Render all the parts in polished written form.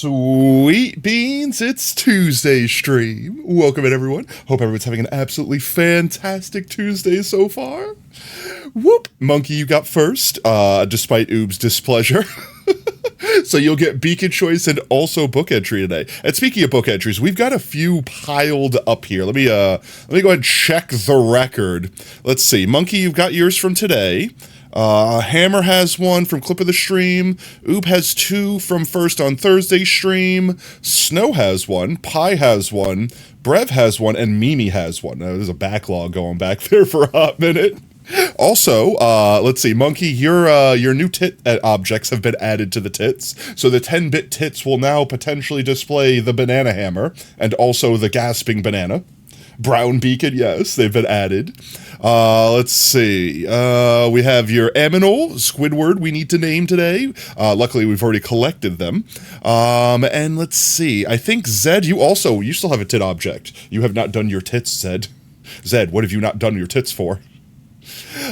Sweet beans, it's Tuesday stream. Welcome in, everyone. Hope everyone's having an absolutely fantastic Tuesday so far. Whoop, Monkey, you got first, despite Oob's displeasure. So you'll get Beacon Choice and also book entry today. And speaking of book entries, we've got a few piled up here. Let me go ahead and check the record. Let's see. Monkey, you've got yours from today. Hammer has one from Clip of the Stream. Oob has two from First on Thursday stream. Snow has one. Pie has one. Brev has one. And Mimi has one. There's a backlog going back there for a hot minute. Also, let's see, Monkey, your new tit objects have been added to the tits. So the 10-bit tits will now potentially display the banana hammer and also the gasping banana. Brown Beacon, yes, they've been added. Let's see. We have your Aminal, Squidward we need to name today. Luckily, we've already collected them. And let's see. I think Zed, you still have a tit object. You have not done your tits, Zed. Zed, what have you not done your tits for?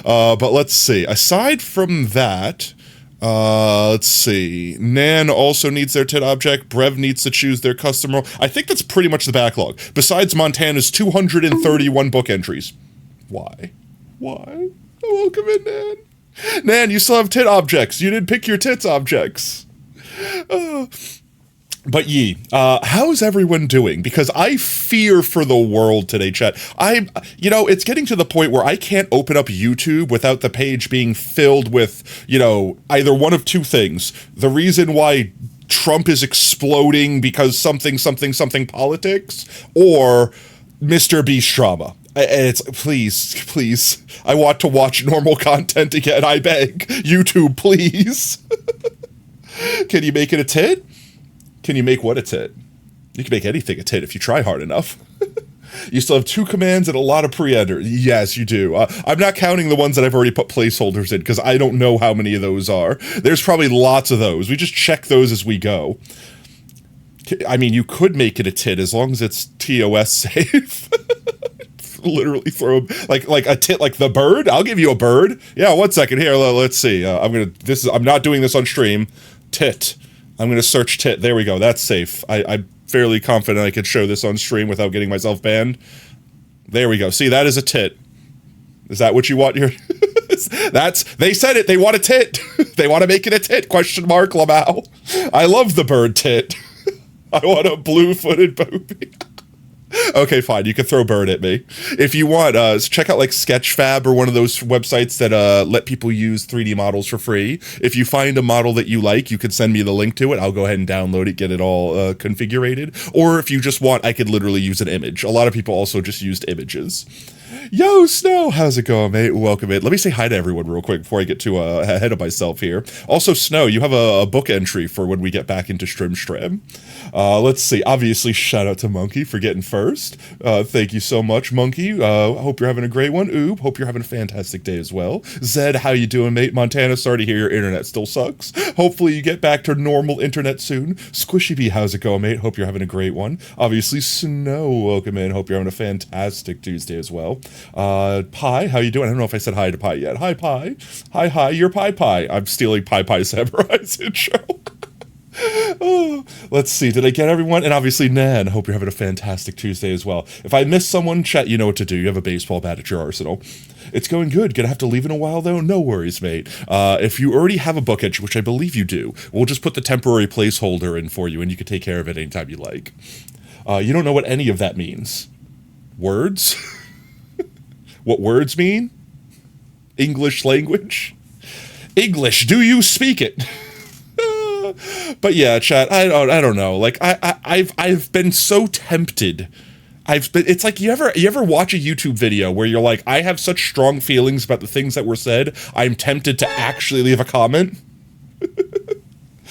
But let's see. Aside from that, let's see. Nan also needs their tit object. Brev needs to choose their custom role. I think that's pretty much the backlog. Besides Montana's 231 book entries. Why? Oh, welcome in, Nan. Nan, you still have tit objects. You didn't pick your tits objects. But how's everyone doing? Because I fear for the world today, chat. It's getting to the point where I can't open up YouTube without the page being filled with, either one of two things. The reason why Trump is exploding because something politics, or Mr. Beast drama. It's please. I want to watch normal content again. I beg. YouTube, please. Can you make it a tit? Can you make what a tit? You can make anything a tit if you try hard enough. You still have 2 commands and a lot of pre-enter. Yes, you do. I'm not counting the ones that I've already put placeholders in because I don't know how many of those are. There's probably lots of those. We just check those as we go. I mean, you could make it a tit as long as it's TOS safe. Literally throw like a tit, like the bird. I'll give you a bird. Yeah, 1 second here. Let's see. I'm not doing this on stream. Tit. I'm going to search tit. There we go. That's safe. I'm fairly confident I could show this on stream without getting myself banned. There we go. See, that is a tit. Is that what you want here? They said it. They want a tit. They want to make it a tit. Question mark, Lamau. I love the bird tit. I want a blue-footed booby. Okay, fine. You can throw bird at me. If you want, check out like Sketchfab or one of those websites that let people use 3D models for free. If you find a model that you like, you could send me the link to it. I'll go ahead and download it, get it all configurated. Or if you just want, I could literally use an image. A lot of people also just used images. Yo, Snow, how's it going, mate? Welcome in. Let me say hi to everyone real quick before I get too ahead of myself here. Also, Snow, you have a book entry for when we get back into Strim. Let's see. Obviously, shout out to Monkey for getting first. Thank you so much, Monkey. Hope you're having a great one. Oob, hope you're having a fantastic day as well. Zed, how you doing, mate? Montana, sorry to hear your internet still sucks. Hopefully you get back to normal internet soon. Squishy Bee, how's it going, mate? Hope you're having a great one. Obviously, Snow, welcome in. Hope you're having a fantastic Tuesday as well. Pie, how you doing? I don't know if I said hi to Pie yet. Hi, Pie. Hi, you're Pie. I'm stealing Pie's Samurai's intro. Oh, let's see. Did I get everyone? And obviously, Nan, hope you're having a fantastic Tuesday as well. If I miss someone, chat, you know what to do. You have a baseball bat at your arsenal. It's going good. Gonna have to leave in a while, though? No worries, mate. If you already have a book entry, which I believe you do, we'll just put the temporary placeholder in for you, and you can take care of it anytime you like. You don't know what any of that means. Words? What words mean? English language? English, do you speak it? But yeah, chat, I don't know. Like I've been so tempted. It's like you ever watch a YouTube video where you're like, I have such strong feelings about the things that were said, I'm tempted to actually leave a comment.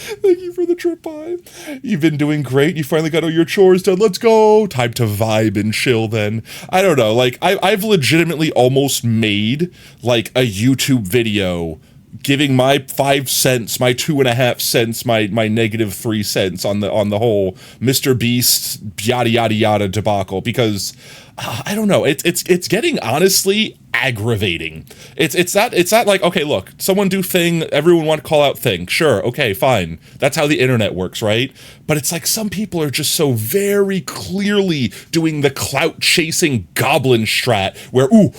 Thank you for the trip, Pie. You've been doing great. You finally got all your chores done. Let's go. Time to vibe and chill then. I don't know. Like, I've legitimately almost made, like, a YouTube video giving my 5 cents, my 2.5 cents, my -3 cents on the whole Mr. Beast yada yada yada debacle, because I don't know, it's getting honestly aggravating. It's that like, okay, look, someone do thing, everyone want to call out thing. Sure, okay, fine. That's how the internet works, right? But it's like some people are just so very clearly doing the clout chasing goblin strat where ooh,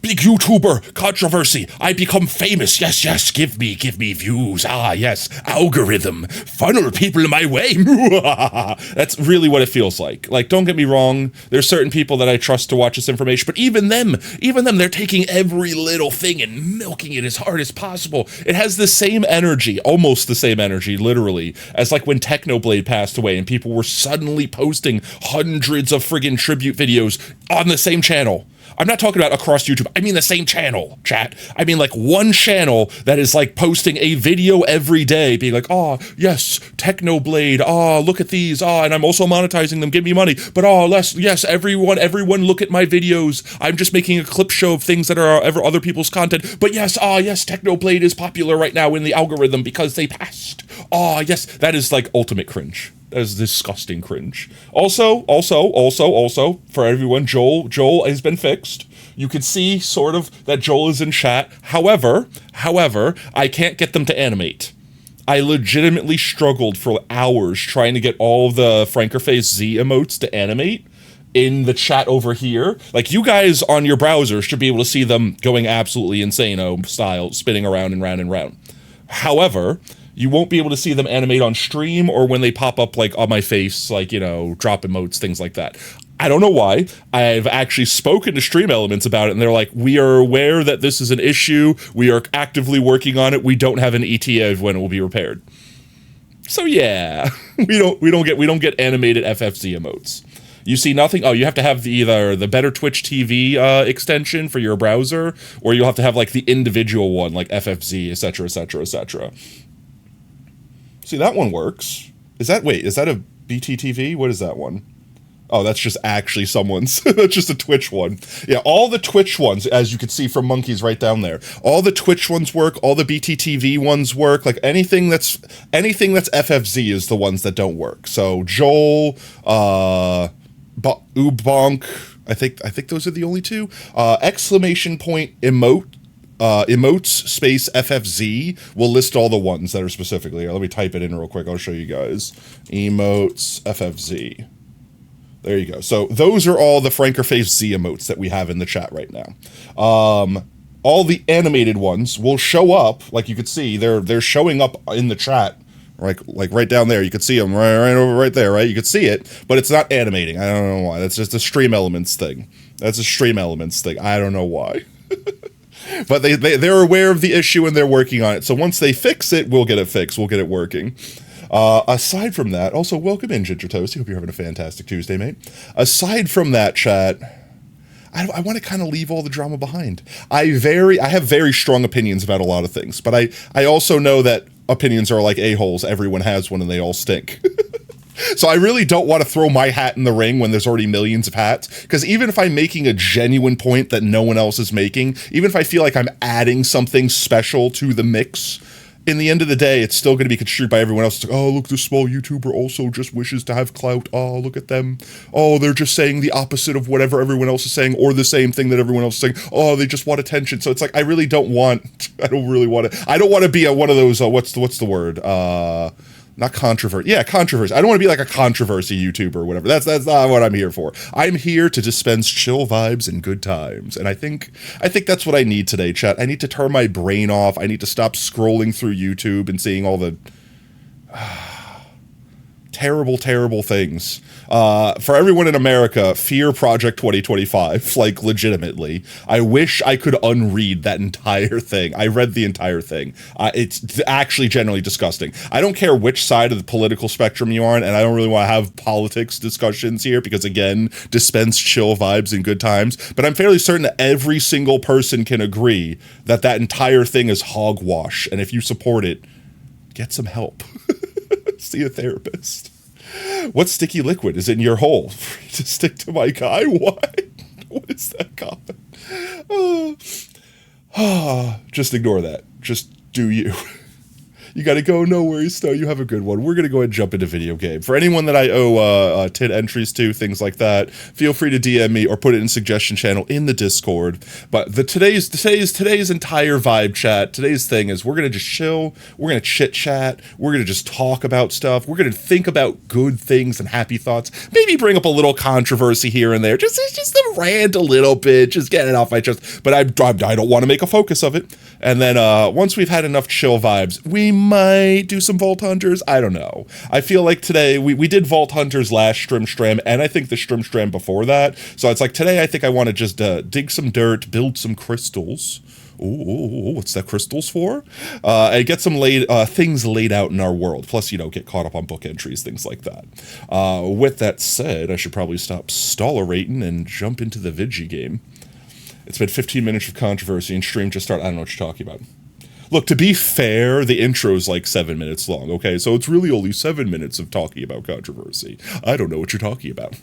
big YouTuber controversy. I become famous. Yes, give me views. Ah, yes, algorithm. Funnel people my way. That's really what it feels like. Like, don't get me wrong, there's certain people that I trust to watch this information, but even them, they're taking every little thing and milking it as hard as possible. It has the same energy, almost the same energy, literally, as like when Technoblade passed away and people were suddenly posting hundreds of friggin' tribute videos on the same channel. I'm not talking about across YouTube. I mean the same channel, chat. I mean like one channel that is like posting a video every day, being like, oh, yes, Technoblade. Oh, look at these. Oh, and I'm also monetizing them. Give me money. But oh, yes, everyone look at my videos. I'm just making a clip show of things that are other people's content. But yes, Technoblade is popular right now in the algorithm because they passed. Oh, yes, that is like ultimate cringe. That is disgusting cringe. Also, for everyone, Joel has been fixed. You can see sort of that Joel is in chat. However, I can't get them to animate. I legitimately struggled for hours trying to get all of the Frankerface Z emotes to animate in the chat over here. Like, you guys on your browser should be able to see them going absolutely insane style, spinning around and round and round. However, you won't be able to see them animate on stream or when they pop up like on my face, like, you know, drop emotes, things like that. I don't know why. I've actually spoken to Stream Elements about it, and they're like, we are aware that this is an issue. We are actively working on it. We don't have an ETA of when it will be repaired. So yeah, we don't get animated FFZ emotes. You see nothing? Oh, you have to have either the Better Twitch TV extension for your browser, or you'll have to have like the individual one, like FFZ, etc., etc., etc. See, that one works. Is that a BTTV? What is that one? Oh, that's just actually someone's. That's just a Twitch one. Yeah, all the Twitch ones, as you can see from Monkeys right down there, all the Twitch ones work, all the BTTV ones work. Like anything that's FFZ is the ones that don't work. So Joel, Ubonk, I think those are the only two. Exclamation point emotes space FFZ will list all the ones that are specifically. Let me type it in real quick. I'll show you guys. Emotes FFZ. There you go. So those are all the Frankerface Z emotes that we have in the chat right now. All the animated ones will show up, like you could see, they're showing up in the chat, like right down there. You could see them right there, right? You could see it, but it's not animating. I don't know why. That's just a Stream Elements thing. I don't know why. But they're aware of the issue and they're working on it. So once they fix it, we'll get it fixed. We'll get it working. Aside from that, also welcome in, Ginger Toasty. Hope you're having a fantastic Tuesday, mate. Aside from that, chat, I want to kind of leave all the drama behind. I have very strong opinions about a lot of things, but I also know that opinions are like a-holes. Everyone has one and they all stink. So I really don't want to throw my hat in the ring when there's already millions of hats, because even if I'm making a genuine point that no one else is making, even if I feel like I'm adding something special to the mix, in the end of the day, it's still going to be construed by everyone else. It's like, oh, look, this small YouTuber also just wishes to have clout. Oh, look at them. Oh, they're just saying the opposite of whatever everyone else is saying, or the same thing that everyone else is saying. Oh, they just want attention. So it's like, I don't want to be one of those, what's the word? Not controversy. Yeah, controversy. I don't want to be like a controversy YouTuber or whatever. That's not what I'm here for. I'm here to dispense chill vibes and good times. And I think that's what I need today, chat. I need to turn my brain off. I need to stop scrolling through YouTube and seeing all the terrible, terrible things. For everyone in America, fear Project 2025, like legitimately. I wish I could unread that entire thing. I read the entire thing. It's actually generally disgusting. I don't care which side of the political spectrum you are on, and I don't really want to have politics discussions here because, again, dispense chill vibes and good times. But I'm fairly certain that every single person can agree that that entire thing is hogwash. And if you support it, get some help. See a therapist. What sticky liquid is in your hole? To stick to my guy? What? What is that comment? Just ignore that. Just do you. You got to go. No worries, Snow. You have a good one. We're going to go ahead and jump into video game. For anyone that I owe TID entries to, things like that, feel free to DM me or put it in suggestion channel in the Discord. But today's entire vibe chat, today's thing is we're going to just chill. We're going to chit chat. We're going to just talk about stuff. We're going to think about good things and happy thoughts. Maybe bring up a little controversy here and there. Just to rant a little bit. Just get it off my chest. But I don't want to make a focus of it. And then once we've had enough chill vibes, we might do some Vault Hunters. I don't know. I feel like today, we did Vault Hunters last Strim, and I think the Strim before that. So it's like today I think I want to just dig some dirt, build some crystals. Ooh, what's that crystals for? And get some things laid out in our world. Plus, get caught up on book entries, things like that. With that said, I should probably stop stallerating and jump into the Vigi game. It's been 15 minutes of controversy and stream just started. I don't know what you're talking about. Look, to be fair, the intro's like 7 minutes long, okay? So it's really only 7 minutes of talking about controversy. I don't know what you're talking about.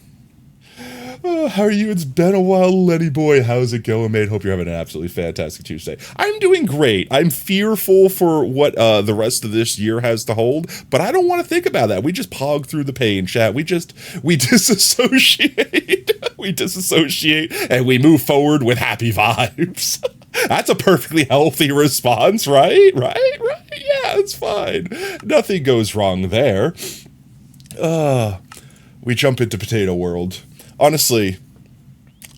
How are you? It's been a while, Lenny boy. How's it going, mate? Hope you're having an absolutely fantastic Tuesday. I'm doing great. I'm fearful for what the rest of this year has to hold, but I don't want to think about that. We just pog through the pain, chat. We disassociate. We disassociate, and we move forward with happy vibes. That's a perfectly healthy response, right? Right? Yeah, it's fine. Nothing goes wrong there. We jump into Potato World. Honestly,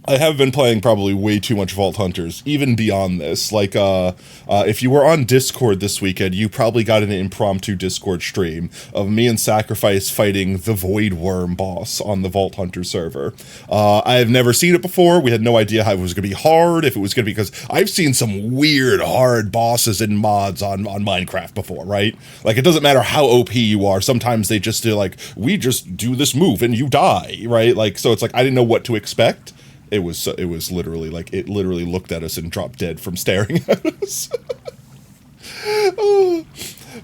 I have been playing probably way too much Vault Hunters, even beyond this. Like, if you were on Discord this weekend, you probably got an impromptu Discord stream of me and Sacrifice fighting the Void Worm boss on the Vault Hunter server. I have never seen it before. We had no idea how it was going to be hard, if it was going to be, because I've seen some weird, hard bosses and mods on Minecraft before, right? Like, it doesn't matter how OP you are. Sometimes they just do, like, we just do this move and you die, right? Like, so it's like, I didn't know what to expect. It was literally like, it literally looked at us and dropped dead from staring at us.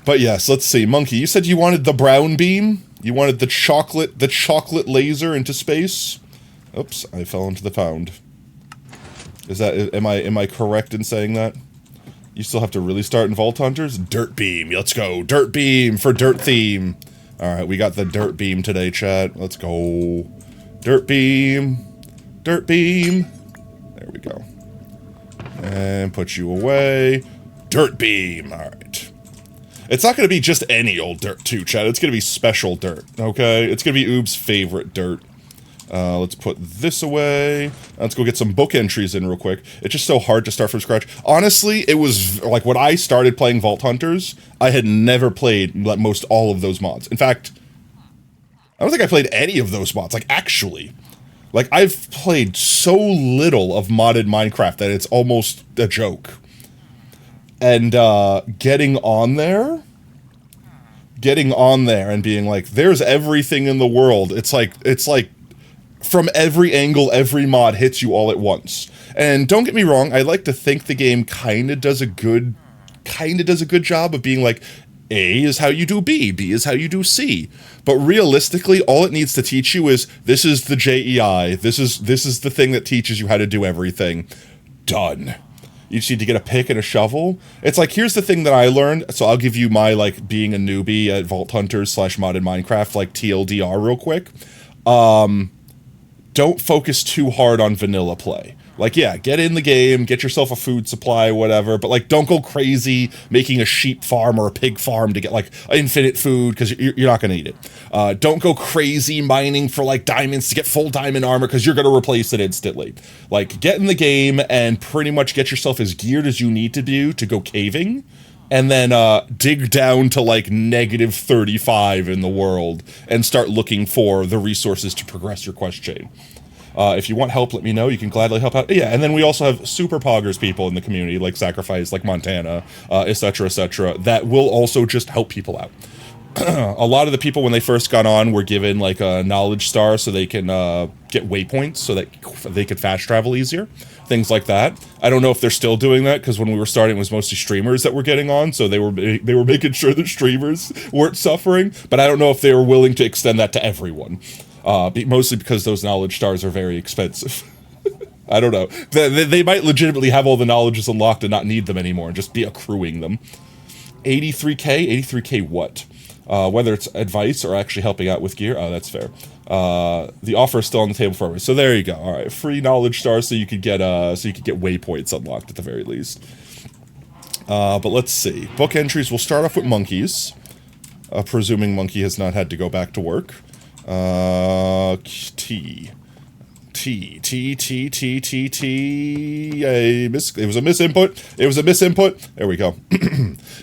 But yes, let's see. Monkey, you said you wanted the brown beam? You wanted the chocolate laser into space? Oops, I fell into the pound. Is that, am I correct in saying that? You still have to really start in Vault Hunters? Dirt beam, let's go. Dirt beam for dirt theme. Alright, we got the dirt beam today, chat. Let's go. Dirt beam. Dirt beam. There we go. And put you away. Dirt beam. All right. It's not going to be just any old dirt too, Chad. It's going to be special dirt, okay? It's going to be Oob's favorite dirt. Let's put this away. Let's go get some book entries in real quick. It's just so hard to start from scratch. Honestly, it was like when I started playing Vault Hunters, I had never played like most all of those mods. In fact, I don't think I played any of those mods, like actually. Like, I've played so little of modded Minecraft that it's almost a joke. And getting on there and being like, there's everything in the world. It's like from every angle, every mod hits you all at once. And don't get me wrong, I like to think the game kind of does a good job of being like, A is how you do B, B is how you do C. But realistically, all it needs to teach you is, this is the JEI, this is the thing that teaches you how to do everything. Done. You just need to get a pick and a shovel. It's like, here's the thing that I learned, so I'll give you my, like, being a newbie at Vault Hunters / modded Minecraft, like, TLDR real quick. Don't focus too hard on vanilla play. Like, yeah, get in the game, get yourself a food supply, whatever, but, like, don't go crazy making a sheep farm or a pig farm to get, like, infinite food, because you're not going to eat it. Don't go crazy mining for, like, diamonds to get full diamond armor, because you're going to replace it instantly. Like, get in the game and pretty much get yourself as geared as you need to do to go caving, and then dig down to, like, -35 in the world, and start looking for the resources to progress your quest chain. If you want help, let me know. You can gladly help out. Yeah, and then we also have super poggers people in the community, like Sacrifice, like Montana, etc., that will also just help people out. A lot of the people, when they first got on, were given, like, a knowledge star so they can get waypoints so that they could fast travel easier. Things like that. I don't know if they're still doing that, because when we were starting, it was mostly streamers that were getting on, so they were making sure that streamers weren't suffering, but I don't know if they were willing to extend that to everyone. Mostly because those knowledge stars are very expensive. I don't know. They might legitimately have all the knowledges unlocked and not need them anymore and just be accruing them. 83K? 83K what? Whether it's advice or actually helping out with gear. Oh, that's fair. The offer is still on the table for me. So there you go. All right, free knowledge stars, so you could get waypoints unlocked at the very least. But let's see. Book entries. We'll start off with monkeys. Presuming Monkey has not had to go back to work. T. It was a misinput. There we go.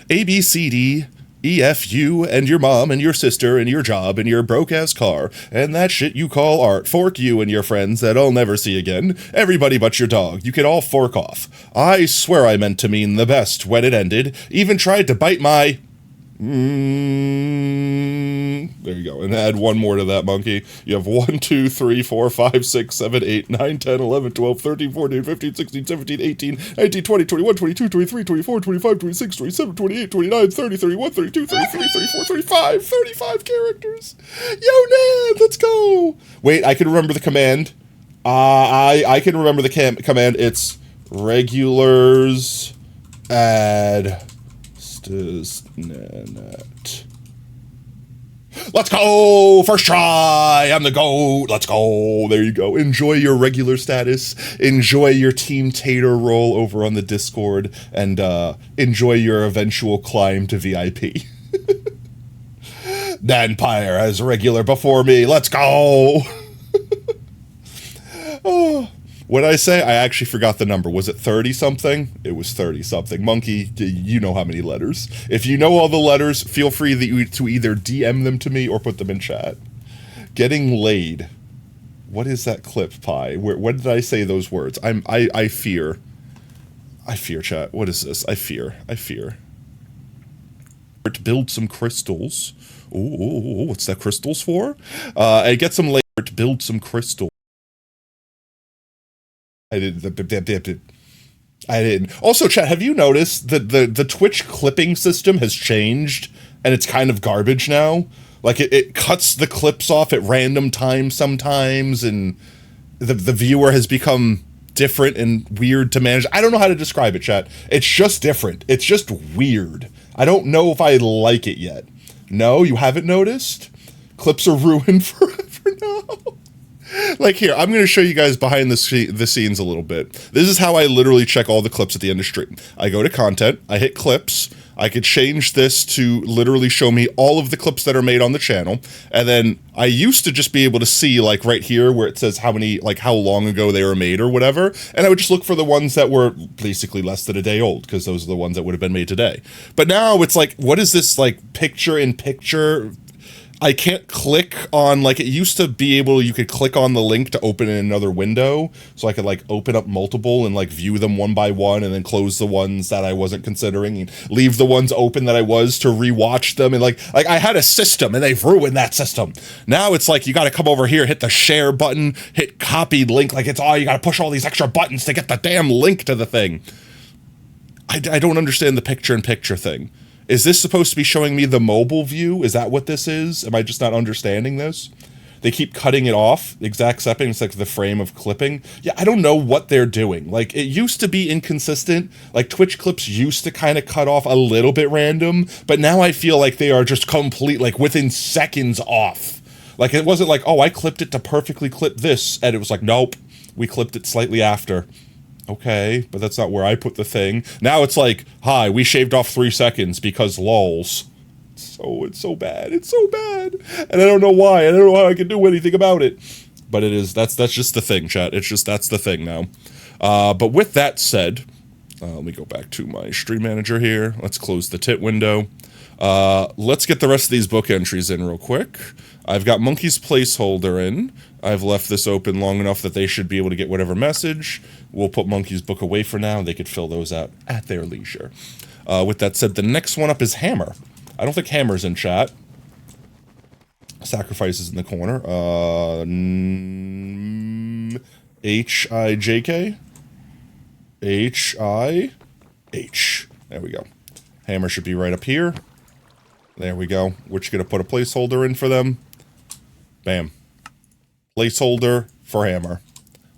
A, B, C, D, E, F, you, and your mom, and your sister, and your job, and your broke-ass car, and that shit you call art. Fork you and your friends that I'll never see again. Everybody but your dog. You can all fork off. I swear I meant to mean the best when it ended. Even tried to bite my... There you go. And add one more to that, Monkey. You have 1, 2, 3, 4, 5, 6, 7, 8, 9, 10, 11, 12, 13, 14, 15, 16, 17, 18, 19, 20, 21, 22, 23, 24, 25, 26, 27, 28, 29, 30, 31, 32, 33, 34, 35, 35 characters. Yo, Ned, let's go. Wait, I can remember the command. I can remember the command. It's regulars add net. Let's go! First try! I'm the GOAT! Let's go! There you go. Enjoy your regular status. Enjoy your Team Tater role over on the Discord. And enjoy your eventual climb to VIP. Nanpire as regular before me. Let's go! Oh. When I say, I actually forgot the number. Was it 30-something? It was 30-something. Monkey, you know how many letters. If you know all the letters, feel free to either DM them to me or put them in chat. Getting laid. What is that clip, Pi? When did I say those words? I fear. I fear, chat. What is this? I fear. To build some crystals. Ooh, what's that crystals for? I get some later to build some crystals. I didn't. Also, chat, have you noticed that the Twitch clipping system has changed and it's kind of garbage now? Like, it cuts the clips off at random times sometimes, and the viewer has become different and weird to manage. I don't know how to describe it, chat. It's just different. It's just weird. I don't know if I like it yet. No, you haven't noticed? Clips are ruined forever now. Like, here, I'm going to show you guys behind the scenes a little bit. This is how I literally check all the clips at the end of stream. I go to content, I hit clips, I could change this to literally show me all of the clips that are made on the channel, and then I used to just be able to see, like, right here where it says how long ago they were made or whatever, and I would just look for the ones that were basically less than a day old, because those are the ones that would have been made today. But now it's like, what is this, like, picture-in-picture... I can't click on, like, it used to be able, you could click on the link to open in another window, so I could, like, open up multiple and, like, view them one by one, and then close the ones that I wasn't considering, and leave the ones open that I was to rewatch them, and, like I had a system, and they've ruined that system. Now it's like, you gotta come over here, hit the share button, hit copy link, like, it's all, you gotta push all these extra buttons to get the damn link to the thing. I don't understand the picture-in-picture thing. Is this supposed to be showing me the mobile view? Is that what this is? Am I just not understanding this? They keep cutting it off, exact stepping, it's like the frame of clipping. Yeah, I don't know what they're doing. Like, it used to be inconsistent. Like, Twitch clips used to kind of cut off a little bit random, but now I feel like they are just complete, like, within seconds off. Like, it wasn't like, oh, I clipped it to perfectly clip this, and it was like, nope, we clipped it slightly after. Okay, but that's not where I put the thing. Now it's like, hi, we shaved off 3 seconds because lols. It's so bad. It's so bad. And I don't know why. I don't know how I can do anything about it. But it is, that's just the thing, chat. It's just, that's the thing now. But with that said, let me go back to my stream manager here. Let's close the tit window. Let's get the rest of these book entries in real quick. I've got Monkey's placeholder in. I've left this open long enough that they should be able to get whatever message. We'll put Monkey's book away for now. They could fill those out at their leisure. With that said, the next one up is Hammer. I don't think Hammer's in chat. Sacrifices in the corner. H-I-J-K? H-I-H. There we go. Hammer should be right up here. There we go. We're just going to put a placeholder in for them. Bam. Placeholder for Hammer.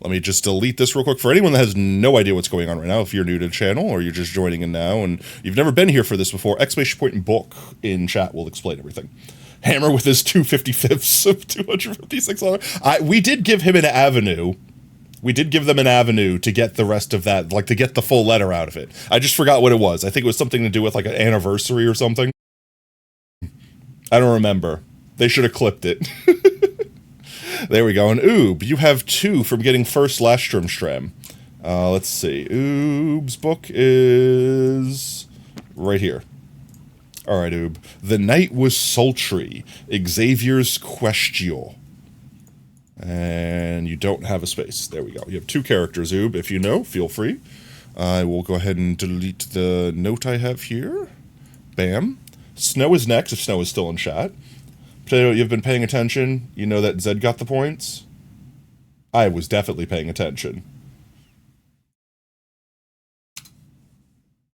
Let me just delete this real quick. For anyone that has no idea what's going on right now, if you're new to the channel or you're just joining in now and you've never been here for this before, exclamation point and book in chat will explain everything. Hammer with his 255ths of 256. We did give him an avenue. We did give them an avenue to get the rest of that, like to get the full letter out of it. I just forgot what it was. I think it was something to do with like an anniversary or something. I don't remember. They should have clipped it. There we go. And Oob, you have 2 from getting first Lastrom. Let's see. Oob's book is right here. All right, Oob. The night was sultry. Xavier's Questio. And you don't have a space. There we go. You have 2 characters, Oob. If you know, feel free. I will go ahead and delete the note I have here. Bam. Snow is next, if Snow is still in chat. Potato, you've been paying attention. You know that Zed got the points? I was definitely paying attention.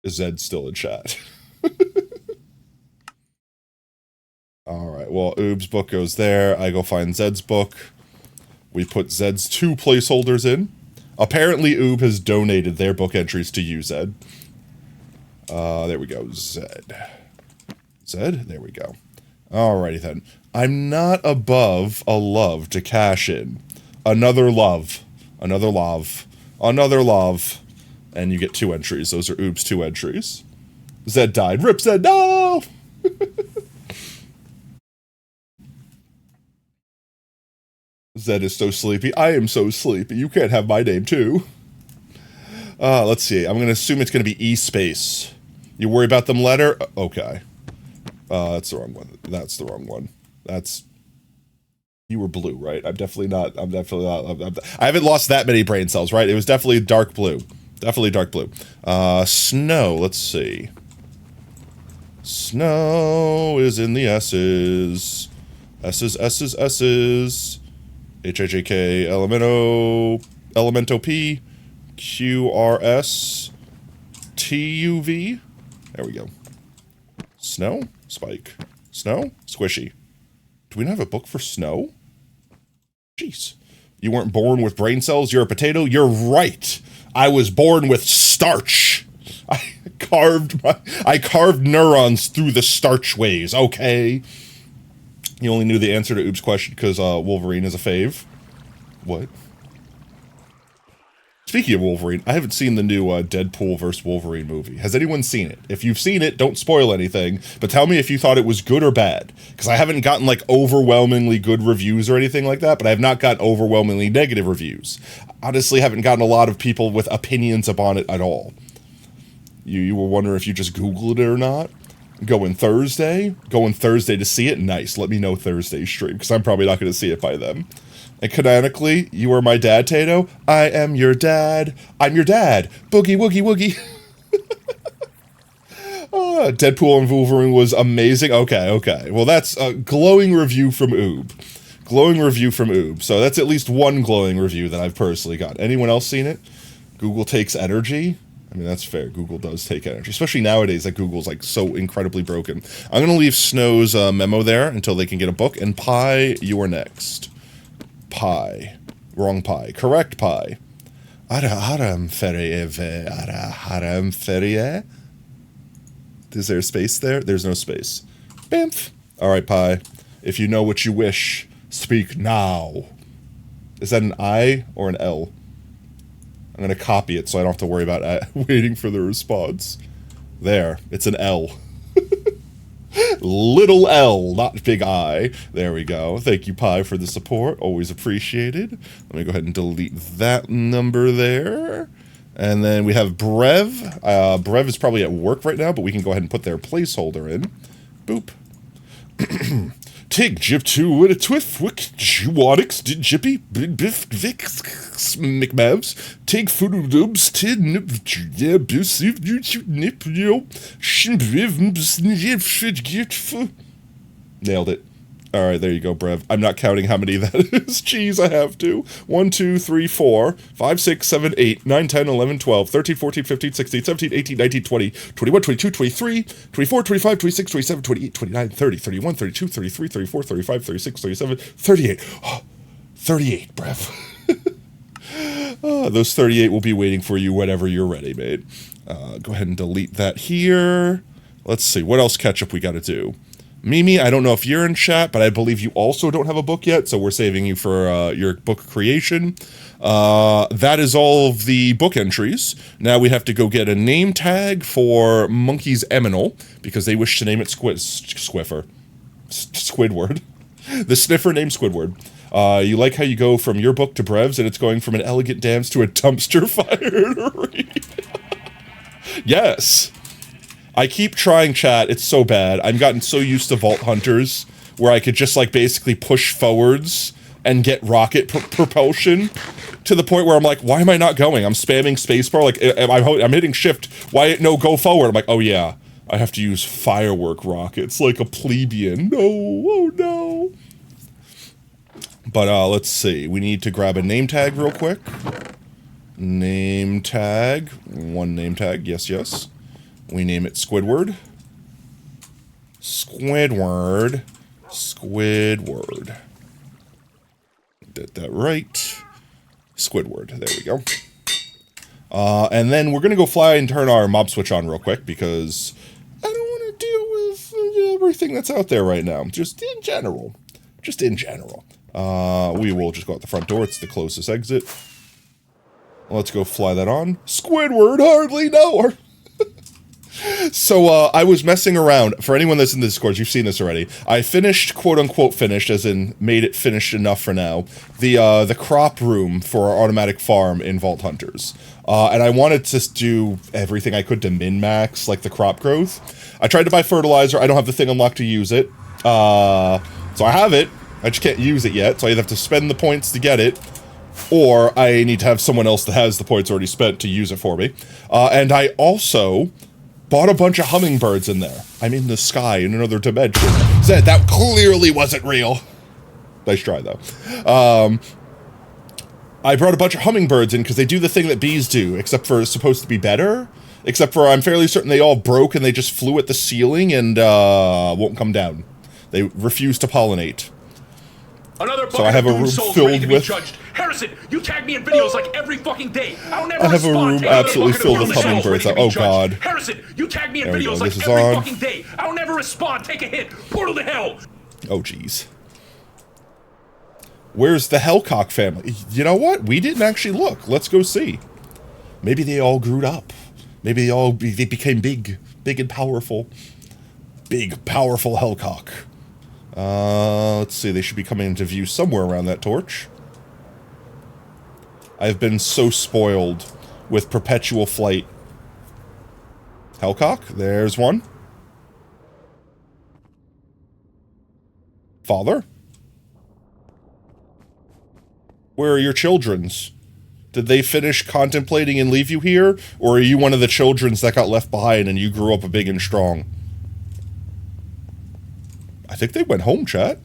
Is Zed still in chat? Alright, well, Oob's book goes there. I go find Zed's book. We put Zed's 2 placeholders in. Apparently, Oob has donated their book entries to you, Zed. There we go, Zed. Zed? There we go. Alrighty then. I'm not above a love to cash in. Another love. Another love. Another love. And you get 2 entries. Those are Oob's 2 entries. Zed died. Rip Zed, no! Zed is so sleepy. I am so sleepy. You can't have my name too. Let's see. I'm going to assume it's going to be E-space. You worry about them letter? Okay. That's the wrong one. That's the wrong one. That's... You were blue, right? I'm definitely not... I haven't lost that many brain cells, right? It was definitely dark blue. Definitely dark blue. Snow. Let's see. Snow is in the S's. S's, S's, S's. H-I-J-K, Elemento P, Q-R-S, T-U-V. There we go. Snow? Spike. Snow? Squishy. Do we not have a book for Snow? Jeez. You weren't born with brain cells, you're a potato? You're right. I was born with starch. I carved neurons through the starch ways, okay? You only knew the answer to Oob's question because Wolverine is a fave. What? Speaking of Wolverine, I haven't seen the new Deadpool vs. Wolverine movie. Has anyone seen it? If you've seen it, don't spoil anything, but tell me if you thought it was good or bad. Because I haven't gotten, like, overwhelmingly good reviews or anything like that, but I have not gotten overwhelmingly negative reviews. Honestly, haven't gotten a lot of people with opinions upon it at all. You were wondering if you just Googled it or not? Going Thursday to see it? Nice. Let me know Thursday stream, because I'm probably not going to see it by then. And canonically, you are my dad, Tato. I am your dad. I'm your dad. Boogie, woogie, woogie. Deadpool and Wolverine was amazing. Okay. Well, that's a glowing review from Oob. Glowing review from Oob. So that's at least one glowing review that I've personally got. Anyone else seen it? Google takes energy. I mean, that's fair. Google does take energy, especially nowadays that Google's like so incredibly broken. I'm going to leave Snow's memo there until they can get a book. And Pi, you are next. Pi. Wrong Pi. Correct Pi. Haram ferie. Is there a space there? There's no space. Bamf. All right, Pi. If you know what you wish, speak now. Is that an I or an L? I'm going to copy it so I don't have to worry about waiting for the response. There. It's an L. Little L, not big I. There we go. Thank you, Pi, for the support. Always appreciated. Let me go ahead and delete that number there. And then we have Brev. Brev is probably at work right now, but we can go ahead and put their placeholder in. Boop. Tig, Jip 2, and a Twiff, Wick, Juwanix, Did Jippy, Big Biff, Vic, McMavs, Tig, Foodoodoobs, Tid, Nip, Busive, Nip, Yo, Shimbiv, Snip, Nailed it. Alright, there you go, Brev. I'm not counting how many that is. Jeez, I have to. 1, 2, 3, 4, 5, 6, 7, 8, 9, 10, 11, 12, 13, 14, 15, 16, 17, 18, 19, 20, 21, 22, 23, 24, 25, 26, 27, 28, 29, 30, 31, 32, 33, 34, 35, 36, 37, 38. Oh, 38, Brev. Those 38 will be waiting for you whenever you're ready, mate. Go ahead and delete that here. Let's see, what else catch-up we gotta do? Mimi, I don't know if you're in chat, but I believe you also don't have a book yet, so we're saving you for your book creation. That is all of the book entries. Now we have to go get a name tag for Monkey's Eminal, because they wish to name it Squidward. The sniffer named Squidward. You like how you go from your book to Brev's, and it's going from an elegant dance to a dumpster fire to read. Yes. I keep trying, chat. It's so bad. I've gotten so used to Vault Hunters, where I could just, like, basically push forwards and get rocket propulsion, to the point where I'm like, why am I not going? I'm spamming spacebar, like, I'm hitting shift. Why, no, go forward. I'm like, oh yeah, I have to use firework rockets like a plebeian. No, oh no. But, let's see. We need to grab a name tag real quick. Name tag. One name tag. Yes, yes. We name it Squidward. Squidward. Squidward. Did that right. Squidward. There we go. And then we're going to go fly and turn our mob switch on real quick, because I don't want to deal with everything that's out there right now. Just in general. Just in general. We will just go out the front door. It's the closest exit. Let's go fly that on. Squidward, hardly know her. So, I was messing around. For anyone that's in the Discord, you've seen this already. I finished, quote-unquote finished, as in made it finished enough for now, the crop room for our automatic farm in Vault Hunters. And I wanted to do everything I could to min-max, like, the crop growth. I tried to buy fertilizer. I don't have the thing unlocked to use it. So I have it. I just can't use it yet, so I either have to spend the points to get it, or I need to have someone else that has the points already spent to use it for me. And I also bought a bunch of hummingbirds in there. I'm in the sky in another dimension. Said that clearly wasn't real. Nice try, though. I brought a bunch of hummingbirds in because they do the thing that bees do, except for it's supposed to be better. Except for I'm fairly certain they all broke and they just flew at the ceiling and won't come down. They refuse to pollinate. Another so I have a room filled with... Judged. Harrison, you tag me in videos like every fucking day. I have a room absolutely filled with hummingbirds. Oh god. Harrison, you tag me in videos like every fucking day. I'll never respond. Take a hit. Portal to hell. Oh jeez. Where's the Hellcock family? You know what? We didn't actually look. Let's go see. Maybe they all grew up. Maybe they became big and powerful. Big, powerful Hellcock. Let's see, they should be coming into view somewhere around that torch. I've been so spoiled with perpetual flight. Hellcock, there's one. Father? Where are your children's? Did they finish contemplating and leave you here? Or are you one of the children's that got left behind and you grew up big and strong? I think they went home, chat.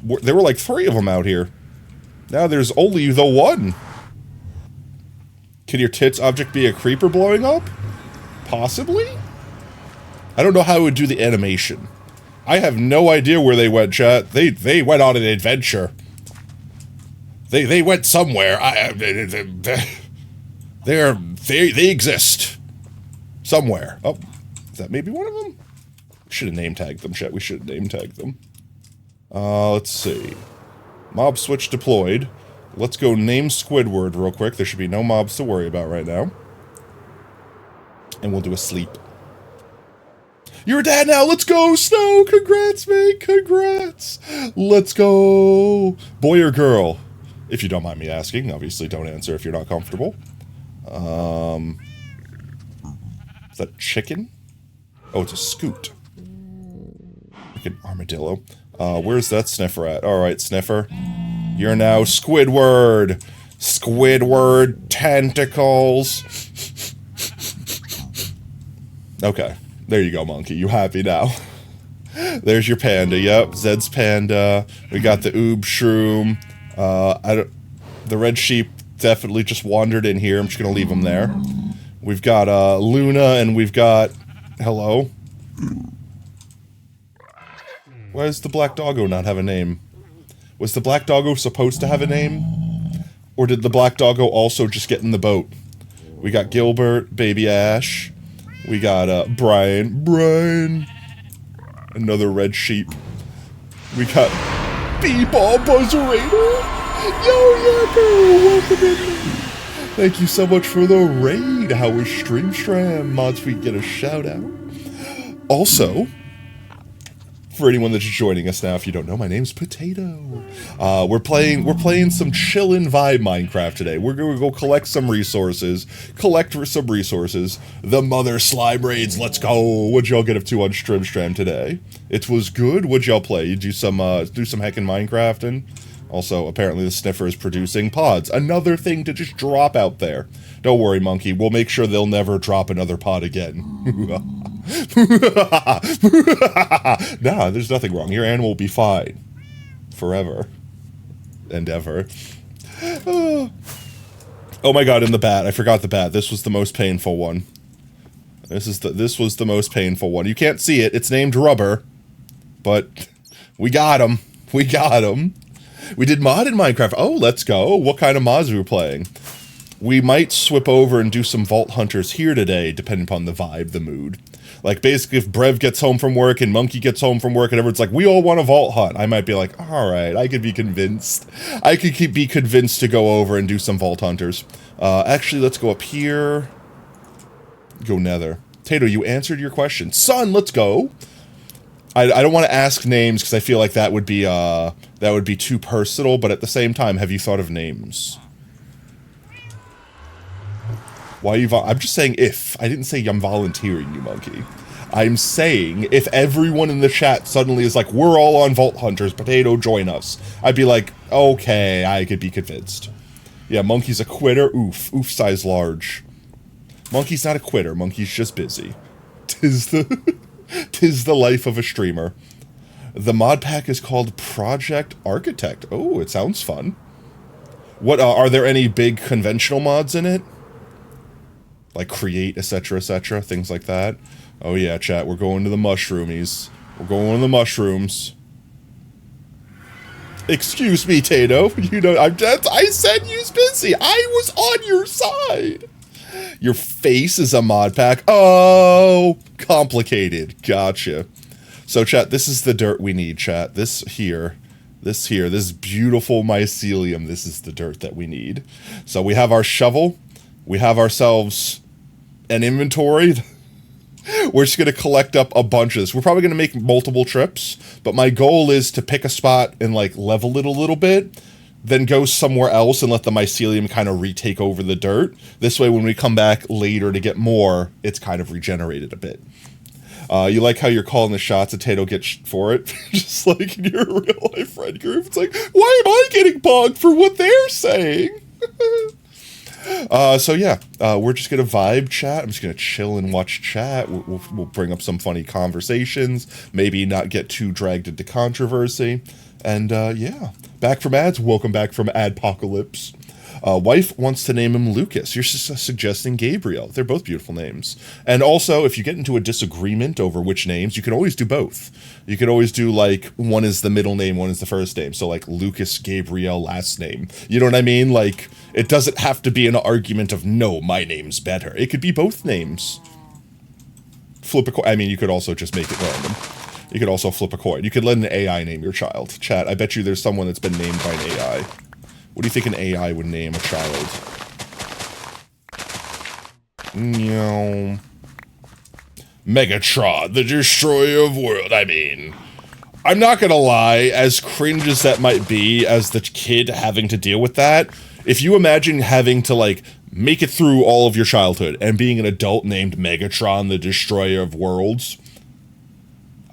There were like 3 of them out here. Now there's only the one. Can your tits object be a creeper blowing up? Possibly? I don't know how it would do the animation. I have no idea where they went, chat. They went on an adventure. They went somewhere. They exist. Somewhere. Oh, is that maybe one of them? Should have name tagged them, chat. We should have name tagged them. Let's see. Mob switch deployed. Let's go name Squidward real quick. There should be no mobs to worry about right now. And we'll do a sleep. You're a dad now! Let's go, Snow! Congrats, mate! Congrats! Let's go! Boy or girl? If you don't mind me asking. Obviously, don't answer if you're not comfortable. Is that chicken? Oh, it's a scoot. Like an armadillo. Where's that sniffer at? Alright, sniffer. You're now Squidward. Squidward tentacles. Okay. There you go, monkey. You happy now. There's your panda. Yep, Zed's panda. We got the oob shroom. The red sheep definitely just wandered in here. I'm just gonna leave him there. We've got Luna and we've got... Hello? Why does the black doggo not have a name? Was the black doggo supposed to have a name? Or did the black doggo also just get in the boat? We got Gilbert, Baby Ash. We got Brian. Another red sheep. We got B-Ball Buzzerator. Yo, Yakko, welcome in. Thank you so much for the raid. How was Stream? Mods, we get a shout out. Also, for anyone that's joining us now, if you don't know, my name's Potato. We're playing some chillin' vibe Minecraft today. We're gonna go collect some resources. The mother slime raids, let's go. What'd y'all get up to on Stream today? It was good. What'd y'all play? You do some heckin' Minecrafting? Also, apparently the sniffer is producing pods. Another thing to just drop out there. Don't worry, monkey. We'll make sure they'll never drop another pod again. Nah, there's nothing wrong. Your animal will be fine. Forever. And ever. Oh my god, and the bat. I forgot the bat. This was the most painful one. This was the most painful one. You can't see it. It's named Rubber. But we got him. We got him. We did mod in Minecraft. Oh, let's go. What kind of mods we were playing? We might swip over and do some Vault Hunters here today, depending upon the vibe, the mood. Like, basically, if Brev gets home from work and Monkey gets home from work and everyone's like, we all want a Vault Hunt, I might be like, alright, I could be convinced. I could be convinced to go over and do some Vault Hunters. Actually, let's go up here. Go nether. Tato, you answered your question. Son, let's go! I don't want to ask names because I feel like that would be too personal, but at the same time, have you thought of names? Why you I'm just saying if. I didn't say I'm volunteering you, monkey. I'm saying if everyone in the chat suddenly is like, we're all on Vault Hunters, Potato, join us. I'd be like, okay, I could be convinced. Yeah, monkey's a quitter. Oof. Oof size large. Monkey's not a quitter. Monkey's just busy. Tis the life of a streamer. The mod pack is called Project Architect. Oh, it sounds fun. What, are there any big conventional mods in it? Like create, etc., things like that. Oh yeah, chat, we're going to the mushroomies. We're going to the mushrooms. Excuse me, Tato. You know, I said you's busy. I was on your side. Your face is a mod pack. Oh, complicated. Gotcha. So, chat, this is the dirt we need, chat. This beautiful mycelium, this is the dirt that we need. So we have our shovel. We have ourselves an inventory. We're just going to collect up a bunch of this. We're probably going to make multiple trips, but my goal is to pick a spot and, like, level it a little bit, then go somewhere else and let the mycelium kind of retake over the dirt. This way, when we come back later to get more, it's kind of regenerated a bit. You like how you're calling the shots, a Tato gets for it? Just like in your real-life friend group. It's like, why am I getting bogged for what they're saying? So yeah, we're just gonna vibe chat. I'm just gonna chill and watch chat. We'll bring up some funny conversations, maybe not get too dragged into controversy. And yeah, back from ads. Welcome back from Adpocalypse. Wife wants to name him Lucas. You're suggesting Gabriel. They're both beautiful names. And also, if you get into a disagreement over which names, you can always do both. You could always do, like, one is the middle name, one is the first name. So, like, Lucas Gabriel last name. You know what I mean? Like, it doesn't have to be an argument of, no, my name's better. It could be both names. Flip a coin. I mean, you could also just make it random. You could also flip a coin. You could let an AI name your child. Chat, I bet you there's someone that's been named by an AI. What do you think an AI would name a child? Megatron, the destroyer of world. I mean, I'm not gonna lie, as cringe as that might be, as the kid having to deal with that, if you imagine having to, like, make it through all of your childhood and being an adult named Megatron, the destroyer of worlds,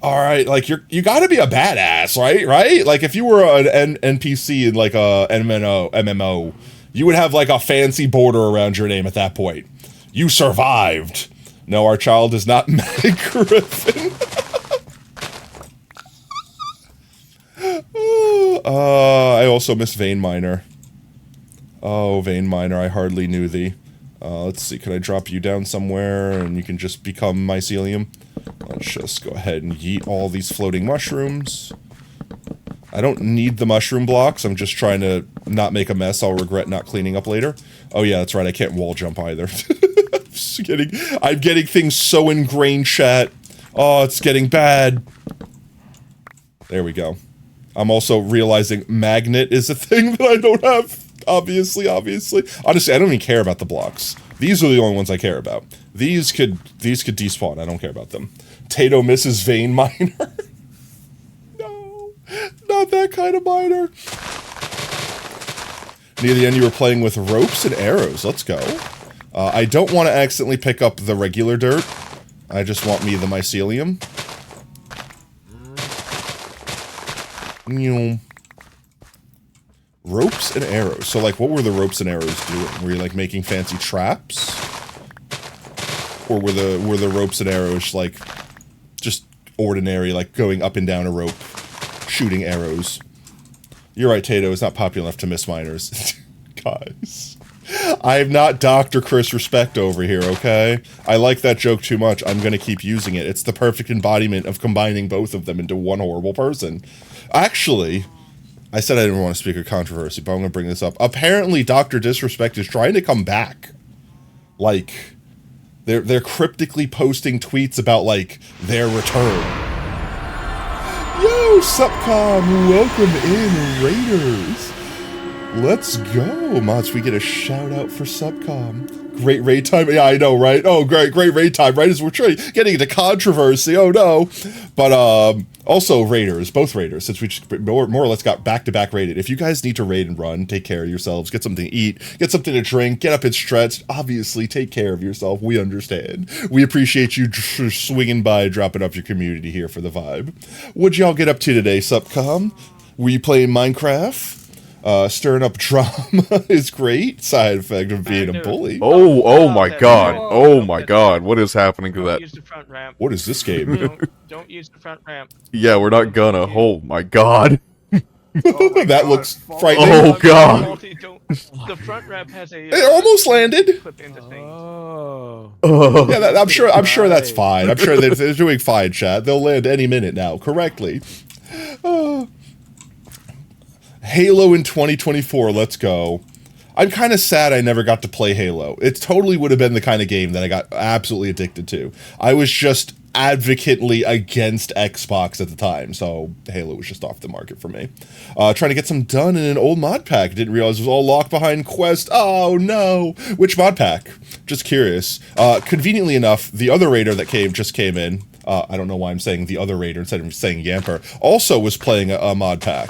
alright, like, you gotta be a badass, right? Like, if you were an NPC in, like, a MMO, you would have, like, a fancy border around your name at that point. You survived. No, our child is not Meg Griffin. I also miss Vein Miner. Oh, Vein Miner, I hardly knew thee. Let's see, can I drop you down somewhere and you can just become mycelium? Let's just go ahead and yeet all these floating mushrooms. I don't need the mushroom blocks. I'm just trying to not make a mess I'll regret not cleaning up later. Oh yeah, that's right. I can't wall jump either. I'm getting things so ingrained, chat. Oh, it's getting bad. There we go. I'm also realizing magnet is a thing that I don't have. Obviously. Honestly, I don't even care about the blocks. These are the only ones I care about. These could despawn. I don't care about them. Tato misses vein miner. No, not that kind of miner. Near the end, you were playing with ropes and arrows. Let's go. I don't want to accidentally pick up the regular dirt. I just want me the mycelium. Ropes and arrows. So, like, what were the ropes and arrows doing? Were you, like, making fancy traps? Or were the ropes and arrows, like, just ordinary, like, going up and down a rope, shooting arrows? You're right, Tato. It's not popular enough to miss miners. Guys. I am not Dr. Chris Respect over here, okay? I like that joke too much. I'm gonna keep using it. It's the perfect embodiment of combining both of them into one horrible person. Actually, I said I didn't want to speak of controversy, but I'm gonna bring this up. Apparently, Dr. Disrespect is trying to come back. Like, they're cryptically posting tweets about, like, their return. Yo, Supcom, welcome in, Raiders. Let's go, mods. We get a shout out for Subcom. Great raid time. Yeah, I know, right? Oh, great raid time, right? As we're getting into controversy. Oh, no. But also raiders, both raiders, since we just more or less got back-to-back raided. If you guys need to raid and run, take care of yourselves. Get something to eat. Get something to drink. Get up and stretch. Obviously, take care of yourself. We understand. We appreciate you swinging by, dropping up your community here for the vibe. What'd y'all get up to today, Subcom? Were you playing Minecraft? Stirring up drama is great. Side effect of being a bully. Oh my god. Oh my god. What is happening to that? Use the front ramp. What is this game? Don't use the front ramp. Yeah, we're not gonna. Oh my god. That looks frightening. Oh god. The front ramp has a. It almost landed. Clip into things. Oh. Yeah, I'm sure that's fine. I'm sure they're doing fine, chat. They'll land any minute now, correctly. Halo in 2024, let's go. I'm kind of sad I never got to play Halo. It totally would have been the kind of game that I got absolutely addicted to. I was just advocately against Xbox at the time, so Halo was just off the market for me. Trying to get some done in an old mod pack. Didn't realize it was all locked behind Quest. Oh no! Which mod pack? Just curious. Conveniently enough, the other raider that just came in. I don't know why I'm saying the other raider instead of saying Yamper. Also was playing a mod pack.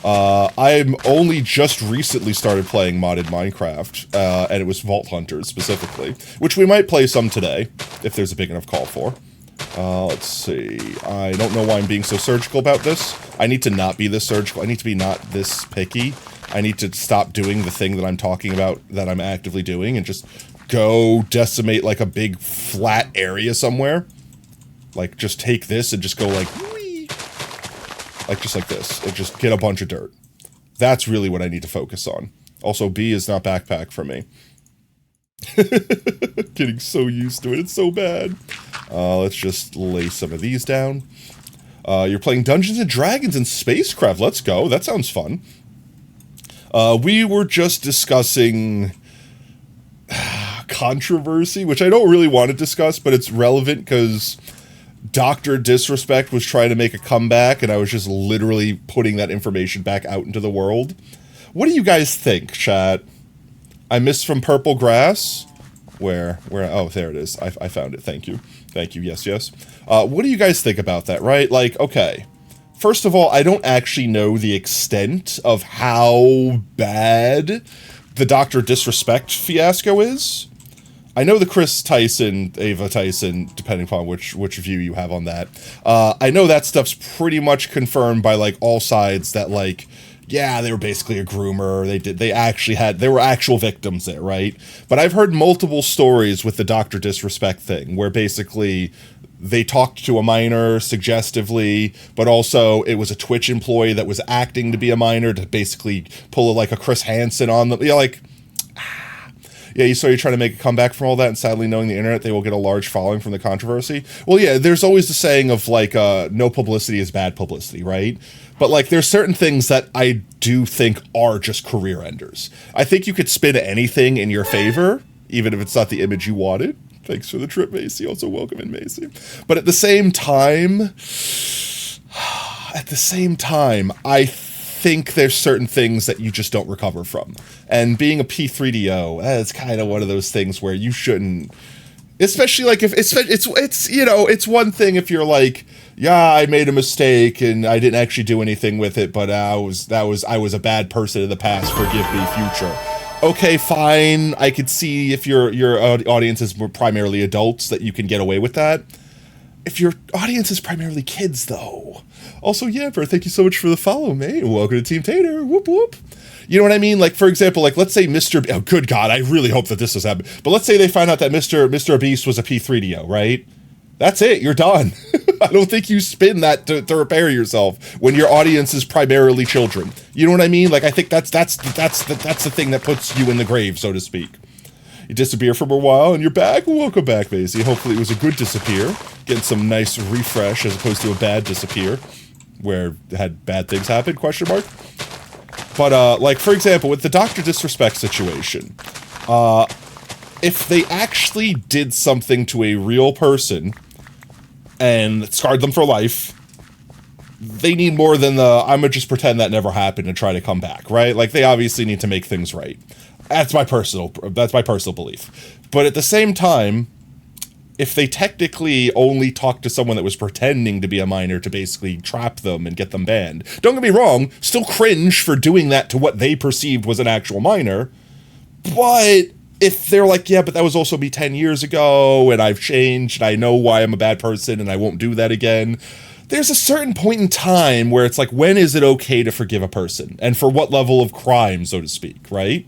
I'm only just recently started playing modded Minecraft, and it was Vault Hunters specifically, which we might play some today, if there's a big enough call for. Let's see. I don't know why I'm being so surgical about this. I need to not be this surgical. I need to be not this picky. I need to stop doing the thing that I'm talking about that I'm actively doing and just go decimate like a big flat area somewhere. Like, just take this and just go like... Like, just like this. And just get a bunch of dirt. That's really what I need to focus on. Also, B is not backpack for me. Getting so used to it. It's so bad. Let's just lay some of these down. You're playing Dungeons & Dragons and Spacecraft. Let's go. That sounds fun. We were just discussing... controversy, which I don't really want to discuss, but it's relevant because... Dr. Disrespect was trying to make a comeback, and I was just literally putting that information back out into the world. What do you guys think, chat? I missed from Purple Grass? Where? Oh, there it is. I found it. Thank you. Thank you. Yes. What do you guys think about that, right? Like, okay. First of all, I don't actually know the extent of how bad the Dr. Disrespect fiasco is. I know the Chris Tyson, Ava Tyson, depending upon which view you have on that. I know that stuff's pretty much confirmed by, like, all sides that, like, yeah, they were basically a groomer. They were actual victims there, right? But I've heard multiple stories with the Dr. Disrespect thing, where basically they talked to a minor suggestively, but also it was a Twitch employee that was acting to be a minor to basically pull like a Chris Hansen on them. Yeah, like... Yeah, so you're trying to make a comeback from all that, and sadly, knowing the internet, they will get a large following from the controversy. Well, yeah, there's always the saying of, like, no publicity is bad publicity, right? But, like, there's certain things that I do think are just career enders. I think you could spin anything in your favor, even if it's not the image you wanted. Thanks for the trip, Macy. Also, welcome in, Macy. But at the same time, I think there's certain things that you just don't recover from. And being a P3DO, it's kind of one of those things where you shouldn't, especially like if it's you know, it's one thing if you're like, yeah, I made a mistake and I didn't actually do anything with it, but I was a bad person in the past, forgive me, future. Okay, fine. I could see if your audience is primarily adults that you can get away with that. If your audience is primarily kids, though. Also, Yamper, thank you so much for the follow, mate. Welcome to Team Tater. Whoop, whoop. You know what I mean? Like, for example, like, let's say Mr. Oh, good God, I really hope that this does happen. But let's say they find out that Mr. Beast was a P3DO, right? That's it. You're done. I don't think you spin that to repair yourself when your audience is primarily children. You know what I mean? Like, I think that's the thing that puts you in the grave, so to speak. You disappear for a while and you're back. Welcome back, Macy. Hopefully it was a good disappear. Getting some nice refresh as opposed to a bad disappear where had bad things happen, question mark. But, like, for example, with the Dr. Disrespect situation, if they actually did something to a real person and scarred them for life, they need more than the, I'm gonna just pretend that never happened and try to come back, right? Like, they obviously need to make things right. That's my personal belief. But at the same time, if they technically only talked to someone that was pretending to be a minor to basically trap them and get them banned, don't get me wrong, still cringe for doing that to what they perceived was an actual minor, but if they're like, yeah, but that was also me 10 years ago, and I've changed, and I know why I'm a bad person, and I won't do that again, there's a certain point in time where it's like, when is it okay to forgive a person? And for what level of crime, so to speak, right?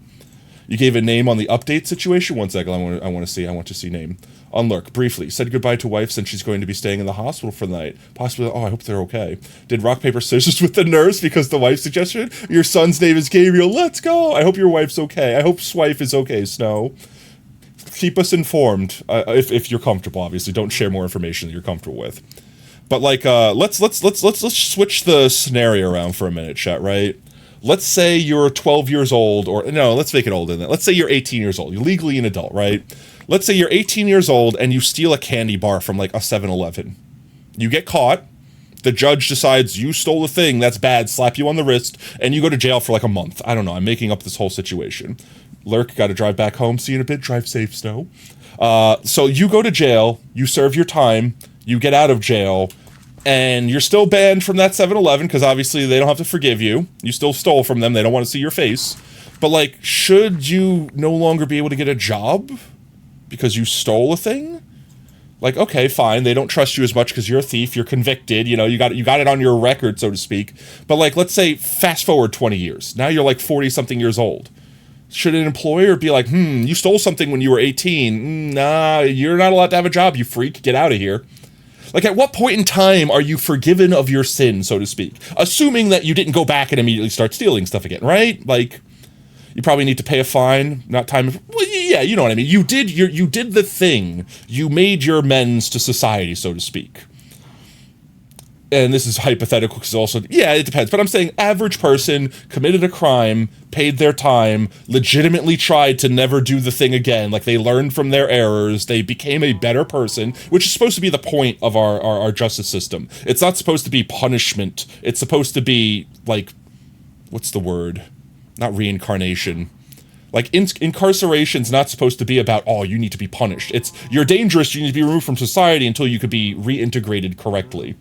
You gave a name on the update situation? One second, I want to see name. Unlurk, briefly, said goodbye to wife since she's going to be staying in the hospital for the night. Possibly, oh, I hope they're okay. Did rock, paper, scissors with the nurse because the wife suggested? Your son's name is Gabriel, let's go! I hope your wife's okay. I hope Swife is okay, Snow. Keep us informed, if you're comfortable, obviously. Don't share more information that you're comfortable with. But, like, let's switch the scenario around for a minute, chat, right? Let's say you're 12 years old, or, no, let's make it older than that. Let's say you're 18 years old. You're legally an adult, right? Let's say you're 18 years old and you steal a candy bar from, like, a 7-Eleven. You get caught. The judge decides you stole a thing, that's bad, slap you on the wrist, and you go to jail for, like, a month. I don't know, I'm making up this whole situation. Lurk, gotta drive back home. See you in a bit. Drive safe, Snow. So you go to jail, you serve your time, you get out of jail, and you're still banned from that 7-Eleven, because obviously they don't have to forgive you. You still stole from them, they don't want to see your face. But, like, should you no longer be able to get a job because you stole a thing? Like, okay, fine, they don't trust you as much because you're a thief, you're convicted, you know, you got it on your record, so to speak. But, like, let's say, fast forward 20 years. Now you're, like, 40-something years old. Should an employer be like, you stole something when you were 18. Nah, you're not allowed to have a job, you freak. Get out of here. Like, at what point in time are you forgiven of your sin, so to speak? Assuming that you didn't go back and immediately start stealing stuff again, right? Like, you probably need to pay a fine, not time. Well, yeah, you know what I mean. You did the thing. You made your amends to society, so to speak. And this is hypothetical because also, yeah, it depends. But I'm saying average person committed a crime, paid their time, legitimately tried to never do the thing again. Like, they learned from their errors. They became a better person, which is supposed to be the point of our justice system. It's not supposed to be punishment. It's supposed to be, like, what's the word? Not reincarnation. Like, incarceration's not supposed to be about, oh, you need to be punished. It's, you're dangerous, you need to be removed from society until you could be reintegrated correctly.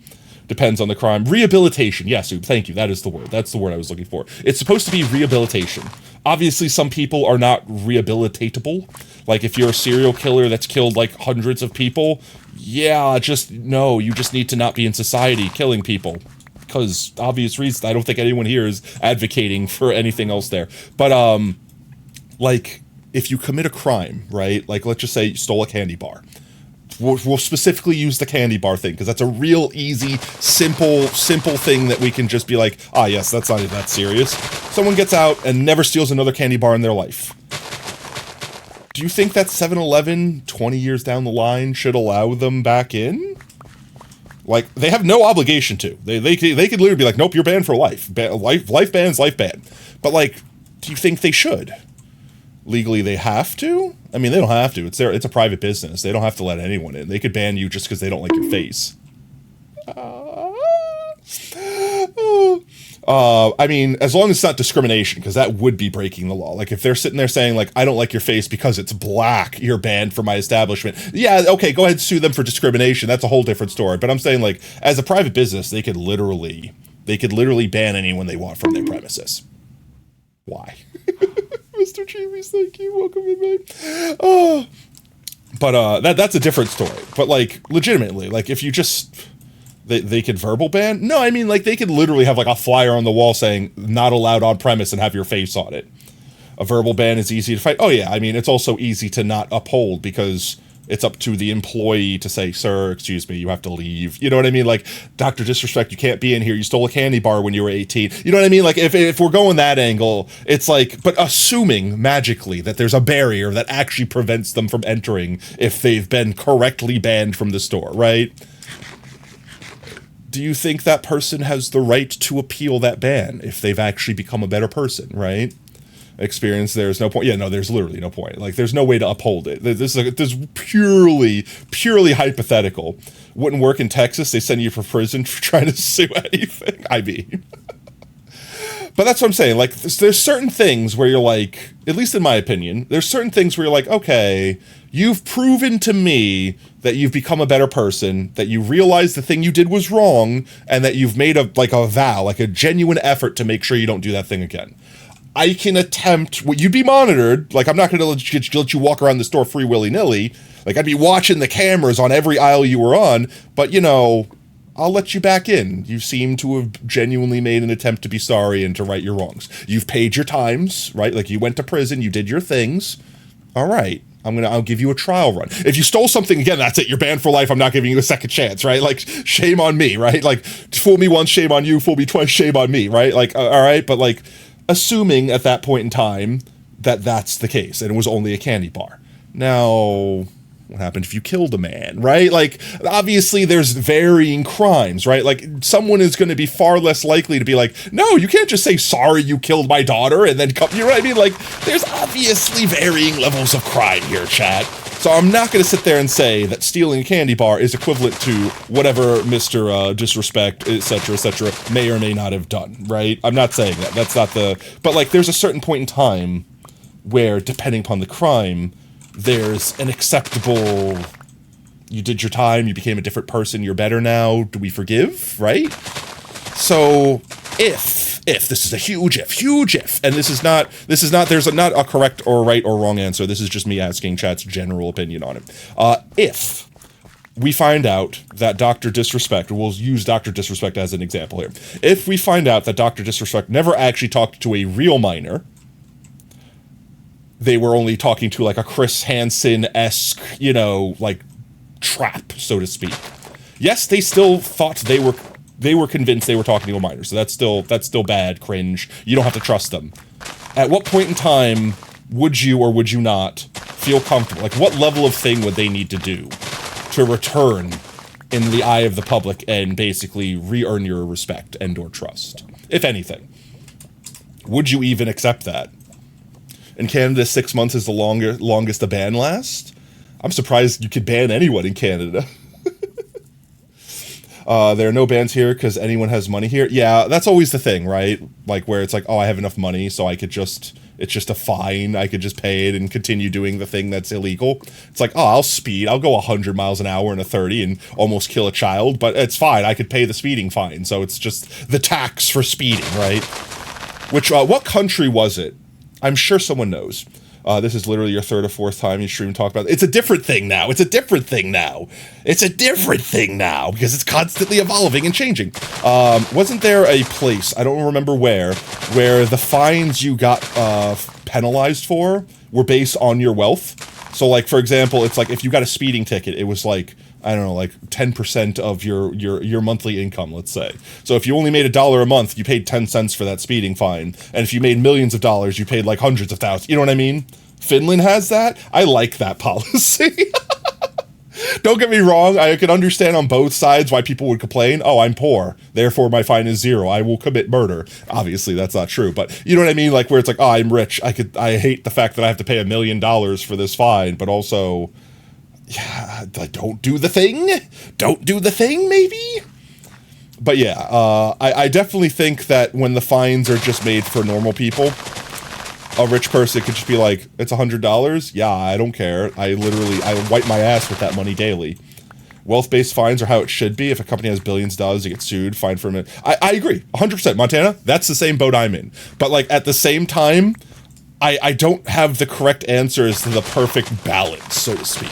Depends on the crime. Rehabilitation. Yes, thank you. That is the word. That's the word I was looking for. It's supposed to be rehabilitation. Obviously, some people are not rehabilitatable. Like, if you're a serial killer that's killed, like, hundreds of people, yeah, no, you just need to not be in society killing people. Because, obvious reasons, I don't think anyone here is advocating for anything else there. But, like, if you commit a crime, right? Like, let's just say you stole a candy bar. We'll specifically use the candy bar thing, because that's a real easy, simple thing that we can just be like, ah, yes, that's not that serious. Someone gets out and never steals another candy bar in their life. Do you think that 7-Eleven 20 years down the line should allow them back in? Like, they have no obligation to. They could literally be like, nope, you're banned for life. Life ban's life ban. But, like, do you think they should? Legally, they have to? I mean, they don't have to. It's a private business. They don't have to let anyone in. They could ban you just because they don't like your face. I mean, as long as it's not discrimination, because that would be breaking the law. Like, if they're sitting there saying, like, I don't like your face because it's black, you're banned from my establishment. Yeah, okay, go ahead and sue them for discrimination. That's a whole different story. But I'm saying, like, as a private business, they could literally ban anyone they want from their premises. Why? Mr. Cheevies, thank you. Welcome in, man. Oh. But that's a different story. But, like, legitimately, like, if you just... They could verbal ban? No, I mean, like, they could literally have, like, a flyer on the wall saying, not allowed on premise, and have your face on it. A verbal ban is easy to fight. Oh, yeah, I mean, it's also easy to not uphold, because it's up to the employee to say, sir, excuse me, you have to leave. You know what I mean? Like, Dr. Disrespect, you can't be in here. You stole a candy bar when you were 18. You know what I mean? Like, if we're going that angle, it's like, but assuming magically that there's a barrier that actually prevents them from entering if they've been correctly banned from the store, right? Do you think that person has the right to appeal that ban if they've actually become a better person, right? Experience, there's no point. Yeah, no, there's literally no point. Like, there's no way to uphold it. This is purely hypothetical. Wouldn't work in Texas. They send you for prison for trying to sue anything. I mean... But that's what I'm saying. Like, there's certain things where you're like, at least in my opinion, there's certain things where you're like, okay, you've proven to me that you've become a better person, that you realize the thing you did was wrong, and that you've made a vow, like a genuine effort to make sure you don't do that thing again. I can attempt, you'd be monitored, like, I'm not going to let you walk around the store free willy-nilly, like, I'd be watching the cameras on every aisle you were on, but, you know, I'll let you back in. You seem to have genuinely made an attempt to be sorry and to right your wrongs. You've paid your times, right? Like, you went to prison, you did your things. All right, I'll give you a trial run. If you stole something again, that's it. You're banned for life. I'm not giving you a second chance, right? Like, shame on me, right? Like, fool me once, shame on you. Fool me twice, shame on me, right? Like, all right, but like, assuming at that point in time that that's the case and it was only a candy bar. Now, what happened if you killed a man, right? Like, obviously there's varying crimes, right? Like, someone is going to be far less likely to be like, no, you can't just say, sorry, you killed my daughter, and then come, you know what I mean? Like, there's obviously varying levels of crime here, chat. So I'm not going to sit there and say that stealing a candy bar is equivalent to whatever Mr. Disrespect, etc., may or may not have done, right? I'm not saying that. That's not the... But, like, there's a certain point in time where, depending upon the crime, there's an acceptable, you did your time, you became a different person, you're better now, do we forgive, right? So, if, this is a huge if, and this is not, there's not a correct or right or wrong answer, this is just me asking chat's general opinion on it. If we find out that Dr. Disrespect, we'll use Dr. Disrespect as an example here, if we find out that Dr. Disrespect never actually talked to a real minor, they were only talking to, like, a Chris Hansen-esque, you know, like, trap, so to speak. Yes, they still thought they were convinced they were talking to a minor, so that's still bad, cringe. You don't have to trust them. At what point in time would you or would you not feel comfortable? Like, what level of thing would they need to do to return in the eye of the public and basically re-earn your respect and or trust, if anything? Would you even accept that? In Canada, 6 months is the longest a ban lasts. I'm surprised you could ban anyone in Canada. There are no bans here because anyone has money here. Yeah, that's always the thing, right? Like, where it's like, oh, I have enough money, so I could just, it's just a fine. I could just pay it and continue doing the thing that's illegal. It's like, oh, I'll speed. I'll go 100 miles an hour in a 30 and almost kill a child, but it's fine. I could pay the speeding fine. So it's just the tax for speeding, right? Which, what country was it? I'm sure someone knows. This is literally your third or fourth time you stream talk about it. It's a different thing now. It's a different thing now because it's constantly evolving and changing. Wasn't there a place, I don't remember where the fines you got penalized for were based on your wealth? So, like, for example, it's like if you got a speeding ticket, it was like, I don't know, like 10% of your monthly income, let's say. So if you only made $1 a month, you paid 10 cents for that speeding fine. And if you made millions of dollars, you paid like hundreds of thousands. You know what I mean? Finland has that. I like that policy. Don't get me wrong, I can understand on both sides why people would complain. Oh, I'm poor, therefore my fine is 0. I will commit murder. Obviously, that's not true, but you know what I mean? Like, where it's like, oh, I'm rich. I hate the fact that I have to pay $1 million for this fine, but also, yeah, don't do the thing. Don't do the thing, maybe? But yeah, I definitely think that when the fines are just made for normal people, a rich person could just be like, it's $100? Yeah, I don't care. I wipe my ass with that money daily. Wealth-based fines are how it should be. If a company has billions of dollars, you get sued, fined for a minute. I agree, 100%. Montana, that's the same boat I'm in. But like at the same time, I don't have the correct answers to the perfect balance, so to speak.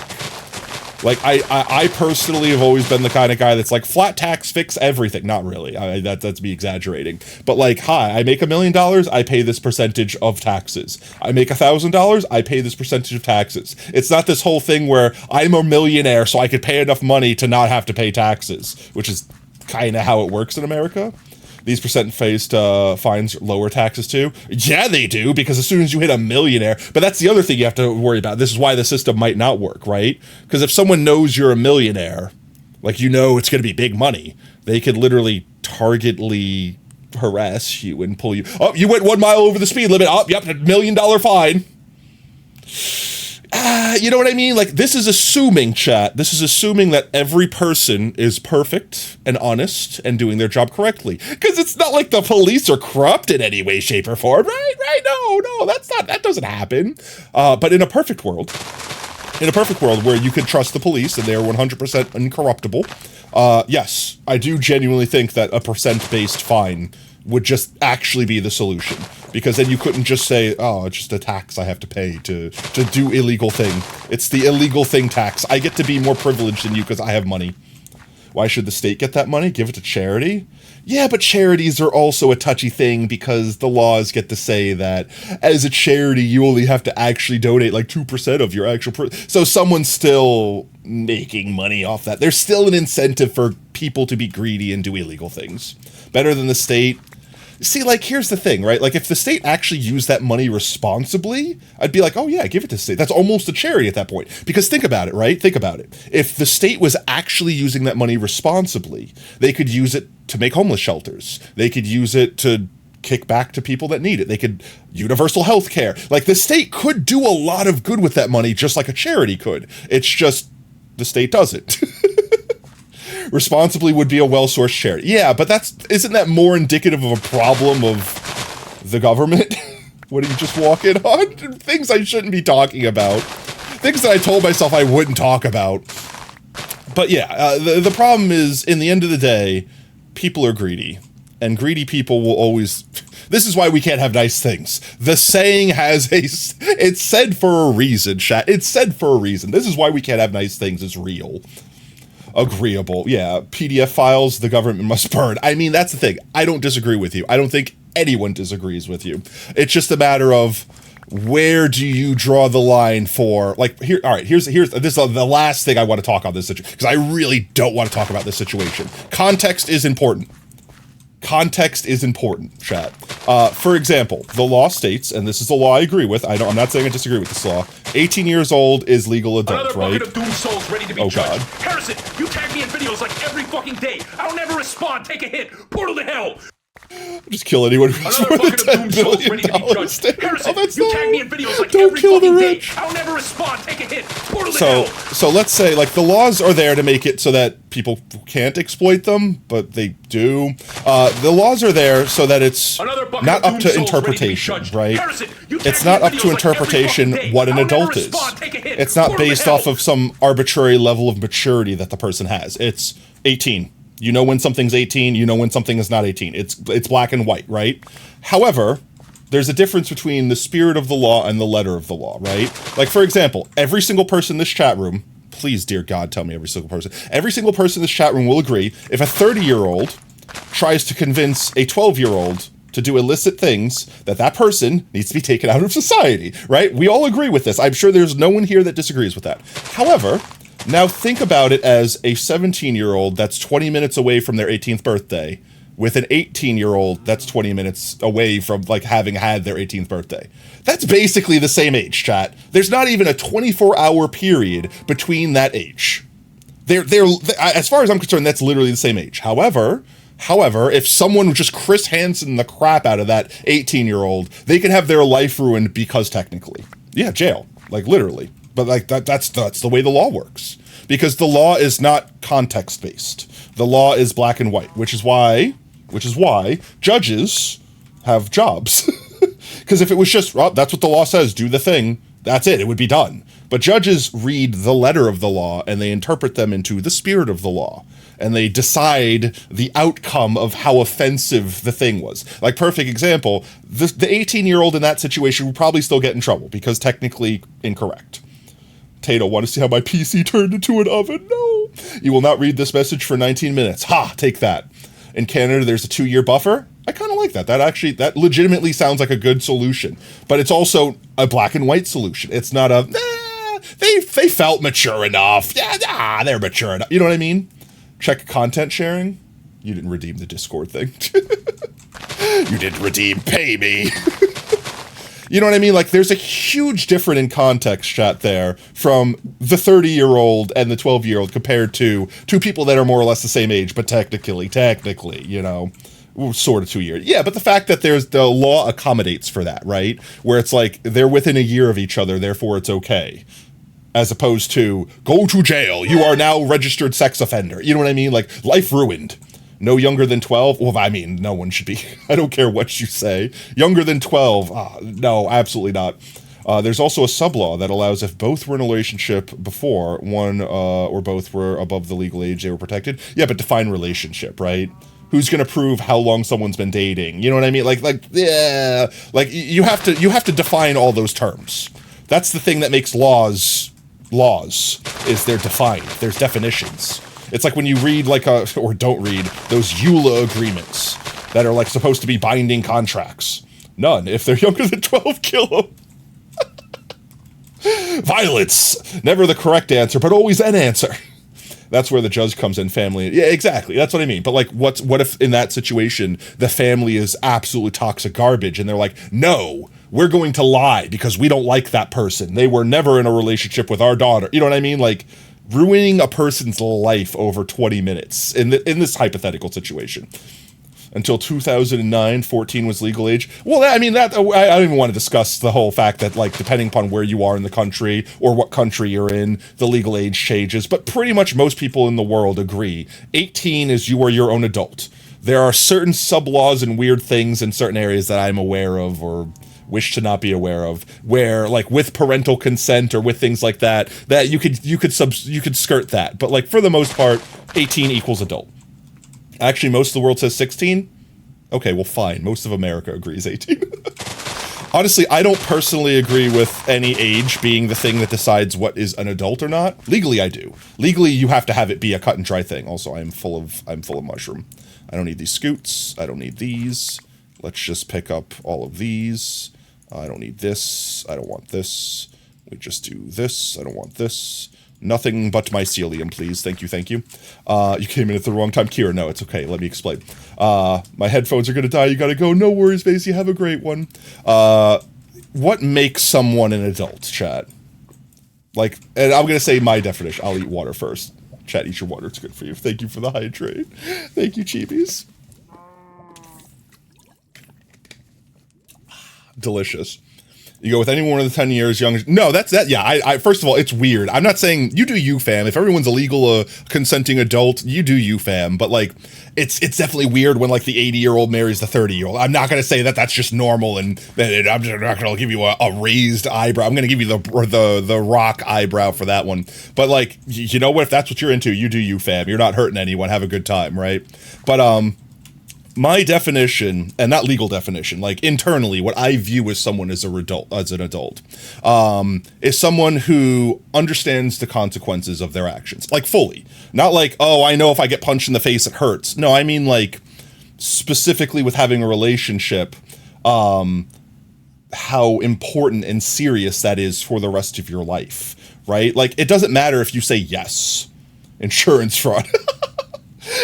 Like, I personally have always been the kind of guy that's like, flat tax, fix everything. Not really. That's me exaggerating. But like, hi, I make $1 million, I pay this percentage of taxes. I make $1,000, I pay this percentage of taxes. It's not this whole thing where I'm a millionaire so I could pay enough money to not have to pay taxes, which is kind of how it works in America. These percent-based fines lower taxes too? Yeah, they do, because as soon as you hit a millionaire, but that's the other thing you have to worry about. This is why the system might not work, right? Because if someone knows you're a millionaire, like you know it's going to be big money, they could literally targetedly harass you and pull you. Oh, you went 1 mile over the speed limit. Oh, yep, $1 million fine. You know what I mean? Like, this is assuming, chat, this is assuming that every person is perfect and honest and doing their job correctly. Because it's not like the police are corrupt in any way, shape, or form, right? No, that doesn't happen. But in a perfect world where you could trust the police and they're 100% incorruptible, yes, I do genuinely think that a percent-based fine would just actually be the solution. Because then you couldn't just say, oh, it's just a tax I have to pay to do illegal thing. It's the illegal thing tax. I get to be more privileged than you because I have money. Why should the state get that money? Give it to charity? Yeah, but charities are also a touchy thing because the laws get to say that as a charity, you only have to actually donate like 2% of your actual... So someone's still making money off that. There's still an incentive for people to be greedy and do illegal things. Better than the state. See, like, here's the thing, right? Like, if the state actually used that money responsibly, I'd be like, oh, yeah, give it to the state. That's almost a charity at that point. Because think about it, right? Think about it. If the state was actually using that money responsibly, they could use it to make homeless shelters. They could use it to kick back to people that need it. They could universal health care. Like, the state could do a lot of good with that money, just like a charity could. It's just the state doesn't. Responsibly would be a well-sourced charity. Yeah, but isn't that more indicative of a problem of the government? What are you just walking on? Things I shouldn't be talking about. Things that I told myself I wouldn't talk about. But yeah, the problem is, in the end of the day, people are greedy. And greedy people will always... This is why we can't have nice things. The saying has it's said for a reason, chat. It's said for a reason. This is why we can't have nice things. It's real. Agreeable. Yeah, PDF files the government must burn. I mean, that's the thing. I don't disagree with you. I don't think anyone disagrees with you. It's just a matter of where do you draw the line for, like, here, all right, here's this is the last thing I want to talk on this situation, because I really don't want to talk about this situation. Context is important. Context is important, chat. For example, the law states, and this is the law I agree with, I'm not saying I disagree with this law, 18 years old is legal adult, Another right? bucket of doom souls ready to be Oh, judged. God. Harrison, you tag me in videos like every fucking day. I don't ever respond. Take a hit. Portal to hell. Just kill anyone who's Another more than bucket of doom $10 souls ready to be billion. judged. Harrison, Oh, that's you not... tag me in videos like Don't every kill the fucking day. rich. I don't ever respond. Take a hit. Portal to hell. So let's say, like, the laws are there to make it so that people can't exploit them, but they do. The laws are there so that it's Another bucket not of up doom to souls ready to be interpretation, judged. right? Harrison, you tag It's me not in up to videos like every interpretation fucking day. what an I don't ever adult is. respond. Take a hit. It's not Portal to based hell. off of some arbitrary level of maturity that the person has. It's 18. You know when something's 18, you know when something is not 18. It's black and white, right? However, there's a difference between the spirit of the law and the letter of the law, right? Like, for example, every single person in this chat room, please, dear God, tell me every single person in this chat room will agree, if a 30-year-old tries to convince a 12-year-old to do illicit things, that person needs to be taken out of society, right? We all agree with this. I'm sure there's no one here that disagrees with that. However, now think about it as a 17-year-old that's 20 minutes away from their 18th birthday with an 18-year-old that's 20 minutes away from like having had their 18th birthday. That's basically the same age, chat. There's not even a 24-hour period between that age. They're as far as I'm concerned, that's literally the same age. However, if someone just Chris Hansen the crap out of that 18-year-old, they could have their life ruined because technically, yeah, jail, like literally. But like that's the way the law works, because the law is not context based. The law is black and white, which is why judges have jobs. Because if it was just, well, that's what the law says, do the thing, that's it would be done. But judges read the letter of the law and they interpret them into the spirit of the law. And they decide the outcome of how offensive the thing was. Like, perfect example, the 18-year-old in that situation would probably still get in trouble because technically incorrect. Tato, want to see how my PC turned into an oven? No. You will not read this message for 19 minutes. Ha, take that. In Canada, there's a 2-year buffer. I kind of like that. That legitimately sounds like a good solution. But it's also a black and white solution. It's not a, they felt mature enough. Yeah, they're mature enough. You know what I mean? Check content sharing. You didn't redeem the Discord thing. You didn't redeem pay me. You know what I mean? Like, there's a huge difference in context, chat, there from the 30-year-old and the 12-year-old compared to two people that are more or less the same age, but technically, you know, sort of 2 years. Yeah, but the fact that the law accommodates for that, right? Where it's like they're within a year of each other, therefore it's okay. As opposed to, go to jail, you are now registered sex offender. You know what I mean? Like, life ruined. No younger than 12? Well, I mean, no one should be. I don't care what you say. Younger than 12? No, absolutely not. There's also a sub-law that allows if both were in a relationship before, one or both were above the legal age, they were protected. Yeah, but define relationship, right? Who's going to prove how long someone's been dating? You know what I mean? Yeah. Like, you have to define all those terms. That's the thing that makes laws, is they're defined. There's definitions. It's like when you read or don't read those EULA agreements that are like supposed to be binding contracts. None. If they're younger than 12, kill them. Violence. Never the correct answer, but always an answer. That's where the judge comes in, family. Yeah, exactly. That's what I mean. But like, what if in that situation, the family is absolute toxic garbage and they're like, no, we're going to lie because we don't like that person. They were never in a relationship with our daughter. You know what I mean? Like, ruining a person's life over 20 minutes in this hypothetical situation. Until 2009, 14 was legal age. Well, I mean, I don't even want to discuss the whole fact that, like, depending upon where you are in the country or what country you're in, the legal age changes. But pretty much most people in the world agree 18 is you are your own adult. There are certain sub-laws and weird things in certain areas that I'm aware of or wish to not be aware of, where like with parental consent or with things like that you could skirt that, but like for the most part 18 equals adult. Actually, most of the world says 16. Okay, well, fine, most of America agrees 18. Honestly, I don't personally agree with any age being the thing that decides what is an adult or not. Legally, I do. Legally, you have to have it be a cut and dry thing. Also, I'm full of mushroom. I don't need these scoots. I don't need these. Let's just pick up all of these. I don't need this. I don't want this. We just do this. I don't want this. Nothing but mycelium, please. Thank you, thank you. You came in at the wrong time. Kira, no, it's okay. Let me explain. My headphones are going to die. You got to go. No worries, Vasey. Have a great one. What makes someone an adult, chat? Like, and I'm going to say my definition. I'll eat water first. Chat, eat your water. It's good for you. Thank you for the hydrate. Thank you, Chibies. Delicious. You go with anyone of the 10 years younger. No, that's that. Yeah, I first of all, it's weird. I'm not saying you do you, fam. If everyone's a legal consenting adult, you do you, fam. But like, it's definitely weird when like the 80-year-old marries the 30-year-old. I'm not gonna say that that's just normal, and I'm just not gonna give you a raised eyebrow. I'm gonna give you the rock eyebrow for that one. But like, you know what? If that's what you're into, you do you, fam. You're not hurting anyone. Have a good time, right? But my definition, and not legal definition, like internally, what I view as someone as an adult, is someone who understands the consequences of their actions, like fully. Not like, oh, I know if I get punched in the face, it hurts. No, I mean like specifically with having a relationship, how important and serious that is for the rest of your life, right? Like, it doesn't matter if you say yes. Insurance fraud.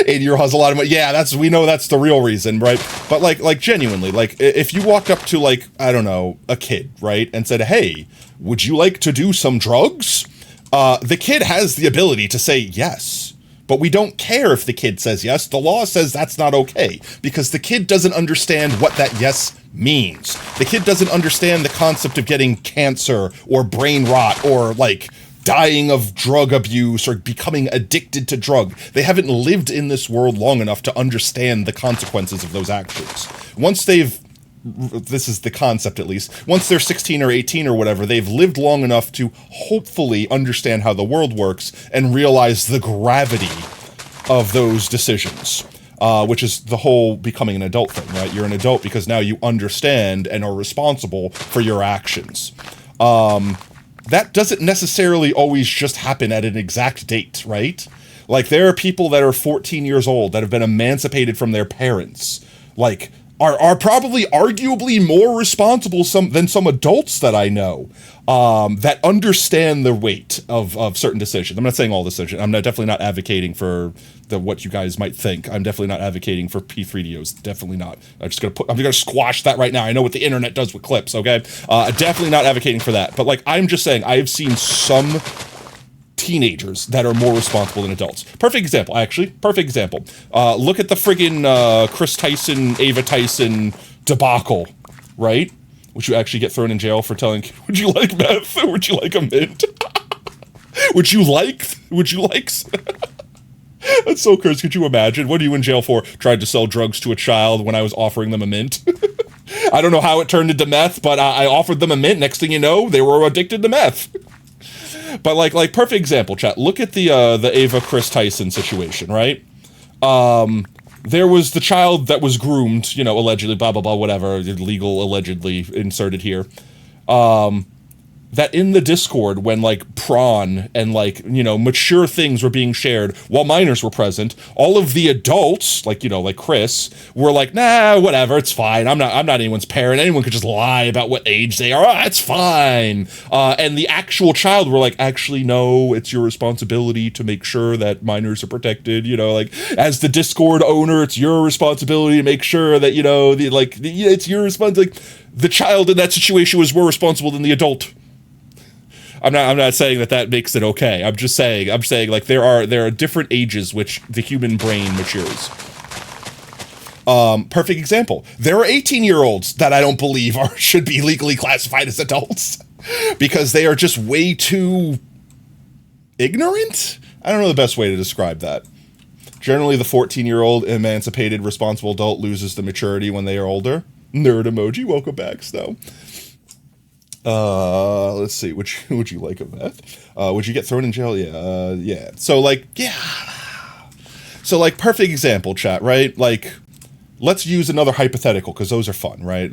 80-year has a lot of money. Yeah, we know that's the real reason, right? But like genuinely, like if you walked up to like, I don't know, a kid, right, and said, "Hey, would you like to do some drugs?" The kid has the ability to say yes. But we don't care if the kid says yes. The law says that's not okay because the kid doesn't understand what that yes means. The kid doesn't understand the concept of getting cancer or brain rot or like dying of drug abuse or becoming addicted to drug. They haven't lived in this world long enough to understand the consequences of those actions. This is the concept at least, once they're 16 or 18 or whatever, they've lived long enough to hopefully understand how the world works and realize the gravity of those decisions, which is the whole becoming an adult thing, right? You're an adult because now you understand and are responsible for your actions. That doesn't necessarily always just happen at an exact date, right? Like, there are people that are 14 years old that have been emancipated from their parents, like, are probably arguably more responsible than some adults that I know, that understand the weight of certain decisions. I'm not saying all decisions. I'm definitely not advocating for what you guys might think. I'm definitely not advocating for P3DOs. Definitely not. I'm gonna squash that right now. I know what the internet does with clips. Okay, definitely not advocating for that. But like, I'm just saying, I've seen some teenagers that are more responsible than adults. Perfect example, actually. Perfect example. Look at the friggin' Chris Tyson, Ava Tyson debacle, right? Would you actually get thrown in jail for telling, would you like meth or would you like a mint? Would you like? That's so cursed. Could you imagine? What are you in jail for? Tried to sell drugs to a child when I was offering them a mint. I don't know how it turned into meth, but I offered them a mint. Next thing you know, they were addicted to meth. But like perfect example, chat. Look at the Ava Chris Tyson situation, right? There was the child that was groomed, allegedly, blah blah blah, whatever, legal allegedly inserted here. That in the Discord, when like prawn and like mature things were being shared while minors were present, all of the adults, like Chris, were like, nah, whatever, it's fine. I'm not anyone's parent. Anyone could just lie about what age they are. It's fine. And the actual child were like, actually, no, it's your responsibility to make sure that minors are protected. Like as the Discord owner, it's your responsibility to make sure that it's your responsibility. The child in that situation was more responsible than the adult. I'm not saying that makes it okay. I'm saying like there are different ages which the human brain matures. Perfect example. There are 18-year-olds that I don't believe should be legally classified as adults because they are just way too ignorant. I don't know the best way to describe that. Generally, the 14-year-old emancipated responsible adult loses the maturity when they are older. Nerd emoji. Welcome back, Snow. Let's see. Would you like a meth? Would you get thrown in jail? Yeah. Yeah. So like, yeah. So like, perfect example, chat, right? Like, let's use another hypothetical because those are fun, right?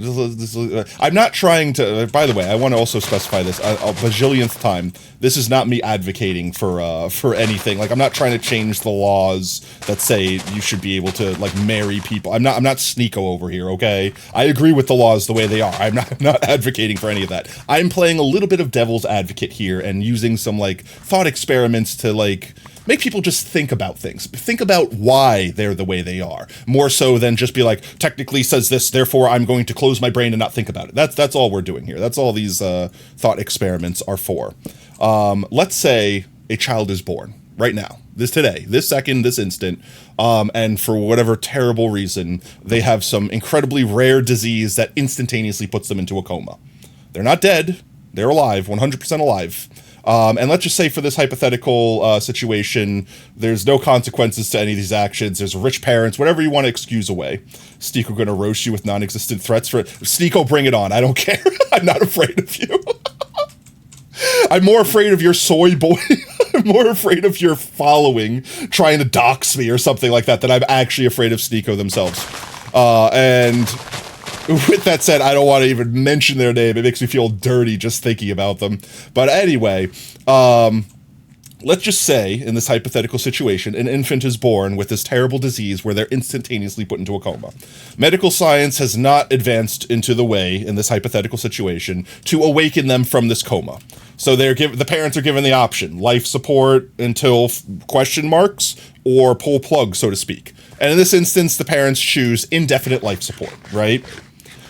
I'm not trying to, by the way, I want to also specify this a bajillionth time. This is not me advocating for anything. Like, I'm not trying to change the laws that say you should be able to like marry people. I'm not Sneeko over here, okay? I agree with the laws the way they are. I'm not advocating for any of that. I'm playing a little bit of devil's advocate here and using some like thought experiments to like make people just think about things. Think about why they're the way they are, more so than just be like, technically says this, therefore I'm going to close my brain and not think about it. That's all we're doing here. That's all these thought experiments are for. Let's say a child is born right now, this second, this instant, and for whatever terrible reason, they have some incredibly rare disease that instantaneously puts them into a coma. They're not dead. They're alive, 100% alive. And let's just say for this hypothetical situation, there's no consequences to any of these actions. There's rich parents, whatever you want to excuse away. Sneeko going to roast you with non-existent threats for it. Sneeko, bring it on. I don't care. I'm not afraid of you. I'm more afraid of your soy boy. I'm more afraid of your following trying to dox me or something like that than I'm actually afraid of Sneeko themselves. And with that said, I don't want to even mention their name. It makes me feel dirty just thinking about them. But anyway, let's just say, in this hypothetical situation, an infant is born with this terrible disease where they're instantaneously put into a coma. Medical science has not advanced into the way, in this hypothetical situation, to awaken them from this coma. So the parents are given the option: life support until question marks, or pull plug, so to speak. And in this instance, the parents choose indefinite life support, right?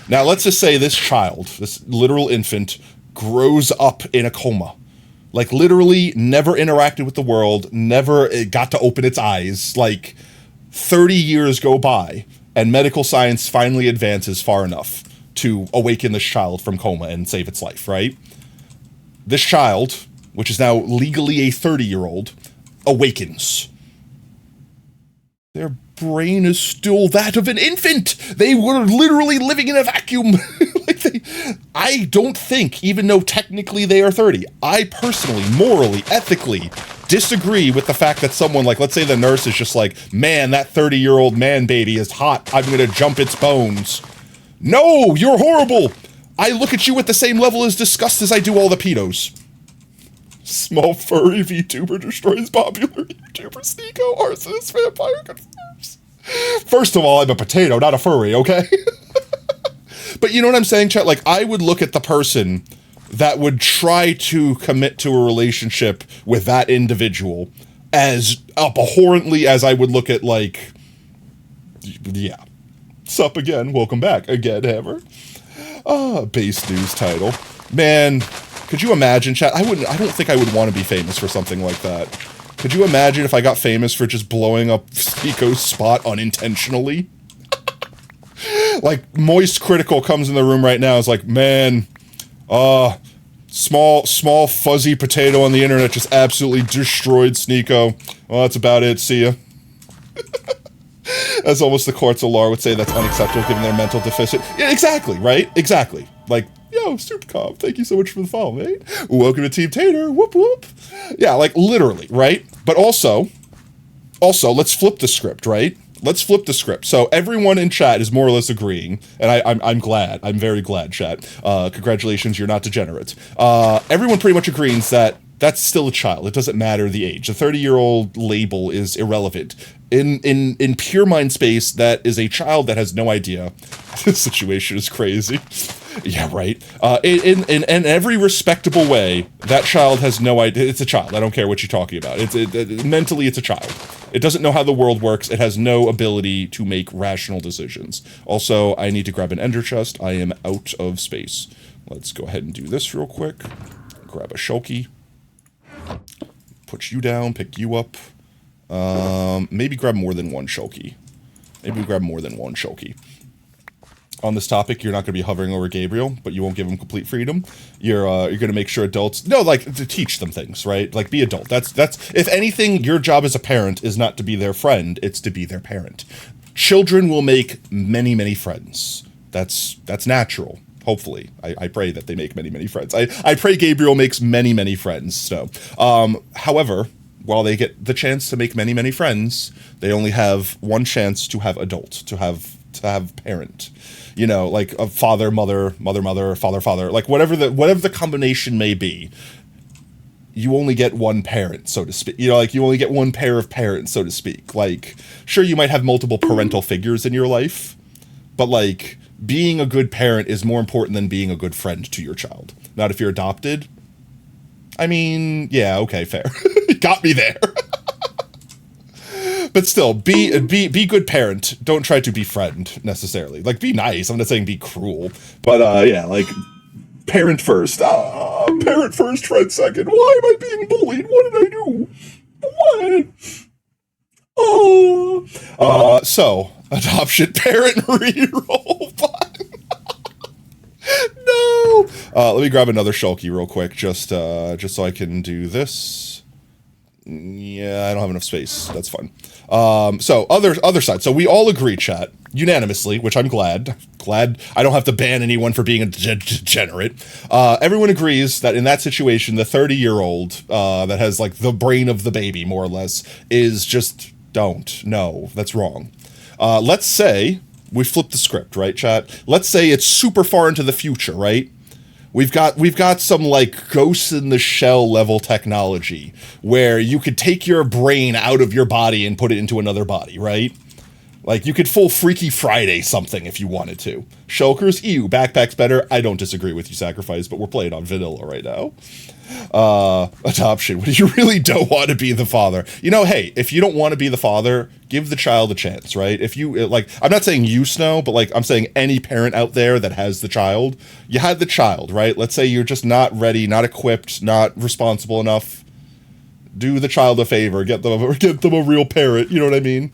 Now, let's just say this child, this literal infant, grows up in a coma. Like, literally never interacted with the world, never got to open its eyes. Like, 30 years go by, and medical science finally advances far enough to awaken this child from coma and save its life, right? This child, which is now legally a 30-year-old, awakens. Their brain is still that of an infant. They were literally living in a vacuum. I don't think, even though technically they are 30, I personally, morally, ethically disagree with the fact that someone, like, let's say the nurse is just like, man, that 30-year-old man baby is hot. I'm going to jump its bones. No, you're horrible. I look at you with the same level of disgust as I do all the pedos. Small furry VTuber destroys popular YouTuber Sneako. Arsonist vampire confirms. First of all, I'm a potato, not a furry, okay? But you know what I'm saying, chat? Like, I would look at the person that would try to commit to a relationship with that individual as abhorrently as I would look at, like, yeah. Sup again, welcome back again, Hammer. Base news title. Man, could you imagine, chat? I don't think I would want to be famous for something like that. Could you imagine if I got famous for just blowing up Sneako's spot unintentionally? Like, Moist Critical comes in the room right now, is like, man, small fuzzy potato on the internet just absolutely destroyed Sneako. Well, that's about it, see ya. As almost the courts of law would say, that's unacceptable given their mental deficit. Yeah, exactly, right? Exactly. Like, yo, Supercom, thank you so much for the follow, mate. Welcome to Team Tater, whoop whoop. Yeah, like, literally, right? But also, let's flip the script, right? Let's flip the script. So everyone in chat is more or less agreeing, and I'm glad. I'm very glad, chat. Congratulations, you're not degenerate. Everyone pretty much agrees that that's still a child. It doesn't matter the age. The 30-year-old label is irrelevant. In pure mind space, that is a child that has no idea. This situation is crazy. Yeah, right. In every respectable way, that child has no idea. It's a child. I don't care what you're talking about. Mentally, it's a child. It doesn't know how the world works. It has no ability to make rational decisions. Also, I need to grab an ender chest. I am out of space. Let's go ahead and do this real quick. Grab a shulky. Put you down, pick you up. Maybe grab more than one shulky. On this topic, you're not going to be hovering over Gabriel, but you won't give him complete freedom. You're going to make sure adults, no, like, to teach them things, right? Like, be adult. That's, if anything, your job as a parent is not to be their friend, it's to be their parent. Children will make many, many friends. That's natural. Hopefully. I pray that they make many, many friends. I pray Gabriel makes many, many friends. So, however, while they get the chance to make many, many friends, they only have one chance to have adult, to have parent. You know, like a father, mother, father, like whatever the combination may be, you only get one parent, so to speak. You know, like, you only get one pair of parents, so to speak. Like, sure, you might have multiple parental figures in your life, but, like, being a good parent is more important than being a good friend to your child. Not if you're adopted. I mean, yeah, okay, fair. Got me there. But still, be good parent. Don't try to befriend, necessarily. Like, be nice. I'm not saying be cruel. But, yeah, like, parent first. Parent first, friend second. Why am I being bullied? What did I do? What? So, adoption parent reroll button. No! Let me grab another shulky real quick, just so I can do this. Yeah, I don't have enough space. That's fun. So other side. So we all agree, chat, unanimously, which I'm glad. Glad I don't have to ban anyone for being a degenerate. Everyone agrees that in that situation, the 30-year-old that has, like, the brain of the baby, more or less, is just don't. No, that's wrong. Let's say we flip the script, right, chat? Let's say it's super far into the future, right? We've got some, like, Ghost in the Shell level technology where you could take your brain out of your body and put it into another body, right? Like, you could full Freaky Friday something if you wanted to. Shulkers, ew, backpack's better. I don't disagree with you, Sacrifice, but we're playing on vanilla right now. Adoption, when you really don't want to be the father. You know, hey, if you don't want to be the father, give the child a chance, right? If you, like, I'm not saying you, Snow, but, like, I'm saying any parent out there that has the child. You had the child, right? Let's say you're just not ready, not equipped, not responsible enough. Do the child a favor, get them a real parent, you know what I mean?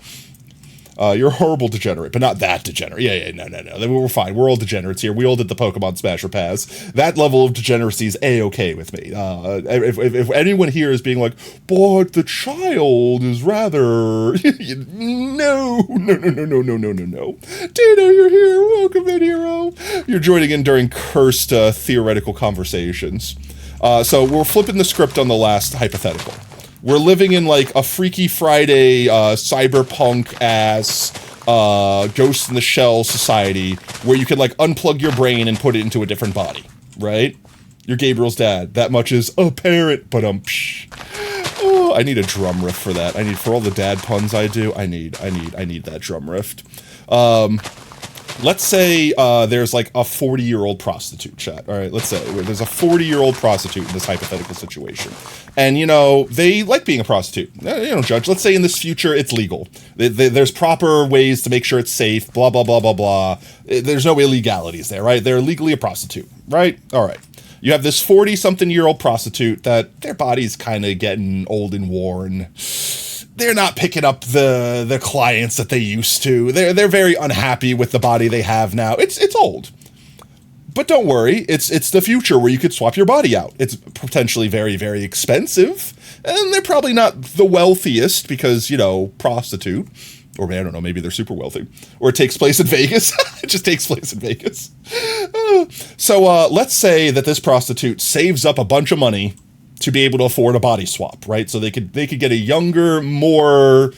You're a horrible degenerate, but not that degenerate. Yeah, no. We're fine. We're all degenerates here. We all did the Pokemon Smasher Pass. That level of degeneracy is A-okay with me. If anyone here is being like, but the child is rather... No. Dino, you're here. Welcome in, hero. You're joining in during cursed theoretical conversations. So we're flipping the script on the last hypothetical. We're living in, like, a Freaky Friday, cyberpunk-ass, Ghost in the Shell society where you can, like, unplug your brain and put it into a different body, right? You're Gabriel's dad. That much is apparent, but oh, I need a drum riff for that. For all the dad puns I do, I need that drum riff. Let's say there's like a 40-year-old prostitute, chat. All right, let's say there's a 40-year-old prostitute in this hypothetical situation. And, you know, they like being a prostitute. You don't judge. Let's say in this future it's legal. There's proper ways to make sure it's safe, blah, blah, blah, blah, blah. There's no illegalities there, right? They're legally a prostitute, right? All right. You have this 40-something-year-old prostitute that their body's kind of getting old and worn. They're not picking up the clients that they used to. They're very unhappy with the body they have now. It's old. But don't worry, it's the future where you could swap your body out. It's potentially very, very expensive, and they're probably not the wealthiest because, you know, prostitute. Or I don't know, maybe they're super wealthy. Or it takes place in Vegas. It just takes place in Vegas. So let's say that this prostitute saves up a bunch of money to be able to afford a body swap, right? So they could get a younger, more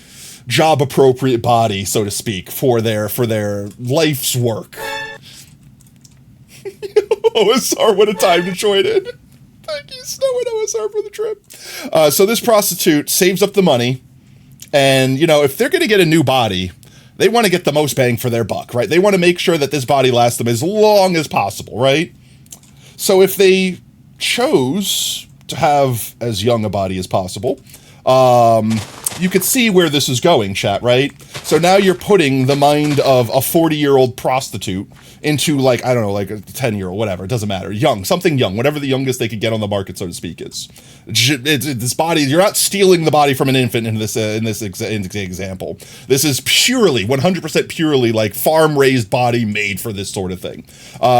job-appropriate body, so to speak, for their life's work. OSR, what a time to join in. Thank you, Snow and OSR, for the trip. So this prostitute saves up the money, and, you know, if they're going to get a new body, they want to get the most bang for their buck, right? They want to make sure that this body lasts them as long as possible, right? So if they chose to have as young a body as possible, you could see where this is going, chat, right? So now you're putting the mind of a 40-year-old prostitute into, like, I don't know, like a 10-year-old, whatever, it doesn't matter, something young, whatever the youngest they could get on the market, so to speak, is. This body, you're not stealing the body from an infant in this example. This is purely, 100% purely, like, farm-raised body made for this sort of thing.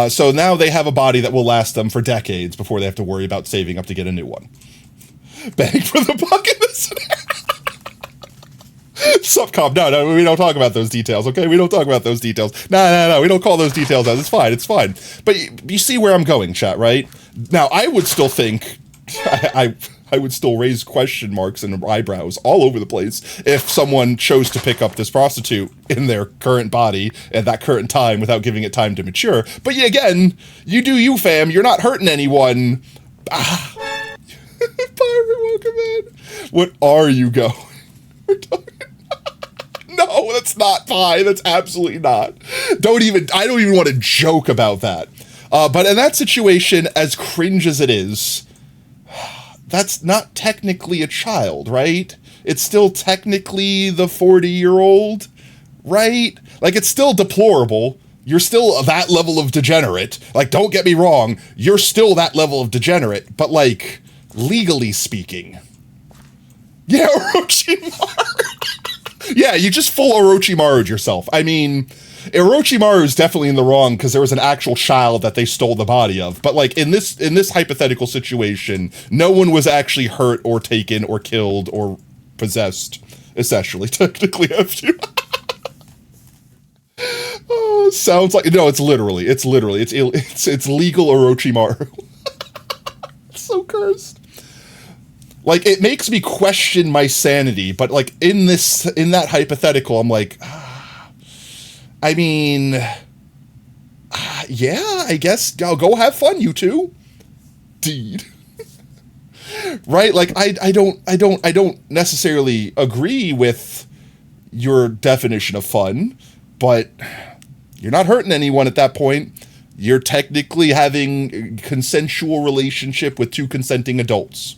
So now they have a body that will last them for decades before they have to worry about saving up to get a new one. Bang for the buck in this scenario. Subcom, no, we don't talk about those details, okay? We don't talk about those details. No, we don't call those details out. It's fine. But you see where I'm going, chat, right? Now, I would still think, I would still raise question marks and eyebrows all over the place if someone chose to pick up this prostitute in their current body at that current time without giving it time to mature. But yeah, again, you do you, fam. You're not hurting anyone. Pirate, welcome in. What are you going? We're talking. No, that's not pie. That's absolutely not. I don't even want to joke about that. But in that situation, as cringe as it is, that's not technically a child, right? It's still technically the 40-year-old, right? Like, it's still deplorable. You're still that level of degenerate. Like, don't get me wrong. You're still that level of degenerate. But, like, legally speaking. Yeah, Orochimaru. Yeah, you just full Orochimaru'd yourself. I mean, Orochimaru is definitely in the wrong because there was an actual child that they stole the body of. But, like, in this hypothetical situation, no one was actually hurt or taken or killed or possessed. Essentially, technically, after. Oh, sounds like it's legal Orochimaru. It's so cursed. Like, it makes me question my sanity, but, like, in that hypothetical, I'm like, I mean, yeah, I guess, go have fun, you two. Indeed. Right? Like, I don't necessarily agree with, your definition of fun, but you're not hurting anyone at that point. You're technically having a consensual relationship with two consenting adults.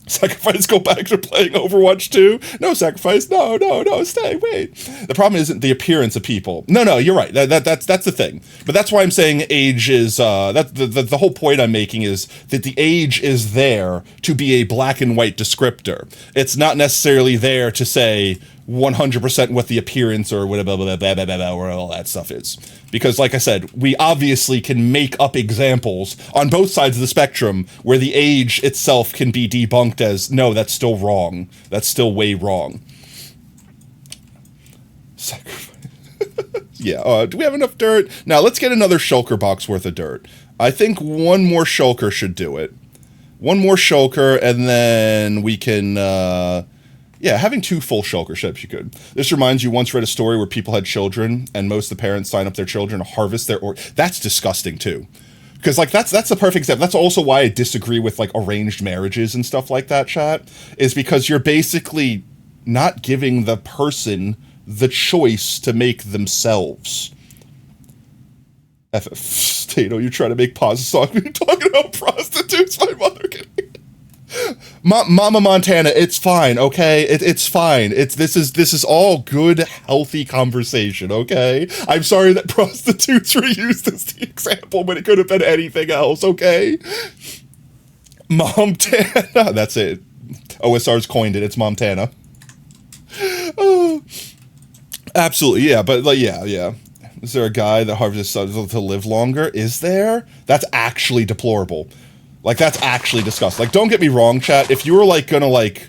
Sacrifice, go back to playing Overwatch 2? No, Sacrifice, no, stay, wait. The problem isn't the appearance of people. No, you're right. That's the thing. But that's why I'm saying age is, the whole point I'm making is that the age is there to be a black and white descriptor. It's not necessarily there to say 100% what the appearance or whatever, blah, blah, blah, blah, blah, or all that stuff is. Because, like I said, we obviously can make up examples on both sides of the spectrum where the age itself can be debunked as, no, that's still wrong. That's still way wrong. Yeah, do we have enough dirt? Now, let's get another shulker box worth of dirt. I think one more shulker should do it. One more shulker, and then we can... yeah, having 2 full shulker ships, you could. This reminds you, once read a story where people had children, and most of the parents sign up their children to harvest their That's disgusting, too. Because, like, that's the perfect example. That's also why I disagree with, like, arranged marriages and stuff like that, chat, is because you're basically not giving the person the choice to make themselves. FF Stato, you're trying to make pause a song when you're talking about prostitutes, my mother can... Mama Montana, it's fine, okay? It's fine. This is all good, healthy conversation, okay? I'm sorry that prostitutes were used as the example, but it could have been anything else, okay? Momtana, that's it. OSR's coined it. It's Momtana. Oh, absolutely, yeah. But like, yeah. Is there a guy that harvests to live longer? Is there? That's actually deplorable. Like, that's actually disgusting. Like, don't get me wrong, chat. If you were, like, gonna, like,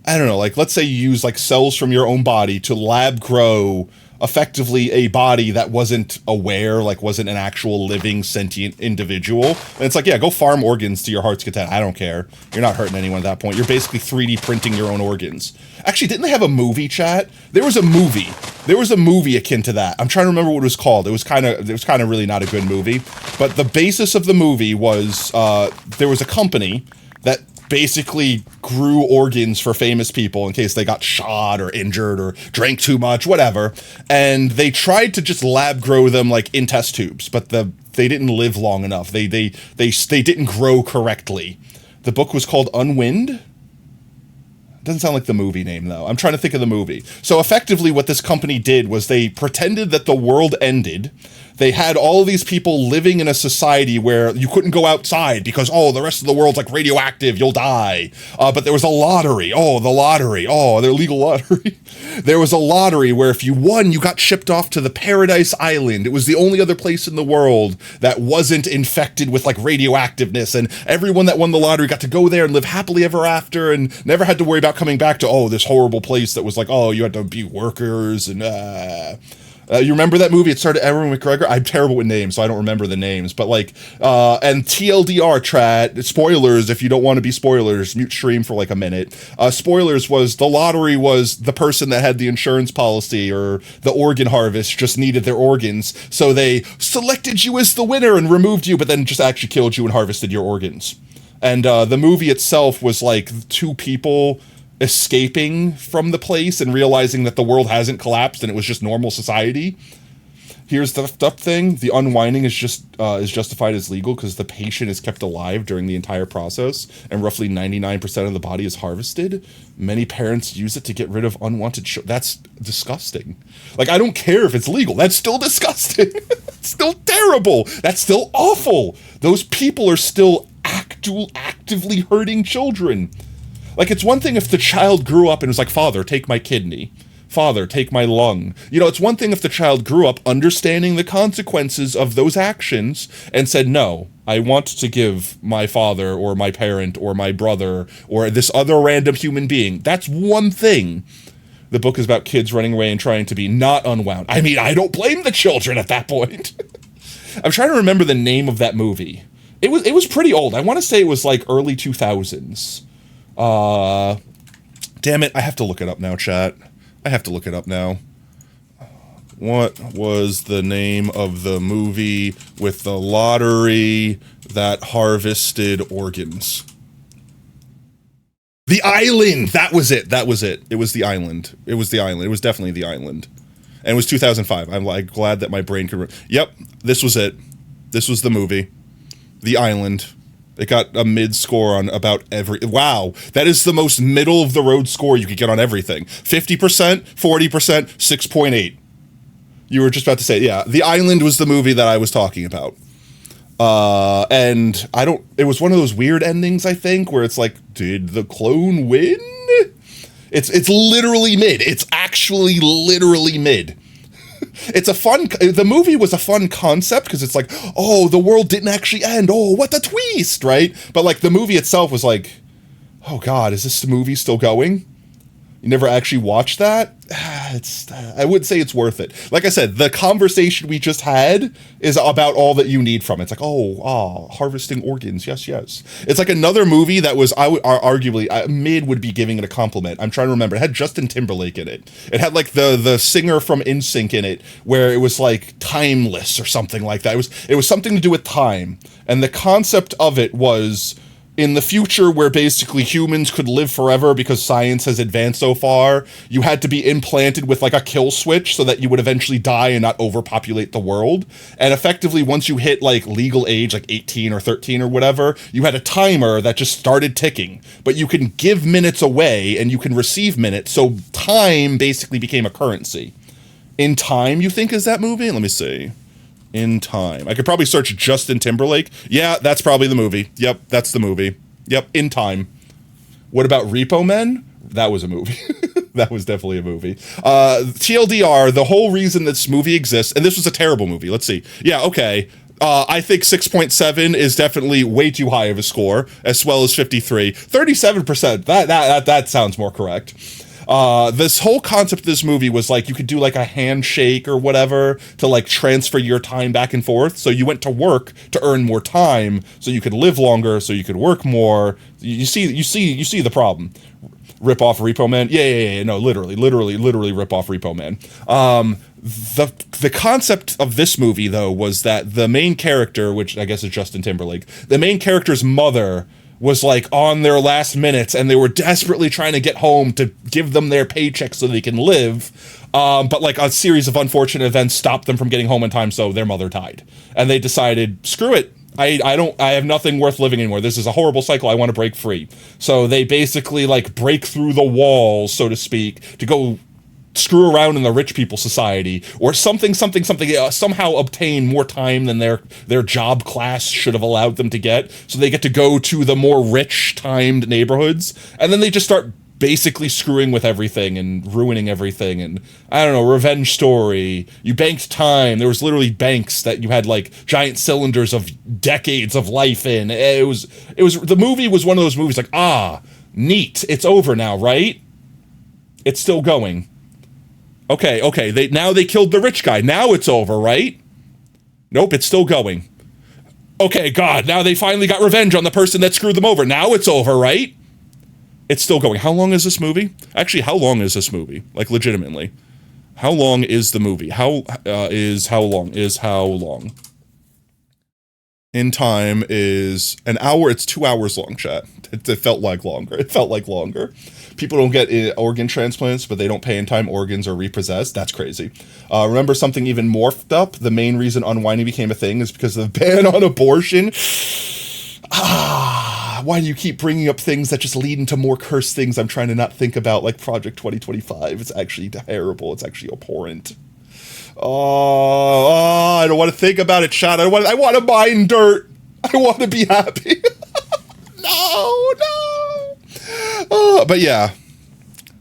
I don't know, like, let's say you use, like, cells from your own body to lab grow effectively a body that wasn't aware, like, wasn't an actual living, sentient individual. And it's like, yeah, go farm organs to your heart's content. I don't care. You're not hurting anyone at that point. You're basically 3D printing your own organs. Actually, didn't they have a movie, chat? There was a movie. There was a movie akin to that. I'm trying to remember what it was called. It was kind of really not a good movie. But the basis of the movie was, there was a company that basically grew organs for famous people in case they got shot or injured or drank too much, whatever. And they tried to just lab grow them like in test tubes, but they didn't live long enough. They didn't grow correctly. The book was called Unwind. Doesn't sound like the movie name, though. I'm trying to think of the movie. So effectively what this company did was they pretended that the world ended. They had all these people living in a society where you couldn't go outside because, oh, the rest of the world's like radioactive, you'll die. But there was a lottery. Oh, the lottery. Oh, their legal lottery. There was a lottery where if you won, you got shipped off to the Paradise Island. It was the only other place in the world that wasn't infected with like radioactiveness. And everyone that won the lottery got to go there and live happily ever after and never had to worry about coming back to, oh, this horrible place that was like, oh, you had to be workers and you remember that movie? It starred Ewan McGregor. I'm terrible with names, so I don't remember the names. But like, and TLDR, chat, spoilers, if you don't want to be spoilers, mute stream for like a minute. Spoilers was, the lottery was the person that had the insurance policy or the organ harvest just needed their organs. So they selected you as the winner and removed you, but then just actually killed you and harvested your organs. And the movie itself was like 2 people escaping from the place and realizing that the world hasn't collapsed and it was just normal society. Here's the stuff thing. The unwinding is justified as legal because the patient is kept alive during the entire process and roughly 99% of the body is harvested. Many parents use it to get rid of unwanted That's disgusting. Like, I don't care if it's legal. That's still disgusting. It's still terrible. That's still awful. Those people are still actively hurting children. Like, it's one thing if the child grew up and was like, Father, take my kidney. Father, take my lung. You know, it's one thing if the child grew up understanding the consequences of those actions and said, no, I want to give my father or my parent or my brother or this other random human being. That's one thing. The book is about kids running away and trying to be not unwound. I mean, I don't blame the children at that point. I'm trying to remember the name of that movie. It was pretty old. I want to say it was like early 2000s. Damn it, I have to look it up now, chat. I have to look it up now. What was the name of the movie with the lottery that harvested organs? The Island. That was it. That was it. It was The Island. It was The Island. It was definitely The Island. And it was 2005. I'm like glad that my brain could. Yep, this was it. This was the movie, The Island. It got a mid score on about every. Wow, that is the most middle of the road score you could get on everything. 50%, 40%, 6.8. You were just about to say, yeah, The Island was the movie that I was talking about. And I don't. It was one of those weird endings, I think, where it's like, did the clone win? It's literally mid. It's actually literally mid. It's a fun. The movie was a fun concept because it's like, oh, the world didn't actually end. Oh, what a twist, right? But like the movie itself was like, oh God, is this movie still going? You never actually watched that? I would say it's worth it. Like I said, the conversation we just had is about all that you need from it. It's like, harvesting organs. Yes, yes. It's like another movie that was, I would arguably, mid would be giving it a compliment. I'm trying to remember. It had Justin Timberlake in it. It had like the singer from NSYNC in it, where it was like timeless or something like that. It was something to do with time. And the concept of it was, in the future where basically humans could live forever because science has advanced so far, you had to be implanted with like a kill switch so that you would eventually die and not overpopulate the world. And effectively, once you hit like legal age, like 18 or 13 or whatever, you had a timer that just started ticking. But you can give minutes away and you can receive minutes. So time basically became a currency. In Time, you think, is that movie? Let me see. In Time. I could probably search Justin Timberlake. Yeah, that's probably the movie. Yep, that's the movie. Yep, In Time. What about Repo Men? That was a movie. That was definitely a movie. TLDR, the whole reason this movie exists, and this was a terrible movie. Let's see. Yeah, okay. I think 6.7 is definitely way too high of a score, as well as 53. 37%, that sounds more correct. This whole concept of this movie was like you could do like a handshake or whatever to like transfer your time back and forth. So you went to work to earn more time, so you could live longer, so you could work more. You see the problem. Rip off Repo Man. Yeah. No, literally rip off Repo Man. The concept of this movie though was that the main character, which I guess is Justin Timberlake, the main character's mother was like on their last minutes and they were desperately trying to get home to give them their paycheck so they can live. But like a series of unfortunate events stopped them from getting home in time, so their mother died. And they decided, screw it. I have nothing worth living anymore. This is a horrible cycle. I want to break free. So they basically like break through the walls, so to speak, to go screw around in the rich people society or something, somehow obtain more time than their job class should have allowed them to get. So they get to go to the more rich timed neighborhoods, and then they just start basically screwing with everything and ruining everything. And I don't know, revenge story. You banked time. There was literally banks that you had like giant cylinders of decades of life in. It was the movie was one of those movies like, neat. It's over now, right? It's still going. Okay, they killed the rich guy. Now it's over, right? Nope, it's still going. Okay, God, now they finally got revenge on the person that screwed them over. Now it's over, right? It's still going. How long is this movie? Actually, how long is this movie? Like, legitimately. How long is the movie? How long? In Time is an hour. It's 2 hours long, chat. It felt like longer. People don't get organ transplants, but they don't pay in time organs or repossessed. That's crazy. Remember something even morphed up? The main reason unwinding became a thing is because of the ban on abortion. Why do you keep bringing up things that just lead into more cursed things I'm trying to not think about, like Project 2025? It's actually terrible. It's actually abhorrent. I don't want to think about it, chat. I want to mine dirt. I want to be happy. No. But yeah,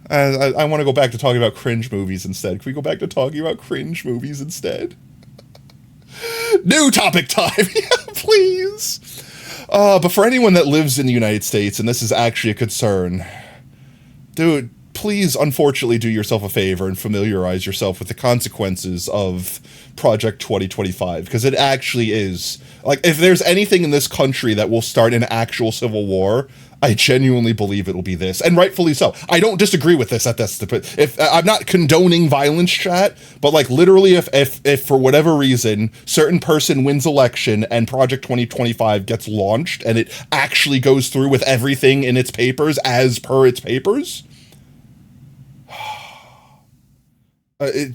I want to go back to talking about cringe movies instead. Can we go back to talking about cringe movies instead? New topic time. Yeah, please. But for anyone that lives in the United States, and this is actually a concern, dude, please, unfortunately, do yourself a favor and familiarize yourself with the consequences of Project 2025, because it actually is. Like, if there's anything in this country that will start an actual civil war, I genuinely believe it'll be this, and rightfully so. I don't disagree with this. If I'm not condoning violence, chat, but like literally, if for whatever reason certain person wins election and Project 2025 gets launched and it actually goes through with everything in its papers as per its papers,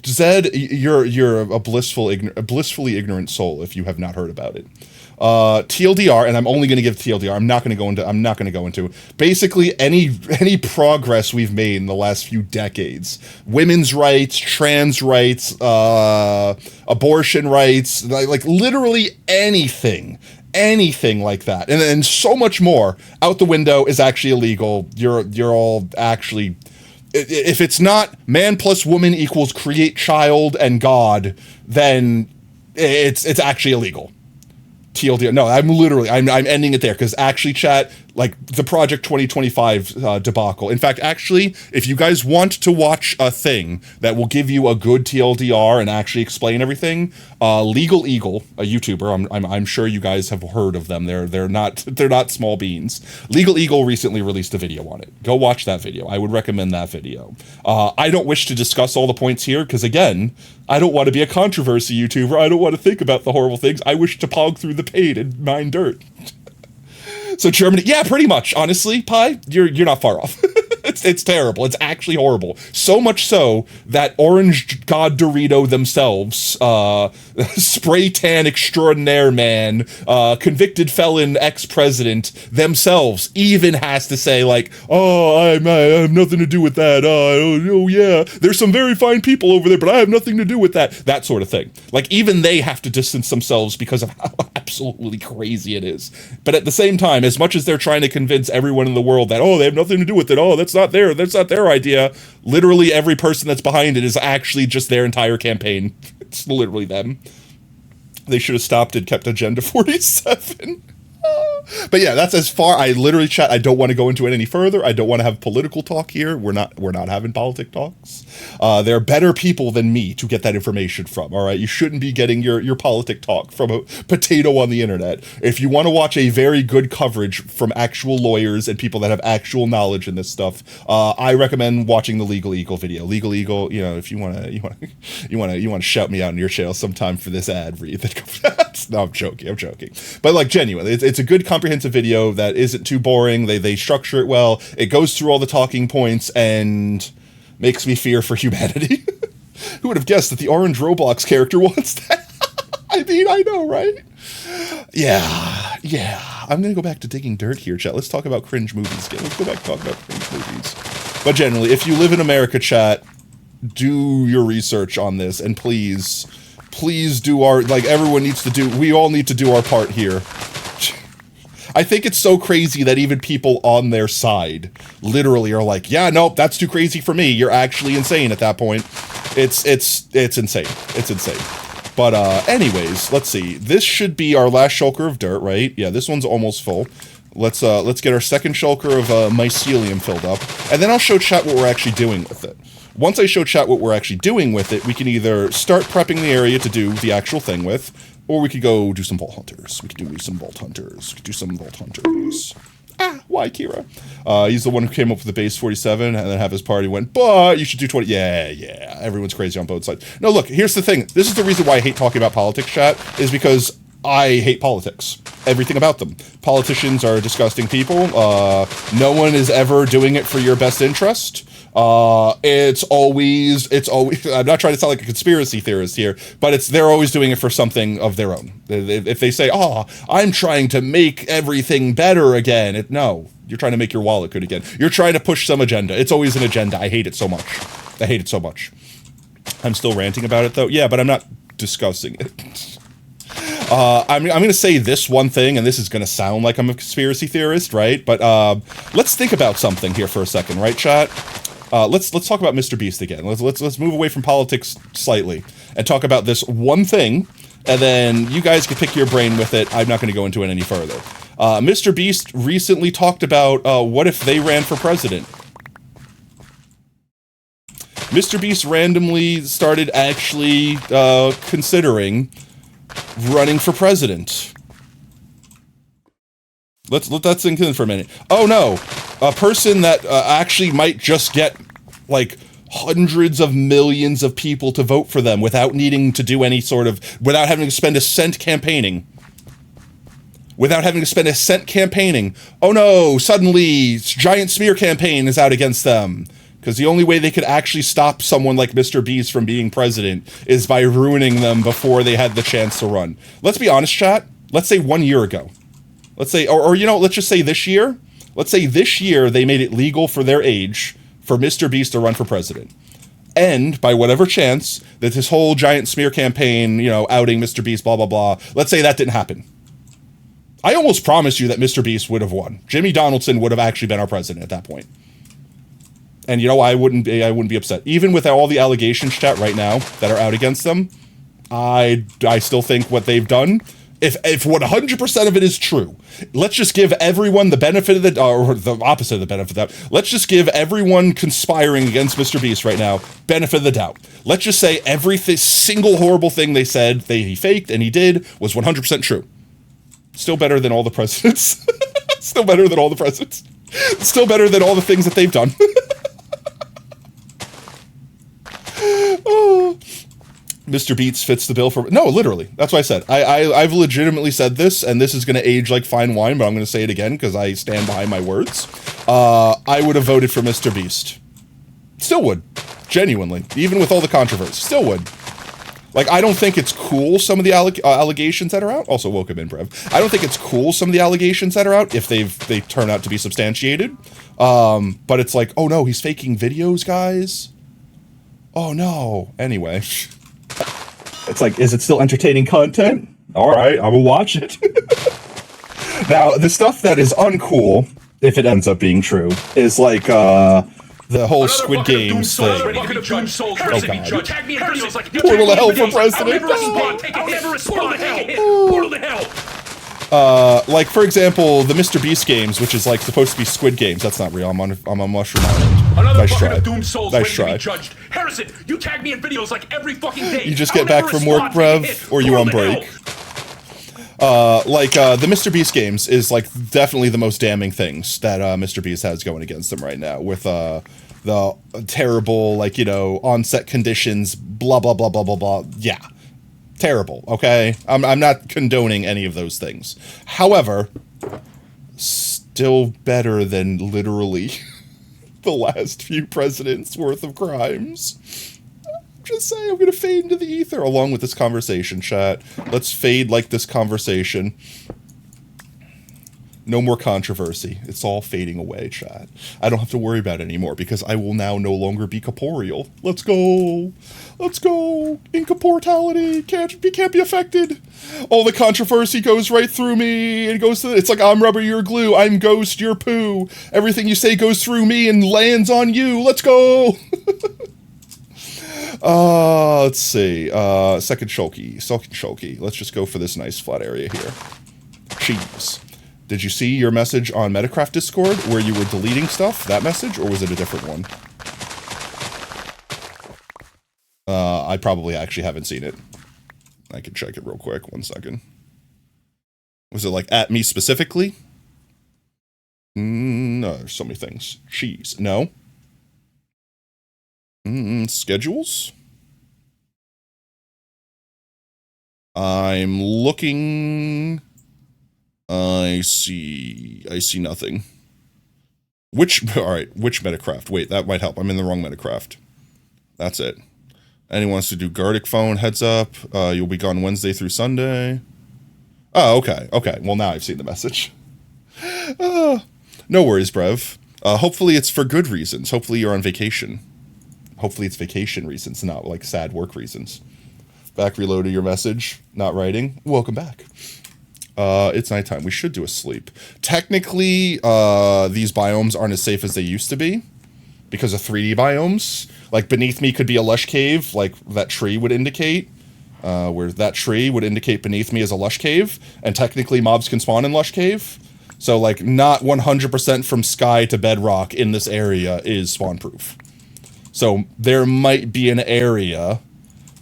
Zed, you're a blissfully ignorant soul if you have not heard about it. TLDR, and I'm only going to give TLDR. I'm not going to go into basically any progress we've made in the last few decades. Women's rights, trans rights, abortion rights, like literally anything like that, and so much more out the window is actually illegal. You're all actually. If it's not man plus woman equals create child and God, then it's actually illegal. TLDR. No, I'm ending it there, because actually, chat, like the Project 2025 debacle. In fact, actually, if you guys want to watch a thing that will give you a good TLDR and actually explain everything, Legal Eagle, a YouTuber, I'm sure you guys have heard of them. They're not small beans. Legal Eagle recently released a video on it. Go watch that video. I would recommend that video. I don't wish to discuss all the points here, because again, I don't want to be a controversy YouTuber. I don't want to think about the horrible things. I wish to pog through the paid and mine dirt. So Germany, yeah, pretty much. Honestly, Pi, you're not far off. It's terrible. It's actually horrible. So much so that Orange God Dorito themselves, spray tan extraordinaire man, convicted felon ex-president themselves even has to say like, oh, I have nothing to do with that. Oh yeah, there's some very fine people over there, but I have nothing to do with that. That sort of thing. Like even they have to distance themselves because of how absolutely crazy it is. But at the same time, as much as they're trying to convince everyone in the world that, oh, they have nothing to do with it, oh, that's not their idea, literally every person that's behind it is actually just their entire campaign. It's literally them. They should have stopped and kept Agenda 47. But yeah, that's as far. I literally, chat, I don't want to go into it any further. I don't want to have political talk here. We're not having politic talks. There are better people than me to get that information from. All right, you shouldn't be getting your politic talk from a potato on the internet. If you want to watch a very good coverage from actual lawyers and people that have actual knowledge in this stuff, I recommend watching the Legal Eagle video. Legal Eagle, you know, if you want to shout me out in your channel sometime for this ad read. No, I'm joking. But like genuinely, it's a good comprehensive video that isn't too boring. They structure it well. It goes through all the talking points and makes me fear for humanity. Who would have guessed that the orange Roblox character wants that? I mean, I know, right? Yeah. I'm gonna go back to digging dirt here, chat. Let's talk about cringe movies again. Let's go back and talk about cringe movies. But generally, if you live in America, chat, do your research on this, and please do everyone needs to do, we all need to do our part here. I think it's so crazy that even people on their side literally are like, yeah, nope, that's too crazy for me. You're actually insane at that point. It's insane. It's insane. But anyways, let's see. This should be our last shulker of dirt, right? Yeah, this one's almost full. Let's get our second shulker of mycelium filled up, and then I'll show chat what we're actually doing with it. Once I show chat what we're actually doing with it, we can either start prepping the area to do the actual thing with, or we could go do some Vault Hunters. Why Kira? He's the one who came up with the base 47 and then have his party went, but you should do 20. Yeah. Everyone's crazy on both sides. No, look, here's the thing. This is the reason why I hate talking about politics, chat, is because I hate politics. Everything about them. Politicians are disgusting people. No one is ever doing it for your best interest. It's always, I'm not trying to sound like a conspiracy theorist here, but they're always doing it for something of their own. If they say, oh, I'm trying to make everything better again, no, you're trying to make your wallet good again. You're trying to push some agenda. It's always an agenda. I hate it so much. I'm still ranting about it though. Yeah, but I'm not discussing it. I'm going to say this one thing, and this is going to sound like I'm a conspiracy theorist, right? But let's think about something here for a second, right, chat? Let's talk about Mr. Beast again. Let's move away from politics slightly and talk about this one thing, and then you guys can pick your brain with it. I'm not going to go into it any further. Mr. Beast recently talked about what if they ran for president. Mr. Beast randomly started actually considering running for president. Let's let that sink in for a minute. Oh no, a person that actually might just get like hundreds of millions of people to vote for them without needing to do any sort of, without having to spend a cent campaigning. Without having to spend a cent campaigning. Oh no, suddenly giant smear campaign is out against them. Because the only way they could actually stop someone like Mr. Beast from being president is by ruining them before they had the chance to run. Let's be honest, chat. Let's say 1 year ago. Let's say, or you know, let's just say this year. Let's say this year they made it legal for their age for Mr. Beast to run for president. And by whatever chance that this whole giant smear campaign, you know, outing Mr. Beast, blah, blah, blah. Let's say that didn't happen. I almost promise you that Mr. Beast would have won. Jimmy Donaldson would have actually been our president at that point. And you know, I wouldn't be upset. Even with all the allegations, chat, right now that are out against them, I still think what they've done, if 100% of it is true, let's just give everyone the benefit of the, or the opposite of the benefit of that. Let's just give everyone conspiring against Mr. Beast right now benefit of the doubt. Let's just say every single horrible thing they said he faked and he did was 100% true. Still better than all the presidents. Still better than all the presidents. Still better than all the things that they've done. Oh. Mr. Beats fits the bill for... No, literally. That's what I said. I've legitimately said this, and this is going to age like fine wine, but I'm going to say it again because I stand behind my words. I would have voted for Mr. Beast. Still would. Genuinely. Even with all the controversy. Still would. Like, I don't think it's cool, some of the allegations that are out. Also, welcome in, Brev. I don't think it's cool, some of the allegations that are out, if they turn out to be substantiated. But it's like, oh no, he's faking videos, guys. Oh no. Anyway. It's like, is it still entertaining content? All right, I will watch it. Now, the stuff that is uncool, if it ends up being true, is like, the whole Squid Games thing. Oh god. Portal to hell for president. I'll never respond. Portal to hell. Like for example, the Mr. Beast games, which is like supposed to be Squid Games. That's not real. I'm on Mushroom Island. Another bucket of doomed souls waiting to be judged. Harrison, you tag me in videos like every fucking day. You just get back from work, Brev, or you on break. The Mr. Beast games is like definitely the most damning things that Mr. Beast has going against him right now with the terrible, like, you know, on-set conditions, blah blah blah blah blah blah. Yeah. Terrible, okay? I'm not condoning any of those things. However, still better than literally the last few presidents' worth of crimes. Just saying, I'm gonna fade into the ether along with this conversation, chat. Let's fade like this conversation. No more controversy. It's all fading away, chat. I don't have to worry about it anymore because I will now no longer be corporeal. Let's go. Let's go. Incorporeality can't be affected. All the controversy goes right through me and goes to, it's like I'm rubber, you're glue. I'm ghost, you're poo. Everything you say goes through me and lands on you. Let's go. Let's see. Second Shulky. Let's just go for this nice flat area here. Cheese. Did you see your message on Metacraft Discord where you were deleting stuff? That message? Or was it a different one? I probably actually haven't seen it. I can check it real quick. 1 second. Was it like at me specifically? No, there's so many things. Cheese. No. Schedules? I'm looking... I see nothing. Which Metacraft? Wait, that might help. I'm in the wrong Metacraft. That's it. Anyone wants to do Gardic phone, heads up. You'll be gone Wednesday through Sunday. Oh, okay. Well, now I've seen the message. No worries, Brev. Hopefully it's for good reasons. Hopefully you're on vacation. Hopefully it's vacation reasons, not like sad work reasons. Back reloaded your message. Not writing. Welcome back. It's nighttime. We should do a sleep. Technically, these biomes aren't as safe as they used to be because of 3D biomes. Like, beneath me could be a lush cave, like that tree would indicate, where that tree would indicate beneath me is a lush cave, and technically mobs can spawn in lush cave. So, like, not 100% from sky to bedrock in this area is spawn proof. So there might be an area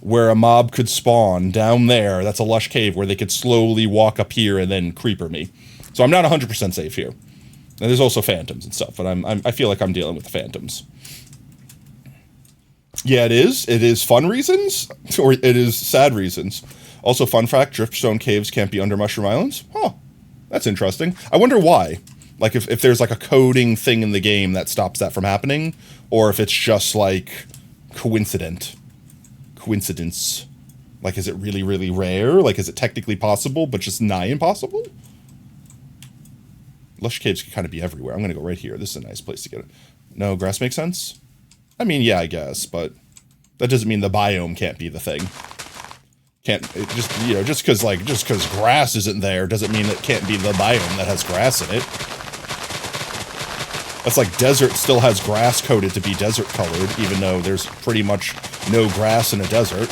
where a mob could spawn down there. That's a lush cave where they could slowly walk up here and then creeper me. So I'm not 100% safe here. And there's also phantoms and stuff, but I feel like I'm dealing with the phantoms. Yeah, it is. It is fun reasons, or it is sad reasons. Also, fun fact, Driftstone caves can't be under Mushroom Islands. Huh. That's interesting. I wonder why. Like, if there's, like, a coding thing in the game that stops that from happening, or if it's just, like, coincidence. Like, is it really, really rare? Like, is it technically possible, but just nigh impossible? Lush caves can kind of be everywhere. I'm going to go right here. This is a nice place to get it. No, grass makes sense? I mean, yeah, I guess, but that doesn't mean the biome can't be the thing. Just because grass isn't there doesn't mean it can't be the biome that has grass in it. That's like desert still has grass coded to be desert colored, even though there's pretty much no grass in a desert.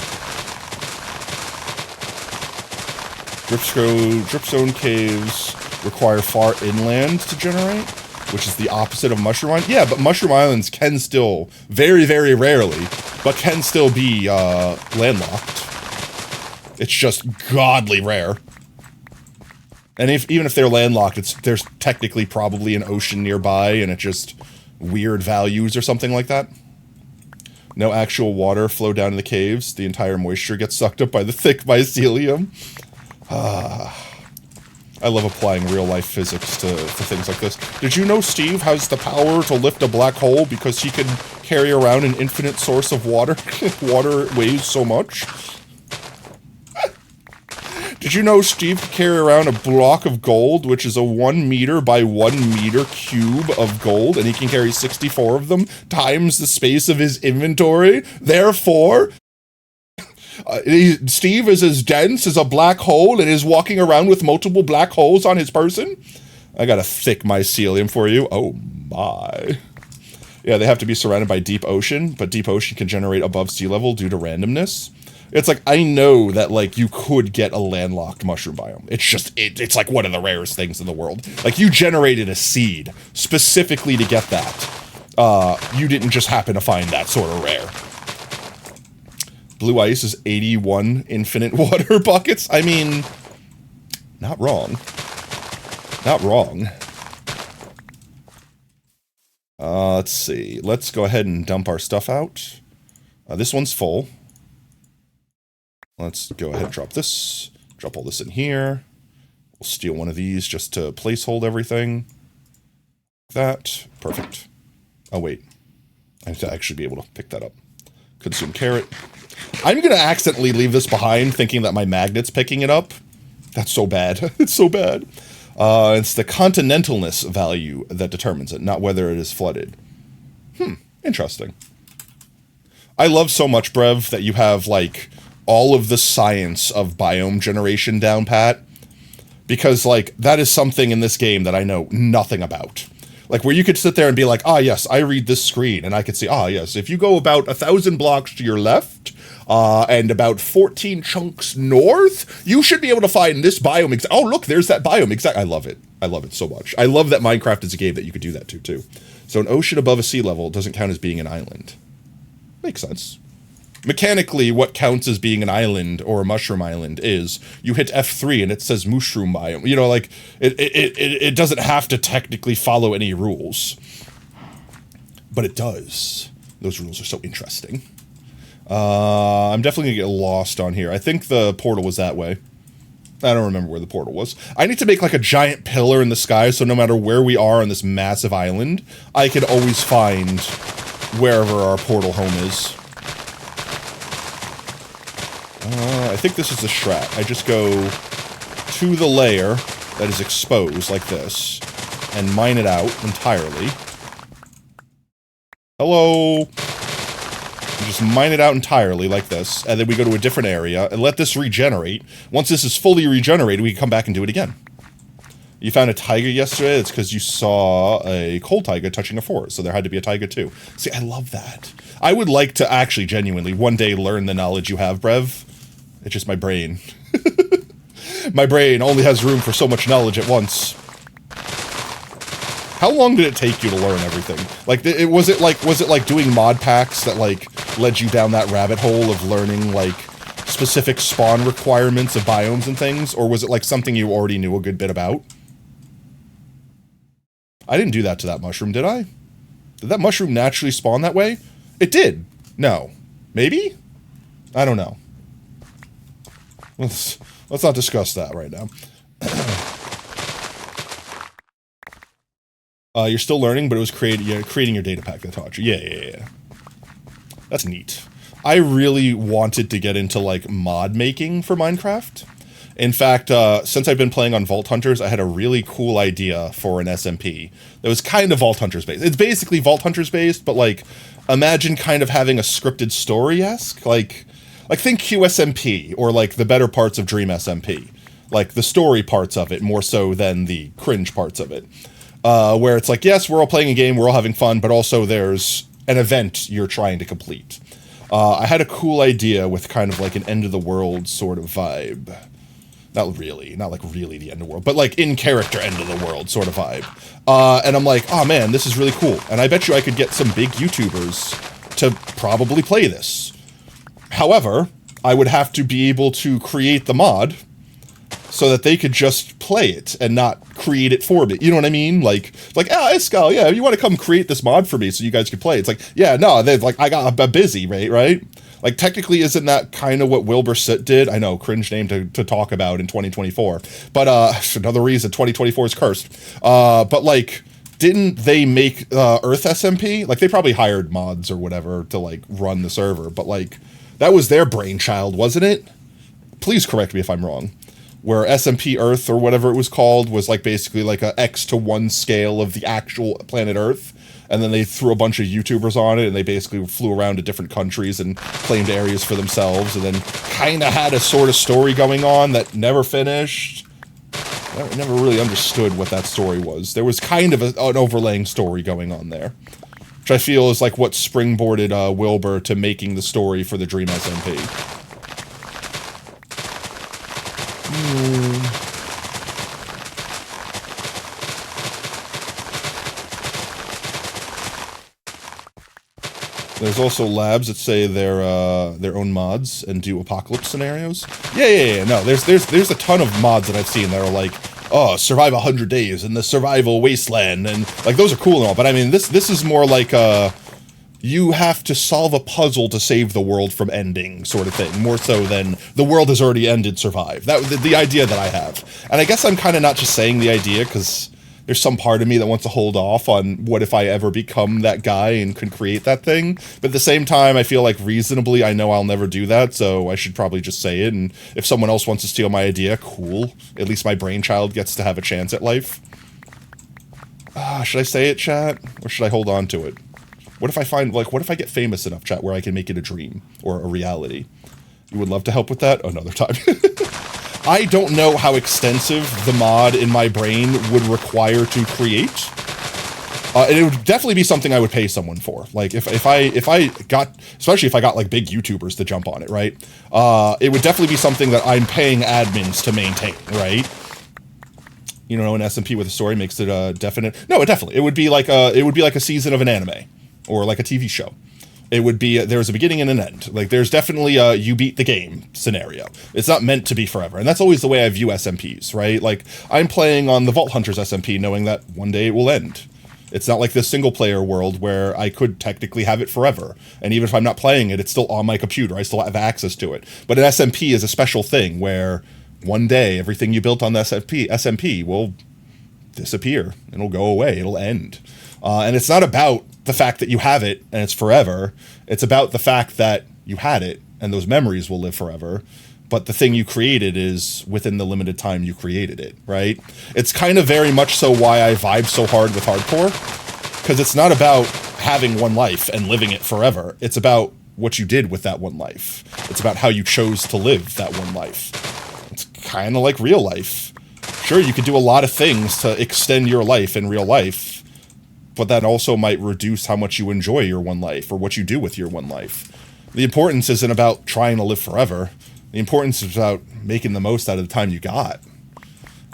Dripstone caves require far inland to generate, which is the opposite of Mushroom Island. Yeah, but Mushroom Islands can still, very, very rarely, but can still be landlocked. It's just godly rare. And even if they're landlocked, there's technically probably an ocean nearby, and it's just weird values or something like that. No actual water flow down to the caves. The entire moisture gets sucked up by the thick mycelium. I love applying real-life physics to things like this. Did you know Steve has the power to lift a black hole because he can carry around an infinite source of water? Water weighs so much. Did you know Steve can carry around a block of gold, which is a 1 meter by 1 meter cube of gold, and he can carry 64 of them times the space of his inventory? Therefore, Steve is as dense as a black hole and is walking around with multiple black holes on his person? I got a thick mycelium for you. Oh my. Yeah, they have to be surrounded by deep ocean, but deep ocean can generate above sea level due to randomness. It's like, I know that, like, you could get a landlocked mushroom biome. It's just, it's like one of the rarest things in the world. Like, you generated a seed specifically to get that. You didn't just happen to find that sort of rare. Blue ice is 81 infinite water buckets. I mean, not wrong. Not wrong. Let's see. Let's go ahead and dump our stuff out. This one's full. Let's go ahead and drop this. Drop all this in here. We'll steal one of these just to placehold everything. That. Perfect. Oh, wait. I have to actually be able to pick that up. Consume carrot. I'm going to accidentally leave this behind thinking that my magnet's picking it up. That's so bad. It's so bad. It's the continentalness value that determines it, not whether it is flooded. Interesting. I love so much, Brev, that you have, like, all of the science of biome generation down pat, because, like, that is something in this game that I know nothing about. Like, where you could sit there and be like, ah, yes, I read this screen, and I could see, ah, yes, if you go about 1,000 blocks to your left, and about 14 chunks north, you should be able to find this biome. Oh, look, there's that biome. Exactly. I love it. I love it so much. I love that Minecraft is a game that you could do that to, too. So an ocean above a sea level doesn't count as being an island. Makes sense. Mechanically, what counts as being an island or a mushroom island is you hit F3 and it says mushroom biome. You know, like, it doesn't have to technically follow any rules. But it does. Those rules are so interesting. I'm definitely gonna get lost on here. I think the portal was that way. I don't remember where the portal was. I need to make like a giant pillar in the sky so no matter where we are on this massive island, I can always find wherever our portal home is. I think this is the Shrap. I just go to the layer that is exposed like this and mine it out entirely. Hello. You just mine it out entirely like this, and then we go to a different area and let this regenerate. Once this is fully regenerated, we can come back and do it again. You found a taiga yesterday? It's because you saw a coal taiga touching a forest, so there had to be a taiga too. See, I love that. I would like to actually genuinely one day learn the knowledge you have, Brev. It's just my brain. My brain only has room for so much knowledge at once. How long did it take you to learn everything? Like, was it like doing mod packs that like led you down that rabbit hole of learning like specific spawn requirements of biomes and things, or was it like something you already knew a good bit about? I didn't do that to that mushroom, did I? Did that mushroom naturally spawn that way? It did. No. Maybe? I don't know. Let's not discuss that right now. You're still learning, but it was creating your data pack that taught you. Yeah. That's neat. I really wanted to get into, like, mod making for Minecraft. In fact, since I've been playing on Vault Hunters, I had a really cool idea for an SMP that was kind of Vault Hunters based. It's basically Vault Hunters based, but, like, imagine kind of having a scripted story-esque. Like think QSMP, or, like, the better parts of Dream SMP. Like, the story parts of it, more so than the cringe parts of it. Where it's like, yes, we're all playing a game, we're all having fun, but also there's an event you're trying to complete. I had a cool idea with kind of like an end-of-the-world sort of vibe. Not really the end of the world, but like in-character end-of-the-world sort of vibe. And I'm like, oh man, this is really cool. And I bet you I could get some big YouTubers to probably play this. However, I would have to be able to create the mod so that they could just play it and not create it for me. You know what I mean? Like, hey, Skull, yeah, you want to come create this mod for me so you guys can play? It's like, yeah, no, they're like, I'm busy, right? Like, technically, isn't that kind of what Wilbur Soot did? I know, cringe name to talk about in 2024. But, another reason 2024 is cursed. But, like, didn't they make Earth SMP? Like, they probably hired mods or whatever to, like, run the server. But, like, that was their brainchild, wasn't it? Please correct me if I'm wrong. Where SMP Earth, or whatever it was called, was like basically like a X-to-1 scale of the actual planet Earth, and then they threw a bunch of YouTubers on it, and they basically flew around to different countries and claimed areas for themselves, and then kind of had a sort of story going on that never finished. I never really understood what that story was. There was kind of an overlaying story going on there, which I feel is like what springboarded Wilbur to making the story for the Dream SMP. There's also labs that say their own mods and do apocalypse scenarios. Yeah. No, there's a ton of mods that I've seen that are like, oh, survive 100 days in the survival wasteland, and like those are cool and all. But I mean, this is more like you have to solve a puzzle to save the world from ending sort of thing, more so than the world has already ended, survive. That the idea that I have. And I guess I'm kind of not just saying the idea because there's some part of me that wants to hold off on what if I ever become that guy and can create that thing. But at the same time, I feel like reasonably I know I'll never do that, so I should probably just say it. And if someone else wants to steal my idea, cool. At least my brainchild gets to have a chance at life. Should I say it, chat? Or should I hold on to it? What if I get famous enough, chat, where I can make it a dream or a reality? You would love to help with that? Another time. I don't know how extensive the mod in my brain would require to create. And it would definitely be something I would pay someone for. Like, if I got, especially if I got, like, big YouTubers to jump on it, right? It would definitely be something that I'm paying admins to maintain, right? You know, an SMP with a story makes it a definite... No, it would be like a season of an anime. Or like a TV show. It would be, there's a beginning and an end. Like, there's definitely a you beat the game scenario. It's not meant to be forever. And that's always the way I view SMPs, right? Like, I'm playing on the Vault Hunters SMP knowing that one day it will end. It's not like this single-player world where I could technically have it forever. And even if I'm not playing it, it's still on my computer. I still have access to it. But an SMP is a special thing where one day everything you built on the SMP will disappear. It'll go away. It'll end. And it's not about the fact that you have it and it's forever. It's about the fact that you had it and those memories will live forever. But the thing you created is within the limited time you created it, right? It's kind of very much so why I vibe so hard with hardcore. Because it's not about having one life and living it forever. It's about what you did with that one life. It's about how you chose to live that one life. It's kind of like real life. Sure, you could do a lot of things to extend your life in real life, but that also might reduce how much you enjoy your one life or what you do with your one life. The importance isn't about trying to live forever. The importance is about making the most out of the time you got.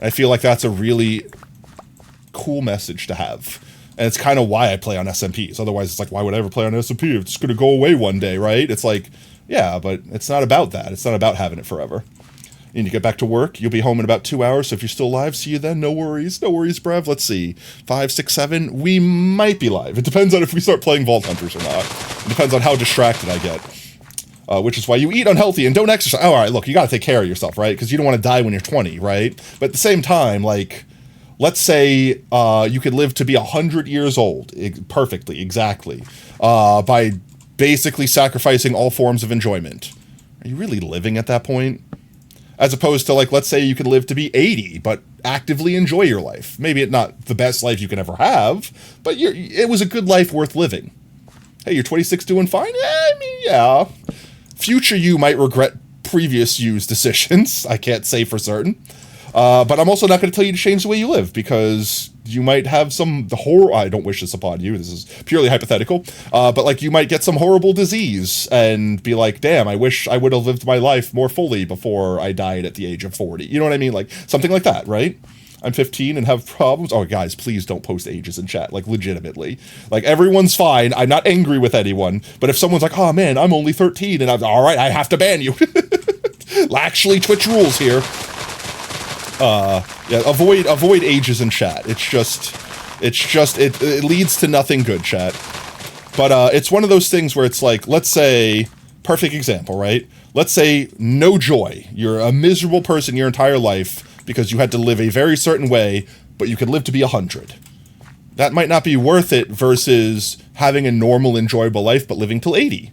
I feel like that's a really cool message to have. And it's kind of why I play on SMPs. Otherwise, it's like, why would I ever play on SMP if it's going to go away one day, right? It's like, yeah, but it's not about that. It's not about having it forever. And you get back to work, you'll be home in about 2 hours, so if you're still alive, see you then. No worries, bruv. Let's see. 5, 6, 7, we might be live. It depends on if we start playing Vault Hunters or not. It depends on how distracted I get. Which is why you eat unhealthy and don't exercise. Oh, all right, look, you got to take care of yourself, right? Because you don't want to die when you're 20, right? But at the same time, like, let's say you could live to be 100 years old, perfectly, exactly, by basically sacrificing all forms of enjoyment. Are you really living at that point? As opposed to, like, let's say you could live to be 80, but actively enjoy your life. Maybe it's not the best life you can ever have, but it was a good life worth living. Hey, you're 26 doing fine? Yeah, I mean, yeah. Future you might regret previous you's decisions. I can't say for certain. But I'm also not going to tell you to change the way you live, because you might have the horror. I don't wish this upon you. This is purely hypothetical. But like, you might get some horrible disease and be like, damn, I wish I would have lived my life more fully before I died at the age of 40. You know what I mean? Like something like that, right? I'm 15 and have problems. Oh, guys, please don't post ages in chat. Like, legitimately. Like, everyone's fine. I'm not angry with anyone. But if someone's like, oh, man, I'm only 13, and all right, I have to ban you. Actually, Twitch rules here. Yeah, avoid ages in chat. It leads to nothing good, chat. But it's one of those things where it's like, let's say, perfect example, right? Let's say no joy. You're a miserable person your entire life because you had to live a very certain way, but you could live to be 100. That might not be worth it versus having a normal, enjoyable life, but living till 80.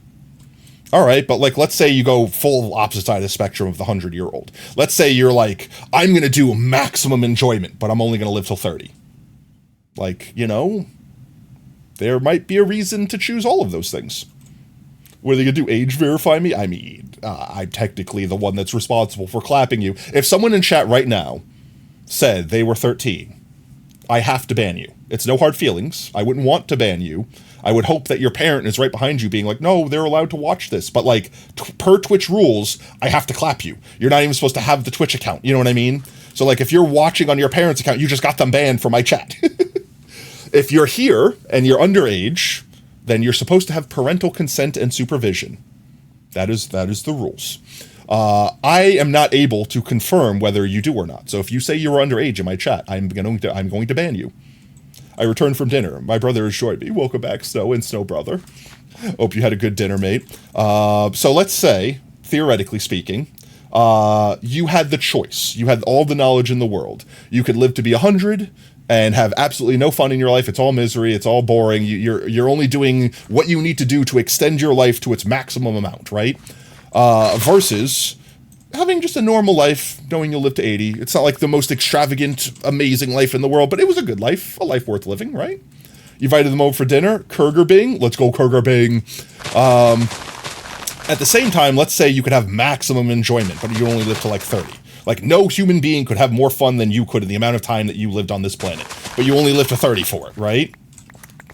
All right, but like, let's say you go full opposite side of the spectrum of the 100-year-old. Let's say you're like, I'm going to do maximum enjoyment, but I'm only going to live till 30. Like, you know, there might be a reason to choose all of those things. Were they going to do age verify me? I mean, I'm technically the one that's responsible for clapping you. If someone in chat right now said they were 13, I have to ban you. It's no hard feelings. I wouldn't want to ban you. I would hope that your parent is right behind you being like, no, they're allowed to watch this. But like, per Twitch rules, I have to clap you. You're not even supposed to have the Twitch account. You know what I mean? So like, if you're watching on your parent's account, you just got them banned from my chat. If you're here and you're underage, then you're supposed to have parental consent and supervision. That is the rules. I am not able to confirm whether you do or not. So if you say you were underage in my chat, I'm going to ban you. I returned from dinner. My brother has joined me. Welcome back, Snow and Snow Brother. Hope you had a good dinner, mate. So let's say, theoretically speaking, you had the choice. You had all the knowledge in the world. You could live to be 100 and have absolutely no fun in your life. It's all misery. It's all boring. You're only doing what you need to do to extend your life to its maximum amount, right? Versus having just a normal life, knowing you'll live to 80. It's not like the most extravagant, amazing life in the world, but it was a good life, a life worth living, right? You invited them over for dinner. Kurger Bing. Let's go Kurger Bing. At the same time, let's say you could have maximum enjoyment, but you only live to like 30. Like, no human being could have more fun than you could in the amount of time that you lived on this planet. But you only live to 30 for it, right?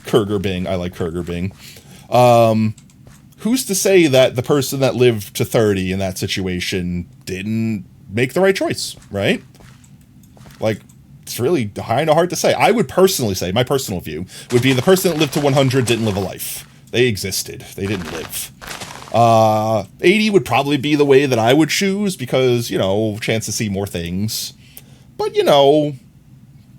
Kurger Bing. I like Kurger Bing. Who's to say that the person that lived to 30 in that situation didn't make the right choice, right? Like, it's really kind of hard to say. I would personally say, my personal view, would be the person that lived to 100 didn't live a life. They existed. They didn't live. 80 would probably be the way that I would choose because, you know, chance to see more things. But, you know,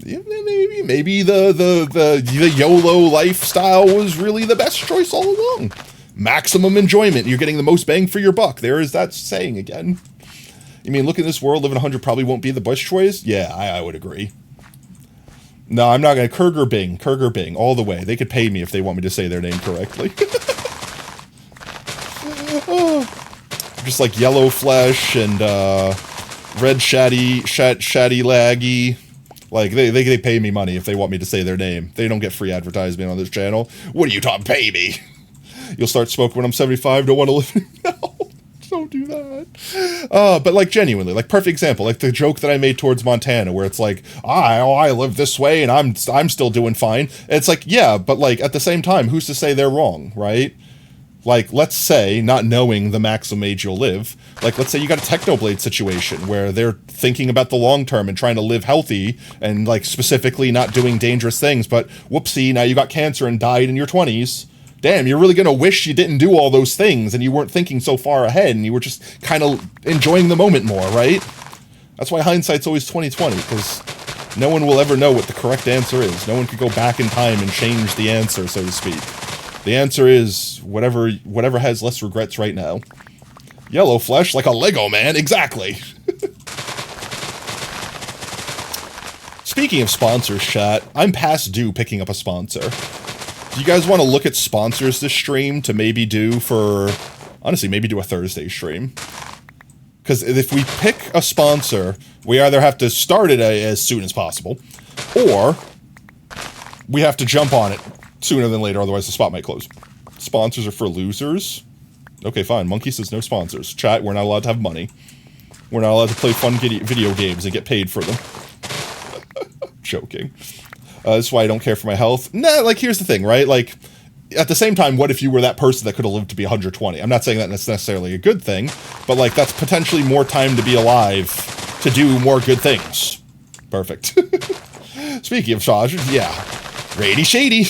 maybe the YOLO lifestyle was really the best choice all along. Maximum enjoyment. You're getting the most bang for your buck. There is that saying again. You mean, look at this world, living 100 probably won't be the best choice? Yeah, I would agree. No, I'm not going to. Kurger Bing, all the way. They could pay me if they want me to say their name correctly. Just like Yellow Flesh and Red Shaddy Laggy. Like, they pay me money if they want me to say their name. They don't get free advertisement on this channel. What are you talking? Pay me. You'll start smoking when I'm 75. Don't want to live. No, don't do that. But like, genuinely, like, perfect example, like the joke that I made towards Montana, where it's like, I live this way and I'm still doing fine. And it's like, yeah, but like at the same time, who's to say they're wrong, right? Like, let's say, not knowing the maximum age you'll live, like, let's say you got a Technoblade situation where they're thinking about the long term and trying to live healthy and, like, specifically not doing dangerous things, but whoopsie, now you got cancer and died in your 20s. Damn, you're really gonna wish you didn't do all those things and you weren't thinking so far ahead and you were just kind of enjoying the moment more, right? That's why hindsight's always 20/20, because no one will ever know what the correct answer is. No one could go back in time and change the answer, so to speak. The answer is whatever has less regrets right now. Yellow flesh like a Lego man, exactly. Speaking of sponsors, chat, I'm past due picking up a sponsor. Do you guys want to look at sponsors this stream to maybe do for, honestly, maybe do a Thursday stream? Because if we pick a sponsor, we either have to start it as soon as possible, or we have to jump on it sooner than later, otherwise the spot might close. Sponsors are for losers. Okay, fine. Monkey says no sponsors. Chat, we're not allowed to have money. We're not allowed to play fun video games and get paid for them. Joking. That's why I don't care for my health. Nah, like, here's the thing, right? Like, at the same time, what if you were that person that could have lived to be 120? I'm not saying that that's necessarily a good thing, but, like, that's potentially more time to be alive to do more good things. Perfect. Speaking of Shaj, yeah. Rady Shady.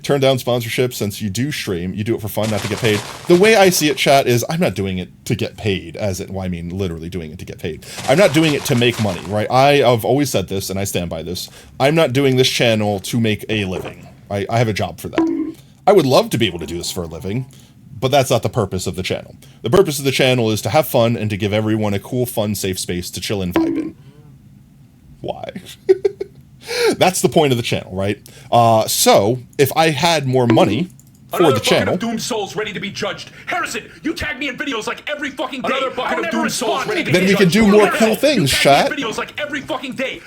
Turn down sponsorship since you do stream. You do it for fun, not to get paid. The way I see it, chat, is I'm not doing it to get paid, as it, well, I mean, literally doing it to get paid. I'm not doing it to make money, right? I've always said this, and I stand by this. I'm not doing this channel to make a living. I have a job for that. I would love to be able to do this for a living, but that's not the purpose of the channel. The purpose of the channel is to have fun and to give everyone a cool, fun, safe space to chill and vibe in. Why? That's the point of the channel, right? So, if I had more money for the channel... Another bucket of doomed souls ready to be judged. Harrison, you tag me in videos like every fucking day. Another bucket of doomed souls ready to be judged. Then we can do more cool things, chat. videos like every fucking day.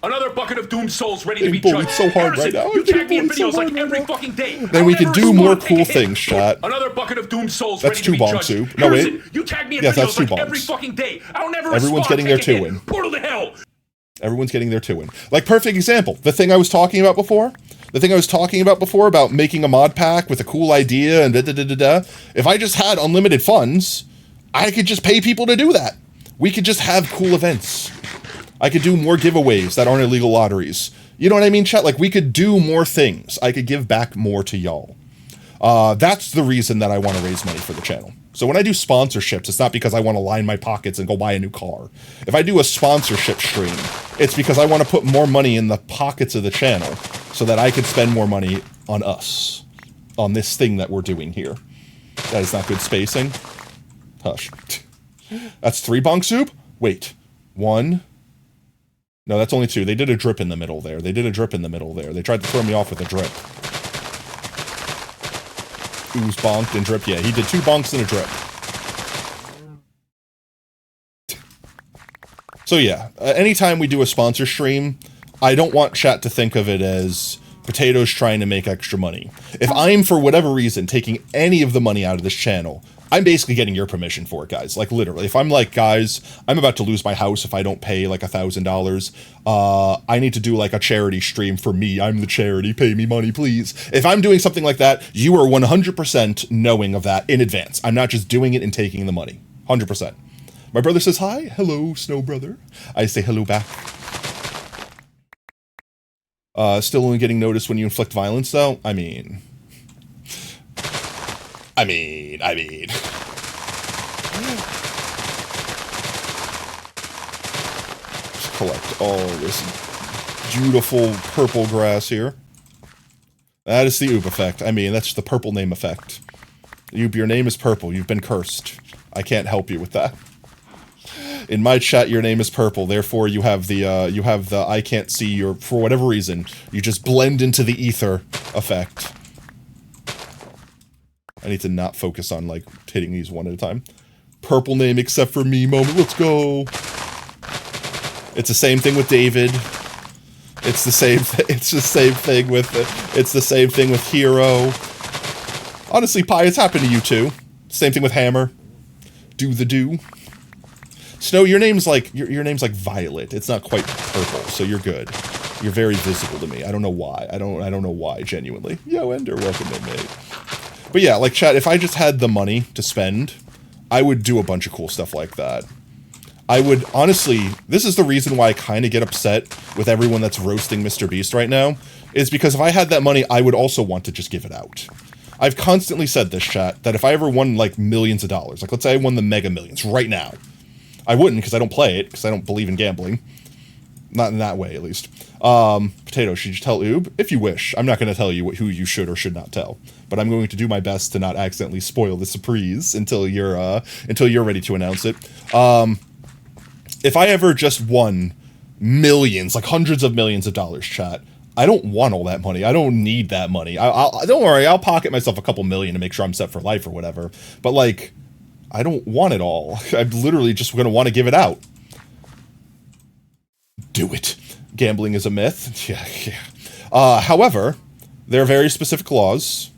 Another bucket of doomed souls ready to be judged. It's so hard right now. You tag me in videos like every fucking day. Then we can do more cool things, chat. Another bucket of doomed souls ready to be judged. That's 2 bongs, no, wait. You tag me in yes, that's 2 videos like bongs. every fucking day. I'll never Everyone's getting their 2 in. Portal to hell. Everyone's getting their 2 in. Like, perfect example. The thing I was talking about before? The thing I was talking about before about making a mod pack with a cool idea and da-da-da-da-da. If I just had unlimited funds, I could just pay people to do that. We could just have cool events. I could do more giveaways that aren't illegal lotteries. You know what I mean, chat? Like, we could do more things. I could give back more to y'all. That's the reason that I want to raise money for the channel. So when I do sponsorships, it's not because I want to line my pockets and go buy a new car. If I do a sponsorship stream, it's because I want to put more money in the pockets of the channel so that I could spend more money on us, on this thing that we're doing here. That is not good spacing. Hush. That's 3 bong soup? Wait. 1. No, that's only 2. They did a drip in the middle there. They tried to throw me off with a drip. Ooze, bonked, and drip. Yeah, he did 2 bonks and a drip. So yeah, anytime we do a sponsor stream, I don't want chat to think of it as Potatoes trying to make extra money. If I'm, for whatever reason, taking any of the money out of this channel, I'm basically getting your permission for it, guys. Like, literally. If I'm like, guys, I'm about to lose my house if I don't pay, like, $1,000, I need to do, like, a charity stream for me. I'm the charity. Pay me money, please. If I'm doing something like that, you are 100% knowing of that in advance. I'm not just doing it and taking the money. 100%. My brother says hi. Hello, Snow Brother. I say hello back. Still only getting noticed when you inflict violence, though? I mean... Just collect all this beautiful purple grass here. That is the Oob effect. I mean, that's the purple name effect. Oob, your name is purple. You've been cursed. I can't help you with that. In my chat, your name is purple. Therefore, you have the I can't see your, for whatever reason, you just blend into the ether effect. I need to not focus on, like, hitting these one at a time. Purple name except for me moment. Let's go. It's the same thing with David. It's the same thing with Hero. Honestly, Pi, it's happened to you too. Same thing with Hammer. Do the do. Snow, your name's like your name's like Violet. It's not quite purple, so you're good. You're very visible to me. I don't know why. I don't know why, genuinely. Yo, Ender, welcome in, mate. But yeah, like, chat, if I just had the money to spend, I would do a bunch of cool stuff like that. I would, honestly, this is the reason why I kind of get upset with everyone that's roasting Mr. Beast right now, is because if I had that money, I would also want to just give it out. I've constantly said this, chat, that if I ever won, like, millions of dollars, like, let's say I won the Mega Millions right now, I wouldn't, because I don't play it, because I don't believe in gambling. Not in that way, at least. Potato, should you tell Oob? If you wish. I'm not going to tell you who you should or should not tell. But I'm going to do my best to not accidentally spoil the surprise until you're ready to announce it. If I ever just won millions, like hundreds of millions of dollars, chat, I don't want all that money. I don't need that money. Don't worry, I'll pocket myself a couple million to make sure I'm set for life or whatever. But, like, I don't want it all. I'm literally just going to want to give it out. Do it. Gambling is a myth. Yeah. However, there are very specific laws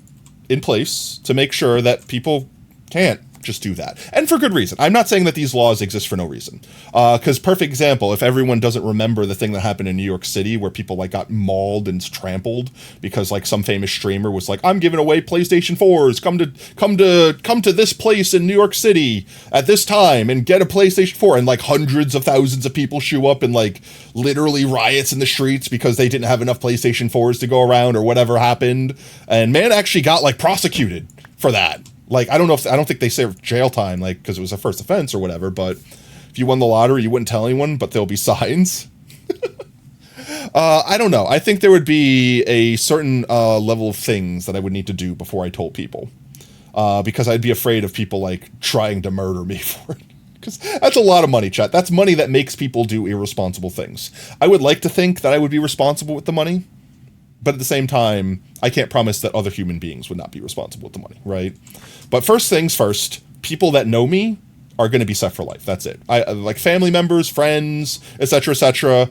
in place to make sure that people can't just do that. And for good reason. I'm not saying that these laws exist for no reason. Because perfect example, if everyone doesn't remember the thing that happened in New York City where people like got mauled and trampled because like some famous streamer was like, I'm giving away PlayStation 4s, come to this place in New York City at this time and get a PlayStation 4, and like hundreds of thousands of people show up and like literally riots in the streets because they didn't have enough PlayStation 4s to go around or whatever happened. And man actually got like prosecuted for that. Like, I don't think they served jail time, like, because it was a first offense or whatever, but if you won the lottery, you wouldn't tell anyone, but there'll be signs. I don't know. I think there would be a certain level of things that I would need to do before I told people. Because I'd be afraid of people, like, trying to murder me for it. Because that's a lot of money, chat. That's money that makes people do irresponsible things. I would like to think that I would be responsible with the money, but at the same time, I can't promise that other human beings would not be responsible with the money, right? But first things first, people that know me are going to be set for life. That's it. Like family members, friends, etc.,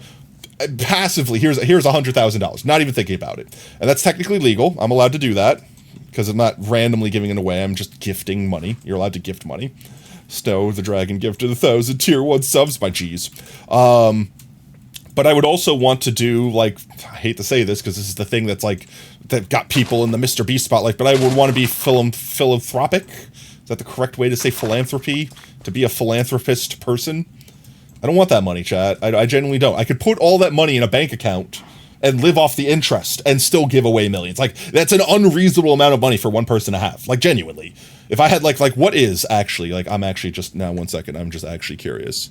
passively, here's $100,000. Not even thinking about it. And that's technically legal. I'm allowed to do that because I'm not randomly giving it away. I'm just gifting money. You're allowed to gift money. Snow the Dragon gifted 1,000 tier 1 subs, my G's. But I would also want to do, like, I hate to say this because this is the thing that's, like, that got people in the Mr. Beast spotlight, but I would want to be philanthropic. Is that the correct way to say philanthropy? To be a philanthropist person? I don't want that money, chat. I genuinely don't. I could put all that money in a bank account and live off the interest and still give away millions. Like, that's an unreasonable amount of money for one person to have. Like, genuinely. If I had, like, what is actually, like, I'm actually just, now 1 second, I'm just actually curious.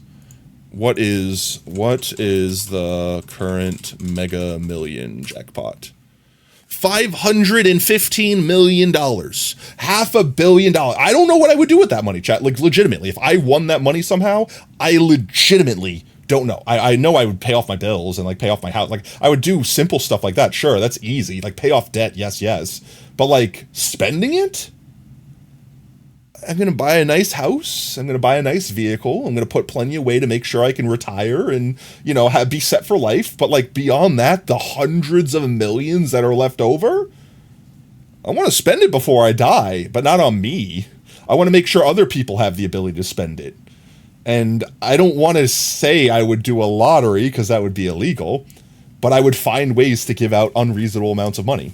What is the current Mega Million jackpot? $515 million. $500 million. I don't know what I would do with that money, chat. Like, legitimately, if I won that money somehow, I legitimately don't know. I know I would pay off my bills and, like, pay off my house. Like, I would do simple stuff like that. Sure, that's easy. Like, pay off debt, yes. But, like, spending it? I'm going to buy a nice house. I'm going to buy a nice vehicle. I'm going to put plenty away to make sure I can retire and, you know, be set for life. But, like, beyond that, the hundreds of millions that are left over, I want to spend it before I die, but not on me. I want to make sure other people have the ability to spend it. And I don't want to say I would do a lottery because that would be illegal, but I would find ways to give out unreasonable amounts of money.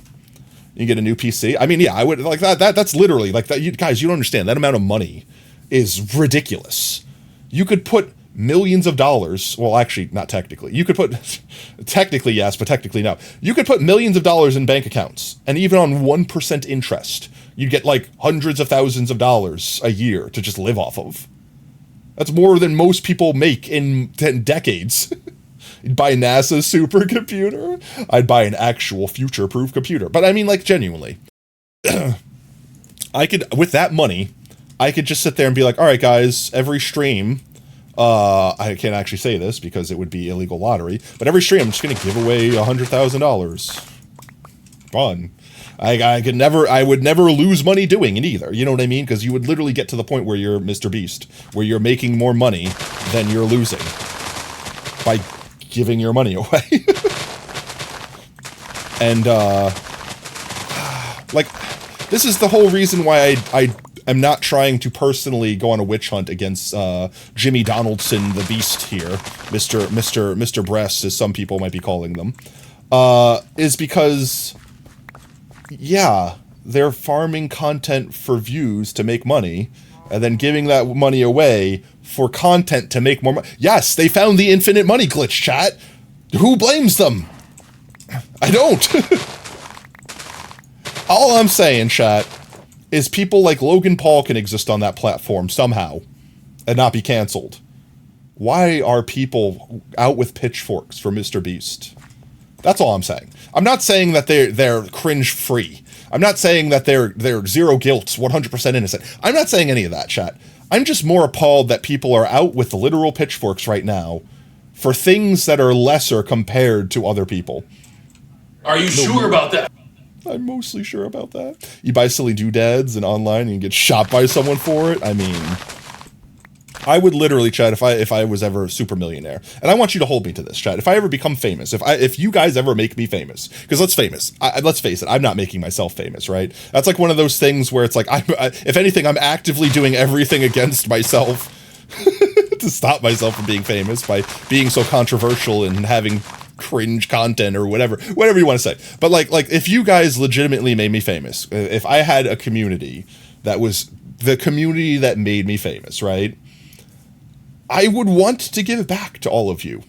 You get a new PC. I mean, yeah, I would like that. That's literally like that. You guys, you don't understand. That amount of money is ridiculous. You could put millions of dollars. Well, actually, not technically. You could put technically yes, but technically no. You could put millions of dollars in bank accounts, and even on 1% interest, you'd get like hundreds of thousands of dollars a year to just live off of. That's more than most people make in 10 decades. You'd buy NASA's supercomputer. I'd buy an actual future-proof computer. But I mean, like, genuinely. I could, with that money, I could just sit there and be like, all right, guys, every stream, I can't actually say this because it would be illegal lottery, but every stream I'm just going to give away $100,000. Fun. I would never lose money doing it either. You know what I mean? Because you would literally get to the point where you're Mr. Beast, where you're making more money than you're losing by giving your money away. And, like, this is the whole reason why I am not trying to personally go on a witch hunt against, Jimmy Donaldson, the Beast here, Mr. Breast, as some people might be calling them, is because, yeah, they're farming content for views to make money, and then giving that money away for content to make more money. Yes, they found the infinite money glitch, chat. Who blames them? I don't. All I'm saying, chat, is people like Logan Paul can exist on that platform somehow and not be canceled. Why are people out with pitchforks for Mr. Beast? That's all I'm saying. I'm not saying that they're cringe free. I'm not saying that they're zero guilt, 100% innocent. I'm not saying any of that, chat. I'm just more appalled that people are out with the literal pitchforks right now for things that are lesser compared to other people. Are you sure about that? I'm mostly sure about that. You buy silly doodads and online and you get shot by someone for it. I mean, I would literally, chat, if I was ever a super millionaire, and I want you to hold me to this, chat. If I ever become famous, if you guys ever make me famous, because let's face it, I'm not making myself famous, right? That's like one of those things where it's like, if anything, I'm actively doing everything against myself to stop myself from being famous by being so controversial and having cringe content or whatever you want to say. But like if you guys legitimately made me famous, if I had a community that was the community that made me famous, right? I would want to give back to all of you,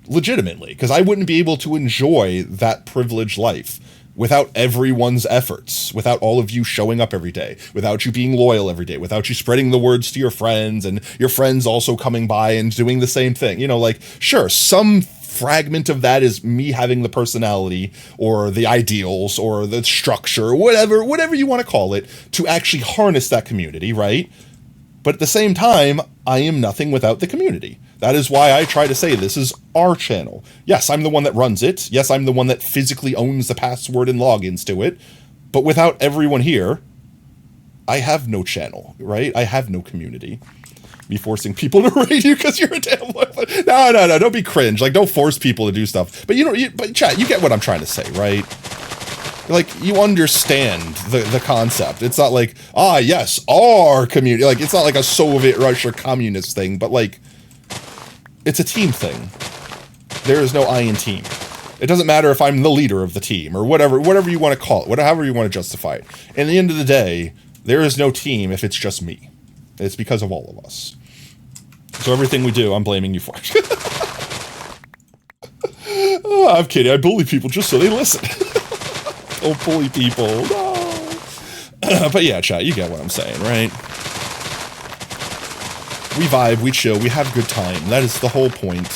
legitimately, because I wouldn't be able to enjoy that privileged life without everyone's efforts, without all of you showing up every day, without you being loyal every day, without you spreading the words to your friends and your friends also coming by and doing the same thing. You know, like, sure, some fragment of that is me having the personality or the ideals or the structure, whatever you want to call it, to actually harness that community, right? But at the same time, I am nothing without the community. That is why I try to say this is our channel. Yes, I'm the one that runs it. Yes, I'm the one that physically owns the password and logins to it. But without everyone here, I have no channel, right? I have no community. Me forcing people to rate you because you're a damn no, don't be cringe. Like, don't force people to do stuff. But but chat, you get what I'm trying to say, right? Like, you understand the concept. It's not like, yes, our community. Like, it's not like a Soviet Russia communist thing, but like, it's a team thing. There is no I in team. It doesn't matter if I'm the leader of the team or whatever you want to call it, however you want to justify it. In the end of the day, there is no team if it's just me. It's because of all of us. So everything we do, I'm blaming you for. I'm kidding. I bully people just so they listen. Don't bully people. No. But yeah, chat, you get what I'm saying, right? We vibe, we chill, we have a good time. That is the whole point.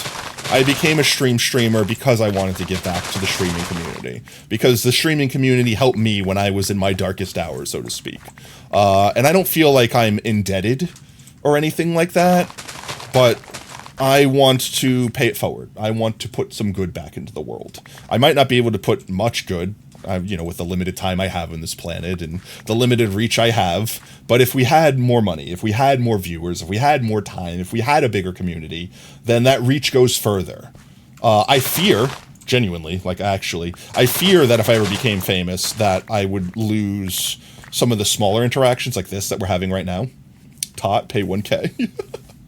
I became a streamer because I wanted to give back to the streaming community. Because the streaming community helped me when I was in my darkest hour, so to speak. And I don't feel like I'm indebted or anything like that, but I want to pay it forward. I want to put some good back into the world. I might not be able to put much good, with the limited time I have on this planet and the limited reach I have. But if we had more money, if we had more viewers, if we had more time, if we had a bigger community, then that reach goes further. I fear, genuinely, I fear that if I ever became famous, that I would lose some of the smaller interactions like this that we're having right now. Tot, pay 1K.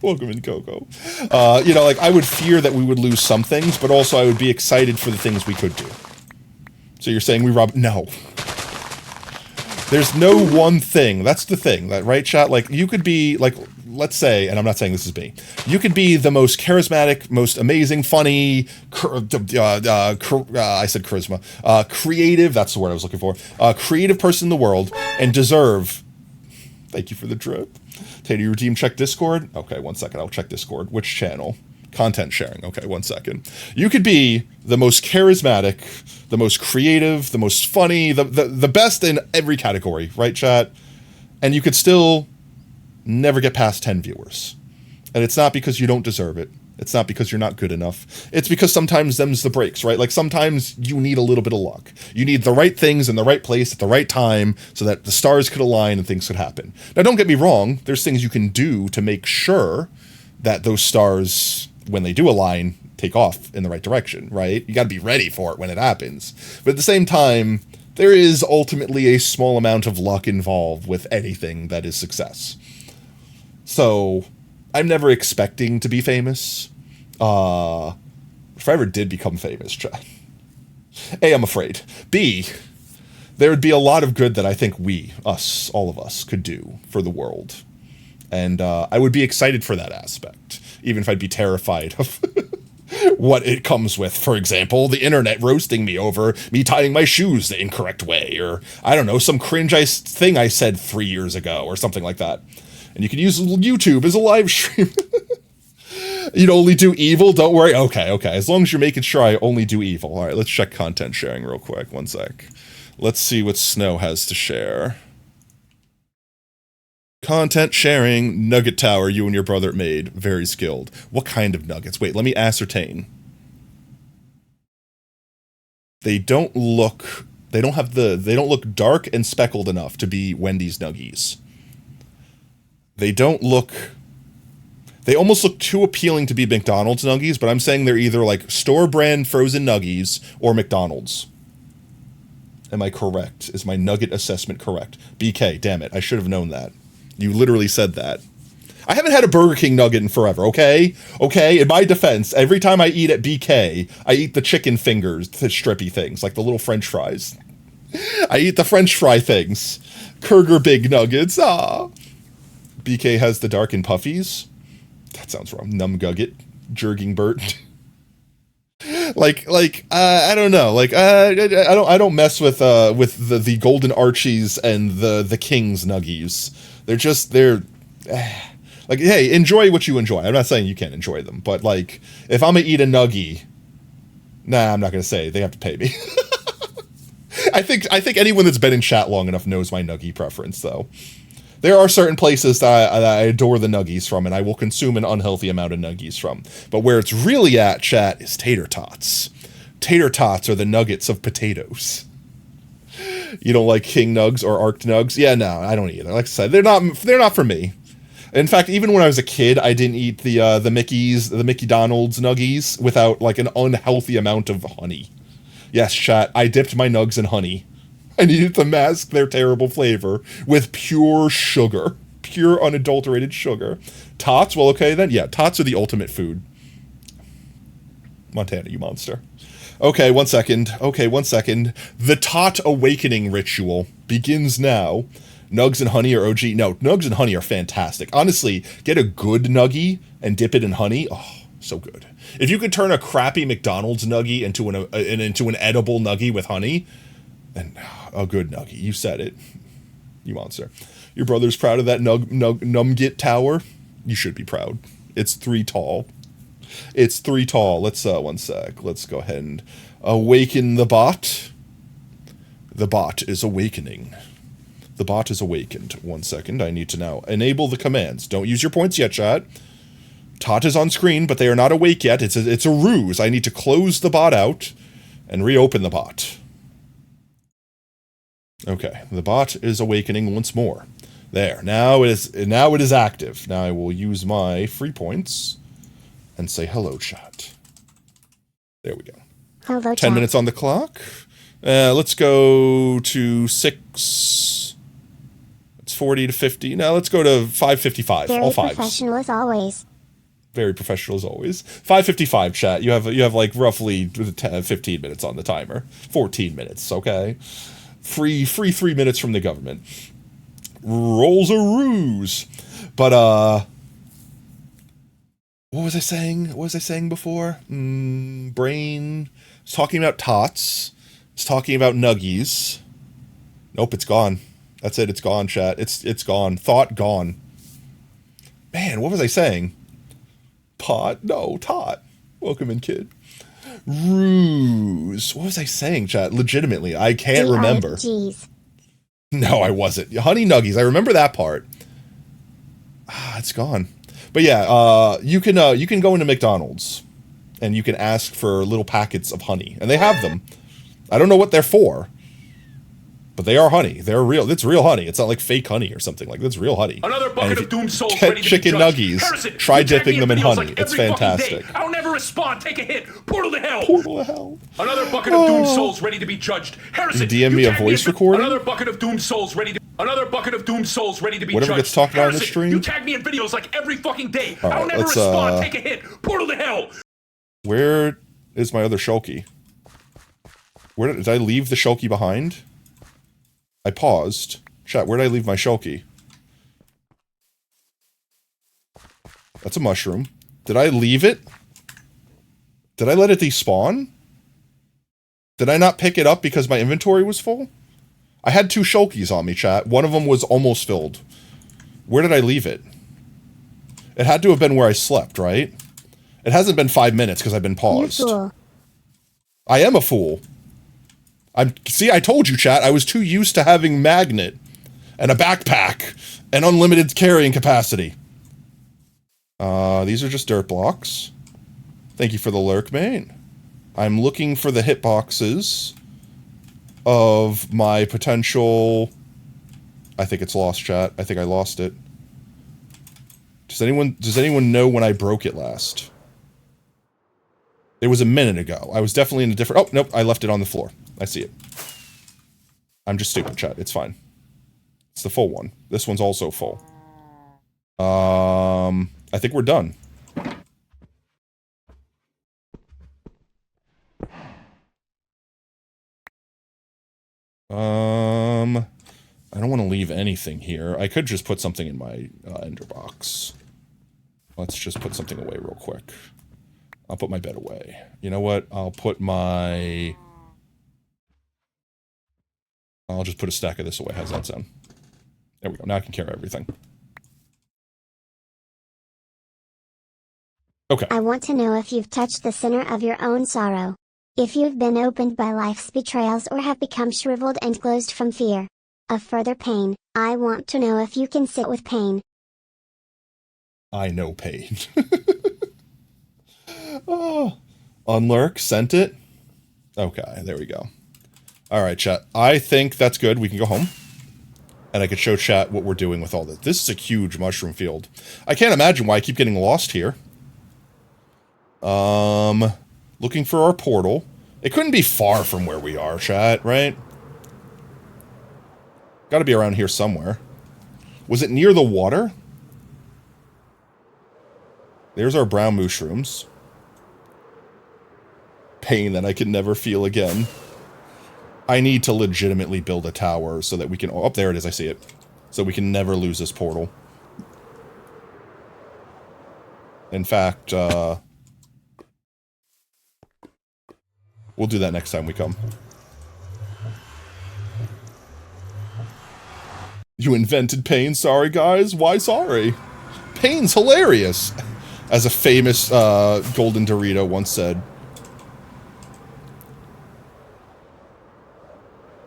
Welcome in, Coco. I would fear that we would lose some things, but also I would be excited for the things we could do. So you're saying we rob? No. There's no one thing. That's the thing, right, chat? Like, you could be, like, let's say, and I'm not saying this is me, you could be the most charismatic, most amazing, funny, I said charisma, creative, that's the word I was looking for, creative person in the world, and deserve, thank you for the drip. Tater, your team check Discord? Okay, 1 second, I'll check Discord. Which channel? Content sharing. Okay, 1 second. You could be the most charismatic, the most creative, the most funny, the best in every category, right, chat? And you could still never get past 10 viewers. And it's not because you don't deserve it. It's not because you're not good enough. It's because sometimes them's the breaks, right? Like, sometimes you need a little bit of luck. You need the right things in the right place at the right time so that the stars could align and things could happen. Now, don't get me wrong. There's things you can do to make sure that those stars, when they do align, take off in the right direction, right? You got to be ready for it when it happens. But at the same time, there is ultimately a small amount of luck involved with anything that is success. So I'm never expecting to be famous. If I ever did become famous, A, I'm afraid. B, there would be a lot of good that I think all of us, could do for the world. And I would be excited for that aspect, even if I'd be terrified of what it comes with. For example, the internet roasting me over me tying my shoes the incorrect way, or I don't know, some cringe thing I said 3 years ago, or something like that. And you can use YouTube as a live stream. You'd only do evil? Don't worry. Okay. As long as you're making sure I only do evil. All right, let's check content sharing real quick. One sec. Let's see what Snow has to share. Content sharing, nugget tower you and your brother made. Very skilled. What kind of nuggets? Wait, let me ascertain. They don't look dark and speckled enough to be Wendy's nuggies. They almost look too appealing to be McDonald's nuggies, but I'm saying they're either like store brand frozen nuggies or McDonald's. Am I correct? Is my nugget assessment correct? BK, damn it, I should have known that. You literally said that. I haven't had a Burger King nugget in forever, okay? Okay, in my defense, every time I eat at BK, I eat the chicken fingers, the strippy things, like the little French fries. I eat the French fry things. Kurger Big Nuggets, BK has the dark and puffies. That sounds wrong. Numgugget, Jerging Bert. I don't know. I don't mess with the Golden Archies and the King's nuggies. They're like, hey, enjoy what you enjoy. I'm not saying you can't enjoy them, but like, if I'm gonna eat a nuggie, nah, I'm not gonna say. They have to pay me. I think anyone that's been in chat long enough knows my nuggie preference, though. There are certain places that I adore the nuggies from, and I will consume an unhealthy amount of nuggies from. But where it's really at, chat, is tater tots. Tater tots are the nuggets of potatoes. You don't like King Nugs or Arc Nugs? Yeah, no, I don't either. Like I said, they're not for me. In fact, even when I was a kid, I didn't eat the Mickey Donald's nuggies without like an unhealthy amount of honey. Yes, chat, I dipped my nugs in honey. I needed to mask their terrible flavor with pure sugar. Pure unadulterated sugar. Tots? Well, okay then. Yeah, tots are the ultimate food. Montana, you monster. Okay, 1 second. The Tot Awakening ritual begins now. Nugs and honey are OG. No, nugs and honey are fantastic. Honestly, get a good nuggie and dip it in honey. Oh, so good. If you could turn a crappy McDonald's nuggie into an edible nuggie with honey, then a good nuggie. You said it. You monster. Your brother's proud of that Numgit tower? You should be proud. It's 3 tall. It's 3 tall. Let's, 1 sec. Let's go ahead and awaken the bot. The bot is awakening. The bot is awakened. 1 second. I need to now enable the commands. Don't use your points yet, chat. Tot is on screen, but they are not awake yet. It's a ruse. I need to close the bot out and reopen the bot. Okay, the bot is awakening once more. There, now it is active. Now I will use my free points and say hello, chat. There we go. Hello, 10 chat. minutes on the clock. Let's go to 6. It's 40 to 50. Now let's go to 5:55. Very All fives. professional as always. Very professional as always. 5:55, chat. You have like roughly 15 minutes on the timer. 14 minutes, okay? Free 3 minutes from the government. Rolls a ruse. But what was I saying? What was I saying before? Brain. I was talking about tots. I was talking about nuggies. Nope, it's gone. That's it. It's gone, chat. It's gone. Thought gone. Man, what was I saying? Pot? No, tot. Welcome in, kid. Ruse. What was I saying, chat? Legitimately, I can't remember. Jeez. No, I wasn't. Honey nuggies. I remember that part. It's gone. But yeah, you can go into McDonald's and you can ask for little packets of honey, and they have them. I don't know what they're for, but they are honey. They're real. It's real honey. It's not like fake honey or something. Like, that's real honey. Another bucket of doom souls get ready to chicken be judged. nuggies, Harrison, try you tag dipping me them in videos honey. like It's every fucking fantastic. day. I'll never respond. Take a hit. Portal to hell. Portal to hell. Another bucket of doom souls ready to be judged. Harrison, You DM me a tag voice in- recording? Another bucket of doom souls ready to. Another bucket of doom souls ready to be Whatever judged. gets talked about in the Harrison, stream? You tag me in videos like every fucking day. All I'll right, never let's, respond. Take a hit. Portal to hell. Where is my other Shulky? Where did I leave the Shulky behind? I paused. Chat, where did I leave my shulky? That's a mushroom. Did I leave it? Did I let it despawn? Did I not pick it up because my inventory was full? I had 2 shulkies on me, chat. One of them was almost filled. Where did I leave it? It had to have been where I slept, right? It hasn't been 5 minutes because I've been paused. You fool. I am a fool. See, I told you, chat. I was too used to having magnet and a backpack and unlimited carrying capacity. These are just dirt blocks. Thank you for the lurk, mate. I'm looking for the hitboxes of my potential... I think it's lost, chat. I think I lost it. Does anyone know when I broke it last? It was a minute ago. I was definitely in a different... Oh, nope. I left it on the floor. I see it. I'm just stupid, chat. It's fine. It's the full one. This one's also full. I think we're done. I don't want to leave anything here. I could just put something in my ender box. Let's just put something away real quick. I'll put my bed away. You know what? I'll just put a stack of this away. How's that sound? There we go. Now I can carry everything. Okay. I want to know if you've touched the center of your own sorrow. If you've been opened by life's betrayals or have become shriveled and closed from fear of further pain. I want to know if you can sit with pain. I know pain. Oh, unlurk, sent it. Okay, there we go. Alright, chat. I think that's good. We can go home. And I can show chat what we're doing with all this. This is a huge mushroom field. I can't imagine why I keep getting lost here. Looking for our portal. It couldn't be far from where we are, chat, right? Gotta be around here somewhere. Was it near the water? There's our brown mushrooms. Pain that I can never feel again. I need to legitimately build a tower so that we can... Oh, there it is, I see it. So we can never lose this portal. In fact, we'll do that next time we come. You invented pain, sorry guys? Why sorry? Pain's hilarious! As a famous Golden Dorito once said.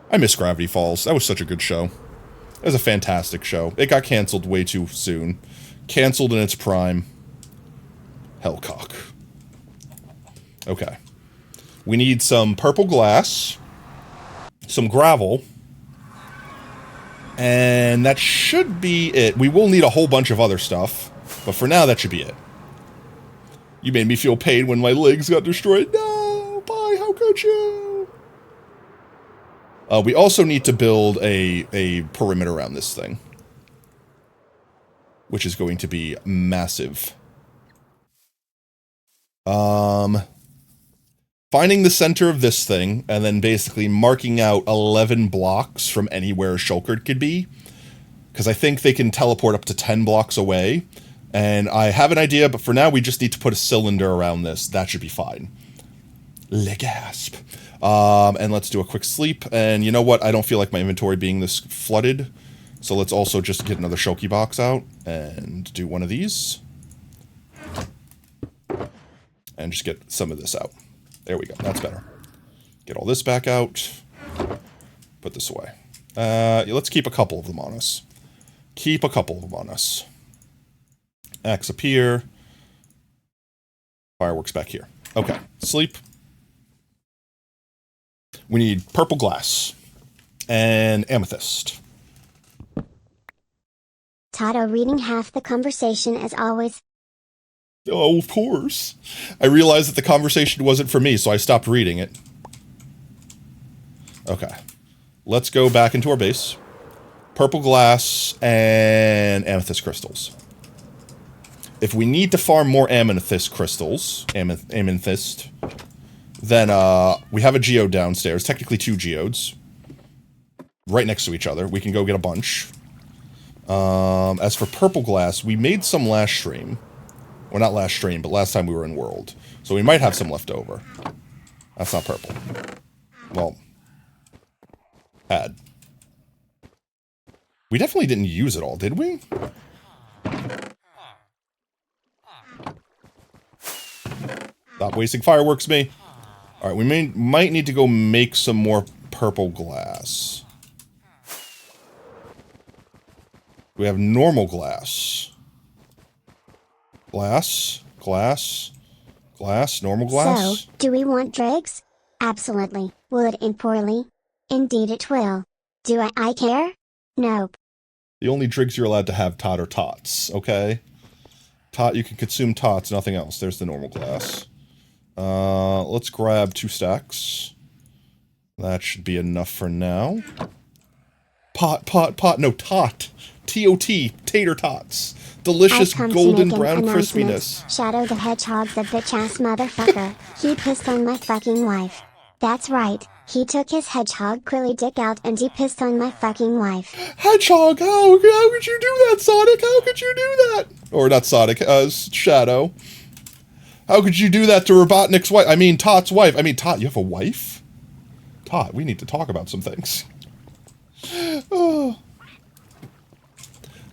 I miss Gravity Falls. That was such a good show. It was a fantastic show. It got canceled way too soon. Canceled in its prime. Hellcock. Okay. We need some purple glass. Some gravel. And that should be it. We will need a whole bunch of other stuff. But for now, that should be it. You made me feel pain when my legs got destroyed. No! Bye, how could you? We also need to build a perimeter around this thing. Which is going to be massive. Finding the center of this thing, and then basically marking out 11 blocks from anywhere a shulker could be. Because I think they can teleport up to 10 blocks away. And I have an idea, but for now we just need to put a cylinder around this. That should be fine. Le gasp. And let's do a quick sleep. And you know what? I don't feel like my inventory being this flooded. So let's also just get another shulky box out and do one of these. And just get some of this out. There we go. That's better. Get all this back out. Put this away. Let's keep a couple of them on us. Keep a couple of them on us. Axe up here. Fireworks back here. Okay. Sleep. We need purple glass. And amethyst. Tato reading half the conversation as always. Oh, of course. I realized that the conversation wasn't for me, so I stopped reading it. Okay. Let's go back into our base. Purple glass and amethyst crystals. If we need to farm more amethyst crystals, amethyst, then we have a geode downstairs, technically 2 geodes. right next to each other. We can go get a bunch. As for purple glass, we made some last stream. Well, not last stream, but last time we were in World. So we might have some left over. That's not purple. Well, had. We definitely didn't use it all, did we? Stop wasting fireworks, me. Alright, we might need to go make some more purple glass. We have normal glass. Glass, normal glass. So, do we want dregs? Absolutely. Will it end poorly? Indeed it will. Do I care? Nope. The only drigs you're allowed to have, Tot, are tots, okay? Tot, you can consume tots, nothing else. There's the normal glass. Let's grab 2 stacks. That should be enough for now. No, tot. T-O-T, tater tots. Delicious golden brown crispiness. Shadow the Hedgehog's a bitch-ass motherfucker. He pissed on my fucking wife. That's right. He took his hedgehog quilly dick out and he pissed on my fucking wife. Hedgehog, how could you do that, Sonic? How could you do that? Or not Sonic, Shadow. How could you do that to Robotnik's wife? I mean, Tot's wife. I mean, Tot, you have a wife? Tot, we need to talk about some things. Oh.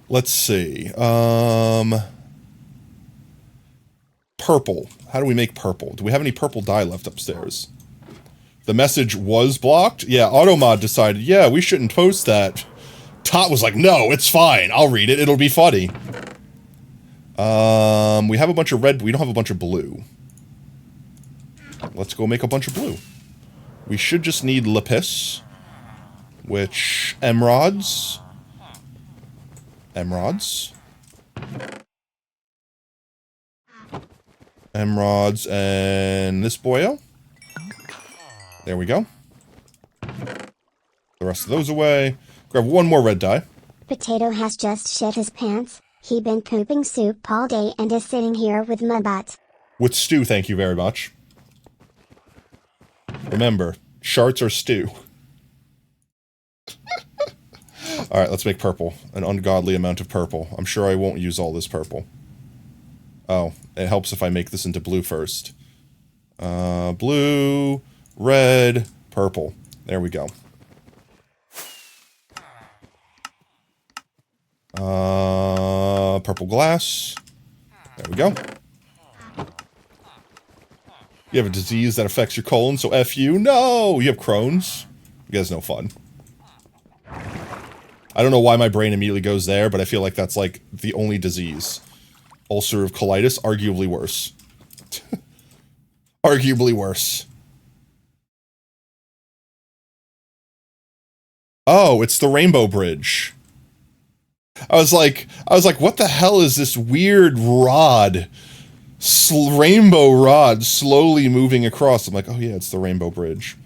Let's see. Purple. How do we make purple? Do we have any purple dye left upstairs? The message was blocked? Yeah, Automod decided, yeah, we shouldn't post that. Tot was like, no, it's fine. I'll read it. It'll be funny. We have a bunch of red. We don't have a bunch of blue. Let's go make a bunch of blue. We should just need lapis. Which, emeralds. Emeralds and this boyo. There we go. The rest of those away. Grab one more red dye. Potato has just shit his pants. He been pooping soup all day and is sitting here with my butt. With stew, thank you very much. Remember, sharts are stew. Alright, let's make purple. An ungodly amount of purple. I'm sure I won't use all this purple. Oh, it helps if I make this into blue first. Blue, red, purple. There we go. Purple glass. There we go. You have a disease that affects your colon, so F you. No! You have Crohn's. You guys no fun. I don't know why my brain immediately goes there, but I feel like that's like the only disease. Ulcerative colitis, arguably worse. Arguably worse. Oh, it's the Rainbow Bridge. I was like, what the hell is this weird rod? Rainbow rod slowly moving across. I'm like, oh yeah, it's the Rainbow Bridge.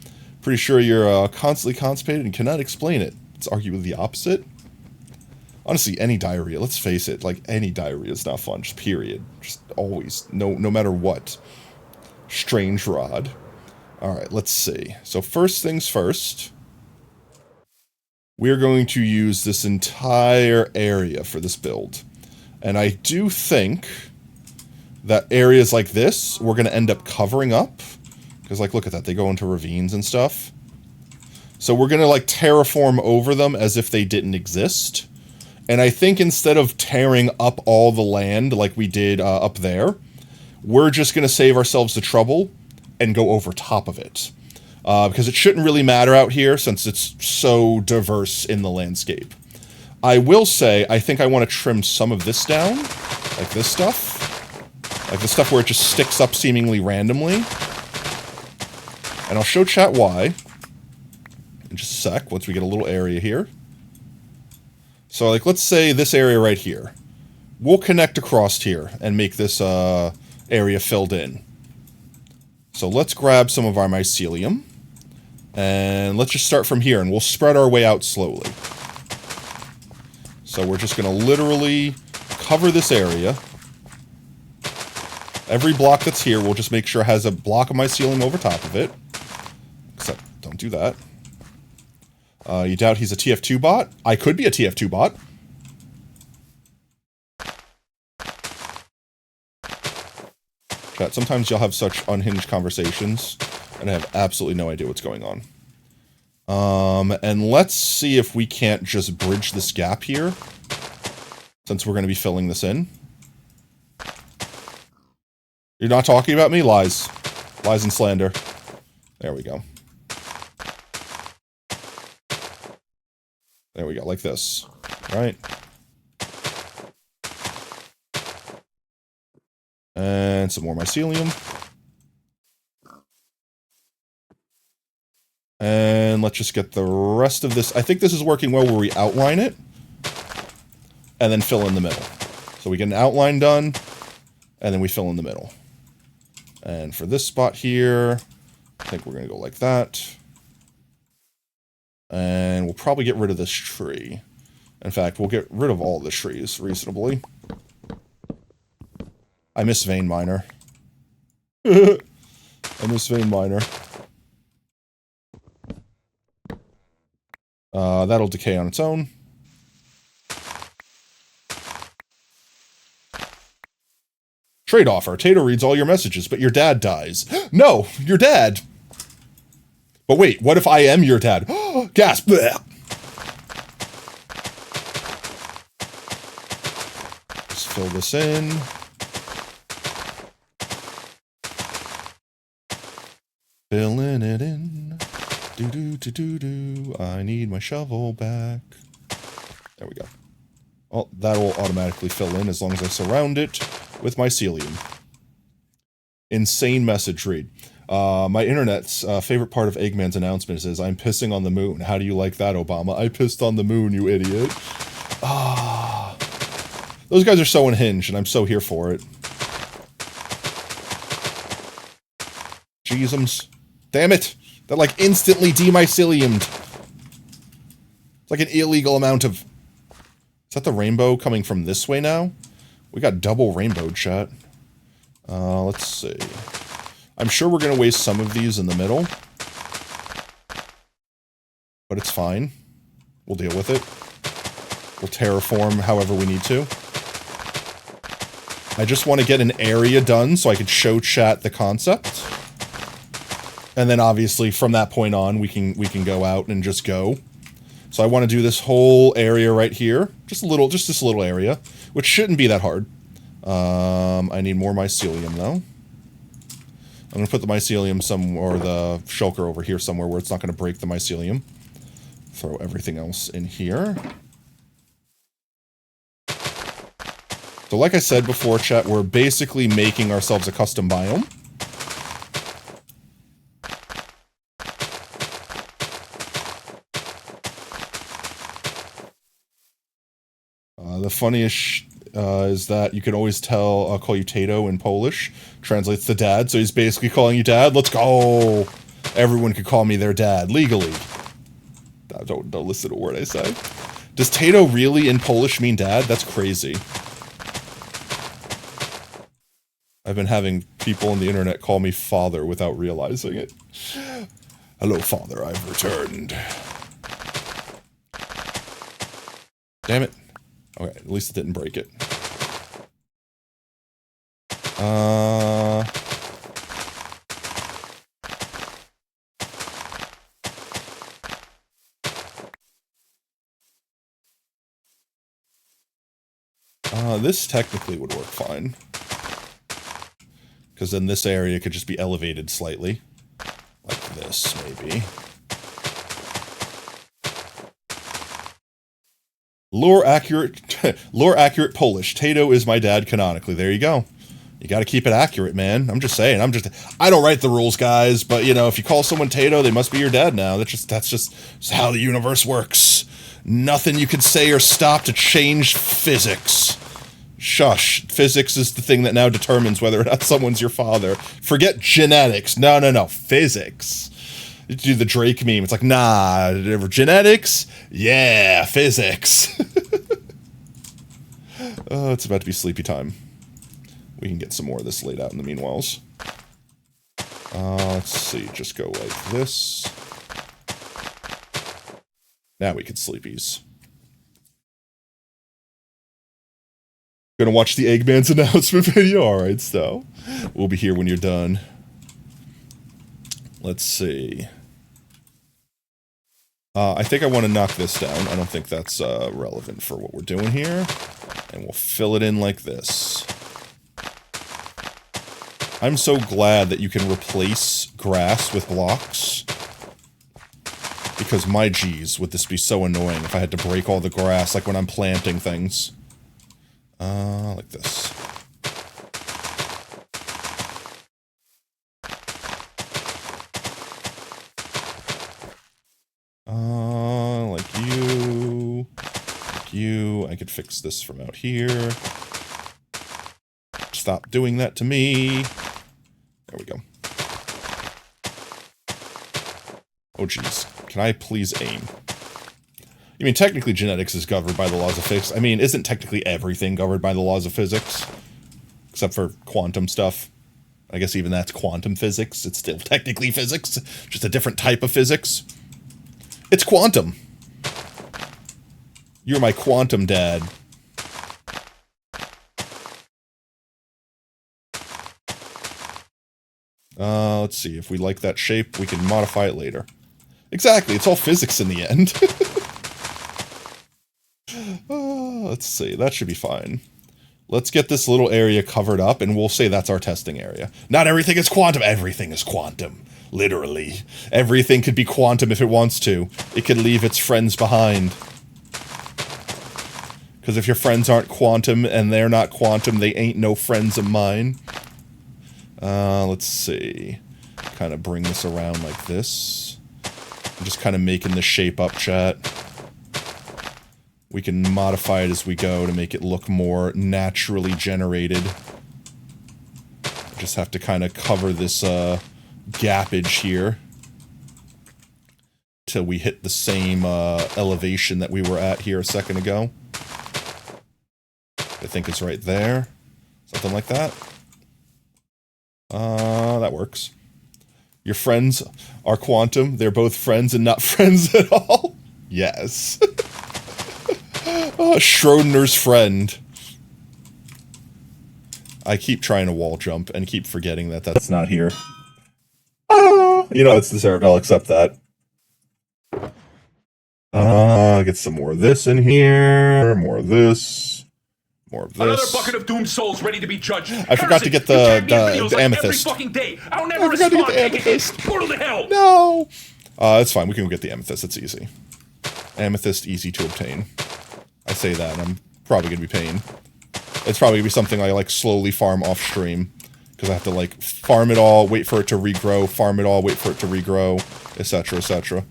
Pretty sure you're constantly constipated and cannot explain it. It's arguably the opposite. Honestly, any diarrhea, let's face it, like any diarrhea is not fun, just period. Just always, no matter what. Strange rod. Alright, let's see. So first things first. We're going to use this entire area for this build. And I do think that areas like this, we're going to end up covering up. Because, like, look at that. They go into ravines and stuff. So we're going to, like, terraform over them as if they didn't exist. And I think instead of tearing up all the land like we did up there, we're just going to save ourselves the trouble and go over top of it. Because it shouldn't really matter out here since it's so diverse in the landscape. I will say, I think I want to trim some of this down. Like this stuff. Like the stuff where it just sticks up seemingly randomly. And I'll show chat why. In just a sec, once we get a little area here. So, like, let's say this area right here. We'll connect across here and make this area filled in. So let's grab some of our mycelium. And let's just start from here, and we'll spread our way out slowly. So we're just going to literally cover this area. Every block that's here, we'll just make sure it has a block of mycelium over top of it. Except, don't do that. You doubt he's a TF2 bot? I could be a TF2 bot. Chat, sometimes you'll have such unhinged conversations, and I have absolutely no idea what's going on. And let's see if we can't just bridge this gap here, since we're going to be filling this in. You're not talking about me? Lies. Lies and slander. There we go. There we go, like this. Right? And some more mycelium. And let's just get the rest of this. I think this is working well where we outline it. And then fill in the middle. So we get an outline done. And then we fill in the middle. And for this spot here, I think we're going to go like that. And we'll probably get rid of this tree. In fact, we'll get rid of all the trees reasonably. I miss Vein Miner. I miss Vein Miner. That'll decay on its own. Trade offer. Tato reads all your messages, but your dad dies. No, your dad. But wait, what if I am your dad? Gasp. Blech. Let's fill this in. Filling it in. Do. I need my shovel back. There we go. Well, that'll automatically fill in as long as I surround it with mycelium. Insane message read. My internet's favorite part of Eggman's announcement is, I'm pissing on the moon. How do you like that, Obama? I pissed on the moon, you idiot. Ah. Those guys are so unhinged, and I'm so here for it. Jeezums. Damn it! That, like, instantly demyceliumed. It's like an illegal amount of... Is that the rainbow coming from this way now? We got double rainbow, chat. Let's see. I'm sure we're going to waste some of these in the middle. But it's fine. We'll deal with it. We'll terraform however we need to. I just want to get an area done so I can show chat the concept. And then obviously from that point on we can go out and just go. So I want to do this whole area right here. Just this little area, which shouldn't be that hard. I need more mycelium though. I'm going to put the mycelium or the shulker over here somewhere where it's not going to break the mycelium. Throw everything else in here. So like I said before, chat, we're basically making ourselves a custom biome. The funniest is that you can always tell, I'll call you Tato in Polish, translates to dad, so he's basically calling you dad. Let's go! Everyone could call me their dad, legally. Don't listen to a word I say. Does Tato really in Polish mean dad? That's crazy. I've been having people on the internet call me father without realizing it. Hello, father, I've returned. Damn it. Okay, at least it didn't break it. This technically would work fine. Because then this area could just be elevated slightly. Like this, maybe. Lore accurate Polish. Tato is my dad canonically. There you go. You gotta keep it accurate, man. I'm just saying. I don't write the rules, guys, but you know, if you call someone Tato, they must be your dad now. That's just how the universe works. Nothing you can say or stop to change physics. Shush. Physics is the thing that now determines whether or not someone's your father. Forget genetics. No. Physics. You do the Drake meme. It's like, nah, genetics? Yeah, physics. Oh, it's about to be sleepy time. We can get some more of this laid out in the meanwhiles. Let's see, just go like this. Now we can sleepies. Gonna watch the Eggman's announcement video? Alright, so we'll be here when you're done. Let's see. I think I want to knock this down. I don't think that's relevant for what we're doing here. And we'll fill it in like this. I'm so glad that you can replace grass with blocks. Because my geez, would this be so annoying if I had to break all the grass like when I'm planting things. Like this. Like you. Like you. I could fix this from out here. Stop doing that to me. There we go. Oh jeez. Can I please aim? I mean, technically genetics is governed by the laws of physics. I mean, isn't technically everything governed by the laws of physics? Except for quantum stuff. I guess even that's quantum physics. It's still technically physics. Just a different type of physics. It's quantum. You're my quantum dad. Let's see. If we like that shape, we can modify it later. Exactly. It's all physics in the end. Let's see. That should be fine. Let's get this little area covered up, and we'll say that's our testing area. Not everything is quantum. Everything is quantum. Literally. Everything could be quantum if it wants to. It could leave its friends behind. Because if your friends aren't quantum and they're not quantum, they ain't no friends of mine. Let's see. Kind of bring this around like this. I'm just kind of making the shape up, chat. We can modify it as we go to make it look more naturally generated. Just have to kind of cover this gappage here till we hit the same elevation that we were at here a second ago. I think it's right there. Something like that. That works. Your friends are quantum. They're both friends and not friends at all. Yes. Schrodinger's friend. I keep trying to wall jump and keep forgetting that that's not here. You know, it's deserved. I'll accept that. Get some more of this in here. More of this. More of this. Another bucket of doomed souls ready to be judged. I forgot to get the amethyst. Every fucking day. I don't ever respond. Portal to hell. No. It's fine. We can go get the amethyst. It's easy. Amethyst easy to obtain. I say that, and I'm probably gonna be paying. It's probably gonna be something I like slowly farm off stream, because I have to like farm it all, wait for it to regrow, farm it all, wait for it to regrow, etc., etc.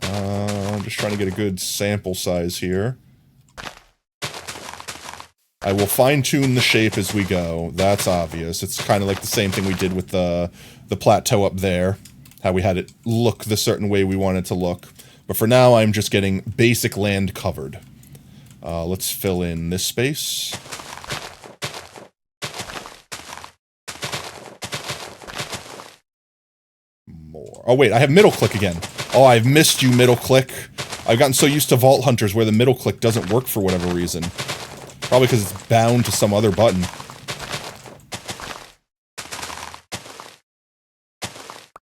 I'm just trying to get a good sample size here. I will fine-tune the shape as we go. That's obvious. It's kind of like the same thing we did with the plateau up there. How we had it look the certain way we want it to look. But for now, I'm just getting basic land covered. Let's fill in this space. More. Oh wait, I have middle click again. Oh, I've missed you, middle click. I've gotten so used to Vault Hunters where the middle click doesn't work for whatever reason. Probably because it's bound to some other button.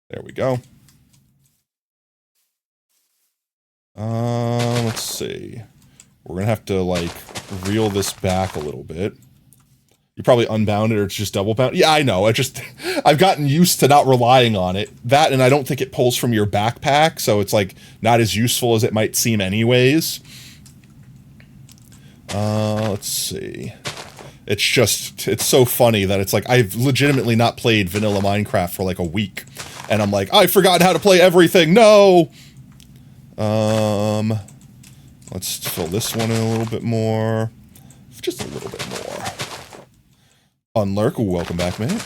There we go. Let's see. We're gonna have to, like, reel this back a little bit. You probably unbound it or it's just double bound. Yeah, I know. I've gotten used to not relying on it. That, and I don't think it pulls from your backpack, so it's, like, not as useful as it might seem anyways. Let's see. It's so funny that it's like, I've legitimately not played vanilla Minecraft for, like, a week. And I'm like, I forgot how to play everything, no! Let's fill this one in a little bit more. Just a little bit more. Unlurk, welcome back, man.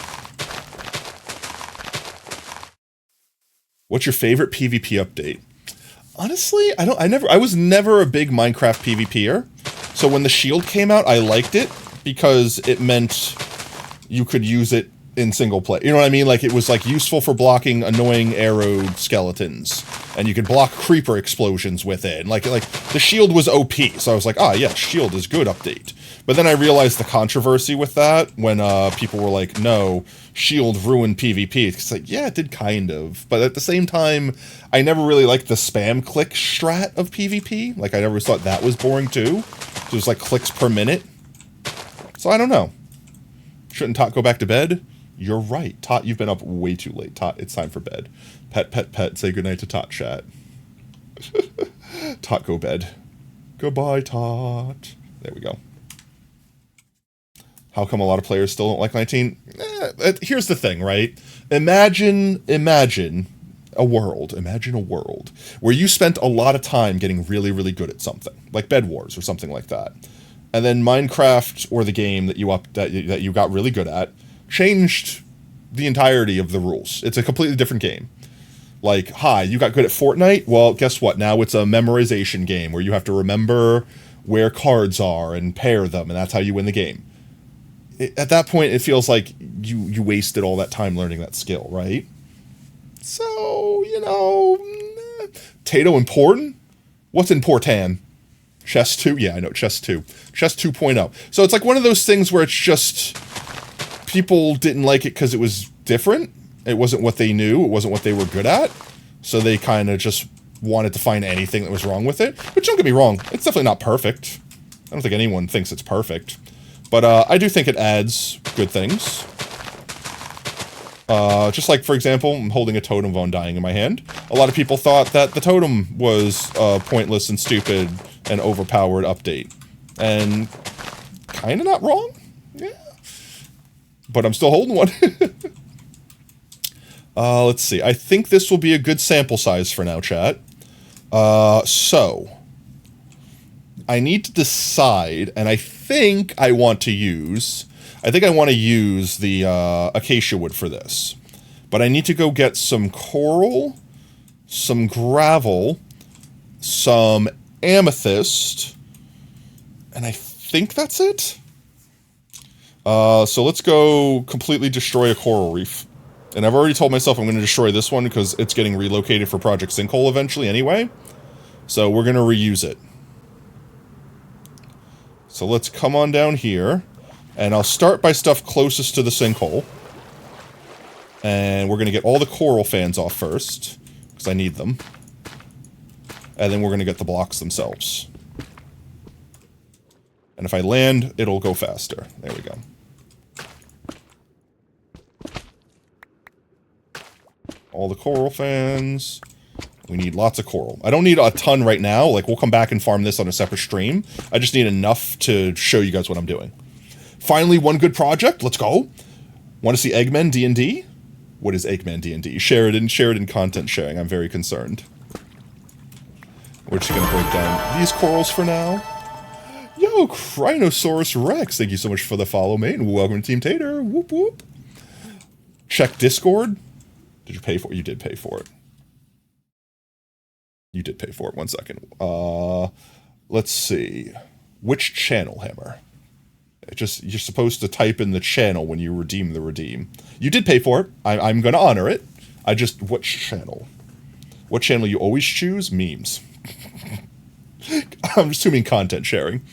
What's your favorite PvP update? Honestly, I was never a big Minecraft PvPer. So when the shield came out, I liked it because it meant you could use it in single player. You know what I mean? Like, it was, like, useful for blocking annoying arrowed skeletons. And you could block creeper explosions with it. And, like, the shield was OP. So I was like, ah, yeah, shield is good update. But then I realized the controversy with that when people were like, no, shield ruined PvP. It's like, yeah, it did kind of. But at the same time, I never really liked the spam click strat of PvP. Like, I never thought that was boring, too. So it was, like, clicks per minute. So I don't know. Shouldn't Tot go back to bed? You're right. Tot, you've been up way too late. Tot, it's time for bed. Pet, pet, pet, say goodnight to Tot, chat. Tot, go bed. Goodbye, Tot. There we go. How come a lot of players still don't like 19? Here's the thing, right? Imagine a world where you spent a lot of time getting really, really good at something, like Bed Wars or something like that. And then Minecraft, or the game that you got really good at, changed the entirety of the rules. It's a completely different game. Like, hi, you got good at Fortnite? Well, guess what? Now it's a memorization game where you have to remember where cards are and pair them, and that's how you win the game. At that point, it feels like you wasted all that time learning that skill, right? So, you know, Tato important? What's important? Chess 2? Yeah, I know, Chess 2. Chess 2.0. So it's like one of those things where it's just, people didn't like it because it was different. It wasn't what they knew. It wasn't what they were good at. So they kind of just wanted to find anything that was wrong with it. Which, don't get me wrong, it's definitely not perfect. I don't think anyone thinks it's perfect. But I do think it adds good things. Just like, for example, I'm holding a Totem of Undying in my hand. A lot of people thought that the totem was a pointless and stupid and overpowered update. And kind of not wrong. Yeah. But I'm still holding one. Let's see. I think this will be a good sample size for now, chat. So, I need to decide, and I think I want to use the acacia wood for this. But I need to go get some coral, some gravel, some amethyst, and I think that's it. So let's go completely destroy a coral reef. And I've already told myself I'm going to destroy this one because it's getting relocated for Project Sinkhole eventually anyway. So we're going to reuse it. So let's come on down here. And I'll start by stuff closest to the sinkhole. And we're going to get all the coral fans off first, because I need them. And then we're going to get the blocks themselves. And if I land, it'll go faster. There we go. All the coral fans. We need lots of coral. I don't need a ton right now. Like, we'll come back and farm this on a separate stream. I just need enough to show you guys what I'm doing. Finally, one good project. Let's go. Want to see Eggman D&D? What is Eggman D&D? Sheridan content sharing. I'm very concerned. We're just going to break down these corals for now. Yo, Crinosaurus Rex. Thank you so much for the follow, mate. And welcome to Team Tater. Whoop, whoop. Check Discord. Did you pay for it? You did pay for it. You did pay for it. 1 second. Let's see. Which channel, Hammer? You're supposed to type in the channel when you redeem the redeem. You did pay for it. I'm going to honor it. What channel? What channel you always choose? Memes. I'm assuming content sharing.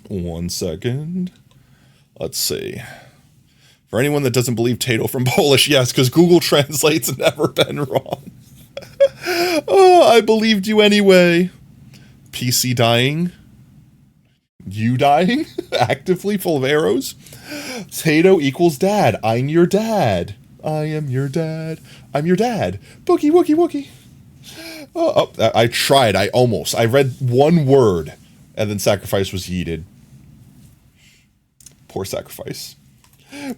1 second. Let's see. For anyone that doesn't believe Tato from Polish, yes, because Google Translate's never been wrong. Oh, I believed you anyway. PC dying. You dying? Actively full of arrows. Tato equals dad. I'm your dad. I am your dad. I'm your dad. Bookie, wookie, wookie. Oh, I tried. I read one word, and then sacrifice was yeeted. Poor sacrifice.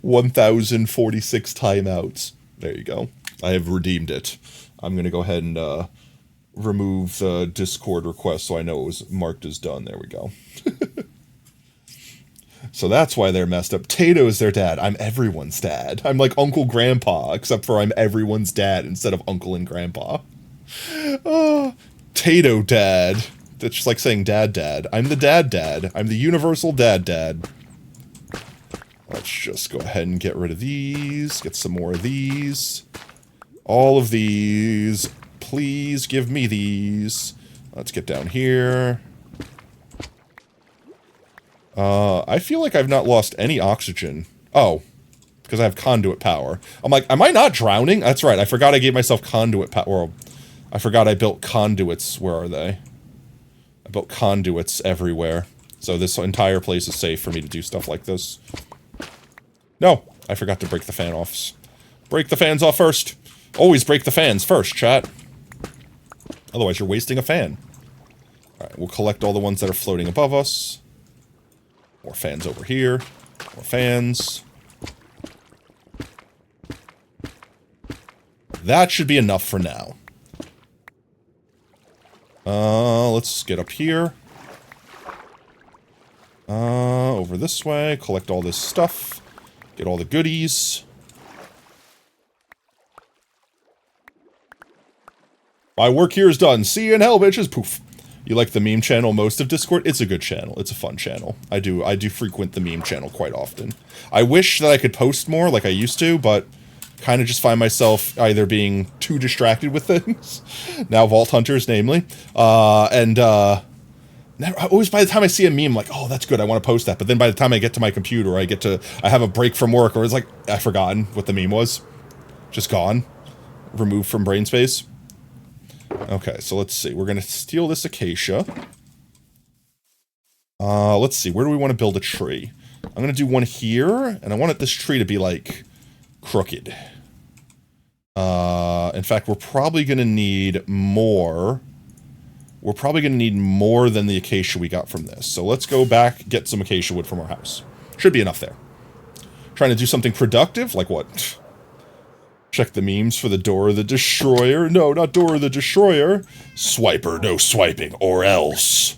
1,046 timeouts. There you go. I have redeemed it. I'm going to go ahead and remove the Discord request so I know it was marked as done. There we go. So that's why they're messed up. Tato is their dad. I'm everyone's dad. I'm like Uncle Grandpa, except for I'm everyone's dad instead of Uncle and Grandpa. Oh, Tato dad. That's just like saying dad. I'm the dad. I'm the universal dad. Let's just go ahead and get rid of these. Get some more of these. All of these. Please give me these. Let's get down here. I feel like I've not lost any oxygen. Oh, because I have conduit power. I'm like, am I not drowning? That's right. I forgot I gave myself conduit power. I forgot I built conduits. Where are they? I built conduits everywhere. So this entire place is safe for me to do stuff like this. No, I forgot to break the fan offs. Break the fans off first. Always break the fans first, chat. Otherwise, you're wasting a fan. Alright, we'll collect all the ones that are floating above us. More fans over here. More fans. That should be enough for now. Let's get up here. Over this way. Collect all this stuff. Get all the goodies. My work here is done. See you in hell, bitches. Poof. You like the meme channel most of Discord? It's a good channel. It's a fun channel. I do frequent the meme channel quite often. I wish that I could post more like I used to, but kind of just find myself either being too distracted with things. Now Vault Hunters, namely. Always by the time I see a meme, like, oh, that's good, I want to post that. But then by the time I get to my computer, I have a break from work, or it's like, I've forgotten what the meme was. Just gone. Removed from brain space. Okay, so let's see. We're going to steal this acacia. Let's see. Where do we want to build a tree? I'm going to do one here, and I want this tree to be, like, crooked. In fact, we're probably going to need more. We're probably going to need more than the acacia we got from this. So let's go back, get some acacia wood from our house. Should be enough there. Trying to do something productive? Like what? Check the memes for the Dora the Destroyer. No, not Dora the Destroyer. Swiper, no swiping, or else.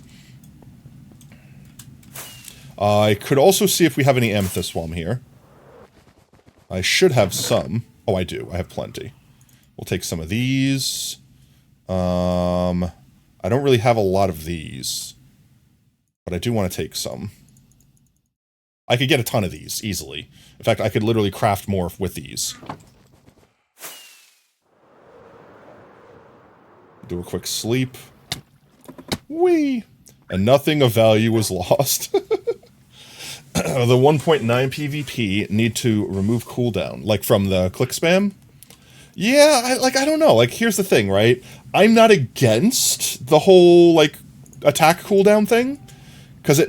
I could also see if we have any amethyst while I'm here. I should have some. Oh, I do. I have plenty. We'll take some of these. I don't really have a lot of these. But I do want to take some. I could get a ton of these, easily. In fact, I could literally craft more with these. Do a quick sleep. Whee! And nothing of value was lost. The 1.9 PvP need to remove cooldown. Like from the click spam? Yeah, I don't know. Like, here's the thing, right? I'm not against the whole, like, attack cooldown thing. Because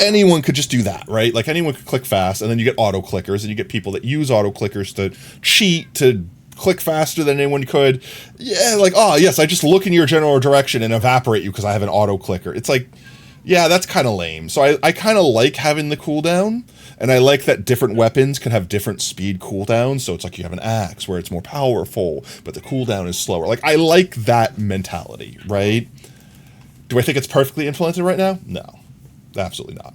anyone could just do that, right? Like, anyone could click fast, and then you get auto-clickers, and you get people that use auto-clickers to cheat, to click faster than anyone could. Yeah, like, oh, yes, I just look in your general direction and evaporate you because I have an auto-clicker. It's like, yeah, that's kind of lame. So I kind of like having the cooldown, and I like that different weapons can have different speed cooldowns. So it's like you have an axe where it's more powerful, but the cooldown is slower. Like, I like that mentality, right? Do I think it's perfectly implemented right now? No, absolutely not.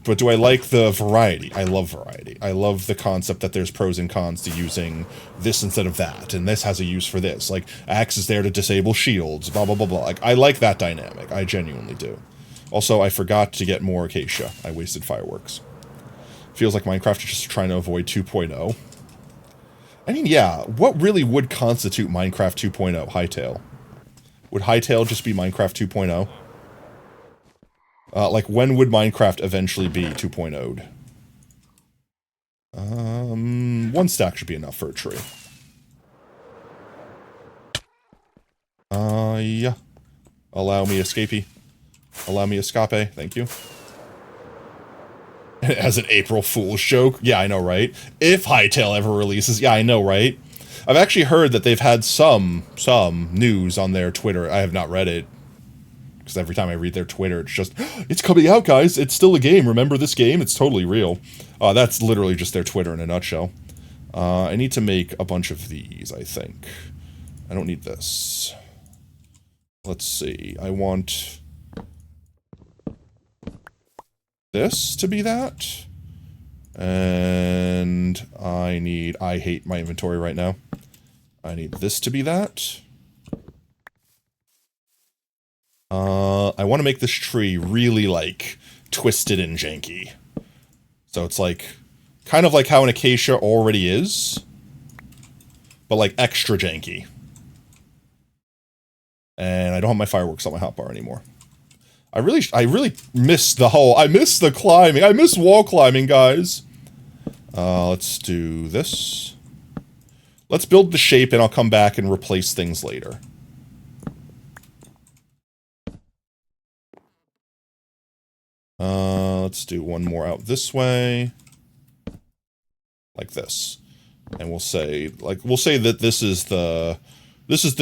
But do I like the variety? I love variety. I love the concept that there's pros and cons to using this instead of that, and this has a use for this. Like, axe is there to disable shields, blah, blah, blah, blah. Like, I like that dynamic. I genuinely do. Also, I forgot to get more acacia. I wasted fireworks. Feels like Minecraft is just trying to avoid 2.0. I mean, yeah, what really would constitute Minecraft 2.0? Hytale. Would Hytale just be Minecraft 2.0? Like, when would Minecraft eventually be 2.0'd? 1 stack should be enough for a tree. Yeah. Allow me escapee. Allow me escape, thank you. As an April Fool's joke? Yeah, I know, right? If Hytale ever releases, yeah, I know, right? I've actually heard that they've had some news on their Twitter. I have not read it. Because every time I read their Twitter, it's just, it's coming out, guys. It's still a game. Remember this game? It's totally real. That's literally just their Twitter in a nutshell. I need to make a bunch of these, I think. I don't need this. Let's see. I want this to be that. And I hate my inventory right now. I need this to be that. I want to make this tree really, like, twisted and janky. So it's like, Kind of like how an Acacia already is, but like extra janky. And I don't have my fireworks on my hotbar anymore. I really miss the whole, I miss the climbing. I miss wall climbing, guys. Let's do this. Let's build the shape and I'll come back and replace things later. Let's do one more out this way. Like this. And we'll say that this is the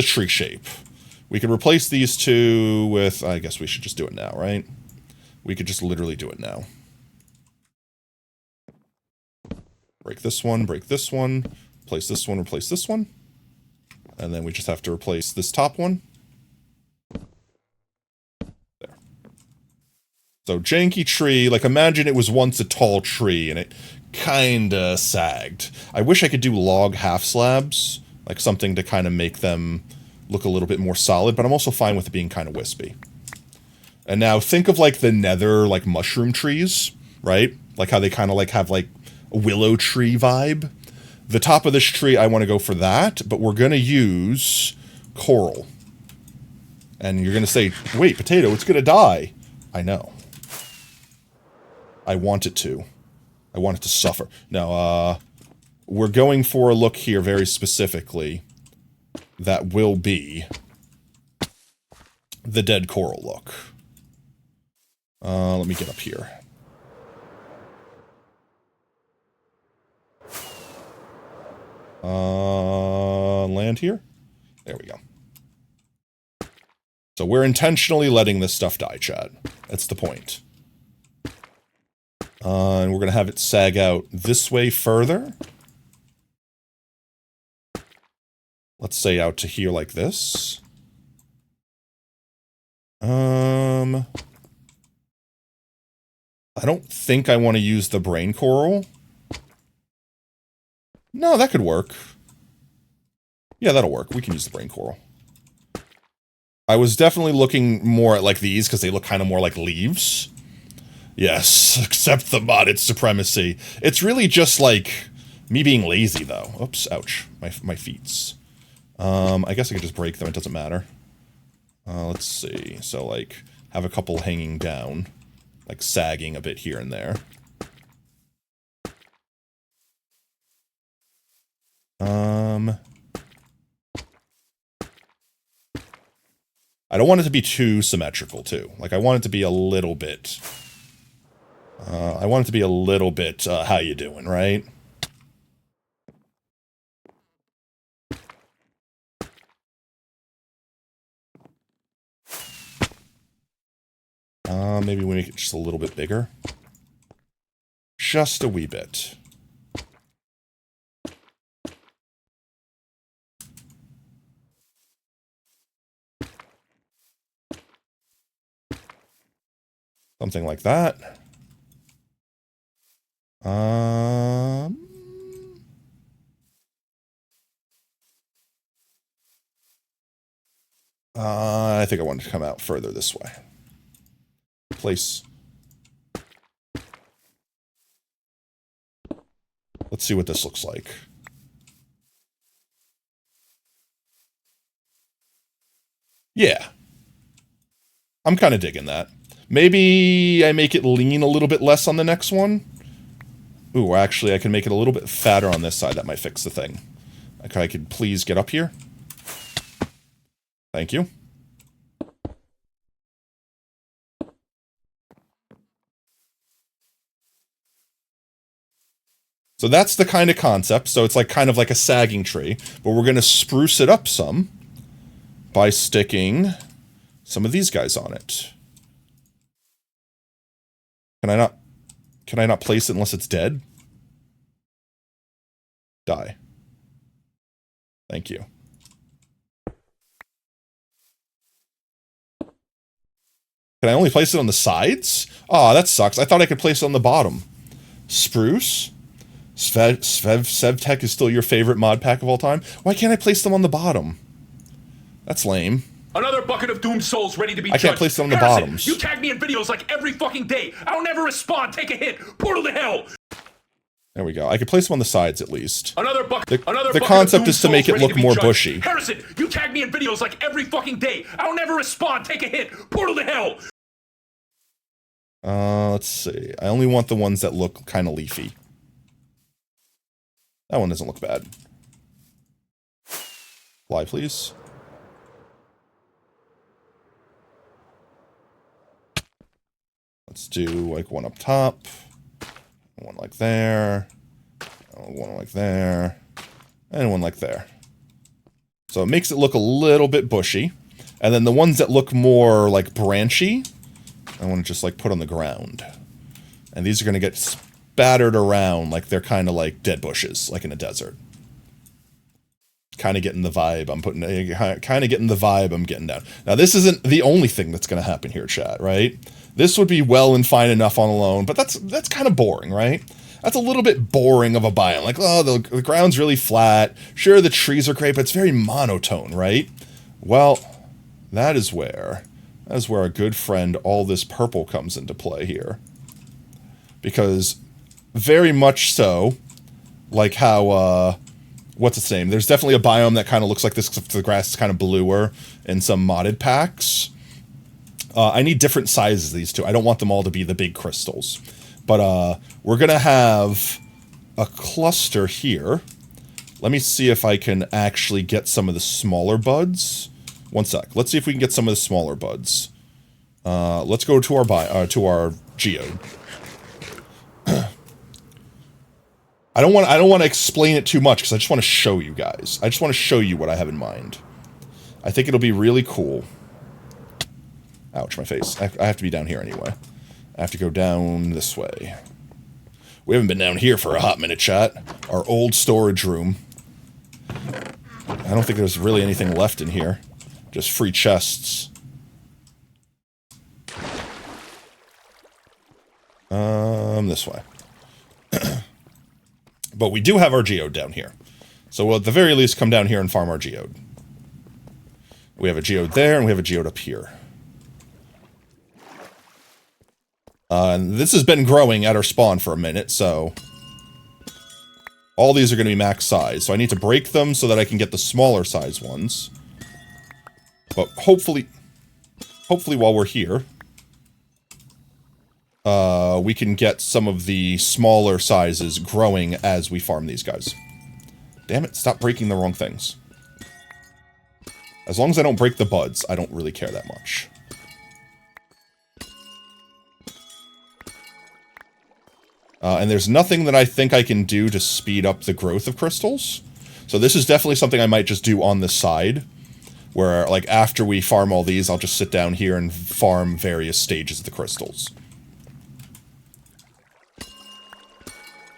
tree shape. We could replace these two with, I guess we should just do it now, right? We could just literally do it now. Break this one, replace this one, replace this one. And then we just have to replace this top one. There. So janky tree, like imagine it was once a tall tree and it kinda sagged. I wish I could do log half slabs, like something to kind of make them look a little bit more solid, but I'm also fine with it being kind of wispy. And now think of like the nether, like mushroom trees, right? Like how they kind of like have like a willow tree vibe. The top of this tree, I want to go for that, but we're going to use coral. And you're going to say, wait, potato, it's going to die. I know. I want it to. I want it to suffer. No, we're going for a look here very specifically that will be the dead coral look. Let me get up here. Land here? There we go. So we're intentionally letting this stuff die, chat. That's the point. And we're going to have it sag out this way further. Let's say out to here like this. I don't think I want to use the brain coral. No, that could work. Yeah, that'll work. We can use the brain coral. I was definitely looking more at like these because they look kind of more like leaves. Yes, accept the modded supremacy. It's really just like me being lazy though. Oops, ouch. My feets. I guess I could just break them, it doesn't matter. Let's see. So like have a couple hanging down, like sagging a bit here and there. I don't want it to be too symmetrical too. Like I want it to be a little bit how you doing, right? Maybe we make it just a little bit bigger. Just a wee bit. Something like that. I think I want it to come out further this way. Place. Let's see what this looks like. Yeah. I'm kind of digging that. Maybe I make it lean a little bit less on the next one. Ooh, actually, I can make it a little bit fatter on this side. That might fix the thing. Okay, I could please get up here. Thank you. So that's the kind of concept. So it's like kind of like a sagging tree, but we're going to spruce it up some by sticking some of these guys on it. Can I not place it unless it's dead? Die. Thank you. Can I only place it on the sides? Aw, that sucks. I thought I could place it on the bottom. Spruce? Svevtech is still your favorite mod pack of all time? Why can't I place them on the bottom? That's lame. Another bucket of doomed souls ready to be I can't place them on the bottoms. You tag me in videos like every fucking day. I don't ever respond. Take a hit. Portal to hell. There we go. I could place them on the sides at least. Another bucket. The concept is to make it look more bushy. Harrison, you tag me in videos like every fucking day. I don't ever respond. Take a hit. Portal to hell. Let's see. I only want the ones that look kind of leafy. That one doesn't look bad. Fly, please. Let's do like one up top. One like there. One like there. And one like there. So it makes it look a little bit bushy. And then the ones that look more like branchy, I want to just like put on the ground. And these are going to get spattered around like they're kind of like dead bushes, like in a desert. Kind of getting the vibe I'm putting, kind of getting the vibe I'm getting down. Now this isn't the only thing that's going to happen here, chat, right? This would be well and fine enough on alone, but that's kind of boring, right? That's a little bit boring of a biome. Like, oh, the ground's really flat. Sure, the trees are great, but it's very monotone, right? Well, that is where our good friend All This Purple comes into play here. Because very much so, like how, what's its name? There's definitely a biome that kind of looks like this, except the grass is kind of bluer in some modded packs. I need different sizes of these two. I don't want them all to be the big crystals. But we're going to have a cluster here. Let me see if I can actually get some of the smaller buds. One sec. Let's see if we can get some of the smaller buds. Let's go to our geode. I don't want to explain it too much because I just want to show you guys. I just want to show you what I have in mind. I think it'll be really cool. Ouch, my face. I have to be down here anyway. I have to go down this way. We haven't been down here for a hot minute, chat. Our old storage room. I don't think there's really anything left in here. Just free chests. This way. But we do have our geode down here. So we'll at the very least come down here and farm our geode. We have a geode there, and we have a geode up here. And this has been growing at our spawn for a minute, so... all these are going to be max size, so I need to break them so that I can get the smaller size ones. But hopefully while we're here, we can get some of the smaller sizes growing as we farm these guys. Damn it, stop breaking the wrong things. As long as I don't break the buds, I don't really care that much. And there's nothing that I think I can do to speed up the growth of crystals. So this is definitely something I might just do on the side. Where, like, after we farm all these, I'll just sit down here and farm various stages of the crystals.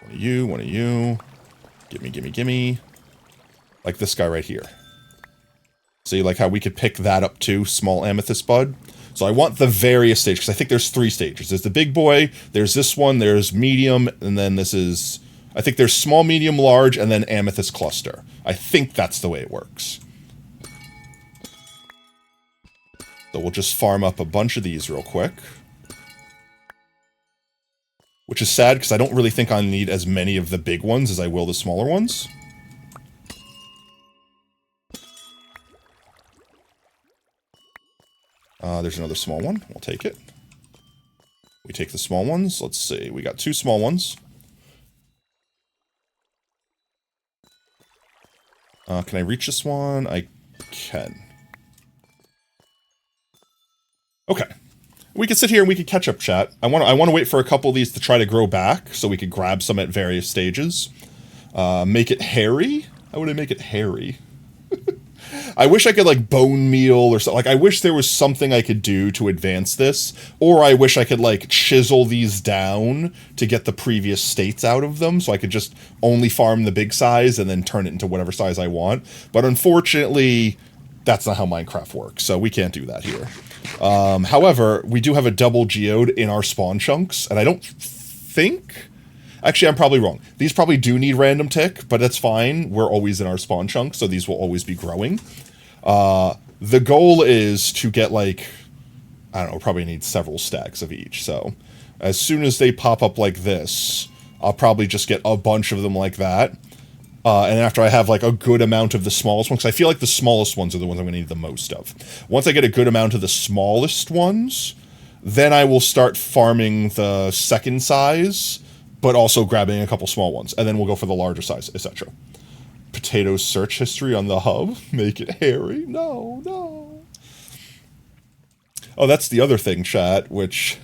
One of you. Gimme, gimme, gimme. Like this guy right here. See, like how we could pick that up too, small amethyst bud. So I want the various stages, because I think there's 3 stages. There's the big boy, there's this one, there's medium, and then this is... I think there's small, medium, large, and then amethyst cluster. I think that's the way it works. So we'll just farm up a bunch of these real quick. Which is sad, because I don't really think I need as many of the big ones as I will the smaller ones. There's another small one. We'll take it. We take the small ones. Let's see. We got 2 small ones. Can I reach this one? I can. Okay. We can sit here and we can catch up, chat. I want to wait for a couple of these to try to grow back so we could grab some at various stages. Make it hairy? How would I make it hairy? I wish I could, like, bone meal or something. Like, I wish there was something I could do to advance this. Or I wish I could, like, chisel these down to get the previous states out of them. So I could just only farm the big size and then turn it into whatever size I want. But unfortunately, that's not how Minecraft works. So we can't do that here. However, we do have a double geode in our spawn chunks. And I don't think... Actually, I'm probably wrong. These probably do need random tick, but that's fine. We're always in our spawn chunk, so these will always be growing. The goal is to get, like, I don't know, probably need several stacks of each. So as soon as they pop up like this, I'll probably just get a bunch of them like that. And after I have like a good amount of the smallest ones, because I feel like the smallest ones are the ones I'm going to need the most of. Once I get a good amount of the smallest ones, then I will start farming the second size, but also grabbing a couple small ones. And then we'll go for the larger size, etc. Potatoes search history on the hub. Make it hairy. No, no. Oh, that's the other thing, chat, which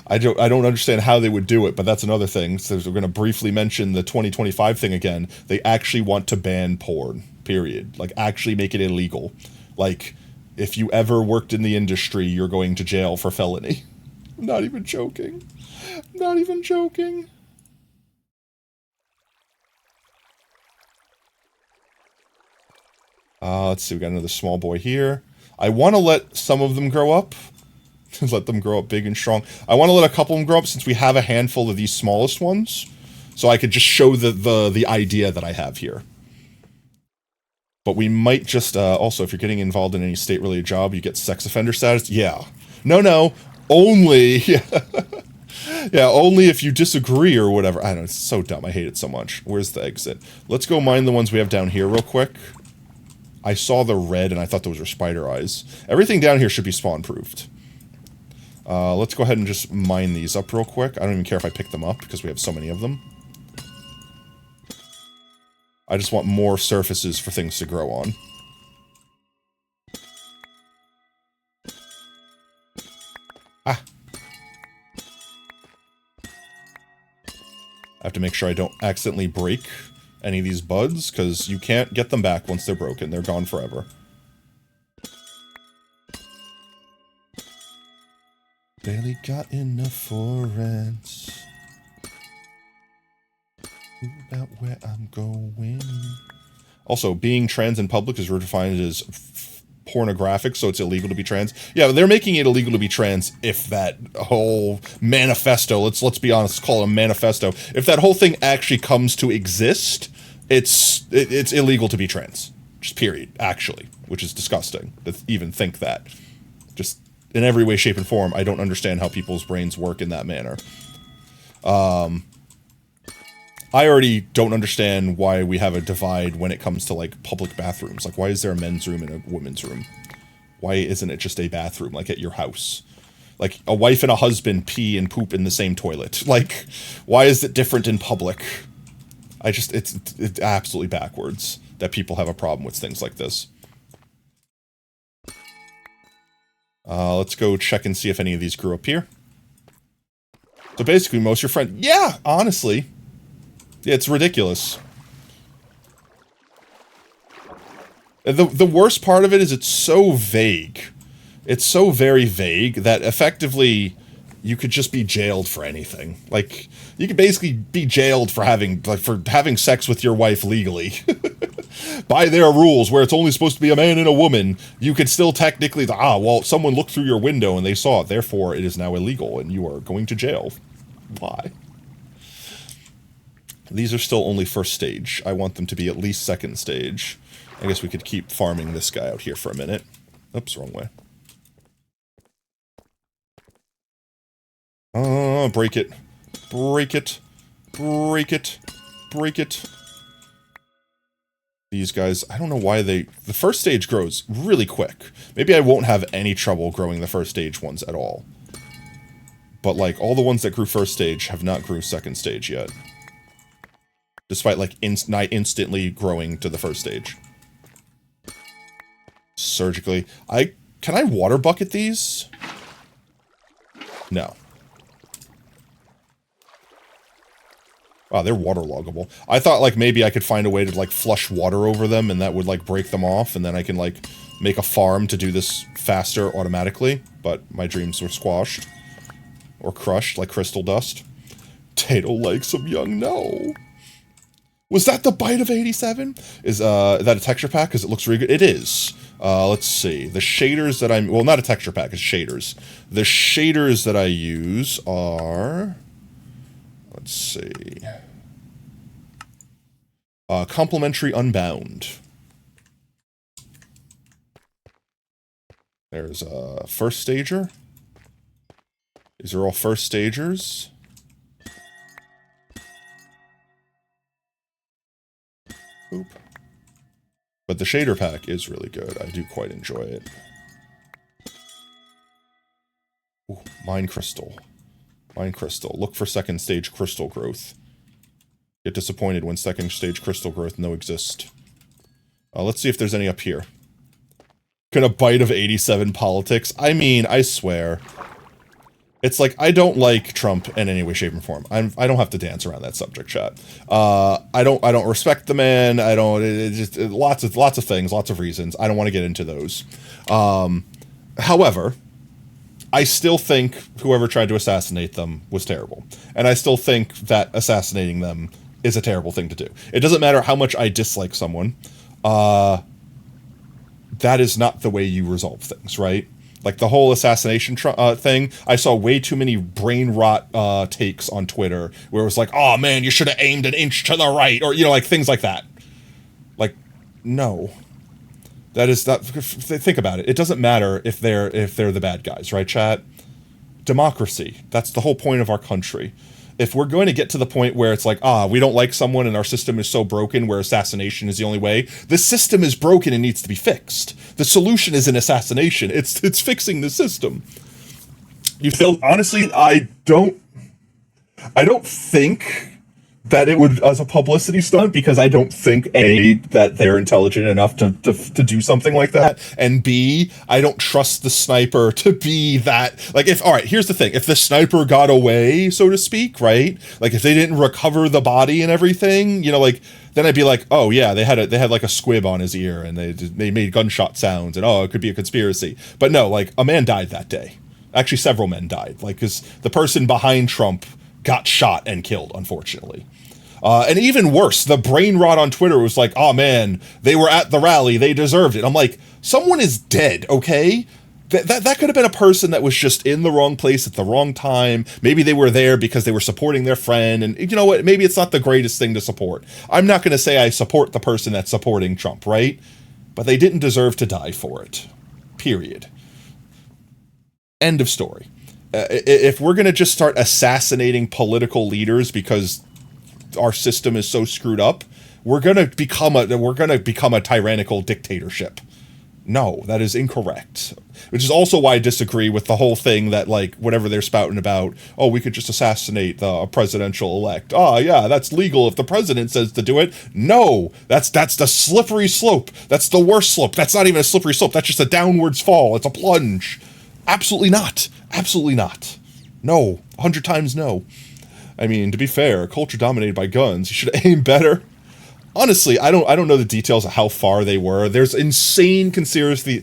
I don't understand how they would do it, but that's another thing. So we're going to briefly mention the 2025 thing again. They actually want to ban porn, period. Like, actually make it illegal. Like, if you ever worked in the industry, you're going to jail for felony. I'm not even joking. I'm not even joking. Let's see, we got another small boy here. I want to let some of them grow up. Let them grow up big and strong. I want to let a couple of them grow up since we have a handful of these smallest ones. So I could just show the idea that I have here. But we might just, also, if you're getting involved in any state-related job, you get sex offender status. Yeah. No, only, yeah, only if you disagree or whatever. I don't know, it's so dumb. I hate it so much. Where's the exit? Let's go mine the ones we have down here real quick. I saw the red and I thought those were spider eyes. Everything down here should be spawn-proofed. Let's go ahead and just mine these up real quick. I don't even care if I pick them up because we have so many of them. I just want more surfaces for things to grow on. Ah. I have to make sure I don't accidentally break any of these buds, because you can't get them back once they're broken. They're gone forever. Barely got enough for rent. About where I'm going. Also, being trans in public is redefined as pornographic, so it's illegal to be trans. Yeah, they're making it illegal to be trans if that whole manifesto, let's be honest, let's call it a manifesto. If that whole thing actually comes to exist, it's illegal to be trans. Just period, actually, which is disgusting to even think that. Just in every way, shape, and form, I don't understand how people's brains work in that manner. I already don't understand why we have a divide when it comes to, like, public bathrooms. Like, why is there a men's room and a women's room? Why isn't it just a bathroom, like, at your house? Like, a wife and a husband pee and poop in the same toilet. Like, why is it different in public? It's absolutely backwards that people have a problem with things like this. Let's go check and see if any of these grew up here. So basically, most of your friends... Yeah, honestly... Yeah, it's ridiculous. The worst part of it is it's so vague. It's so very vague that effectively you could just be jailed for anything. Like, you could basically be jailed for having sex with your wife legally. By their rules, where it's only supposed to be a man and a woman, you could still technically, well, someone looked through your window and they saw it, therefore it is now illegal and you are going to jail. Why? These are still only first stage. I want them to be at least second stage. I guess we could keep farming this guy out here for a minute. Oops, wrong way. Break it. Break it. Break it. Break it. These guys, I don't know why the first stage grows really quick. Maybe I won't have any trouble growing the first stage ones at all. But, like, all the ones that grew first stage have not grew second stage yet. Despite, like, instantly growing to the first stage. Surgically. Can I water bucket these? No. Wow, they're waterloggable. I thought, like, maybe I could find a way to, like, flush water over them and that would, like, break them off and then I can, like, make a farm to do this faster automatically. But my dreams were squashed. Or crushed, like crystal dust. Tato likes them young, no. Was that the bite of 87? Is that a texture pack? Because it looks really good. It is. Let's see. The shaders that I'm... Well, not a texture pack. It's shaders. The shaders that I use are... Let's see. Complementary Unbound. There's a first stager. These are all first stagers. But the shader pack is really good. I do quite enjoy it. Ooh, Mine Crystal. Mine Crystal. Look for second stage crystal growth. Get disappointed when second stage crystal growth no exist. Let's see if there's any up here. Gonna bite of 87 politics. I mean, I swear. It's like, I don't like Trump in any way, shape, or form. I don't have to dance around that subject, chat. I don't respect the man. I don't, lots of things, lots of reasons. I don't want to get into those. However, I still think whoever tried to assassinate them was terrible. And I still think that assassinating them is a terrible thing to do. It doesn't matter how much I dislike someone. That is not the way you resolve things, right? Like the whole assassination thing, I saw way too many brain rot takes on Twitter where it was like, oh man, you should have aimed an inch to the right, or, you know, like things like that. Like, no. That is not, think about it. It doesn't matter if they're the bad guys, right, chat? Democracy. That's the whole point of our country. If we're going to get to the point where it's like, we don't like someone and our system is so broken where assassination is the only way, the system is broken and needs to be fixed. The solution isn't assassination, it's fixing the system. You feel, honestly, I don't think that it would, as a publicity stunt, because I don't think, A, that they're intelligent enough to do something like that, and B, I don't trust the sniper to be that, like, if, alright, here's the thing, if the sniper got away, so to speak, right, like, if they didn't recover the body and everything, you know, like, then I'd be like, oh yeah, they had like a squib on his ear, and they made gunshot sounds, and oh, it could be a conspiracy. But no, like, a man died that day. Actually, several men died, like, because the person behind Trump got shot and killed, unfortunately. And even worse, the brain rot on Twitter was like, oh man, they were at the rally, they deserved it. I'm like, someone is dead, okay? That could have been a person that was just in the wrong place at the wrong time. Maybe they were there because they were supporting their friend, and you know what, maybe it's not the greatest thing to support. I'm not going to say I support the person that's supporting Trump, right? But they didn't deserve to die for it. Period. End of story. If we're going to just start assassinating political leaders because our system is so screwed up, we're gonna become a tyrannical dictatorship. No, that is incorrect. Which is also why I disagree with the whole thing that, like, whatever they're spouting about, oh, we could just assassinate the presidential elect. Oh yeah, that's legal if the president says to do it. No, that's the slippery slope. That's the worst slope. That's not even a slippery slope. That's just a downwards fall. It's a plunge. Absolutely not. Absolutely not. No. 100 times no. I mean, to be fair, a culture dominated by guns, you should aim better. Honestly, I don't know the details of how far they were. There's insane conspiracy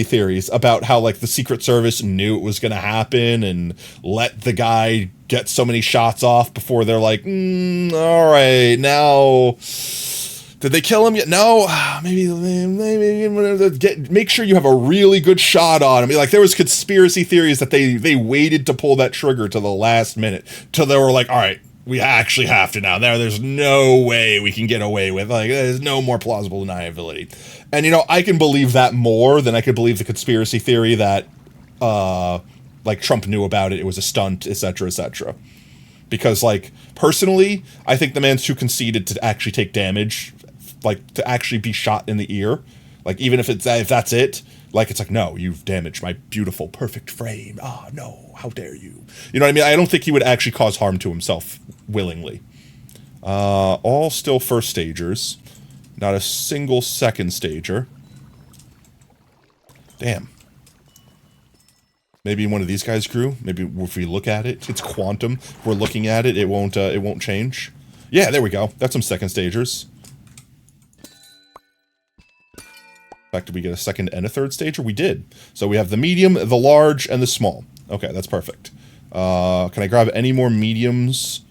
theories about how, like, the Secret Service knew it was going to happen and let the guy get so many shots off before they're like, all right, now, did they kill him yet? No, maybe make sure you have a really good shot on him. Like, there was conspiracy theories that they waited to pull that trigger to the last minute till they were like, all right, we actually have to now. There's no way we can get away with, like, there's no more plausible deniability. And, you know, I can believe that more than I could believe the conspiracy theory that, like, Trump knew about it, it was a stunt, etc., etc. Because, like, personally, I think the man's too conceited to actually take damage, like, to actually be shot in the ear. Like, even if that's it, like, it's like, no, you've damaged my beautiful, perfect frame. Ah, no, how dare you? You know what I mean? I don't think he would actually cause harm to himself willingly. All still first stagers. Not a single second stager. Damn. Maybe one of these guys grew. Maybe if we look at it, it's quantum. If we're looking at it, it won't change. Yeah, there we go. That's some second stagers. In fact, did we get a second and a third stager? We did. So we have the medium, the large, and the small. Okay, that's perfect. Can I grab any more mediums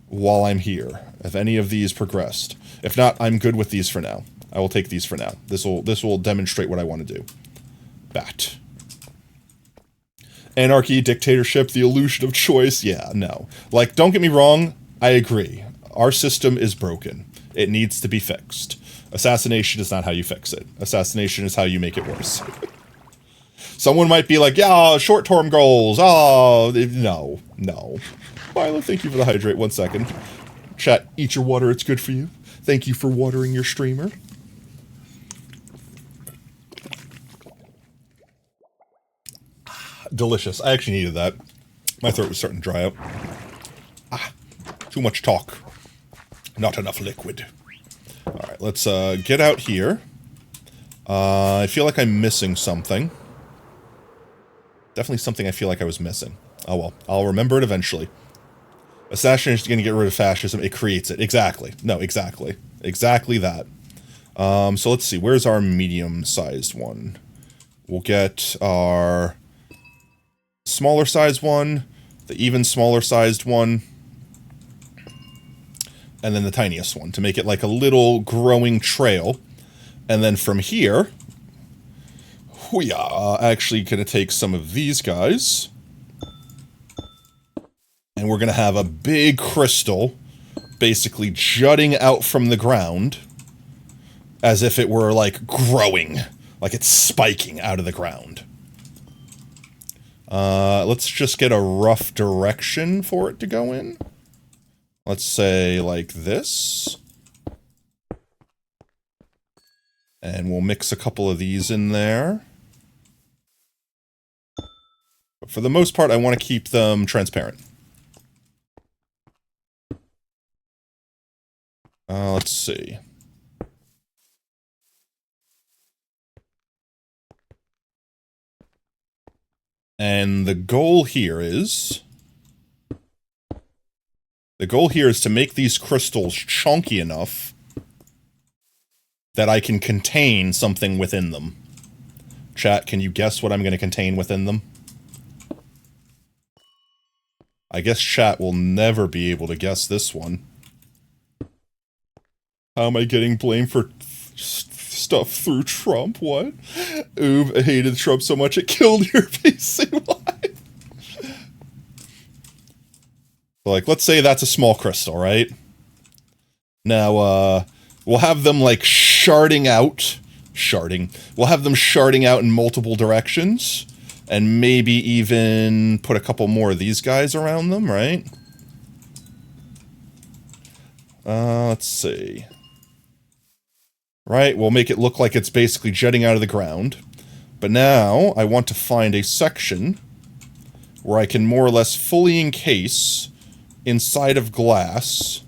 while I'm here? Have any of these progressed? If not, I'm good with these for now. I will take these for now. This will demonstrate what I want to do. Bat. Anarchy, dictatorship, the illusion of choice. Yeah, no. Like, don't get me wrong. I agree. Our system is broken. It needs to be fixed. Assassination is not how you fix it. Assassination is how you make it worse. Someone might be like, yeah, short-term goals. Oh, no. Violet, thank you for the hydrate. 1 second. Chat, eat your water. It's good for you. Thank you for watering your streamer. Delicious. I actually needed that. My throat was starting to dry out. Too much talk. Not enough liquid. Alright, let's get out here. I feel like I'm missing something. Definitely something I feel like I was missing. Oh well, I'll remember it eventually. Assassination is going to get rid of fascism. It creates it. Exactly. No, exactly. Exactly that. So let's see. Where's our medium-sized one? We'll get our smaller sized one, the even smaller sized one, and then the tiniest one to make it like a little growing trail. And then from here, we are actually going to take some of these guys, and we're going to have a big crystal basically jutting out from the ground as if it were like growing, like it's spiking out of the ground. Let's just get a rough direction for it to go in. Let's say like this. And we'll mix a couple of these in there. But for the most part, I want to keep them transparent. Let's see. And the goal here is... The goal here is to make these crystals chunky enough that I can contain something within them. Chat, can you guess what I'm going to contain within them? I guess chat will never be able to guess this one. How am I getting blamed for stuff through Trump? What? Ooh, I hated Trump so much it killed your PC. Why? Like, let's say that's a small crystal, right? Now, we'll have them, like, sharding out. We'll have them sharding out in multiple directions. And maybe even put a couple more of these guys around them, right? Let's see. Right, we'll make it look like it's basically jetting out of the ground. But now, I want to find a section where I can more or less fully encase inside of glass.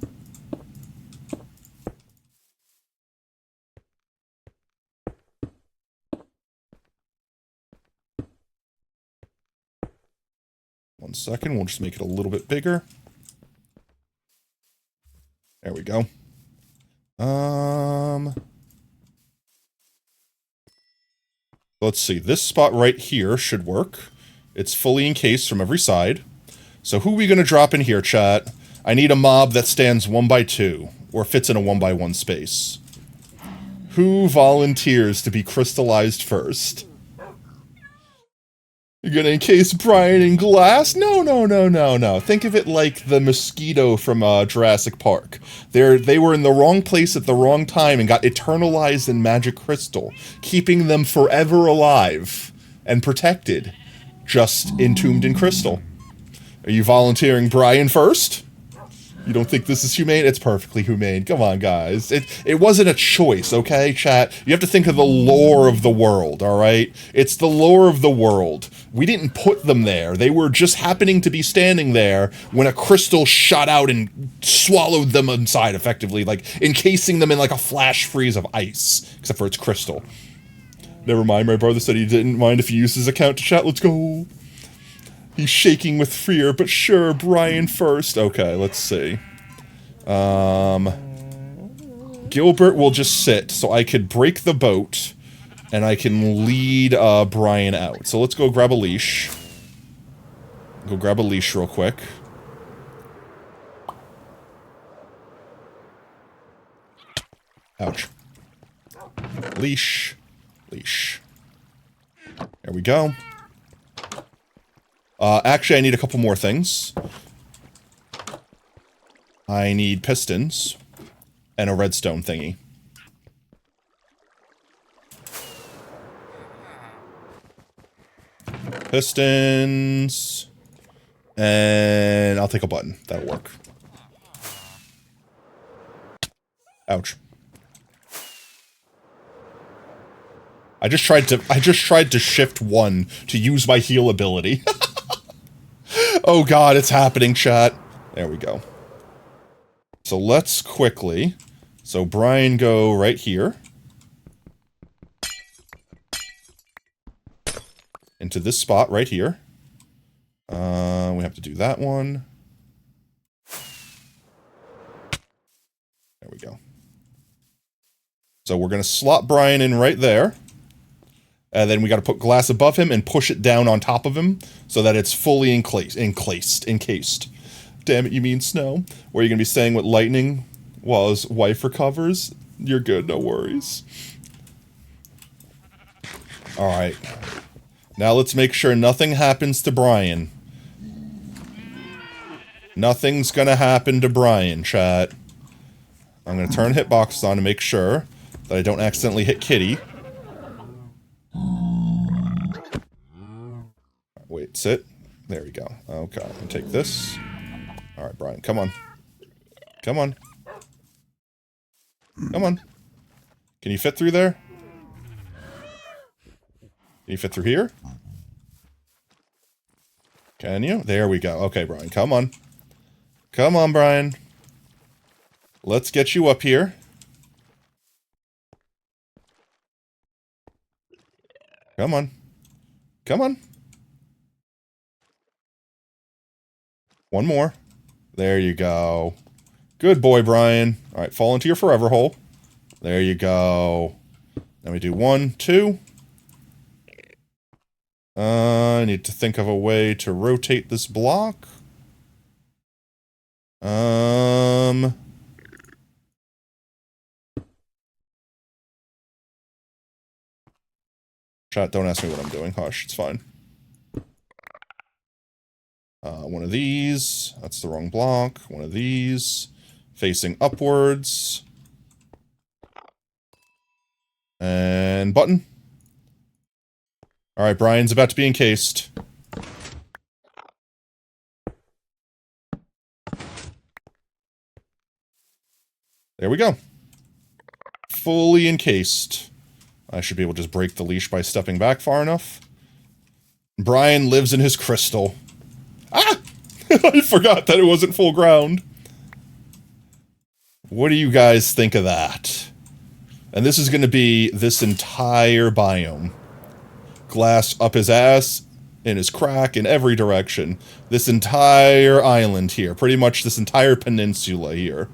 One second, we'll just make it a little bit bigger. There we go. Let's see, this spot right here should work. It's fully encased from every side. So who are we going to drop in here, chat? I need a mob that stands 1x2, or fits in a 1x1 space. Who volunteers to be crystallized first? You're gonna encase Brian in glass? No, no, no, no, no. Think of it like the mosquito from Jurassic Park. They were in the wrong place at the wrong time and got eternalized in magic crystal, keeping them forever alive and protected, just entombed in crystal. Are you volunteering Brian first? You don't think this is humane? It's perfectly humane. Come on, guys. It wasn't a choice, okay, chat? You have to think of the lore of the world, alright? It's the lore of the world. We didn't put them there. They were just happening to be standing there when a crystal shot out and swallowed them inside, effectively, like encasing them in like a flash freeze of ice, except for it's crystal. Never mind, my brother said he didn't mind if you used his account to chat. Let's go. He's shaking with fear, but sure, Brian first. Okay, let's see. Gilbert will just sit, so I could break the boat, and I can lead Brian out. So let's go grab a leash. Go grab a leash real quick. Ouch. Leash. Leash. There we go. Actually, I need a couple more things. I need pistons and a redstone thingy. Pistons. And I'll take a button. That'll work. Ouch. I just tried to shift 1 to use my heal ability. Oh god, it's happening, chat. There we go. So let's quickly... So Brian, go right here. Into this spot right here. We have to do that one. There we go. So we're going to slot Brian in right there. And then we got to put glass above him and push it down on top of him so that it's fully encased. Damn it, you mean snow? Where are you going to be staying with Lightning while his wife recovers? You're good, no worries. Alright. Now let's make sure nothing happens to Brian. Nothing's going to happen to Brian, chat. I'm going to turn hitboxes on to make sure that I don't accidentally hit Kitty. Wait, sit. There we go. Okay, I'm gonna take this. Alright, Brian, come on. Come on. Come on. Can you fit through there? Can you fit through here? Can you? There we go. Okay, Brian, come on. Come on, Brian. Let's get you up here. Come on. Come on. One more. There you go. Good boy, Brian. Alright, fall into your forever hole. There you go. Then we do 1, 2. I need to think of a way to rotate this block. Chat, don't ask me what I'm doing. Hush, it's fine. One of these. That's the wrong block. One of these. Facing upwards. And button. Alright, Brian's about to be encased. There we go. Fully encased. I should be able to just break the leash by stepping back far enough. Brian lives in his crystal. Ah! I forgot that it wasn't full ground. What do you guys think of that? And this is going to be this entire biome. Glass up his ass, in his crack, in every direction. This entire island here, pretty much this entire peninsula here,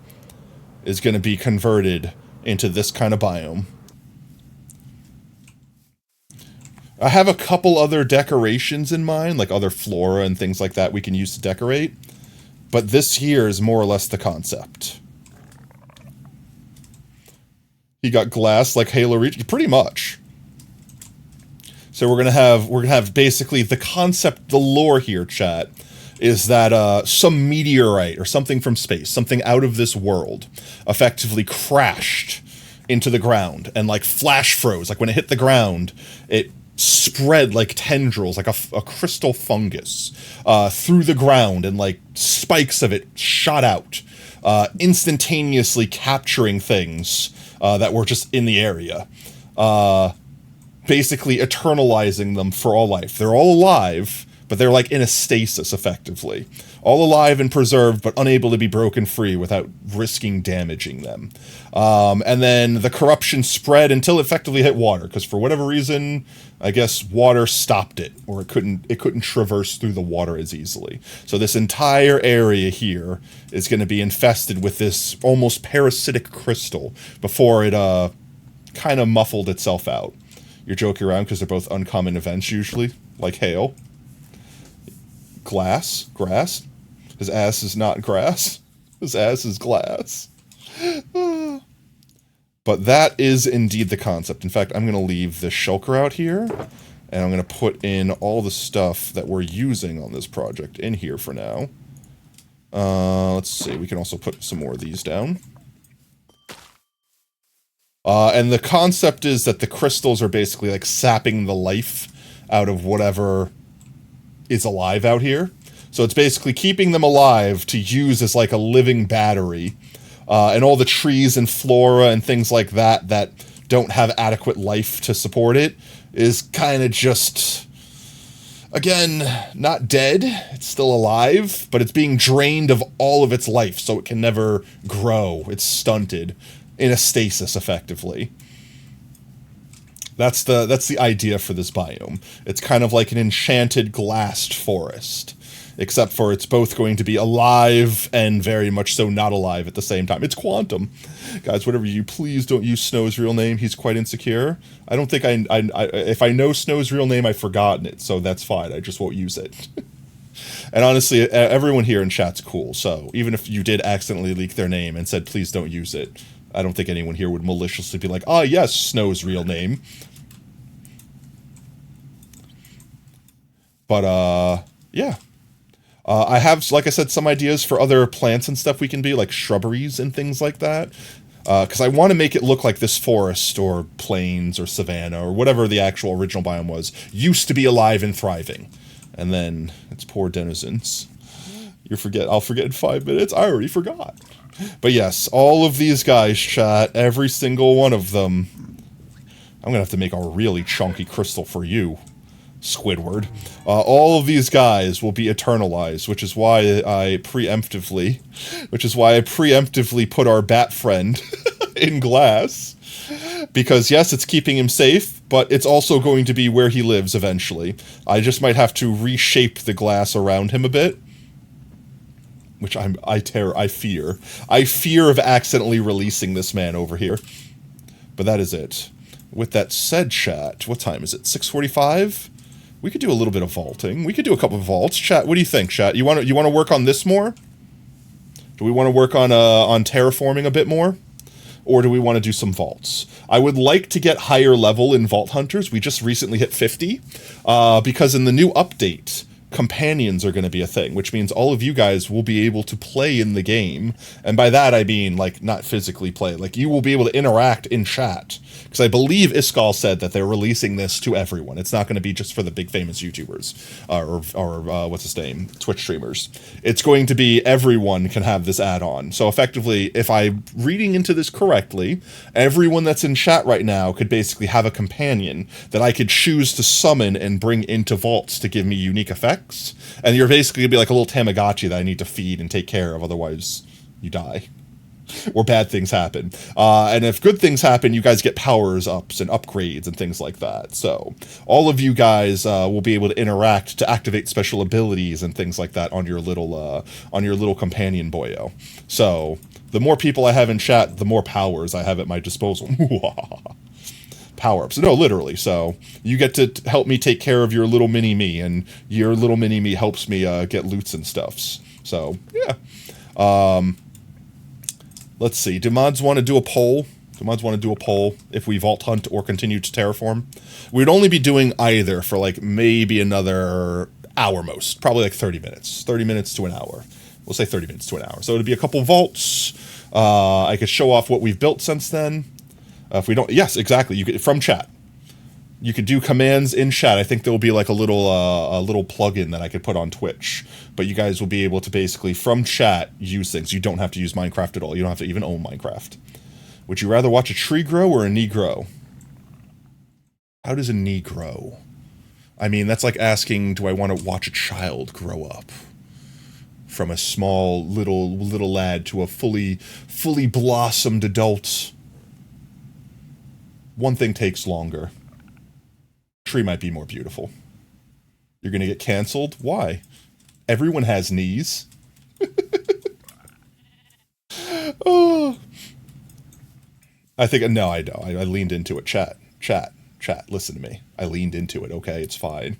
is going to be converted into this kind of biome. I have a couple other decorations in mind, like other flora and things like that we can use to decorate. But this here is more or less the concept. He got glass like Halo Reach, pretty much. So we're gonna have basically the concept, the lore here, chat, is that some meteorite or something from space, something out of this world, effectively crashed into the ground and like flash froze. Like when it hit the ground, it spread like tendrils, like a crystal fungus, through the ground, and like spikes of it shot out, instantaneously capturing things that were just in the area, basically eternalizing them for all life. They're all alive, but they're like in a stasis, effectively. All alive and preserved, but unable to be broken free without risking damaging them. And then the corruption spread until it effectively hit water, because for whatever reason, I guess water stopped it, or it couldn't traverse through the water as easily. So this entire area here is going to be infested with this almost parasitic crystal before it kind of muffled itself out. You're joking around because they're both uncommon events usually, like hail. Glass, grass. His ass is not grass. His ass is glass. But that is indeed the concept. In fact, I'm going to leave this shulker out here, and I'm going to put in all the stuff that we're using on this project in here for now. Let's see, we can also put some more of these down. And the concept is that the crystals are basically like sapping the life out of whatever is alive out here. So it's basically keeping them alive to use as like a living battery and all the trees and flora and things like that that don't have adequate life to support it is kind of just, again, not dead. It's still alive, but it's being drained of all of its life, so it can never grow. It's stunted in a stasis, effectively. That's the idea for this biome. It's kind of like an enchanted glassed forest, except for it's both going to be alive and very much so not alive at the same time. It's Quantum. Guys, whatever you, please don't use Snow's real name. He's quite insecure. I don't think if I know Snow's real name, I've forgotten it, so that's fine. I just won't use it. And honestly, everyone here in chat's cool, so even if you did accidentally leak their name and said, please don't use it, I don't think anyone here would maliciously be like, ah, yes, Snow's real name. But, yeah. I have, like I said, some ideas for other plants and stuff we can be, like shrubberies and things like that. Because I want to make it look like this forest or plains or savanna or whatever the actual original biome was used to be alive and thriving. And then its poor denizens. I'll forget in 5 minutes. I already forgot. But yes, all of these guys, chat, every single one of them. I'm going to have to make a really chunky crystal for you, Squidward. All of these guys will be eternalized, which is why I preemptively put our bat friend in glass. Because yes, it's keeping him safe, but it's also going to be where he lives eventually. I just might have to reshape the glass around him a bit. Which I fear. I fear of accidentally releasing this man over here. But that is it. With that said, chat, what time is it? 6:45? We could do a little bit of vaulting. We could do a couple of vaults. Chat, what do you think, chat? You want to work on this more? Do we want to work on terraforming a bit more? Or do we want to do some vaults? I would like to get higher level in Vault Hunters. We just recently hit 50. Because in the new update, companions are going to be a thing, which means all of you guys will be able to play in the game. And by that, I mean, like, not physically play. Like, you will be able to interact in chat. Because I believe Iskall said that they're releasing this to everyone. It's not going to be just for the big famous YouTubers. Or what's his name? Twitch streamers. It's going to be everyone can have this add-on. So effectively, if I'm reading into this correctly, everyone that's in chat right now could basically have a companion that I could choose to summon and bring into vaults to give me unique effects. And you're basically going to be like a little Tamagotchi that I need to feed and take care of, otherwise you die. Or bad things happen. And if good things happen, you guys get powers ups and upgrades and things like that. So all of you guys will be able to interact to activate special abilities and things like that on your little companion boyo. So the more people I have in chat, the more powers I have at my disposal. Power-ups. No, literally. So you get to help me take care of your little mini-me, and your little mini-me helps me get loots and stuffs. So, yeah. Let's see. Do mods want to do a poll? If we vault hunt or continue to terraform? We'd only be doing either for, like, maybe another hour most. Probably, like, 30 minutes. 30 minutes to an hour. We'll say 30 minutes to an hour. So it'd be a couple vaults. I could show off what we've built since then. If we don't, yes, exactly. You could, from chat, you could do commands in chat. I think there will be like a little plugin that I could put on Twitch, but you guys will be able to basically from chat use things. You don't have to use Minecraft at all. You don't have to even own Minecraft. Would you rather watch a tree grow or a knee grow? How does a knee grow? I mean, that's like asking, do I want to watch a child grow up? From a small little lad to a fully blossomed adult. One thing takes longer. Tree might be more beautiful. You're gonna get canceled? Why? Everyone has knees. Oh. I think, no, I know. I leaned into it. Chat, listen to me. I leaned into it, okay? It's fine.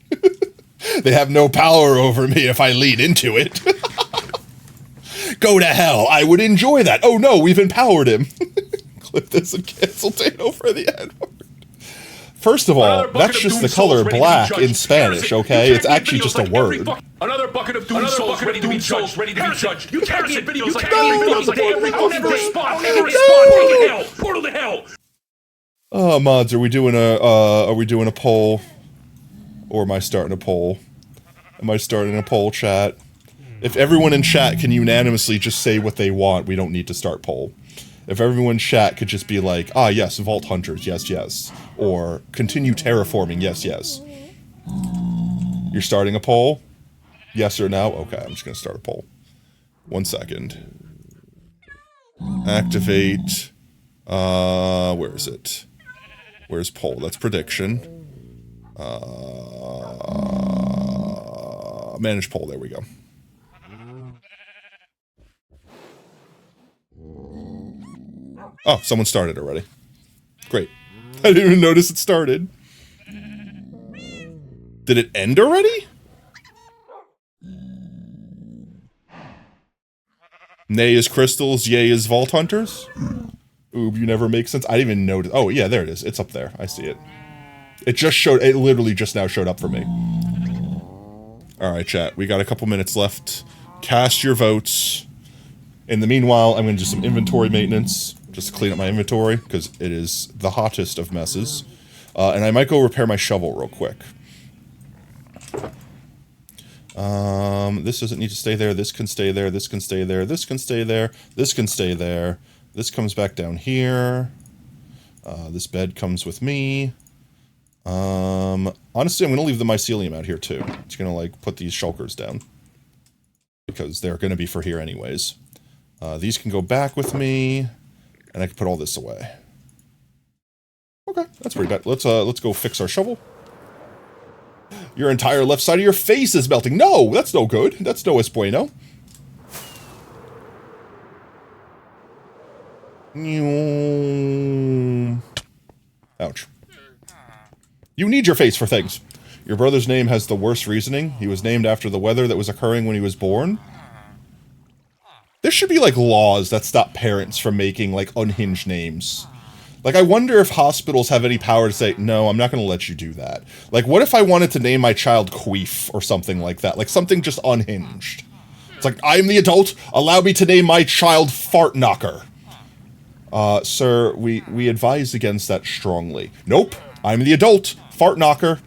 They have no power over me if I lean into it. Go to hell. I would enjoy that. Oh no, we've empowered him. Clip this and cancel Tano for the N-word. First of all, that's just the color black in Spanish, okay? It's actually just a word. Another bucket of doom souls ready to be judged, ready to be judged. You tag me in videos like every respawn, take it hell, portal to hell. Oh, mods, are we doing a poll? Or am I starting a poll? Am I starting a poll, chat? If everyone in chat can unanimously just say what they want, we don't need to start poll. If everyone in chat could just be like, ah, yes, Vault Hunters, yes, yes. Or continue terraforming, yes, yes. You're starting a poll? Yes or no? Okay, I'm just going to start a poll. 1 second. Activate. Where is it? Where's poll? That's prediction. Manage poll, there we go. Oh, someone started already. Great. I didn't even notice it started. Did it end already? Nay is crystals, yay is vault hunters? Oob, you never make sense. I didn't even notice. Oh, yeah, there it is. It's up there. I see it. It just showed, it literally just now showed up for me. Alright, chat. We got a couple minutes left. Cast your votes. In the meanwhile, I'm going to do some inventory maintenance. Just to clean up my inventory, because it is the hottest of messes. And I might go repair my shovel real quick. This doesn't need to stay there. This can stay there. This can stay there. This can stay there. This can stay there. This comes back down here. This bed comes with me. Honestly, I'm going to leave the mycelium out here, too. It's going to, like, put these shulkers down. Because they're going to be for here anyways. These can go back with me. And I can put all this away. Okay, that's pretty bad. Let's go fix our shovel. Your entire left side of your face is melting. No, that's no good. That's no es bueno. Ouch. You need your face for things. Your brother's name has the worst reasoning. He was named after the weather that was occurring when he was born. There should be, like, laws that stop parents from making, like, unhinged names. Like, I wonder if hospitals have any power to say, no, I'm not going to let you do that. Like, what if I wanted to name my child Queef or something like that? Like, something just unhinged. It's like, I'm the adult, allow me to name my child Fart Knocker. Sir, we advise against that strongly. Nope, I'm the adult, Fart Knocker.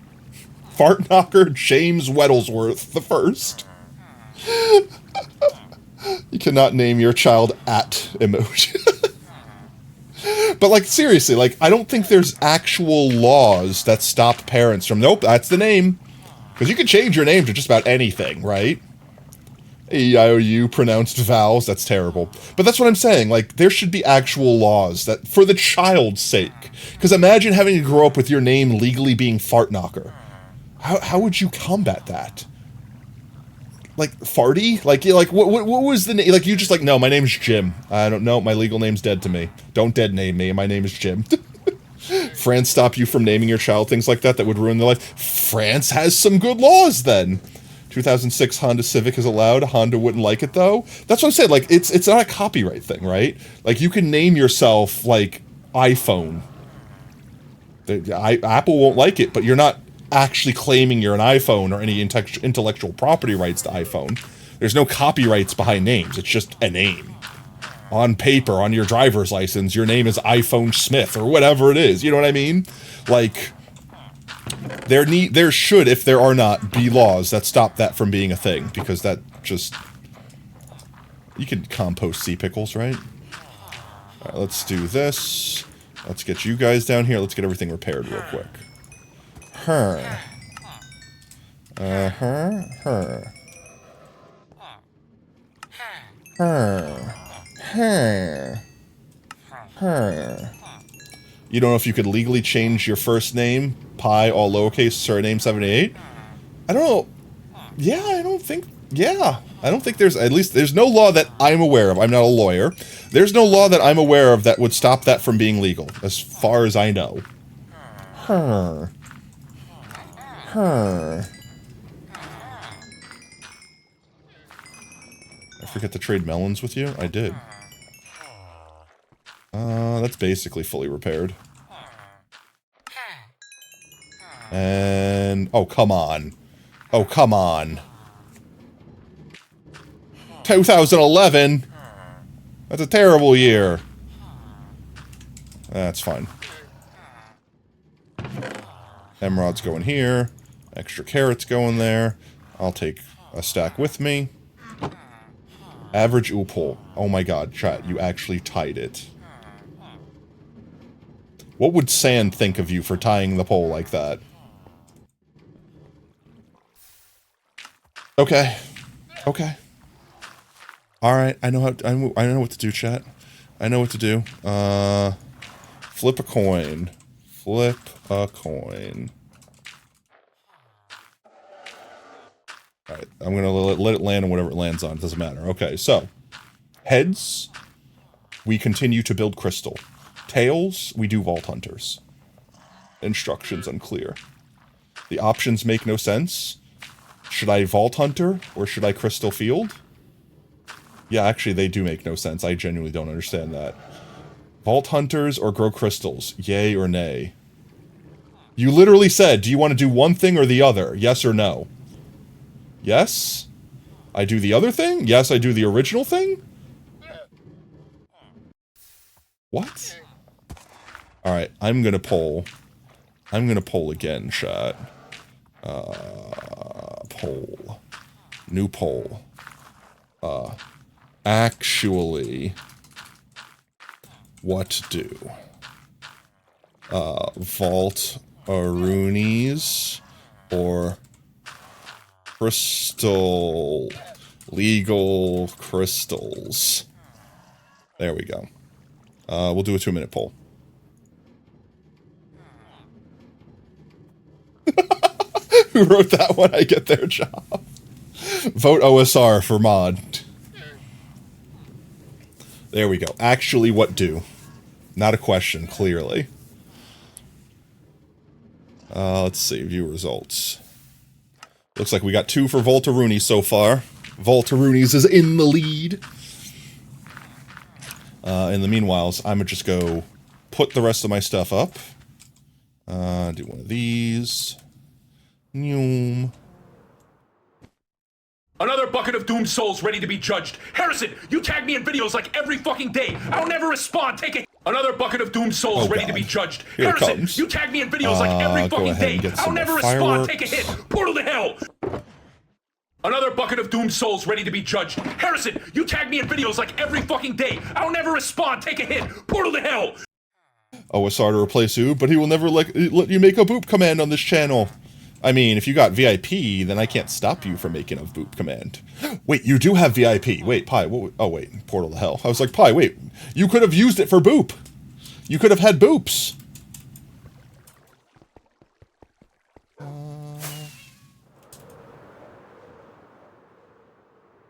Fart Knocker James Weddlesworth the First. You cannot name your child at emoji. But, like, seriously, like, I don't think there's actual laws that stop parents from, nope, that's the name. Because you can change your name to just about anything, right? E-I-O-U, pronounced vowels, that's terrible. But that's what I'm saying, like, there should be actual laws that, for the child's sake. Because imagine having to grow up with your name legally being Fart Knocker. How would you combat that? Like, Farty? Like, what was the name? Like, you just like, no, my name's Jim. I don't know, my legal name's dead to me. Don't dead name me, my name is Jim. France stop you from naming your child things like that would ruin their life? France has some good laws, then. 2006 Honda Civic is allowed. Honda wouldn't like it, though. That's what I'm saying, like, it's not a copyright thing, right? Like, you can name yourself, like, iPhone. Apple won't like it, but you're not actually claiming you're an iPhone or any intellectual property rights to iPhone. There's no copyrights behind names. It's just a name. On paper, on your driver's license, your name is iPhone Smith or whatever it is. You know what I mean? Like, there should, if there are not, be laws that stop that from being a thing, because that just... You can compost sea pickles, right? Alright, let's do this. Let's get you guys down here. Let's get everything repaired real quick. Her. Her. Her. You don't know if you could legally change your first name, Pi, all lowercase, surname 78? I don't know. Yeah, I don't think there's, at least, there's no law that I'm aware of. I'm not a lawyer. There's no law that I'm aware of that would stop that from being legal, as far as I know. Her. I forget to trade melons with you? I did. That's basically fully repaired. And... oh, come on. Oh, come on. 2011? That's a terrible year. That's fine. Emerald's going here. Extra carrots going there. I'll take a stack with me. Average ooh pull. Oh my god, chat, you actually tied it. What would Sand think of you for tying the pole like that? Okay. Okay. Alright, I know what to do, chat. I know what to do. Flip a coin. Flip a coin. Alright, I'm gonna let it land on whatever it lands on. It doesn't matter. Okay, so. Heads, we continue to build crystal. Tails, we do Vault Hunters. Instructions unclear. The options make no sense. Should I Vault Hunter, or should I Crystal Field? Yeah, actually, they do make no sense. I genuinely don't understand that. Vault Hunters or grow crystals? Yay or nay? You literally said, do you want to do one thing or the other? Yes or no? Yes? I do the other thing? Yes, I do the original thing? What? Alright, I'm gonna poll. I'm gonna poll again, chat. Poll. New poll. Actually, what do? Vault Aroonies or crystal legal crystals? There we go. We'll do a 2-minute poll. Who wrote that one? I get their job. Vote OSR for mod. There we go. Actually, what do? Not a question, clearly. Let's see. View results. Looks like we got 2 for Voltaroonies so far. Voltaroonies is in the lead. In the meanwhile, I'm gonna just go put the rest of my stuff up. Do one of these. Noom. Another bucket of doomed souls ready to be judged. Harrison, you tag me in videos like every fucking day. I'll never respond. Take it. Another bucket of doomed souls ready to be judged. Here it Harrison, comes. you tag me in videos like every fucking day. I'll never respond. Take a hit. Portal to hell. Another bucket of doomed souls ready to be judged. Harrison, you tag me in videos like every fucking day. I'll never respond. Take a hit. Portal to hell. OSR to replace Oob, but he will never let you make a boop command on this channel. I mean, if you got VIP, then I can't stop you from making a boop command. Wait, you do have VIP. Wait, Pi, what? Oh, wait, Portal to Hell. I was like, Pi, wait, you could have used it for boop. You could have had boops.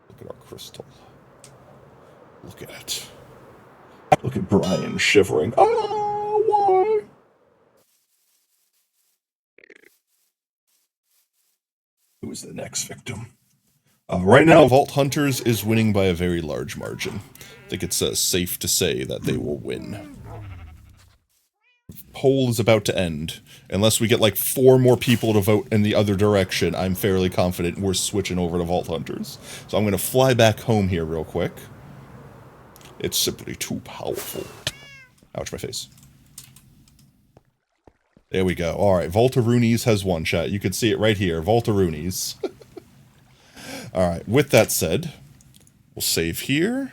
Look at our crystal. Look at it. Look at Brian shivering. Oh, why? Who is the next victim? Right now, Vault Hunters is winning by a very large margin. I think it's safe to say that they will win. Poll is about to end. Unless we get like 4 more people to vote in the other direction, I'm fairly confident we're switching over to Vault Hunters. So I'm going to fly back home here real quick. It's simply too powerful. Ouch, my face. There we go. Alright, Voltaroonies has won, chat. You can see it right here. Voltaroonies. Alright, with that said, we'll save here.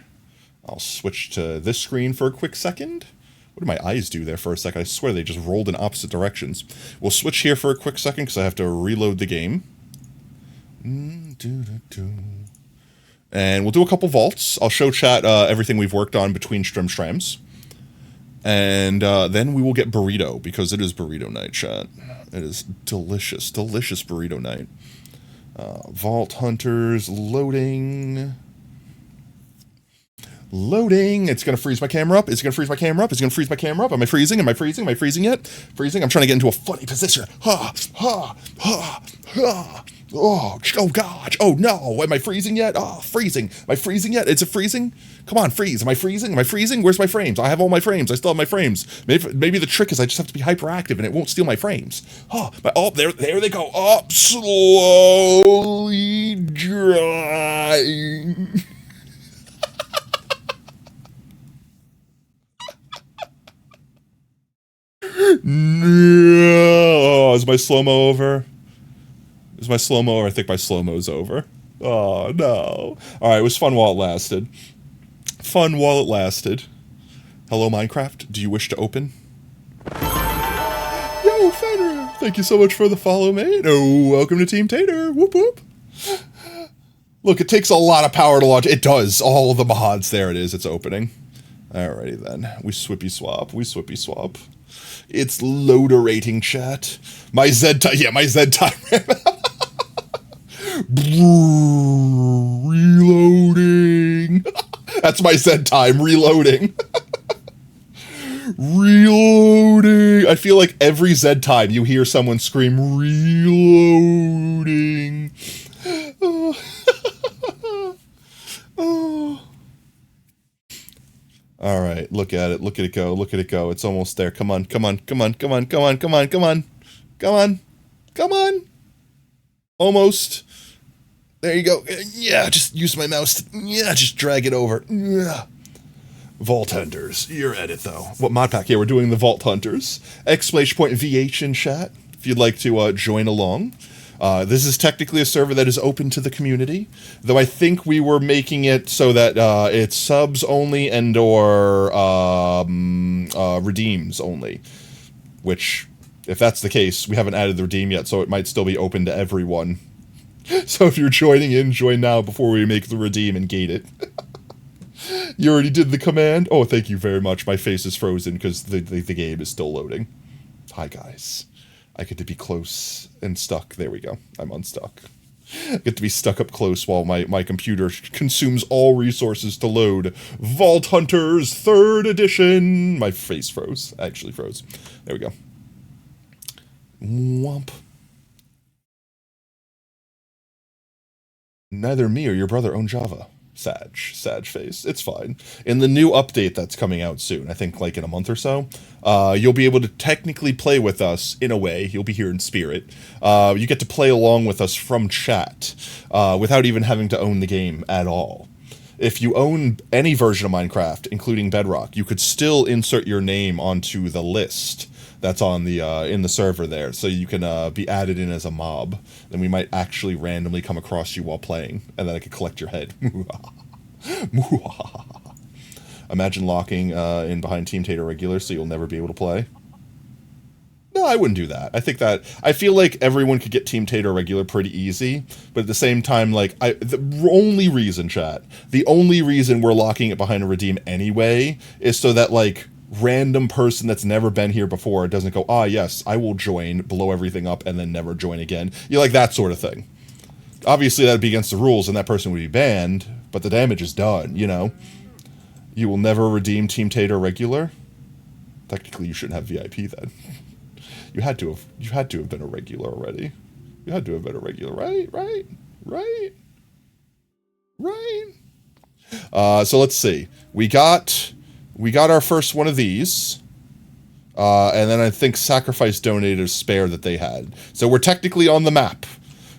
I'll switch to this screen for a quick second. What did my eyes do there for a second? I swear they just rolled in opposite directions. We'll switch here for a quick second because I have to reload the game. And we'll do a couple vaults. I'll show chat everything we've worked on between strams. And then we will get burrito, because it is burrito night, chat. It is delicious, delicious burrito night. Vault Hunters, loading. Loading. It's going to freeze my camera up. It's going to freeze my camera up. It's going to freeze my camera up. Am I freezing? Am I freezing? Am I freezing yet? Freezing? I'm trying to get into a funny position. Ha, ha, ha, ha. Oh gosh. Oh no. Am I freezing yet? Oh, freezing. Am I freezing yet? Is it freezing? Come on, freeze. Am I freezing? Am I freezing? Where's my frames? I have all my frames. I still have my frames. Maybe the trick is I just have to be hyperactive and it won't steal my frames. Oh, there they go. Up, slowly drying. No. Is my slow-mo over? Is my slow-mo over? I think my slow-mo's over. Oh, no. Alright, it was fun while it lasted. Fun while it lasted. Hello, Minecraft. Do you wish to open? Yo, Fenrir! Thank you so much for the follow, mate. Oh, welcome to Team Tater. Whoop, whoop. Look, it takes a lot of power to launch. It does. All the mods. There it is. It's opening. Alrighty then. We swippy swap. We swippy swap. It's loaderating, chat. My Z time. Yeah, my Z time. Reloading. That's my Z time. Reloading. Reloading. I feel like every Z time you hear someone scream reloading. Oh. Oh. All right, look at it. Look at it go. Look at it go. It's almost there. Come on. Come on. Come on. Come on. Come on. Come on. Come on. Come on. Come on. Almost. There you go. Yeah, just use my mouse. Yeah, just drag it over. Yeah. Vault Hunters. You're at it, though. What mod pack? Yeah, we're doing the Vault Hunters. Exclamation VH in chat if you'd like to join along. This is technically a server that is open to the community, though I think we were making it so that it's subs only and or redeems only, which, if that's the case, we haven't added the redeem yet, so it might still be open to everyone. So if you're joining in, join now before we make the redeem and gate it. You already did the command? Oh, thank you very much. My face is frozen because the game is still loading. Hi, guys. I get to be close and stuck. There we go. I'm unstuck. I get to be stuck up close while my computer consumes all resources to load Vault Hunters 3rd edition. My face froze. Actually froze. There we go. Womp. Neither me or your brother own Java. Sag face. It's fine. In the new update that's coming out soon, I think like in a month or so, you'll be able to technically play with us in a way. You'll be here in spirit. You get to play along with us from chat without even having to own the game at all. If you own any version of Minecraft, including Bedrock, you could still insert your name onto the list that's on the in the server there, so you can be added in as a mob. Then we might actually randomly come across you while playing, and then I could collect your head. Imagine locking in behind Team Tater regular, so you'll never be able to play. No, I wouldn't do that. I feel like everyone could get Team Tater regular pretty easy, but at the same time, like, the only reason we're locking it behind a redeem anyway is so that, like, random person that's never been here before doesn't go, ah, yes, I will join, blow everything up, and then never join again. You like that sort of thing. Obviously, that'd be against the rules, and that person would be banned, but the damage is done, you know? You will never redeem Team Tater regular? Technically, you shouldn't have VIP then. You had to have been a regular already. You had to have been a regular, right? So let's see. We got our first one of these, and then I think Sacrifice donated a spare that they had. So we're technically on the map.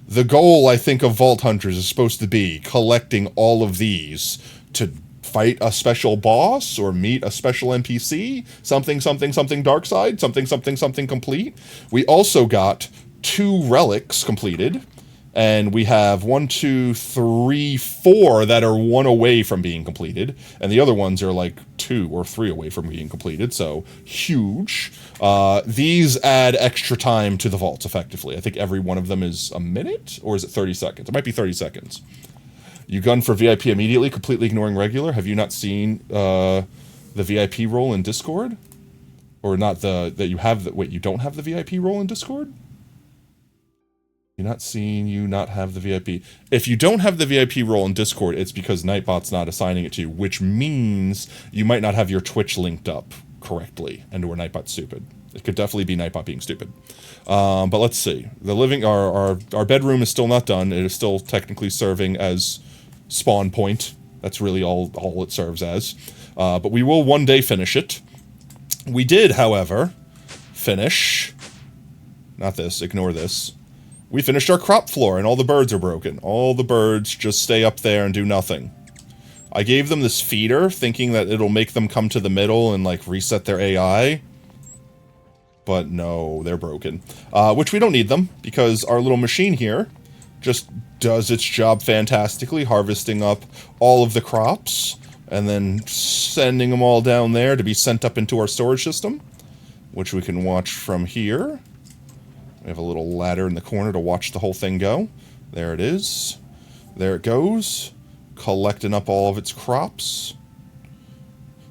The goal, I think, of Vault Hunters is supposed to be collecting all of these to fight a special boss or meet a special NPC, something dark side, something complete. We also got 2 relics completed, and we have 1, 2, 3, 4 that are 1 away from being completed, and the other ones are like 2 or 3 away from being completed, so huge. These add extra time to the vaults effectively. I think every one of them is a minute, or is it 30 seconds? It might be 30 seconds. You gun for VIP immediately, completely ignoring regular. Have you not seen the VIP role in Discord? Or not that you have the, wait, you don't have the VIP role in Discord? You're not seeing you not have the VIP. If you don't have the VIP role in Discord, it's because Nightbot's not assigning it to you, which means you might not have your Twitch linked up correctly, and or Nightbot's stupid. It could definitely be Nightbot being stupid. But let's see. Our bedroom is still not done. It is still technically serving as spawn point. That's really all it serves as. But we will one day finish it. We did, however, finish... Not this, ignore this. We finished our crop floor, and all the birds are broken. All the birds just stay up there and do nothing. I gave them this feeder, thinking that it'll make them come to the middle and, like, reset their AI. But no, they're broken. Which we don't need them, because our little machine here just does its job fantastically, harvesting up all of the crops and then sending them all down there to be sent up into our storage system, which we can watch from here. We have a little ladder in the corner to watch the whole thing go. There it is. There it goes, collecting up all of its crops.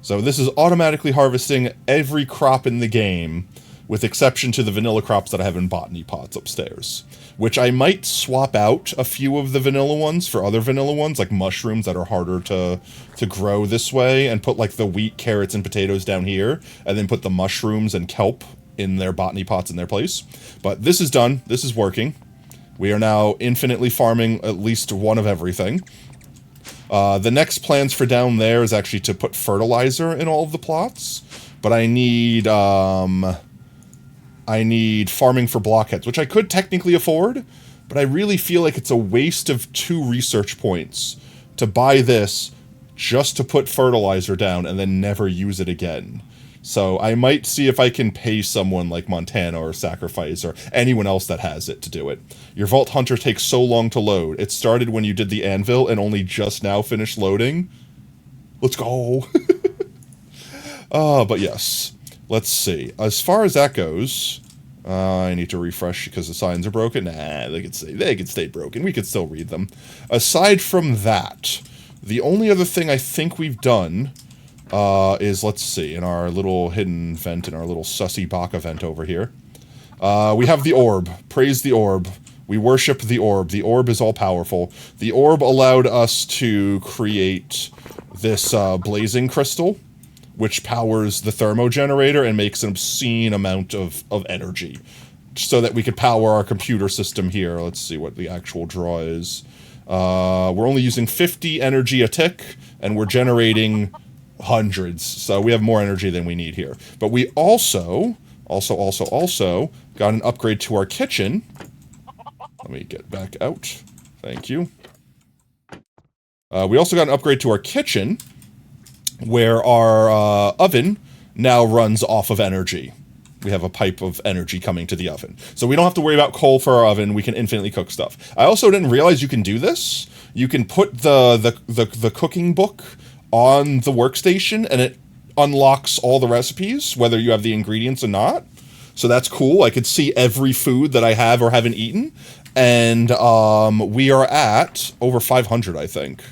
So this is automatically harvesting every crop in the game, with exception to the vanilla crops that I have in botany pots upstairs, which I might swap out a few of the vanilla ones for other vanilla ones, like mushrooms that are harder to grow this way, and put like the wheat, carrots, and potatoes down here, and then put the mushrooms and kelp in their botany pots in their place. But this is done. This is working. We are now infinitely farming at least one of everything. The next plans for down there is actually to put fertilizer in all of the plots, but I need farming for blockheads, which I could technically afford, but I really feel like it's a waste of 2 research points to buy this just to put fertilizer down and then never use it again. So I might see if I can pay someone like Montana or Sacrifice or anyone else that has it to do it. Your Vault Hunter takes so long to load. It started when you did the anvil and only just now finished loading. Let's go. But yes. Let's see. As far as that goes, I need to refresh because the signs are broken. Nah, they could stay broken. We could still read them. Aside from that, the only other thing I think we've done is, let's see, in our little hidden vent, in our little sussy Baka vent over here, we have the orb. Praise the orb. We worship the orb. The orb is all-powerful. The orb allowed us to create this blazing crystal, which powers the thermo generator and makes an obscene amount of energy, so that we could power our computer system here. Let's see what the actual draw is. We're only using 50 energy a tick, and we're generating hundreds, so we have more energy than we need here. But we also got an upgrade to our kitchen. Let me get back out. Thank you. We also got an upgrade to our kitchen, where our oven now runs off of energy. We have a pipe of energy coming to the oven. So we don't have to worry about coal for our oven. We can infinitely cook stuff. I also didn't realize you can do this. You can put the cooking book on the workstation, and it unlocks all the recipes, whether you have the ingredients or not. So that's cool. I could see every food that I have or haven't eaten. And we are at over 500, I think.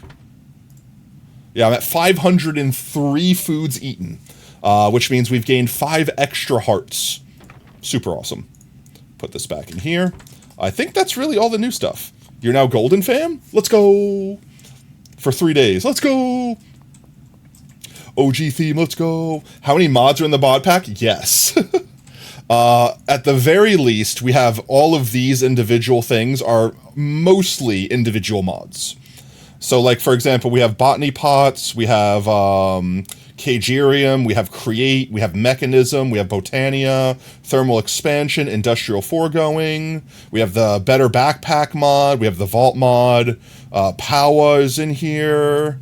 Yeah, I'm at 503 foods eaten, which means we've gained 5 extra hearts. Super awesome. Put this back in here. I think that's really all the new stuff. You're now golden, fam? Let's go! For 3 days. Let's go! OG theme, let's go! How many mods are in the mod pack? Yes. At the very least, we have all of these individual things are mostly individual mods. So, like, for example, we have Botany Pots, we have Cagerium, we have Create, we have Mechanism, we have Botania, Thermal Expansion, Industrial Foregoing, we have the Better Backpack mod, we have the Vault mod, Powa is in here,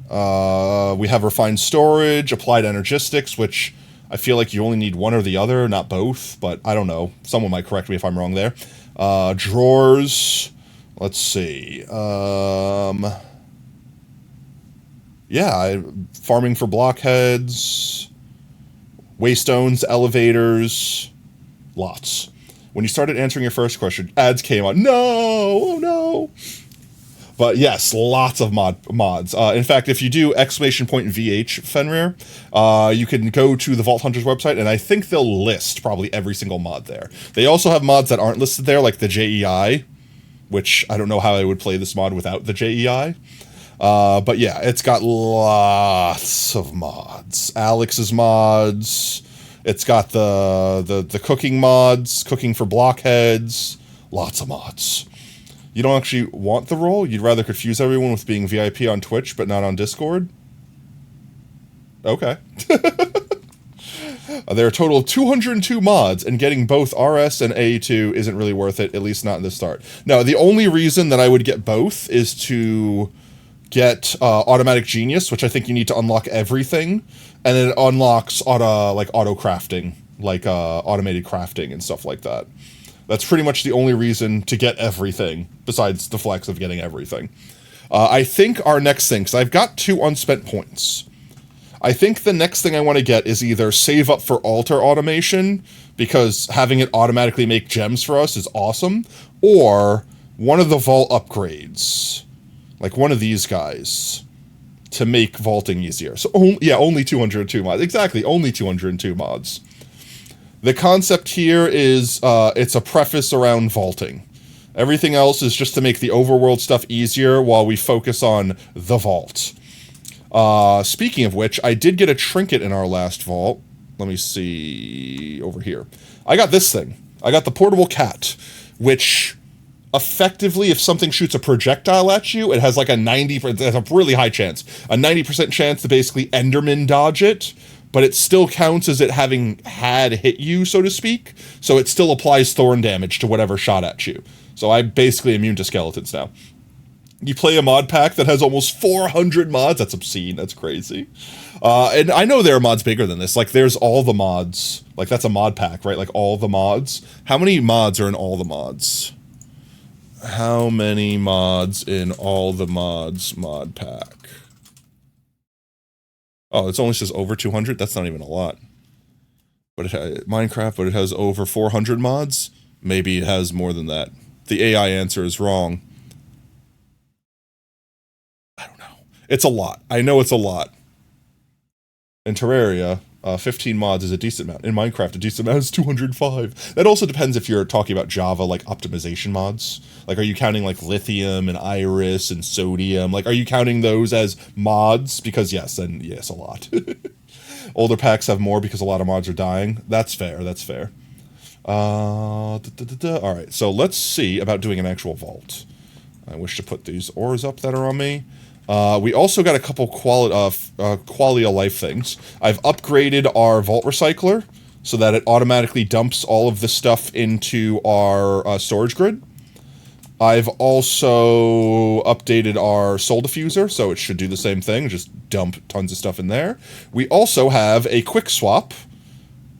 we have Refined Storage, Applied Energistics, which I feel like you only need one or the other, not both, but I don't know. Someone might correct me if I'm wrong there. Drawers, let's see, yeah, farming for blockheads, waystones, elevators, lots. When you started answering your first question, ads came on. No, oh no. But yes, lots of mods. In fact, if you do !VH Fenrir, you can go to the Vault Hunters website, and I think they'll list probably every single mod there. They also have mods that aren't listed there, like the JEI, which I don't know how I would play this mod without the JEI. But yeah, it's got lots of mods. Alex's mods. It's got the cooking mods, cooking for blockheads. Lots of mods. You don't actually want the role? You'd rather confuse everyone with being VIP on Twitch, but not on Discord? Okay. There are a total of 202 mods, and getting both RS and A2 isn't really worth it, at least not in the start. Now, the only reason that I would get both is to get Automatic Genius, which I think you need to unlock everything, and it unlocks auto crafting, like automated crafting and stuff like that. That's pretty much the only reason to get everything, besides the flex of getting everything. I think our next thing, because I've got 2 unspent points. I think the next thing I want to get is either save up for altar automation, because having it automatically make gems for us is awesome, or one of the vault upgrades. Like one of these guys. To make vaulting easier. So, only 202 mods. Exactly, only 202 mods. The concept here is, it's a preface around vaulting. Everything else is just to make the overworld stuff easier while we focus on the vault. Speaking of which, I did get a trinket in our last vault. Let me see over here. I got this thing. I got the portable cat, which effectively, if something shoots a projectile at you, it has like a 90%, it's a really high chance, a 90% chance to basically Enderman dodge it, but it still counts as it having had hit you, so to speak, so it still applies thorn damage to whatever shot at you. So I'm basically immune to skeletons now. You play a mod pack that has almost 400 mods. That's obscene. That's crazy. And I know there are mods bigger than this. Like, there's all the mods. Like, that's a mod pack, right? Like, all the mods. How many mods are in all the mods? How many mods in all the mods mod pack? Oh, it only says over 200? That's not even a lot. But it has Minecraft, but it has over 400 mods? Maybe it has more than that. The AI answer is wrong. I don't know. It's a lot. I know it's a lot. In Terraria, 15 mods is a decent amount. In Minecraft, a decent amount is 205. That also depends if you're talking about Java, like, optimization mods. Like, are you counting, like, lithium and iris and sodium? Like, are you counting those as mods? Because, yes, then, yes, a lot. Older packs have more because a lot of mods are dying. That's fair, that's fair. Alright, so let's see about doing an actual vault. I wish to put these ores up that are on me. We also got a couple quality of life things. I've upgraded our vault recycler so that it automatically dumps all of the stuff into our storage grid. I've also updated our soul diffuser, so it should do the same thing, just dump tons of stuff in there. We also have a quick swap,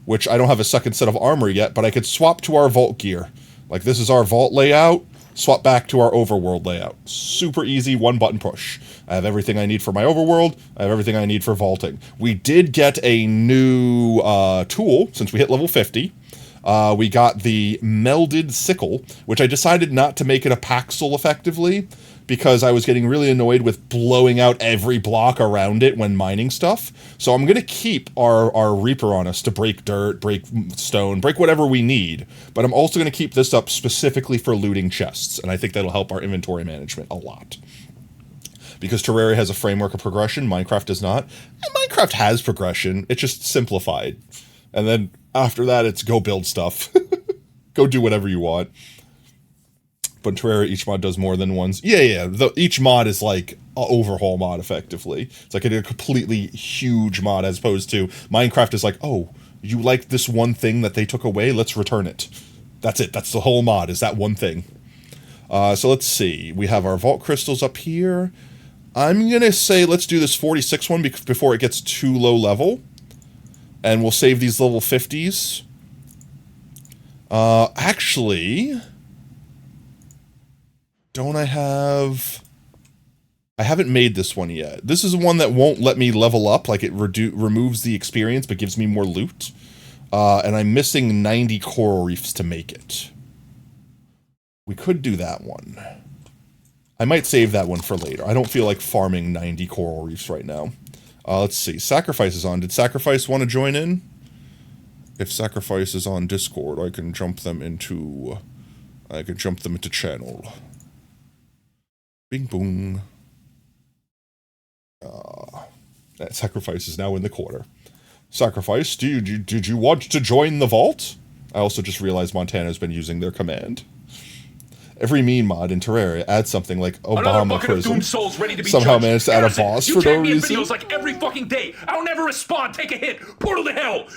which I don't have a second set of armor yet, but I could swap to our vault gear. Like, this is our vault layout. Swap back to our overworld layout. Super easy, one button push. I have everything I need for my overworld. I have everything I need for vaulting. We did get a new tool since we hit level 50. We got the Melded Sickle, which I decided not to make it a Paxel effectively, because I was getting really annoyed with blowing out every block around it when mining stuff. So I'm going to keep our Reaper on us to break dirt, break stone, break whatever we need. But I'm also going to keep this up specifically for looting chests, and I think that'll help our inventory management a lot. Because Terraria has a framework of progression, Minecraft does not. And Minecraft has progression, it's just simplified. And then after that, it's go build stuff. Go do whatever you want. But Terraria, each mod does more than ones. Yeah, each mod is like an overhaul mod, effectively. It's like a completely huge mod, as opposed to Minecraft is like, oh, you like this one thing that they took away? Let's return it. That's it. That's the whole mod, is that one thing. So let's see. We have our vault crystals up here. I'm going to say let's do this 46 one before it gets too low level. And we'll save these level 50s. Actually, don't I have... I haven't made this one yet. This is one that won't let me level up, like it removes the experience but gives me more loot. And I'm missing 90 coral reefs to make it. We could do that one. I might save that one for later. I don't feel like farming 90 coral reefs right now. Let's see. Sacrifice is on. Did Sacrifice want to join in? If Sacrifice is on Discord, I can jump them into... channel. Bing boom. That Sacrifice is now in the corner. Sacrifice, did you want to join the vault? I also just realized Montana's been using their command. Every meme mod in Terraria adds something like Obama prison. Somehow managed to add a boss for no reason. Videos like every fucking day. I'll never respond. Take a hit. Portal to hell.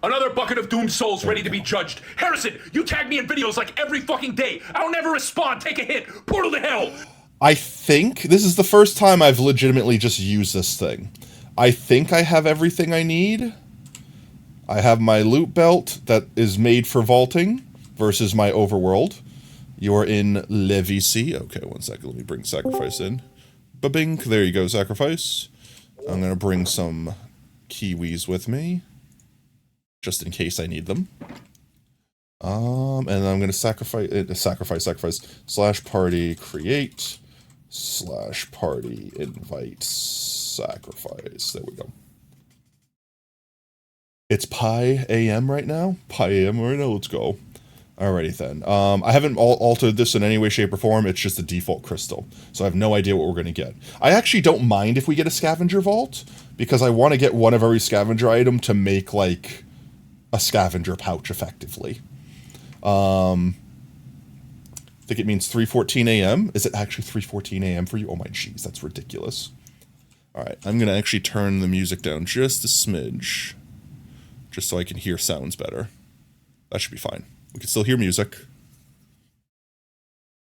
Another bucket of doomed souls ready to be judged. Harrison, you tag me in videos like every fucking day. I'll never respond. Take a hit. Portal to hell. I think this is the first time I've legitimately just used this thing. I think I have everything I need. I have my loot belt that is made for vaulting versus my overworld. You're in Levici. Okay, 1 second. Let me bring sacrifice in. Ba-bing. There you go, sacrifice. I'm going to bring some kiwis with me, just in case I need them. And I'm going to sacrifice slash party create slash party invite sacrifice. There we go. It's Pi AM right now. Pi AM right now. Let's go. Alrighty then. I haven't altered this in any way, shape, or form. It's just a default crystal. So I have no idea what we're going to get. I actually don't mind if we get a scavenger vault, because I want to get one of every scavenger item to make, like, a scavenger pouch, effectively. I think it means 3:14 a.m. Is it actually 3:14 a.m. for you? Oh my jeez, that's ridiculous. Alright, I'm going to actually turn the music down just a smidge, just so I can hear sounds better. That should be fine. We can still hear music.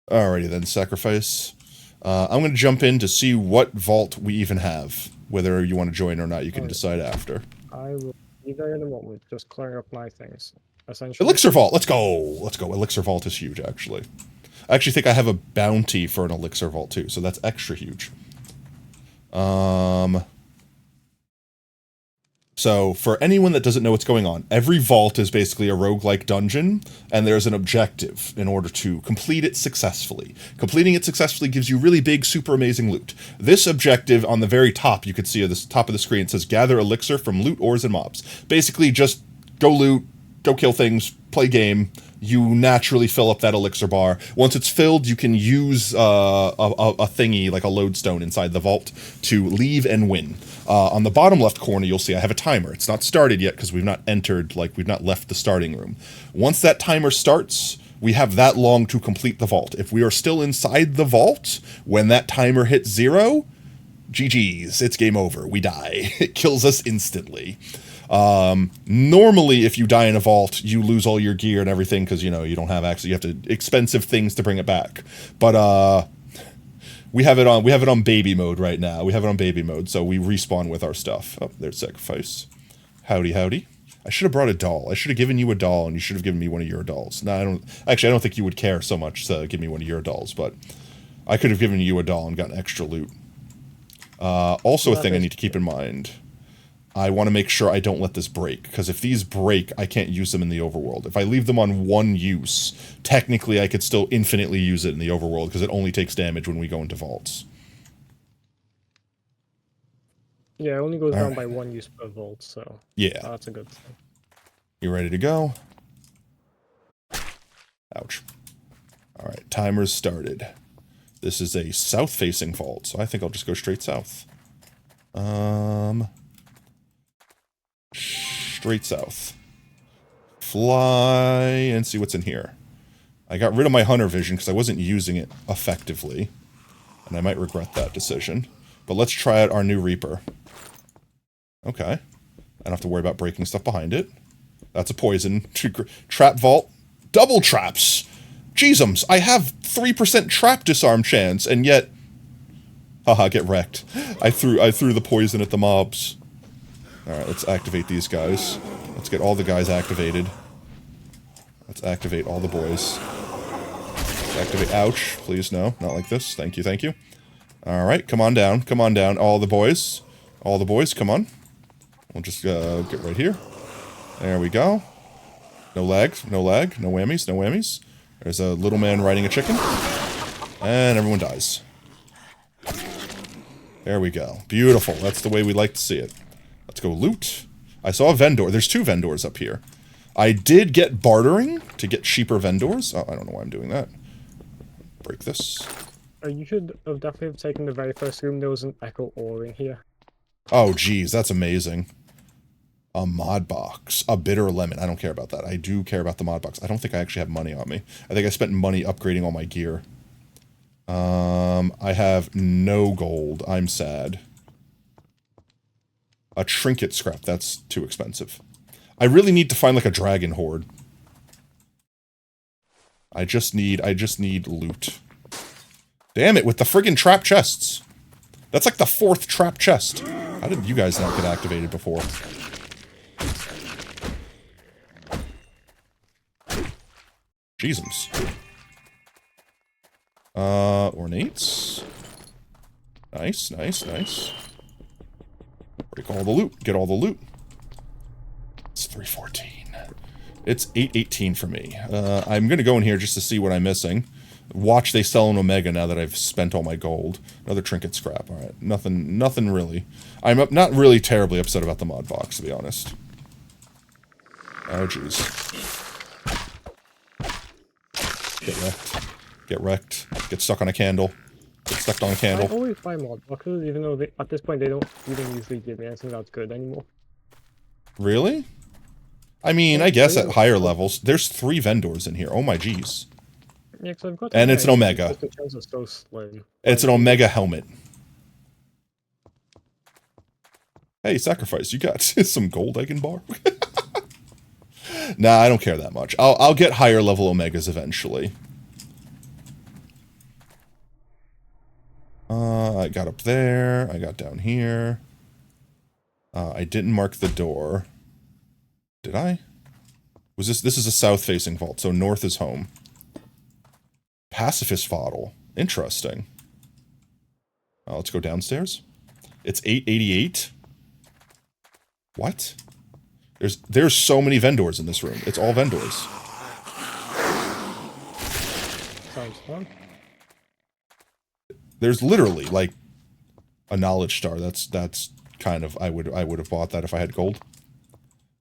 Alrighty then, sacrifice. I'm going to jump in to see what vault we even have. Whether you want to join or not, you can decide after. I will be there in a moment, just clearing up my things. Essentially. Elixir Vault, let's go! Let's go. Elixir Vault is huge, actually. I actually think I have a bounty for an Elixir Vault, too, so that's extra huge. So, for anyone that doesn't know what's going on, every vault is basically a roguelike dungeon, and there's an objective in order to complete it successfully. Completing it successfully gives you really big, super amazing loot. This objective, on the very top, you can see at the top of the screen, it says, gather elixir from loot, ores, and mobs. Basically, just go loot, go kill things, play game. You naturally fill up that elixir bar. Once it's filled, you can use a thingy, like a lodestone inside the vault, to leave and win. On the bottom left corner, you'll see I have a timer. It's not started yet because we've not entered, like we've not left the starting room. Once that timer starts, we have that long to complete the vault. If we are still inside the vault, when that timer hits 0, GG's, it's game over. We die. It kills us instantly. Normally, if you die in a vault, you lose all your gear and everything because, you know, you don't have access. You have to expensive things to bring it back. But we have it on baby mode right now. We have it on baby mode, so we respawn with our stuff. Oh, there's sacrifice. Howdy, howdy. I should have brought a doll. I should have given you a doll, and you should have given me one of your dolls. No, I don't. Actually, I don't think you would care so much to give me one of your dolls, but I could have given you a doll and gotten extra loot. Also, a thing I need to keep in mind. I want to make sure I don't let this break, because if these break, I can't use them in the overworld. If I leave them on one use, technically I could still infinitely use it in the overworld, because it only takes damage when we go into vaults. Yeah, it only goes down by 1 use per vault, so yeah, that's a good thing. You ready to go? Ouch. Alright, timer's started. This is a south-facing vault, so I think I'll just go straight south. Straight south. Fly and see what's in here. I got rid of my hunter vision because I wasn't using it effectively, and I might regret that decision. But let's try out our new Reaper. Okay. I don't have to worry about breaking stuff behind it. That's a poison. Trap vault. Double traps! Jeezums, I have 3% trap disarm chance, and yet... Haha, get wrecked. I threw the poison at the mobs. Alright, let's activate these guys. Let's get all the guys activated. Let's activate all the boys. Let's activate... Ouch. Please, no. Not like this. Thank you, thank you. Alright, come on down. Come on down. All the boys. All the boys, come on. We'll just get right here. There we go. No lag. No lag. No whammies. No whammies. There's a little man riding a chicken. And everyone dies. There we go. Beautiful. That's the way we like to see it. Let's go loot. I saw a vendor. There's 2 vendors up here. I did get bartering to get cheaper vendors. Oh, I don't know why I'm doing that. Break this. You should have definitely taken the very first room. There was an echo ore in here. Oh, geez. That's amazing. A mod box. A bitter lemon. I don't care about that. I do care about the mod box. I don't think I actually have money on me. I think I spent money upgrading all my gear. I have no gold. I'm sad. A trinket scrap. That's too expensive. I really need to find like a dragon horde. I just need loot. Damn it, with the friggin' trap chests. That's like the 4th trap chest. How did you guys not get activated before? Jeezums. Ornates. Nice, nice, nice. Break all the loot. Get all the loot. It's 314. It's 818 for me. I'm gonna go in here just to see what I'm missing. Watch they sell an Omega now that I've spent all my gold. Another trinket scrap. Alright. Nothing really. I'm not really terribly upset about the mod box, to be honest. Oh, jeez. Get wrecked. Get wrecked. Get stuck on a candle. Get stuck on a candle. I always buy mod boxes, even though at this point they don't even usually give me anything that's good anymore. Really? I mean, I guess at higher levels, there's 3 vendors in here. Oh my jeez. Yeah, 'cause I've got And it's an Omega. just the chance is so slim. It's an Omega helmet. Hey, Sacrifice, you got some gold I can borrow? Nah, I don't care that much. I'll get higher level Omegas eventually. I got up there. I got down here. I didn't mark the door. Did I? Was this is a south-facing vault, so north is home. Pacifist Bottle. Interesting. Let's go downstairs. It's 888. What? There's so many vendors in this room. It's all vendors. Sounds fun. There's literally like a knowledge star. That's kind of I would have bought that if I had gold.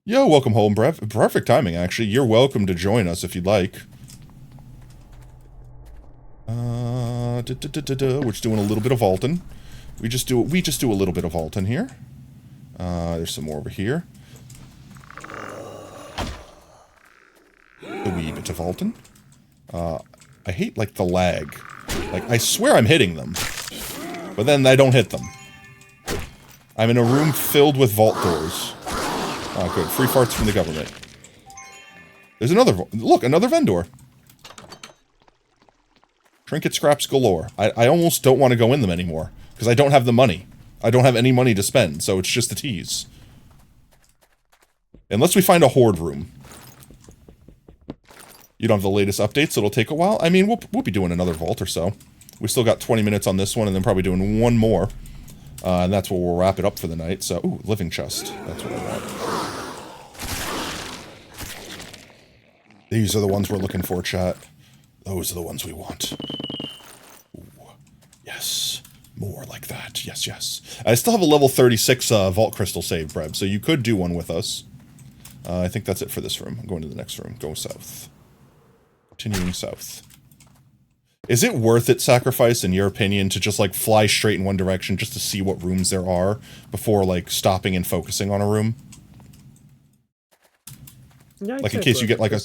Yo, welcome home, Brev. Perfect timing, actually. You're welcome to join us if you'd like. We're just doing a little bit of vaulting. We just do a little bit of vaulting here. There's some more over here. A wee bit of vaulting. I hate like the lag. Like I swear I'm hitting them, but then I don't hit them. I'm in a room filled with vault doors. Oh, good. Free farts from the government. There's another... Look, another vendor. Trinket scraps galore. I almost don't want to go in them anymore, because I don't have the money. I don't have any money to spend, so it's just a tease. Unless we find a horde room. You don't have the latest updates, so it'll take a while. I mean, we'll be doing another vault or so. We still got 20 minutes on this one, and then probably doing one more. And that's where we'll wrap it up for the night. So, ooh, living chest. That's what I want. These are the ones we're looking for, chat. Those are the ones we want. Ooh, yes. More like that. Yes, yes. I still have a level 36 vault crystal saved, Breb, so you could do one with us. I think that's it for this room. I'm going to the next room. Go south. Continuing south. Is it worth it, Sacrifice, in your opinion, to just, like, fly straight in one direction just to see what rooms there are before, like, stopping and focusing on a room? Yeah, like, in case you get, like, a...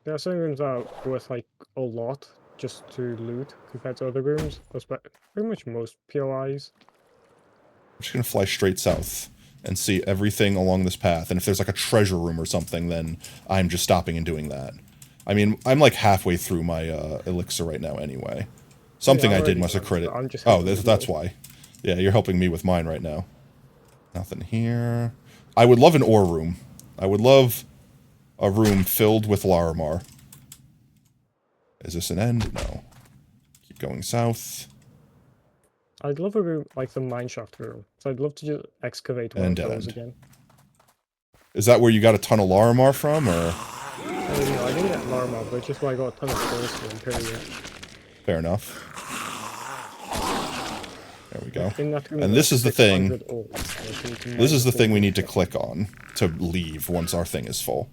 There are some rooms that are worth, like, a lot just to loot compared to other rooms. That's pretty much most POIs. I'm just gonna fly straight south and see everything along this path. And if there's, like, a treasure room or something, then I'm just stopping and doing that. I mean, I'm like halfway through my elixir right now anyway. Something I did must have credit. Oh, that's why. Yeah, you're helping me with mine right now. Nothing here. I would love an ore room. I would love a room filled with Larimar. Is this an end? No. Keep going south. I'd love a room like the mineshaft room. So I'd love to just excavate one of those again. Is that where you got a ton of Larimar from, or...? I didn't get Larimar, but it's just where I got a ton of skills from, period. Fair enough. There we go. And this is the thing. This is the thing we need to click on to leave once our thing is full.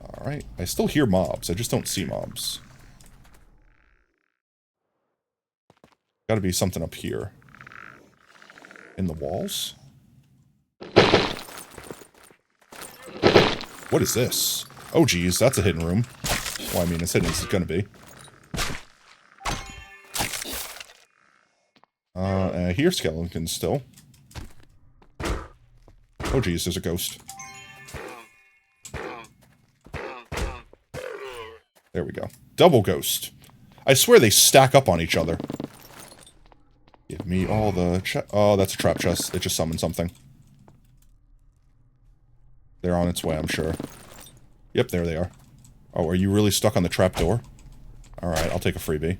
Alright. I still hear mobs. I just don't see mobs. Gotta be something up here. In the walls? What is this? Oh geez, that's a hidden room. Well, I mean, as hidden as it's gonna be. I hear skeletons still. Oh geez, there's a ghost. There we go. Double ghost. I swear they stack up on each other. Give me all the oh, that's a trap chest. It just summoned something. They're on its way, I'm sure. Yep, there they are. Oh, are you really stuck on the trapdoor? Alright, I'll take a freebie.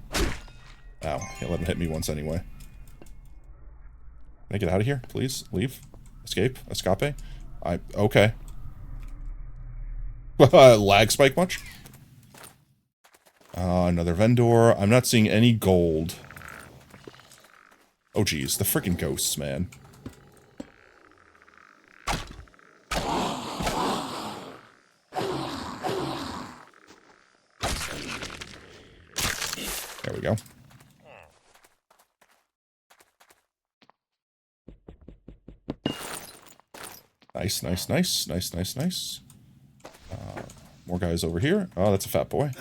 Ow, can't let him hit me once anyway. Can I get out of here, please? Leave? Escape? Escape? Okay. Lag spike much? Another vendor. I'm not seeing any gold. Oh geez, the freaking ghosts, man. There we go. Nice, nice, nice, nice, nice, nice. More guys over here. Oh, that's a fat boy.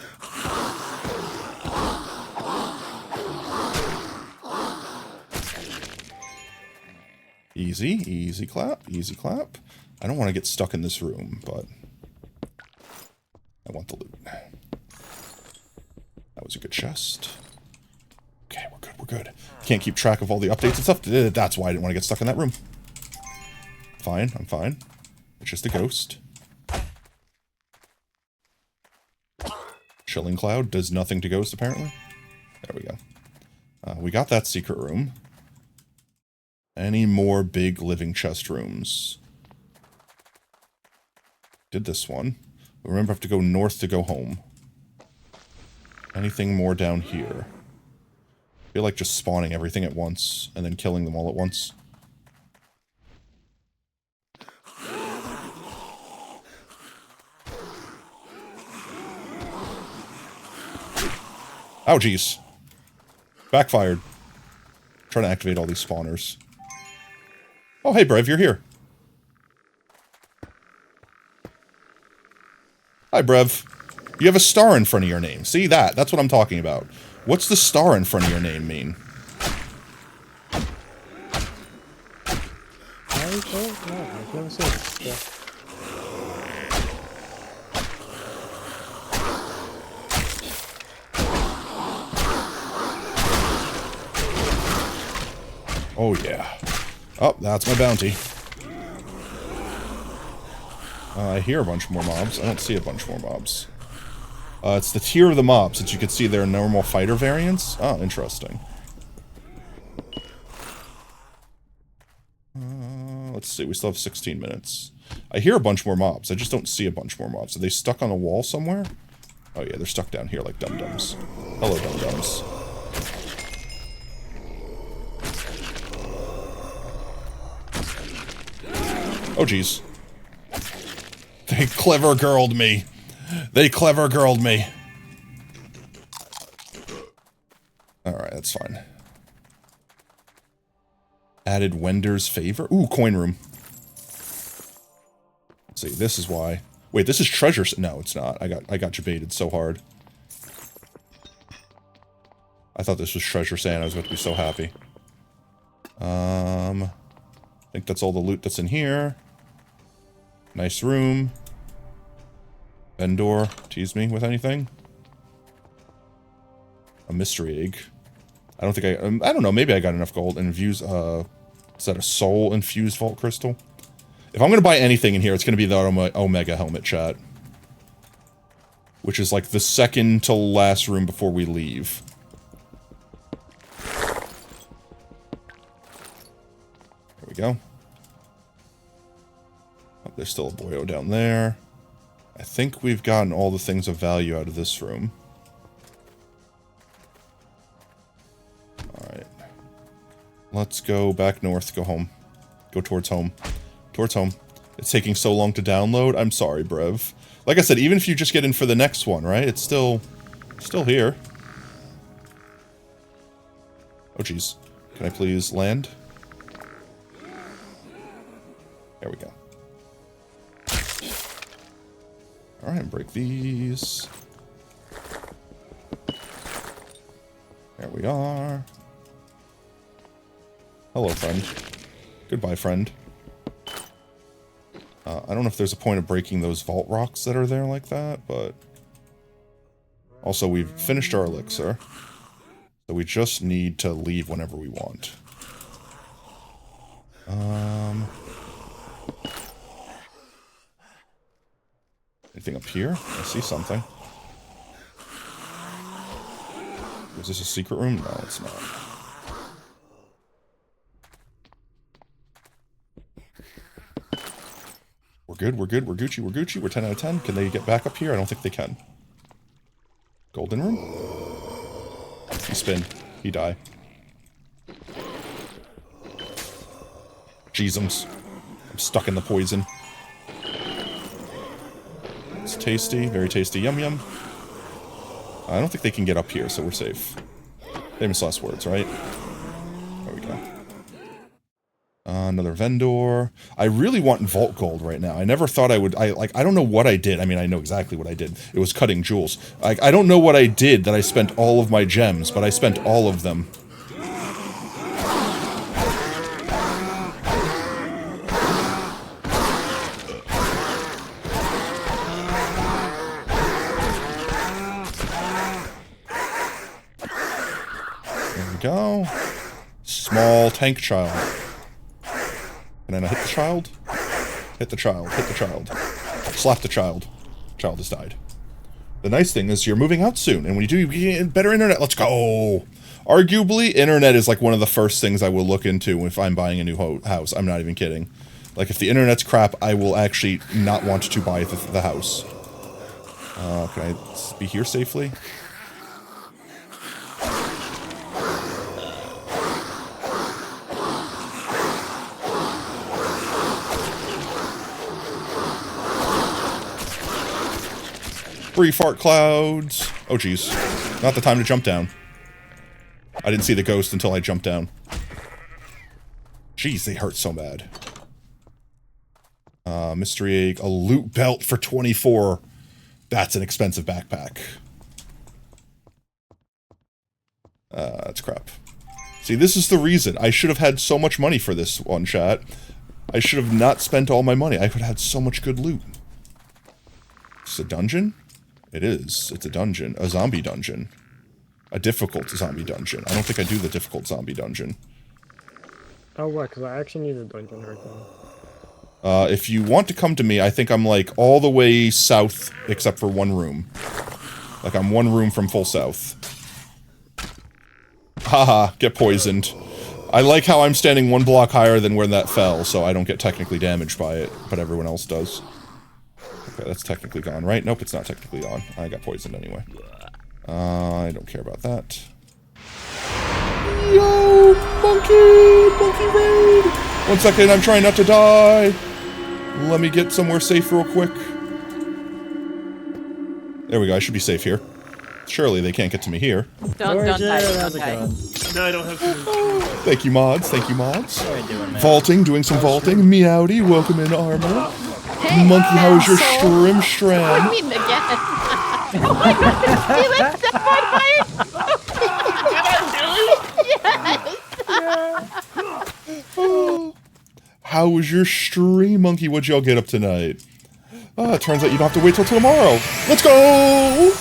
Easy, easy clap, easy clap. I don't want to get stuck in this room, but I want the loot. That was a good chest. Okay, we're good, we're good. Can't keep track of all the updates and stuff. That's why I didn't want to get stuck in that room. Fine, I'm fine. It's just a ghost. Chilling Cloud does nothing to ghost, apparently. There we go. We got that secret room. Any more big living chest rooms? Did this one. Remember, I have to go north to go home. Anything more down here? I feel like just spawning everything at once, and then killing them all at once. Oh, jeez. Backfired. Trying to activate all these spawners. Oh, hey, Brev, you're here. Hi, Brev. You have a star in front of your name. See that? That's what I'm talking about. What's the star in front of your name mean? I don't know. I've never seen it. Yeah. Oh, yeah. Oh, that's my bounty. I hear a bunch more mobs. I don't see a bunch more mobs. It's the tier of the mobs that you can see their normal fighter variants. Oh, interesting. Let's see. We still have 16 minutes. I hear a bunch more mobs. I just don't see a bunch more mobs. Are they stuck on a wall somewhere? Oh, yeah. They're stuck down here like dum-dums. Hello, dum-dums. Oh, jeez. They clever girled me. They clever girled me. Alright, that's fine. Added Wender's favor. Ooh, coin room. Let's see, this is why. Wait, this is treasure. No, it's not. I got you baited so hard. I thought this was treasure sand. I was about to be so happy. I think that's all the loot that's in here. Nice room. Vendor, tease me with anything? A mystery egg. I don't think I don't know, maybe I got enough gold. Infuse, is that a soul infused vault crystal? If I'm gonna buy anything in here, it's gonna be the Omega helmet, chat. Which is like the second to last room before we leave. There we go. Oh, there's still a boyo down there. I think we've gotten all the things of value out of this room. Alright. Let's go back north, go home. Go towards home. Towards home. It's taking so long to download. I'm sorry, Brev. Like I said, even if you just get in for the next one, right? It's still here. Oh, jeez. Can I please land? There we go. Alright, break these. There we are. Hello, friend. Goodbye, friend. I don't know if there's a point of breaking those vault rocks that are there like that, but... Also, we've finished our elixir. So we just need to leave whenever we want. Anything up here? I see something. Is this a secret room? No, it's not. We're good, we're good, we're Gucci, we're Gucci, we're 10 out of 10. Can they get back up here? I don't think they can. Golden room? He spin. He die. Jeezums. I'm stuck in the poison. It's tasty, very tasty, yum yum. I don't think they can get up here, so we're safe. Famous last words, right? There we go. Another vendor. I really want Vault Gold right now. I never thought I would. I don't know what I did. I mean, I know exactly what I did. It was cutting jewels. I don't know what I did that I spent all of my gems, but I spent all of them. There we go. Small tank child. Can I not hit the child? Hit the child. Hit the child. Slap the child. Child has died. The nice thing is you're moving out soon, and when you do, you get better internet. Let's go! Arguably, internet is like one of the first things I will look into if I'm buying a new house. I'm not even kidding. Like, if the internet's crap, I will actually not want to buy the house. Can I be here safely? Free fart clouds. Oh, jeez. Not the time to jump down. I didn't see the ghost until I jumped down. Jeez, they hurt so bad. Mystery egg. A loot belt for 24. That's an expensive backpack. That's crap. See, this is the reason. I should have had so much money for this one, chat. I should have not spent all my money. I could have had so much good loot. Is this a dungeon? It is. It's a dungeon. A zombie dungeon. A difficult zombie dungeon. I don't think I do the difficult zombie dungeon. Oh, what? Because I actually need a dungeon right now. If you want to come to me, I think I'm like all the way south except for one room. Like I'm one room from full south. Haha, get poisoned. I like how I'm standing one block higher than where that fell, so I don't get technically damaged by it, but everyone else does. Okay, that's technically gone, right? Nope, it's not technically gone. I got poisoned anyway. I don't care about that. Yo, monkey! Monkey raid! 1 second, I'm trying not to die. Let me get somewhere safe real quick. There we go, I should be safe here. Surely they can't get to me here. Don't die. No, I don't have to. Thank you, mods. Thank you, mods. What are you doing, man? Vaulting, doing some vaulting. Meowdy, welcome in armor. Hey, Monkey, how was your asshole. stram? I mean, again. You went so hard. Yes. How was your stream, Monkey? What'd y'all get up tonight? Oh, it turns out you don't have to wait till tomorrow. Let's go!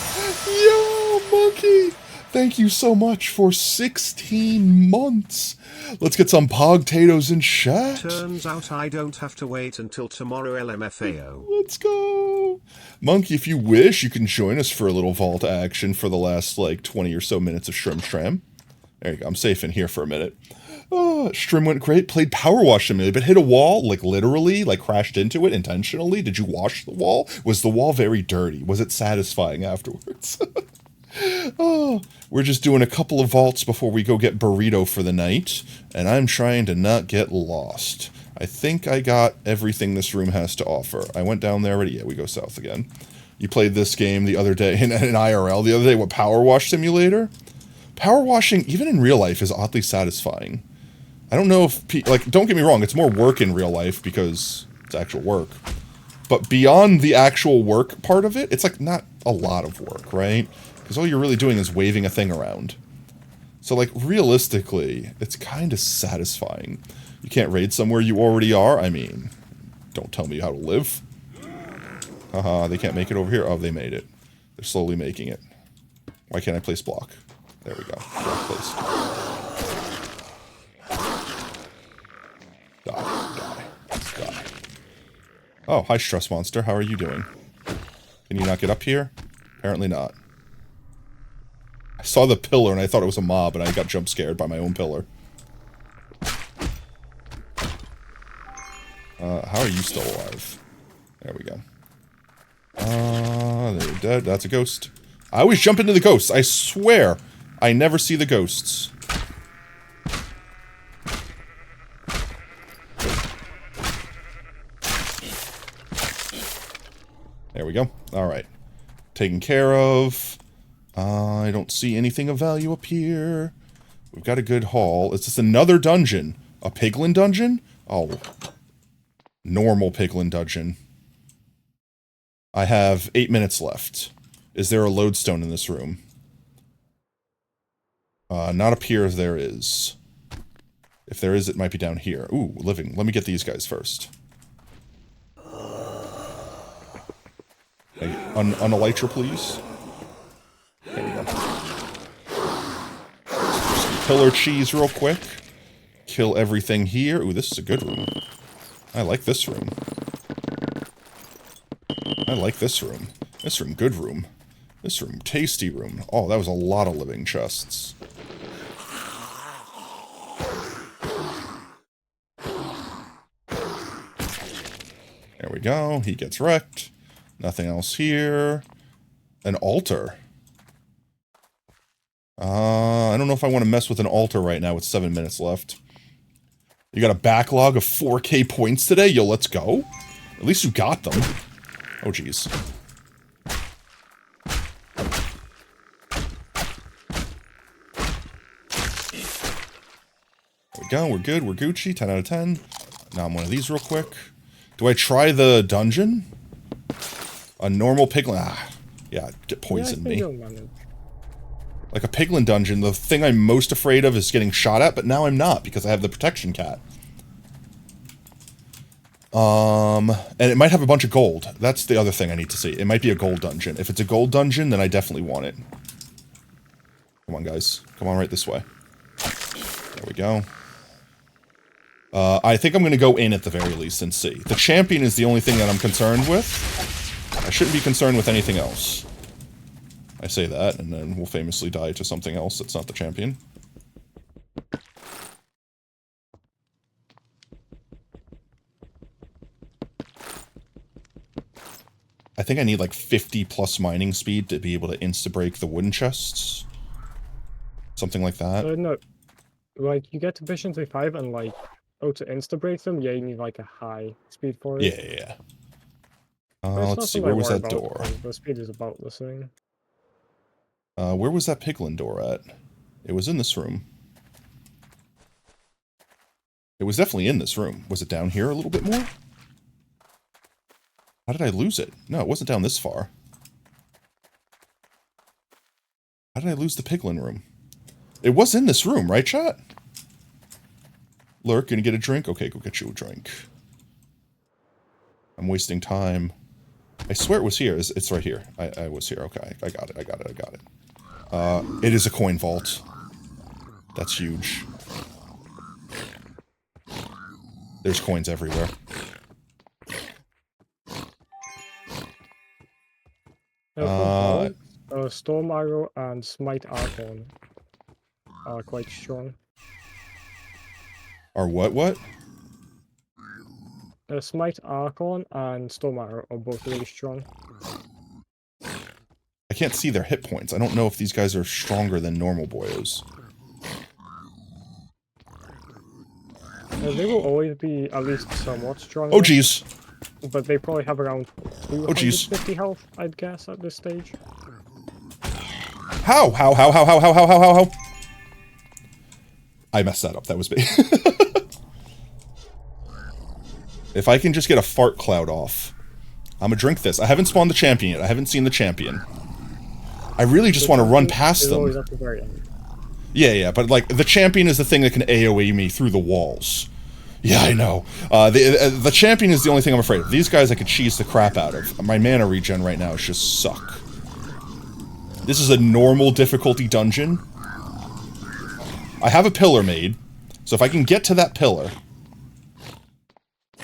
Yo, Monkey! Thank you so much for 16 months. Let's get some pogtatoes in chat. Turns out I don't have to wait until tomorrow, LMFAO. Let's go. Monkey, if you wish, you can join us for a little vault action for the last, like, 20 or so minutes of Stram. There you go. I'm safe in here for a minute. Oh, Strim went great. Played Power Wash Simulator, but hit a wall, like, literally, like, crashed into it intentionally. Did you wash the wall? Was the wall very dirty? Was it satisfying afterwards? Oh, we're just doing a couple of vaults before we go get burrito for the night, and I'm trying to not get lost. I think I got everything this room has to offer. I went down there already. Yeah, we go south again. You played this game the other day in IRL the other day. What, Power Wash Simulator? Power washing, even in real life, is oddly satisfying. I don't know if, like, don't get me wrong, it's more work in real life because it's actual work. But beyond the actual work part of it, it's like not a lot of work, right? Because all you're really doing is waving a thing around. So, like, realistically, it's kind of satisfying. You can't raid somewhere you already are? I mean, don't tell me how to live. Haha, they can't make it over here? Oh, they made it. They're slowly making it. Why can't I place block? There we go. Block placed. Die. Die. Die. Oh, hi, Stress Monster. How are you doing? Can you not get up here? Apparently not. I saw the pillar and I thought it was a mob and I got jump scared by my own pillar. How are you still alive? There we go. They're dead. That's a ghost. I always jump into the ghosts. I swear. I never see the ghosts. There we go. Alright. Taken care of. I don't see anything of value up here. We've got a good haul. Is this another dungeon? A piglin dungeon? Oh. Normal piglin dungeon. I have 8 minutes left. Is there a lodestone in this room? Not up here if there is. If there is, it might be down here. Ooh, living. Let me get these guys first. Hey, un-elytra, please. There we go. Some pillar cheese real quick. Kill everything here. Ooh, this is a good room. I like this room. I like this room. This room, good room. This room, tasty room. Oh, that was a lot of living chests. There we go. He gets wrecked. Nothing else here. An altar. I don't know if I want to mess with an altar right now with 7 minutes left. You got a backlog of 4K points today? Yo, let's go. At least you got them. Oh, jeez. There we go. We're good. We're Gucci. 10 out of 10. Now I'm one of these real quick. Do I try the dungeon? A normal piglin. Ah, yeah, get poisoned me. Like a piglin dungeon, the thing I'm most afraid of is getting shot at, but now I'm not because I have the protection cat. And it might have a bunch of gold. That's the other thing I need to see. It might be a gold dungeon. If it's a gold dungeon, then I definitely want it. Come on, guys. Come on right this way. There we go. I think I'm going to go in at the very least and see. The champion is the only thing that I'm concerned with. I shouldn't be concerned with anything else. I say that, and then we'll famously die to something else that's not the champion. I think I need like 50 plus mining speed to be able to insta-break the wooden chests. Something like that. No. Like, you get to efficiency 5 and like, to insta-break them, yeah, you need like a high speed for it. Yeah. Let's see, where was that door? The speed is about the same. Where was that piglin door at? It was in this room. It was definitely in this room. Was it down here a little bit more? How did I lose it? No, it wasn't down this far. How did I lose the piglin room? It was in this room, right, chat? Lurk, gonna get a drink? Okay, go get you a drink. I'm wasting time. I swear it was here. It's right here. I was here. Okay, I got it. It is a coin vault. That's huge. There's coins everywhere. Storm Arrow and Smite Archon are quite strong. Are what? Smite Archon and Storm Arrow are both really strong. I can't see their hit points. I don't know if these guys are stronger than normal boyos. They will always be at least somewhat strong. Oh, jeez. But they probably have around 250 health, I'd guess, at this stage. How? I messed that up. That was me. If I can just get a fart cloud off, I'm gonna drink this. I haven't spawned the champion yet. I haven't seen the champion. I really just want to run past them. At the very end. Yeah, but like the champion is the thing that can AoE me through the walls. Yeah, I know. The champion is the only thing I'm afraid of. These guys I could cheese the crap out of. My mana regen right now is just suck. This is a normal difficulty dungeon. I have a pillar made, so if I can get to that pillar,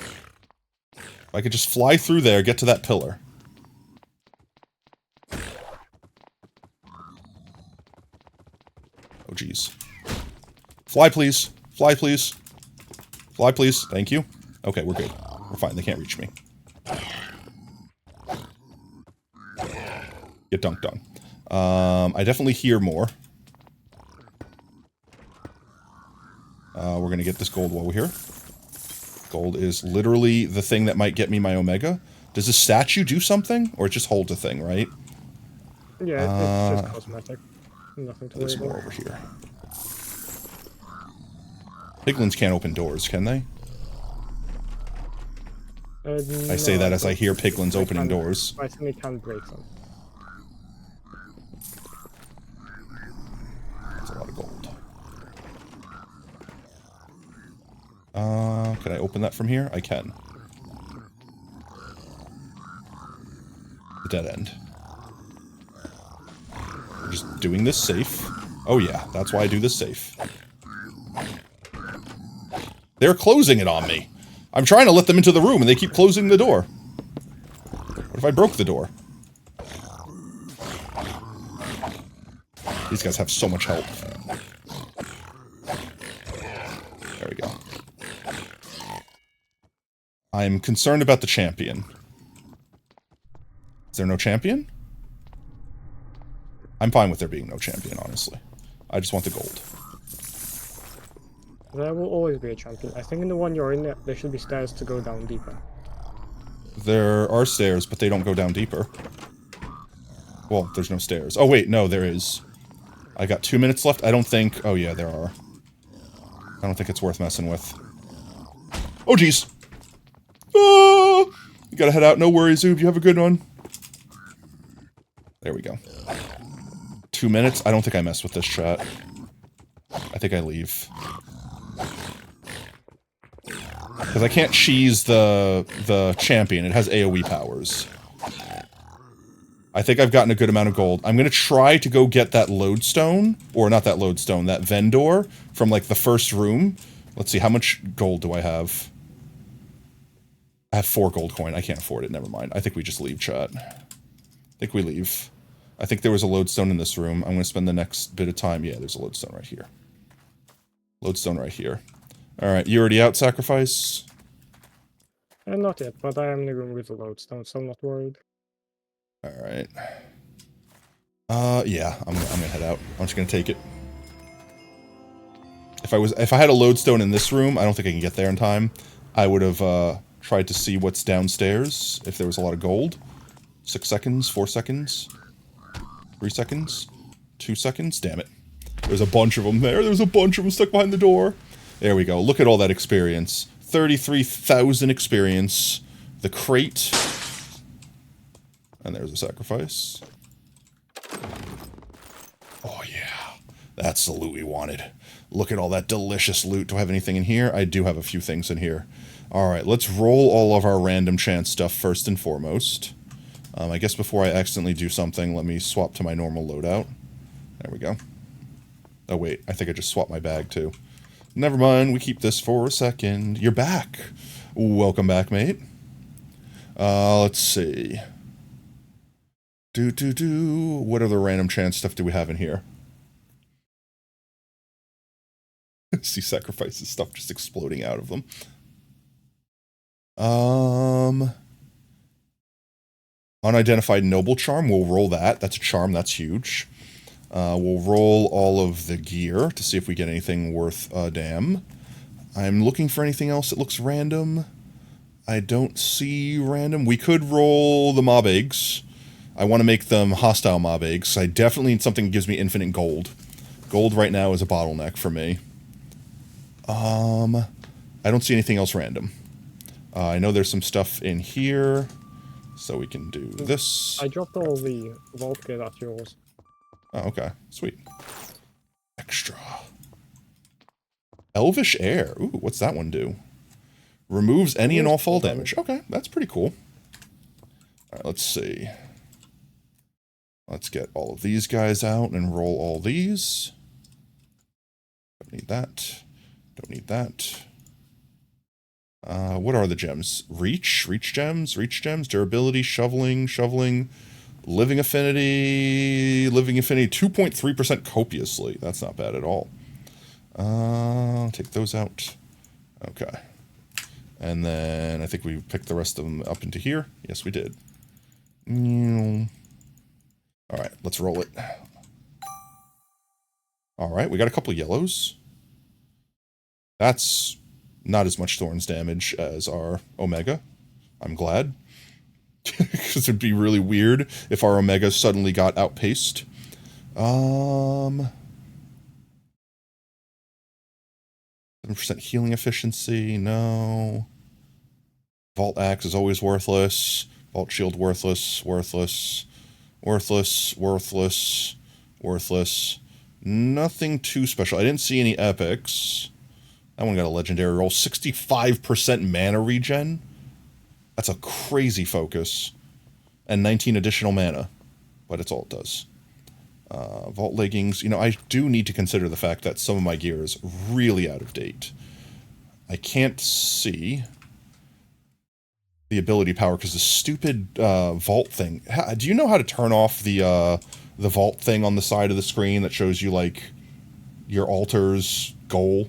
if I could just fly through there, get to that pillar. Oh, jeez. Fly, please. Fly, please. Fly, please. Thank you. Okay, we're good. We're fine. They can't reach me. Get dunked on. I definitely hear more. We're gonna get this gold while we're here. Gold is literally the thing that might get me my Omega. Does this statue do something? Or it just holds a thing, right? Yeah, it's just cosmetic. Nothing to worry There's more about. over here. Piglins can't open doors, can they? I say that as I hear piglins opening doors. I think it can break them. That's a lot of gold. Can I open that from here? I can. The dead end. We're just doing this safe. Oh yeah, that's why I do this safe. They're closing it on me. I'm trying to let them into the room and they keep closing the door. What if I broke the door? These guys have so much help. There we go. I'm concerned about the champion. Is there no champion? I'm fine with there being no champion, honestly. I just want the gold. There will always be a champion. I think in the one you're in, there should be stairs to go down deeper. There are stairs, but they don't go down deeper. Well, there's no stairs. Oh, wait, no, there is. I got 2 minutes left. I don't think... Oh, yeah, there are. I don't think it's worth messing with. Oh, jeez. Oh! You gotta head out. No worries, Zoob. You have a good one. There we go. 2 minutes. I don't think I mess with this chat. I think I leave. Because I can't cheese the champion. It has AoE powers. I think I've gotten a good amount of gold. I'm going to try to go get that lodestone. Or not that lodestone, that vendor from, like, the first room. Let's see, how much gold do I have? I have 4 gold coin. I can't afford it. Never mind. I think we just leave, chat. I think we leave. I think there was a lodestone in this room. I'm going to spend the next bit of time. Yeah, there's a lodestone right here. Lodestone right here. Alright, you already out, Sacrifice? Not yet, but I am in the room with the lodestone, so I'm not worried. Alright. Yeah, I'm gonna head out. I'm just gonna take it. If I had a lodestone in this room, I don't think I can get there in time. I would have, tried to see what's downstairs, if there was a lot of gold. 6 seconds, 4 seconds, 3 seconds, 2 seconds, damn it. There's a bunch of them there, there's a bunch of them stuck behind the door. There we go, look at all that experience. 33,000 experience. The crate. And there's a sacrifice. Oh yeah, that's the loot we wanted. Look at all that delicious loot. Do I have anything in here? I do have a few things in here. Alright, let's roll all of our random chance stuff first and foremost. I guess before I accidentally do something, let me swap to my normal loadout. There we go. Oh wait, I think I just swapped my bag too. Never mind, we keep this for a second. You're back. Welcome back, mate. Let's see. What other random chance stuff do we have in here? See sacrifices stuff just exploding out of them. Unidentified noble charm, we'll roll that. That's a charm, that's huge. We'll roll all of the gear to see if we get anything worth a damn. I'm looking for anything else that looks random. I don't see random. We could roll the mob eggs. I want to make them hostile mob eggs. I definitely need something that gives me infinite gold. Gold right now is a bottleneck for me. I don't see anything else random. I know there's some stuff in here, so we can do this. I dropped all the vault gear at yours. Oh, okay. Sweet. Extra. Elvish Air. Ooh, what's that one do? Removes any and all fall damage. Okay, that's pretty cool. Alright, let's see. Let's get all of these guys out and roll all these. Don't need that. Don't need that. What are the gems? Reach gems, durability, shoveling. Living Affinity 2.3% copiously. That's not bad at all. Take those out. Okay. And then I think we picked the rest of them up into here. Yes, we did. All right, let's roll it. All right, we got a couple yellows. That's not as much Thorns damage as our Omega. I'm glad. Because it'd be really weird if our Omega suddenly got outpaced. 7% healing efficiency, no. Vault Axe is always worthless. Vault Shield worthless, worthless, worthless, worthless, worthless. Nothing too special. I didn't see any epics. That one got a legendary roll. 65% mana regen. That's a crazy focus. And 19 additional mana. But it's all it does. Vault leggings. You know, I do need to consider the fact that some of my gear is really out of date. I can't see the ability power because the stupid vault thing. Do you know how to turn off the vault thing on the side of the screen that shows you, like, your altar's goal?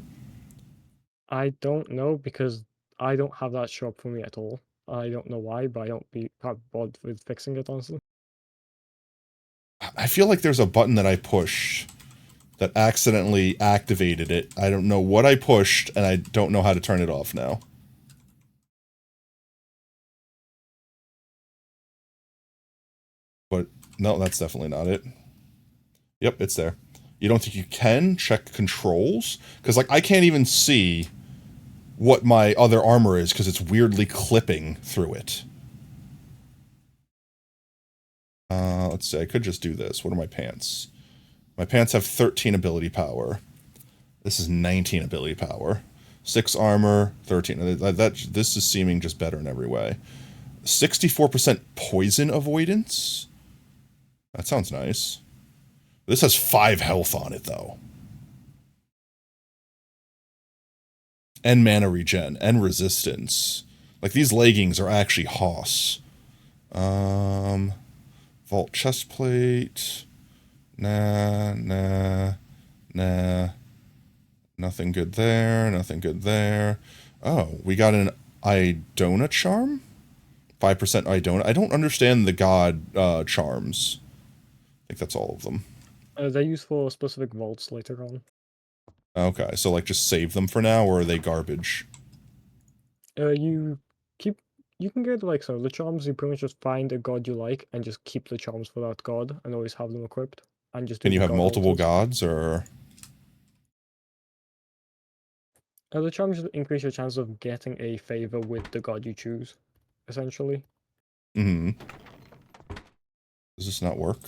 I don't know because I don't have that show up for me at all. I don't know why, but I don't can't bother with fixing it, honestly. I feel like there's a button that I pushed that accidentally activated it. I don't know what I pushed, and I don't know how to turn it off now. But, no, that's definitely not it. Yep, it's there. You don't think you can check controls? Because, like, I can't even see what my other armor is because it's weirdly clipping through it. Let's see, I could just do this. What are my pants? My pants have 13 ability power. This is 19 ability power. 6 armor, 13. This is seeming just better in every way. 64% poison avoidance? That sounds nice. This has 5 health on it, though. And mana regen, and resistance. Like, these leggings are actually hoss. Vault chestplate. Nah. Nothing good there, nothing good there. Oh, we got an Idona charm? 5% Idona. I don't understand the god charms. I think that's all of them. They're used for specific vaults later on. Okay, so like just save them for now, or are they garbage? You can get like some of the charms. You pretty much just find a god you like and just keep the charms for that god and always have them equipped. And just Can you have multiple gods, or? The charms just increase your chance of getting a favor with the god you choose, essentially. Mm-hmm. Does this not work?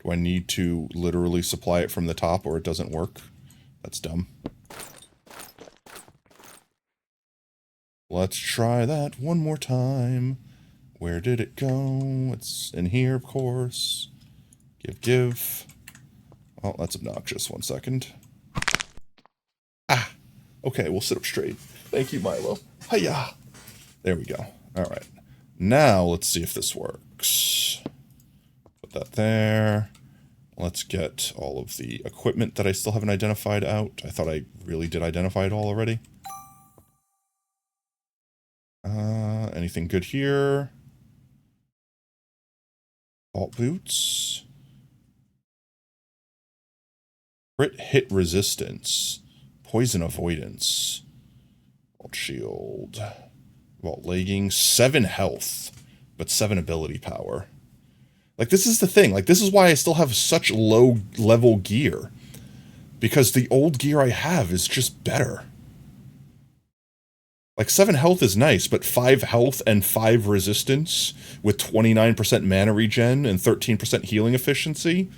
Do I need to literally supply it from the top, or it doesn't work? That's dumb. Let's try that one more time. Where did it go? It's in here, of course. Give. Oh, that's obnoxious. 1 second. Ah! Okay, we'll sit up straight. Thank you, Milo. Hiya! There we go. Alright. Now, let's see if this works. Put that there. Let's get all of the equipment that I still haven't identified out. I thought I really did identify it all already. Anything good here? Vault boots. Crit hit resistance. Poison avoidance. Vault shield. Vault leggings. 7 health, but 7 ability power. Like, this is the thing. Like, this is why I still have such low level gear. Because the old gear I have is just better. Like, 7 health is nice, but 5 health and 5 resistance with 29% mana regen and 13% healing efficiency?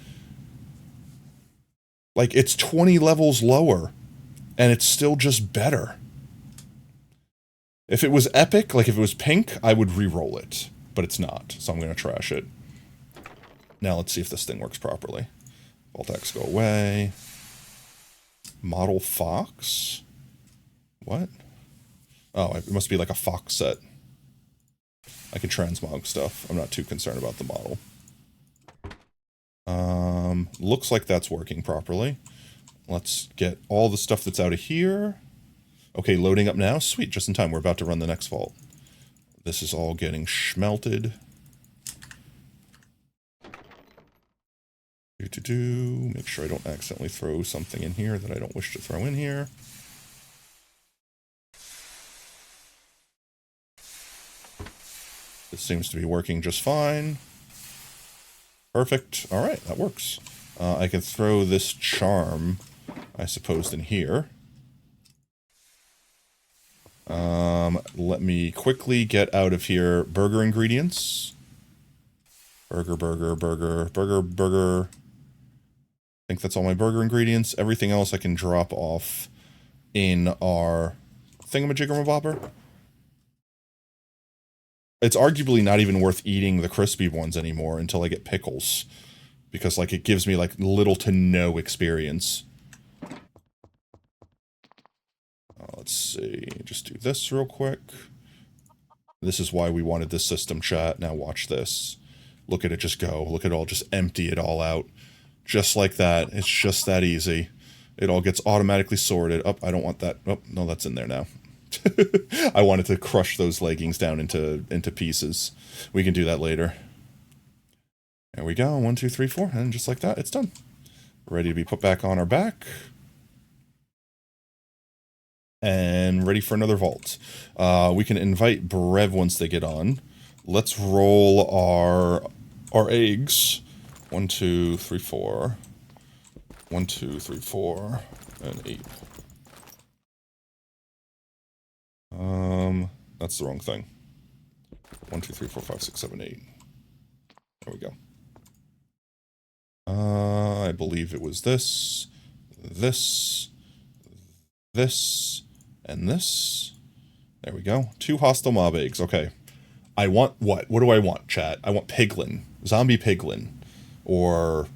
Like, it's 20 levels lower, and it's still just better. If it was epic, like if it was pink, I would re-roll it. But it's not, so I'm going to trash it. Now let's see if this thing works properly. Vault Axe go away. Model Fox? What? Oh, it must be like a Fox set. I can transmog stuff. I'm not too concerned about the model. Looks like that's working properly. Let's get all the stuff that's out of here. Okay, loading up now. Sweet, just in time. We're about to run the next vault. This is all getting schmelted. Make sure I don't accidentally throw something in here that I don't wish to throw in here. This seems to be working just fine. Perfect. All right, that works. I can throw this charm, I suppose, in here. Let me quickly get out of here burger ingredients. Burger. I think that's all my burger ingredients. Everything else I can drop off in our thingamajiggermabobber. It's arguably not even worth eating the crispy ones anymore until I get pickles. Because, like, it gives me, like, little to no experience. Let's see. Just do this real quick. This is why we wanted this system, chat. Now watch this. Look at it just go. Look at it all. Just empty it all out. Just like that. It's just that easy. It all gets automatically sorted. Oh, I don't want that. Oh, no, that's in there now. I wanted to crush those leggings down into pieces. We can do that later. There we go. 1, 2, 3, 4. And just like that, it's done. Ready to be put back on our back. And ready for another vault. We can invite Brev once they get on. Let's roll our eggs. 1, 2, 3, 4. 1, 2, 3, 4. And 8. That's the wrong thing. 1, 2, 3, 4, 5, 6, 7, 8. There we go. I believe it was this, and this. There we go. 2 hostile mob eggs. Okay. I want what? What do I want, chat? I want piglin. Zombie piglin. Or...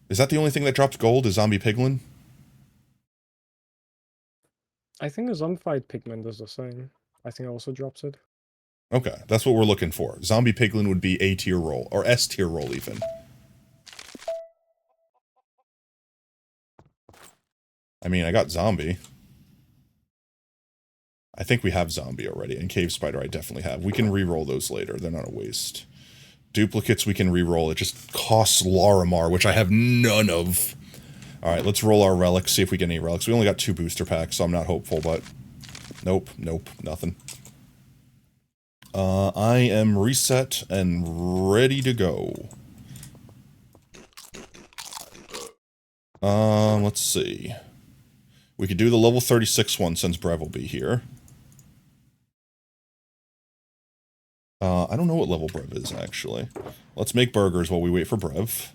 is that the only thing that drops gold, is zombie piglin? I think a zombified pigment is the same. I think it also drops it. Okay, that's what we're looking for. Zombie piglin would be A tier roll, or S tier roll even. I mean, I got zombie. I think we have zombie already, and cave spider I definitely have. We can re-roll those later, they're not a waste. Duplicates we can re-roll, it just costs Larimar, which I have none of. Alright, let's roll our relics, see if we get any relics. We only got 2 booster packs, so I'm not hopeful, but... nope, nothing. I am reset and ready to go. Let's see. We could do the level 36 one since Brev will be here. I don't know what level Brev is, actually. Let's make burgers while we wait for Brev.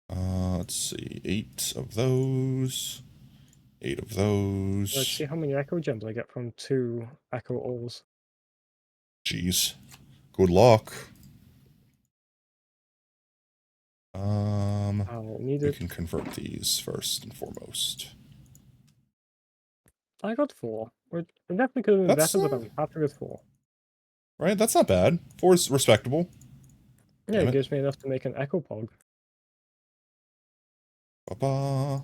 Let's see. 8 of those. 8 of those. Let's see how many echo gems I get from 2 echo ores. Jeez. Good luck. I'll need we it. can convert these first and foremost. I got 4. We're definitely could have been better, but I'm happy with 4. Right, that's not bad. 4 is respectable. Yeah, it gives me enough to make an echo pog. Ba-ba.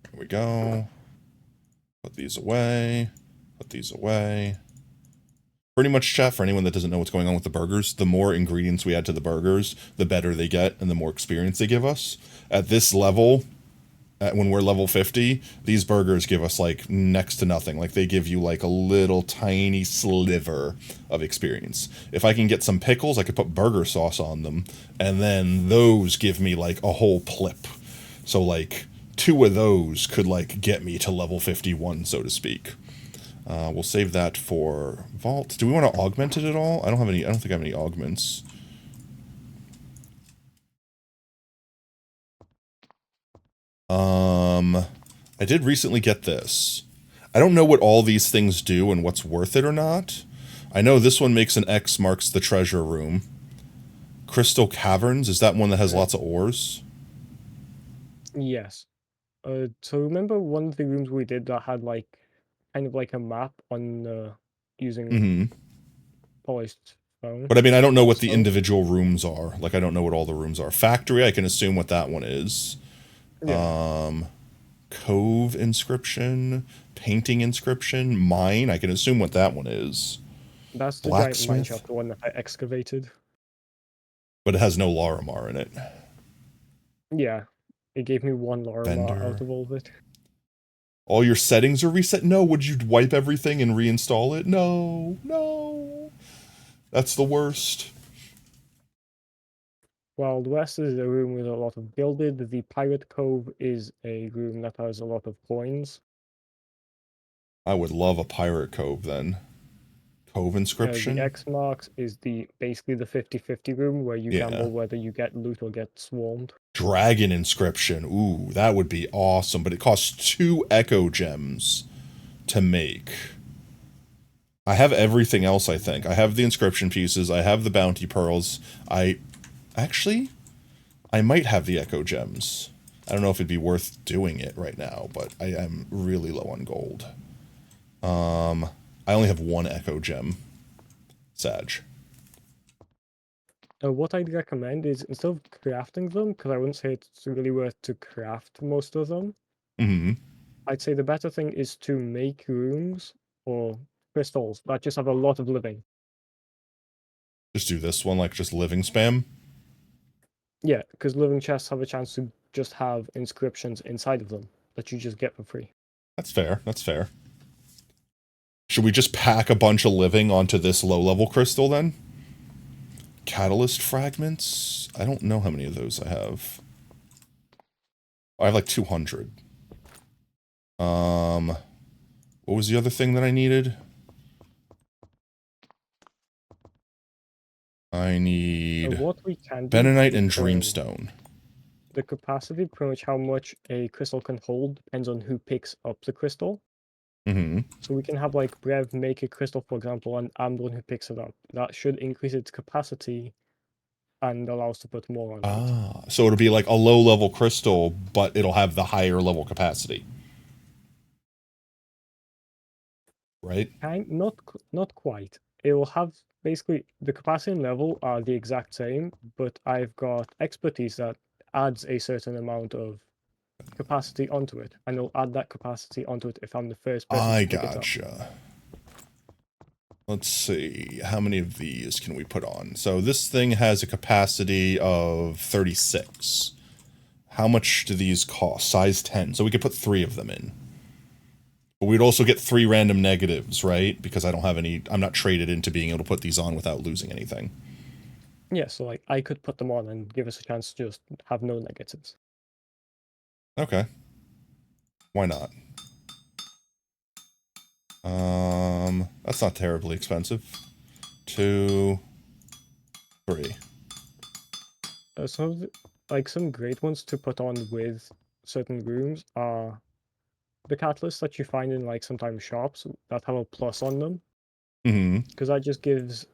There we go. Put these away. Put these away. Pretty much, chat, for anyone that doesn't know what's going on with the burgers, the more ingredients we add to the burgers, the better they get and the more experience they give us. At this level, when we're level 50, these burgers give us, like, next to nothing. Like, they give you, like, a little tiny sliver of experience. If I can get some pickles, I could put burger sauce on them, and then those give me, like, a whole clip. So, like, 2 of those could, like, get me to level 51, so to speak. We'll save that for vault. Do we want to augment it at all? I don't think I have any augments. I did recently get this. I don't know what all these things do and what's worth it or not. I know this one makes an X marks the treasure room. Crystal Caverns, is that one that has lots of ores? Yes. So remember one of the rooms we did that had like kind of like a map on using polished phone. But I mean, I don't know what the individual rooms are. Like, I don't know what all the rooms are. Factory, I can assume what that one is. Yeah. Cove inscription, painting inscription, mine, I can assume what that one is. That's the giant Blacksmith? mine shaft, the one that I excavated. But it has no Larimar in it. Yeah. It gave me 1 Larimar Vendor. out of all of it. All your settings are reset? No, would you wipe everything and reinstall it? No, no. That's the worst. Wild West is a room with a lot of gilded. The Pirate Cove is a room that has a lot of coins. I would love a Pirate Cove then. Cove inscription? The X marks is basically the 50-50 room where you Yeah. gamble whether you get loot or get swarmed. Dragon inscription. Ooh, that would be awesome, but it costs 2 Echo Gems to make. I have everything else, I think. I have the inscription pieces, I have the bounty pearls. Actually, I might have the Echo Gems. I don't know if it'd be worth doing it right now, but I am really low on gold. I only have 1 Echo Gem. Sag. What I'd recommend is, instead of crafting them, because I wouldn't say it's really worth to craft most of them, I'd say the better thing is to make rooms or crystals that just have a lot of living. Just do this one, like just living spam. Yeah, because living chests have a chance to just have inscriptions inside of them that you just get for free. That's fair, that's fair. Should we just pack a bunch of living onto this low-level crystal, then? Catalyst fragments? I don't know how many of those I have. I have like 200. What was the other thing that I needed? I need What we can do Benonite and is, Dreamstone. the capacity, pretty much how much a crystal can hold, depends on who picks up the crystal. So we can have like Brev make a crystal, for example, and I'm the one who picks it up. That should increase its capacity and allow us to put more on it. So it'll be like a low-level crystal, but it'll have the higher level capacity. Right? Not quite. It will have basically the capacity and level are the exact same, but I've got expertise that adds a certain amount of capacity onto it, and it'll add that capacity onto it if I'm the first person I to pick it up. gotcha. Let's see, how many of these can we put on? So this thing has a capacity of 36. How much do these cost? Size 10. So we could put 3 of them in. But we'd also get 3 random negatives, right? Because I don't have any, I'm not traded into being able to put these on without losing anything. Yeah, so like I could put them on and give us a chance to just have no negatives. Okay. Why not? That's not terribly expensive. 2, 3. Some great ones to put on with certain rooms are the catalysts that you find in like sometimes shops that have a plus on them. Because that just gives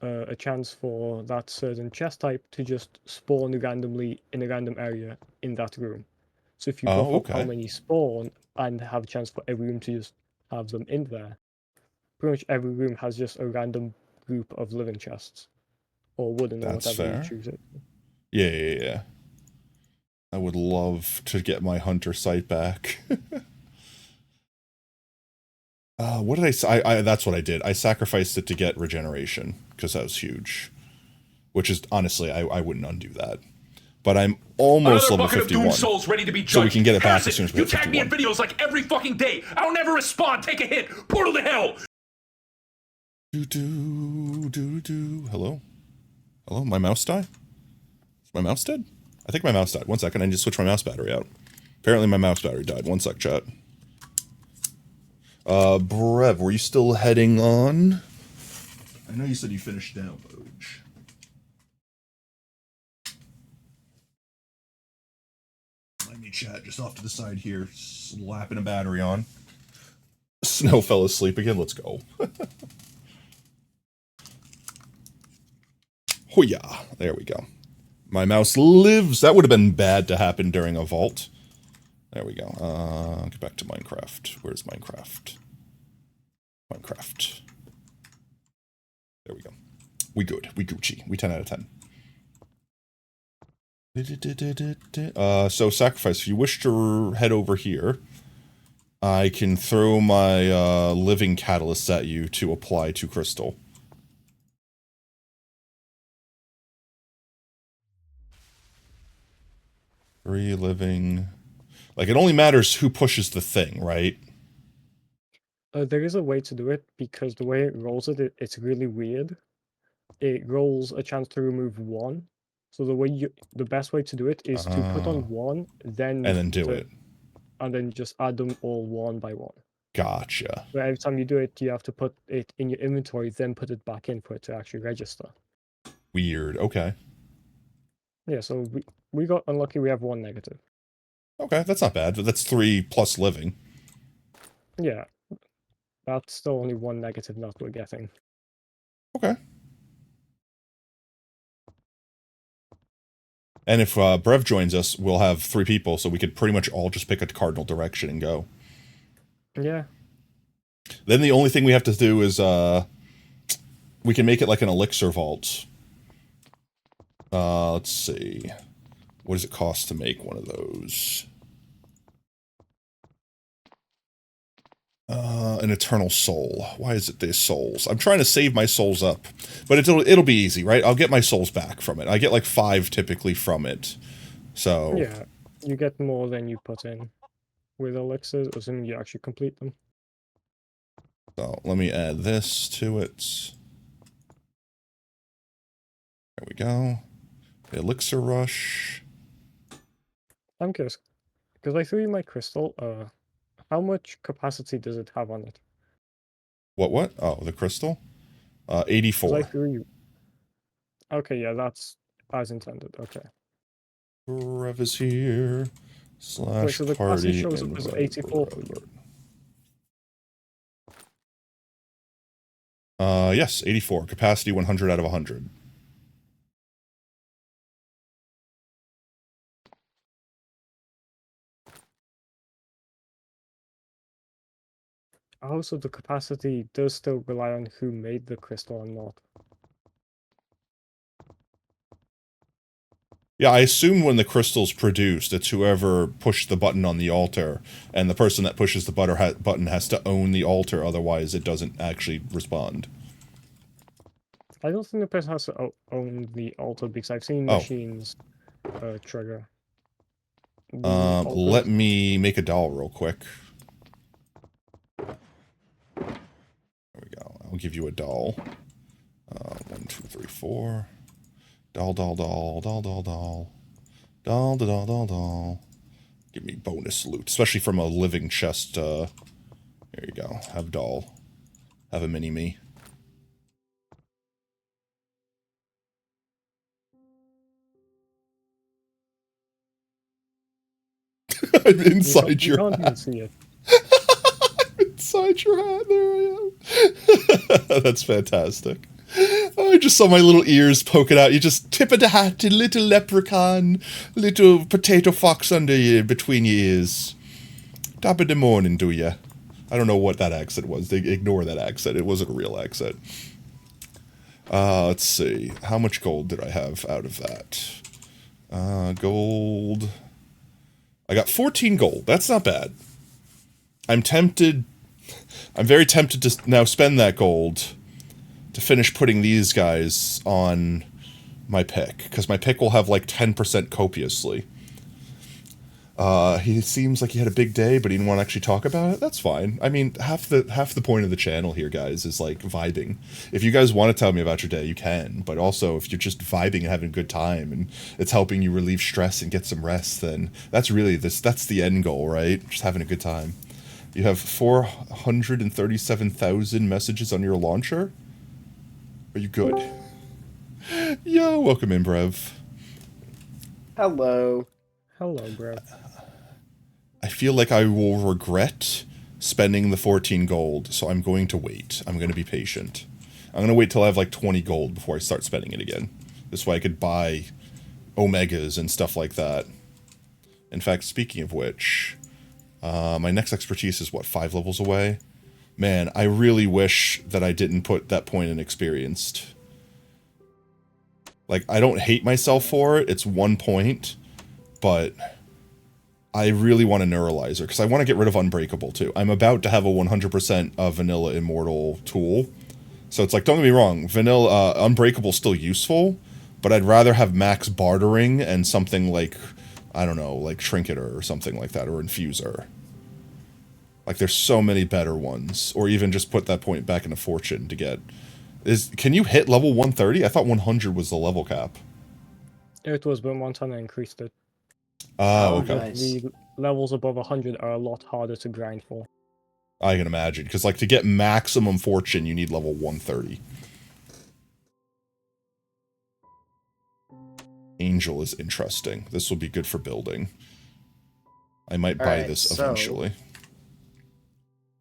a chance for that certain chest type to just spawn randomly in a random area in that room. So if you buff up how many spawn and have a chance for every room to just have them in there, pretty much every room has just a random group of living chests. Or wooden or whatever you choose it. Yeah. I would love to get my hunter sight back. What did I say? That's what I did. I sacrificed it to get regeneration, because that was huge. Which is, honestly, I wouldn't undo that. But I'm almost level 51. Souls ready to be judged. So we can get it back Harrison, as soon as we you get tag 51. me in videos like every fucking day. I don't ever respond. Take a hit. Portal to hell. Hello? Hello? My mouse died? Is my mouse dead? I think my mouse died. 1 second, I need to switch my mouse battery out. Apparently my mouse battery died. 1 sec, chat. Brev, were you still heading on? I know you said you finished now, Boge. Mind me, chat, just off to the side here, slapping a battery on. Snow fell asleep again, let's go. Hoo-yah, there we go. My mouse lives. That would have been bad to happen during a vault. There we go. Get back to Minecraft. Where's Minecraft? Minecraft. There we go. We good. We Gucci. We 10 out of 10. So Sacrifice, if you wish to head over here, I can throw my living catalyst at you to apply to Crystal. Three living. Like, it only matters who pushes the thing, right? There is a way to do it, because the way it rolls it's really weird. It rolls a chance to remove 1. So the best way to do it is to put on 1, then... And then do it. And then just add them all 1 by 1. Gotcha. So every time you do it, you have to put it in your inventory, then put it back in for it to actually register. Weird. Okay. Yeah, so we got unlucky, we have 1 negative. Okay, that's not bad. That's 3 plus living. Yeah. That's still only 1 negative not we're getting. Okay. And if Brev joins us, we'll have 3 people, so we could pretty much all just pick a cardinal direction and go. Yeah. Then the only thing we have to do is, we can make it like an elixir vault. Let's see. What does it cost to make one of those? An eternal soul. Why is it these souls? I'm trying to save my souls up, but it'll be easy, right? I'll get my souls back from it. I get like 5 typically from it. So yeah, you get more than you put in with elixirs, assuming you actually complete them. So let me add this to it. There we go. Elixir rush. I'm curious, because I threw you my crystal. How much capacity does it have on it? What? Oh, the crystal? 84. I threw you. Okay, yeah, that's as intended. Okay. Rev is here. Slash Wait, so the party. capacity shows up as 84 for you. Yes, 84. Capacity 100 out of 100. Also, the capacity does still rely on who made the crystal or not. Yeah, I assume when the crystal's produced, it's whoever pushed the button on the altar, and the person that pushes the button has to own the altar, otherwise it doesn't actually respond. I don't think the person has to own the altar, because I've seen machines trigger. Let me make a doll real quick. There we go. I'll give you a doll. 1, 2, 3, 4. Doll. Give me bonus loot, especially from a living chest. There you go. Have doll. Have a mini-me. I'm inside your hat. Can't even see it. I'm inside your hat. There I am. That's fantastic. Oh, I just saw my little ears poking out. You just tip of the hat, a little leprechaun, little potato fox under you, between your ears. Top of the morning, do ya? I don't know what that accent was. They ignore that accent. It wasn't a real accent. Let's see. How much gold did I have out of that? Gold. I got 14 gold. That's not bad. I'm very tempted to now spend that gold to finish putting these guys on my pick, because my pick will have like 10% copiously. He seems like he had a big day, but he didn't want to actually talk about it. That's fine. I mean, half the point of the channel here, guys, is like vibing. If you guys want to tell me about your day, you can. But also, if you're just vibing and having a good time, and it's helping you relieve stress and get some rest, then that's really that's the end goal, right? Just having a good time. You have 437,000 messages on your launcher. Are you good? Yo, welcome in, Brev. Hello. Hello, Brev. I feel like I will regret spending the 14 gold, so I'm going to wait. I'm going to be patient. I'm going to wait till I have like 20 gold before I start spending it again. This way I could buy Omegas and stuff like that. In fact, speaking of which, my next expertise is, what, 5 levels away? Man, I really wish that I didn't put that point in experienced. Like, I don't hate myself for it. It's 1 point, but I really want a Neuralizer, because I want to get rid of Unbreakable, too. I'm about to have a 100% vanilla Immortal tool. So it's like, don't get me wrong, vanilla Unbreakable's still useful, but I'd rather have max bartering and something like, I don't know, like Trinketer or something like that, or Infuser. Like, there's so many better ones. Or even just put that point back into Fortune to get... Can you hit level 130? I thought 100 was the level cap. It was, but Montana increased it. Oh, okay. Nice. The levels above 100 are a lot harder to grind for. I can imagine, because like to get maximum Fortune, you need level 130. Angel is interesting. This will be good for building. I might buy this eventually.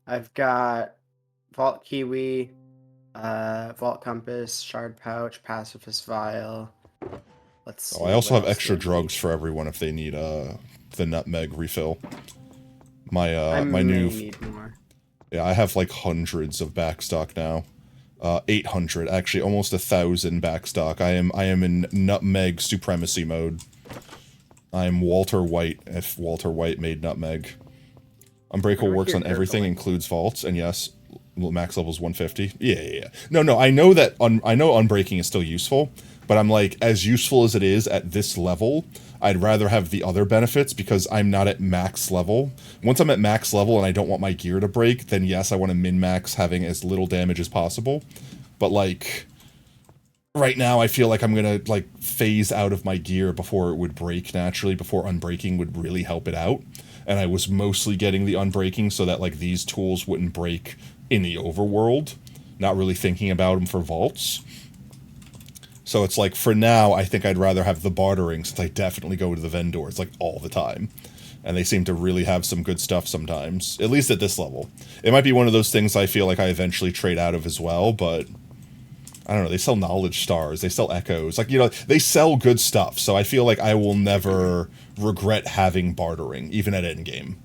I've got Vault Kiwi, Vault Compass, Shard Pouch, Pacifist Vial. Let's see. I also have extra drugs for everyone if they need the nutmeg refill. My my new need more. Yeah, I have like hundreds of backstock now. 800, actually almost 1,000 backstock. I am in nutmeg supremacy mode. I'm Walter White if Walter White made nutmeg. Unbreakable works on everything, includes vaults, and yes, max level is 150. Yeah. No, I know that I know unbreaking is still useful, but I'm like, as useful as it is at this level, I'd rather have the other benefits because I'm not at max level. Once I'm at max level and I don't want my gear to break, then yes, I want to min-max having as little damage as possible. But like, right now I feel like I'm gonna like phase out of my gear before it would break naturally, before unbreaking would really help it out. And I was mostly getting the unbreaking so that like these tools wouldn't break in the overworld, not really thinking about them for vaults. So it's like, for now, I think I'd rather have the bartering, since I definitely go to the vendors, like, all the time. And they seem to really have some good stuff sometimes, at least at this level. It might be one of those things I feel like I eventually trade out of as well, but... I don't know, they sell knowledge stars, they sell echoes, like, you know, they sell good stuff, so I feel like I will never regret having bartering, even at endgame.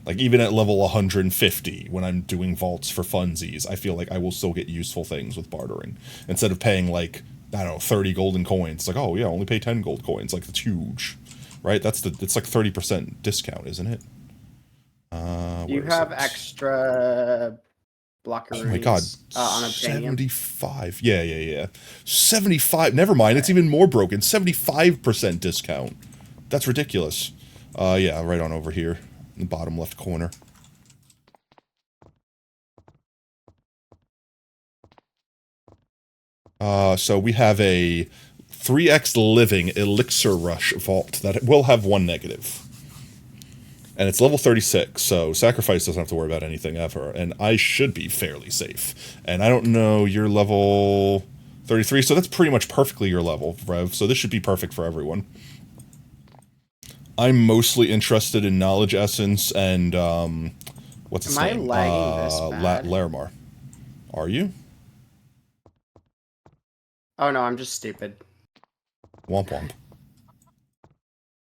Like, even at level 150, when I'm doing vaults for funsies, I feel like I will still get useful things with bartering. Instead of paying, like, I don't know, 30 golden coins. Like, oh, yeah, only pay 10 gold coins. Like, it's huge. Right? It's like 30% discount, isn't it? You have extra blockeries. Oh my god, on Obsidian. 75. Yeah. 75. Never mind, it's even more broken. 75% discount. That's ridiculous. Yeah, right on over here. In the bottom left corner. So we have a 3x living Elixir Rush vault that will have 1 negative. And it's level 36, so Sacrifice doesn't have to worry about anything ever, and I should be fairly safe. And I don't know, you're level 33, so that's pretty much perfectly your level, Rev, so this should be perfect for everyone. I'm mostly interested in Knowledge Essence and, what's its name? Am I lagging this bad? Larimar. Are you? Oh no, I'm just stupid. Womp womp.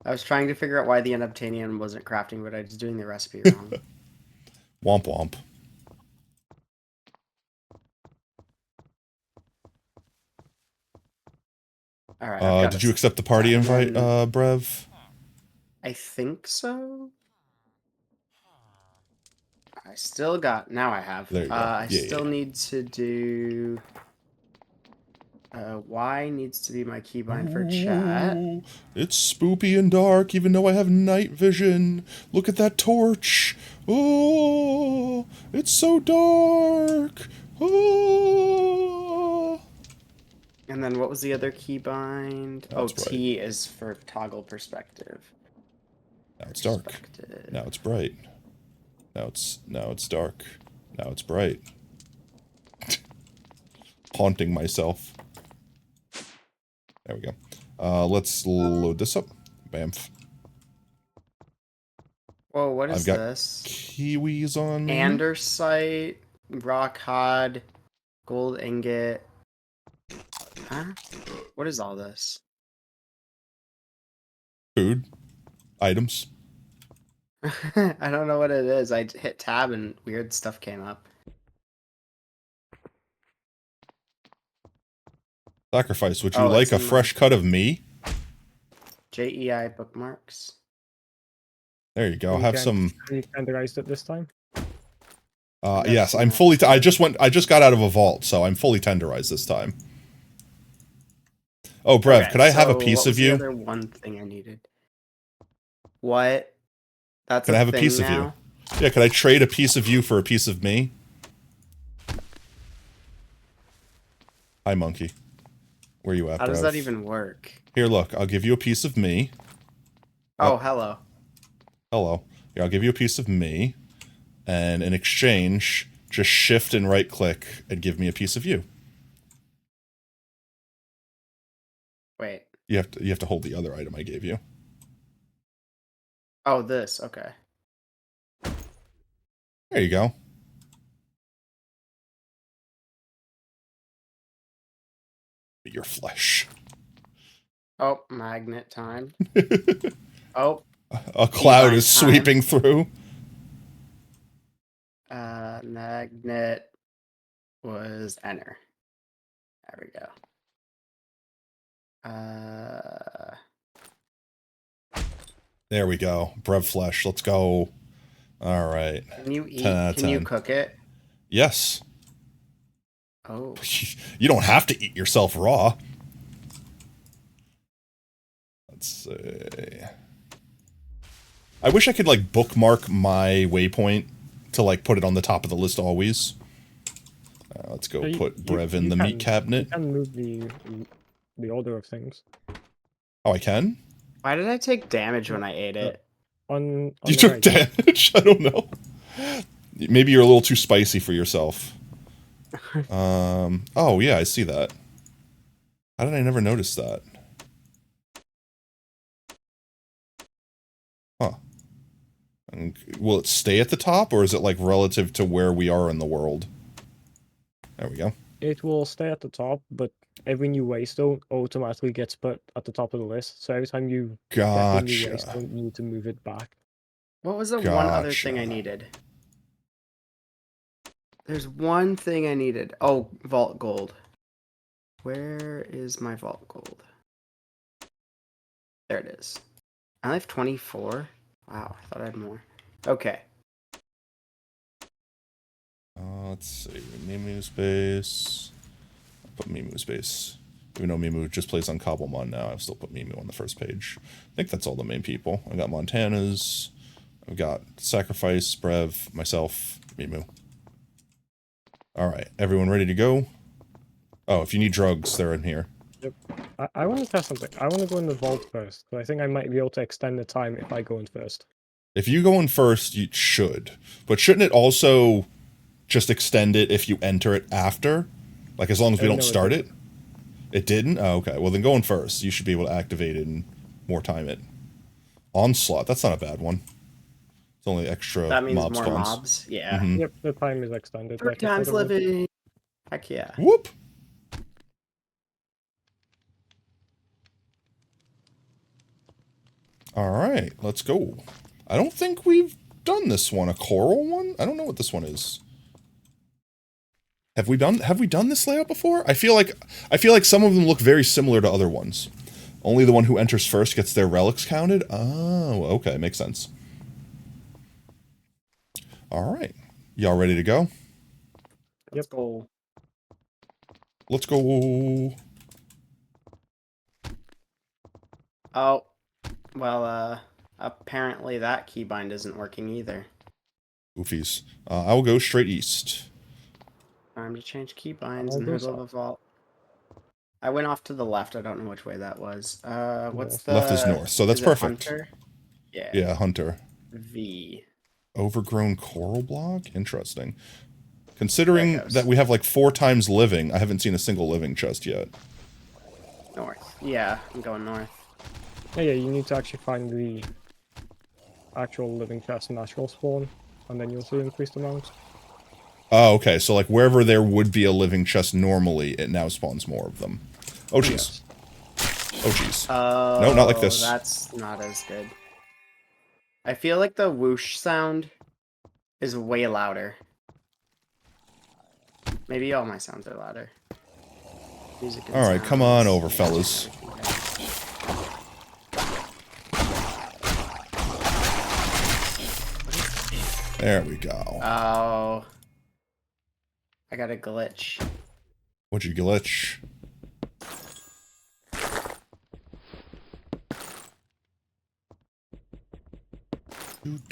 I was trying to figure out why the unobtainium wasn't crafting, but I was doing the recipe wrong. Womp womp. Alright, did you accept the party invite, Brev? I think so. I still got... Now I have. There you go. I still need to do... Y needs to be my keybind for chat. It's spoopy and dark, even though I have night vision. Look at that torch. Oh, it's so dark. Oh. And then what was the other keybind? That's T is for toggle perspective. Now it's dark. Now it's bright. Now it's dark. Now it's bright. Haunting myself. There we go. Let's load this up. Bamf. Whoa, what is I've got this? Kiwis on me. Andersite, rock hod, gold ingot. Huh? What is all this? Food. Items. I don't know what it is. I hit tab and weird stuff came up. Sacrifice, would you Oh, like it's a in my- fresh cut of me? JEI bookmarks. There you go. You Have can- some. You tenderized it this time? Yes, I'm fully. I just got out of a vault, so I'm fully tenderized this time. Oh, Brev, Okay, could I have a so piece what of was the you? other one thing I needed. What? That's Can I have a thing piece of now? you? Yeah, could I trade a piece of you for a piece of me? Hi, monkey. Where you at, How does Brev? that even work? Here, look. I'll give you a piece of me. Oh, hello. Hello. Here, I'll give you a piece of me. And in exchange, just shift and right click and give me a piece of you. Wait. You have to hold the other item I gave you. Oh, this. Okay. There you go. Your flesh. Oh, magnet time. Oh. A cloud Keybind is time. sweeping through. Magnet was enter. There we go. There we go. Brev flesh. Let's go. All right. Can you eat? 10 out of Can you 10. cook it? Yes. Oh. You don't have to eat yourself raw. Let's see. I wish I could, like, bookmark my waypoint to, like, put it on the top of the list always. Let's go put Brev in the meat cabinet. You can move the order of things. Oh, I can? Why did I take damage when I ate it? On You the took right. damage? I don't know. Maybe you're a little too spicy for yourself. Oh, yeah, I see that. How did I never notice that? Huh. And will it stay at the top, or is it, like, relative to where we are in the world? There we go. It will stay at the top, but every new waystone automatically gets put at the top of the list. So every time you get a new Gotcha. waystone, you need to move it back. What was the one other thing I Gotcha. needed? There's one thing I needed. Oh, vault gold. Where is my vault gold? There it is. I only have 24? Wow, I thought I had more. Okay. Let's see. Mimu space. I'll put Mimu space. Even though Mimu just plays on Cobblemon now, I've still put Mimu on the first page. I think that's all the main people. I got Montana's. I've got Sacrifice, Brev, myself, Mimu. Alright, everyone ready to go? Oh, if you need drugs, they're in here. Yep. I want to test something. I want to go in the vault first, because I think I might be able to extend the time if I go in first. If you go in first, you should. But shouldn't it also just extend it if you enter it after? Like, as long as we don't No, it start it? didn't. It didn't? Oh, okay. Well, then go in first. You should be able to activate it and more time it. Onslaught. That's not a bad one. It's only extra That means mob more spawns. mobs? Yeah. Mhm. Yep, the time is extended. 3 like I times said it would. living. Heck yeah. Whoop! Alright, let's go. I don't think we've done this one. A coral one? I don't know what this one is. Have we done this layout before? I feel like some of them look very similar to other ones. Only the one who enters first gets their relics counted? Oh, okay, makes sense. Alright. Y'all ready to go? Let's go. Let's go. Oh. Well, apparently that keybind isn't working either. Goofies. I will go straight east. Time to change keybinds I'll in the go middle of a vault. I went off to the left. I don't know which way that was. What's the... Left is north, so that's is it perfect. Hunter? Yeah. Yeah, Hunter. V. Overgrown coral block? Interesting. Considering There it goes. that we have like 4 times living, I haven't seen a single living chest yet. North. Yeah, I'm going north. Yeah, you need to actually find the actual living chest natural spawn, and then you'll see increased amounts. Oh, okay, so like wherever there would be a living chest normally, it now spawns more of them. Oh, jeez. Oh, jeez. No, not like this. That's not as good. I feel like the whoosh sound is way louder. Maybe all my sounds are louder. Music and All right, come on sounds. over, fellas. There we go. Oh. I got a glitch. What'd you glitch?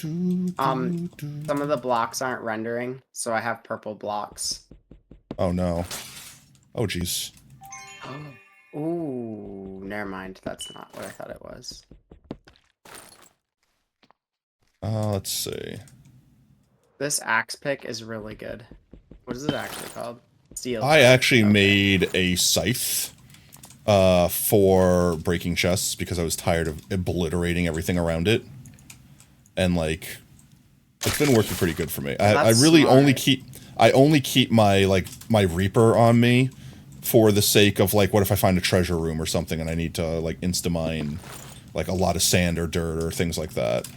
Some of the blocks aren't rendering, so I have purple blocks. Oh no. Oh jeez. Ooh, never mind. That's not what I thought it was. Let's see. This axe pick is really good. What is it actually called? Steel. I actually made a scythe for breaking chests because I was tired of obliterating everything around it. And like it's been working pretty good for me. I really only keep my my Reaper on me for the sake of like what if I find a treasure room or something and I need to like insta-mine like a lot of sand or dirt or things like that.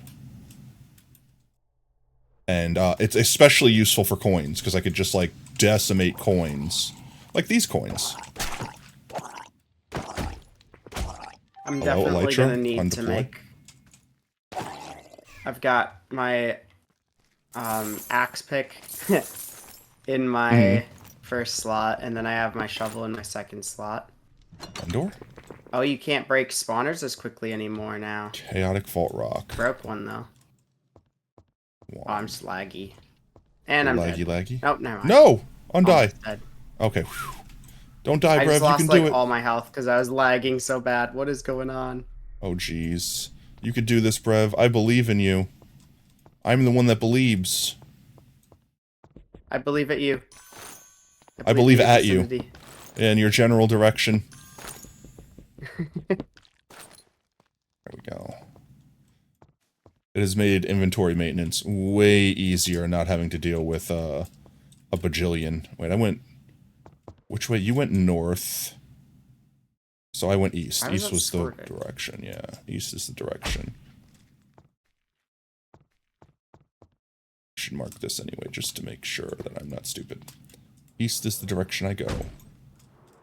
And it's especially useful for coins because I could just like decimate coins like these coins. I'm definitely gonna need to make. I've got my axe pick in my first slot, and then I have my shovel in my second slot. Endor? Oh, you can't break spawners as quickly anymore now. Chaotic Vault Rock. Broke one though. Wow. Oh, I'm just laggy. And I'm laggy, dead. laggy. Nope, never mind. No! Undie. Dead. Okay. Don't die, I Brev. just lost You can do like it. all my health because I was lagging so bad. What is going on? Oh, jeez. You could do this, Brev. I believe in you. I'm the one that believes. I believe at you. I believe in your at you. vicinity. In your general direction. There we go. It has made inventory maintenance way easier not having to deal with a bajillion. Wait, I went... Which way? You went north. So I went east. East was the direction, yeah. East is the direction. Should mark this anyway, just to make sure that I'm not stupid. East is the direction I go.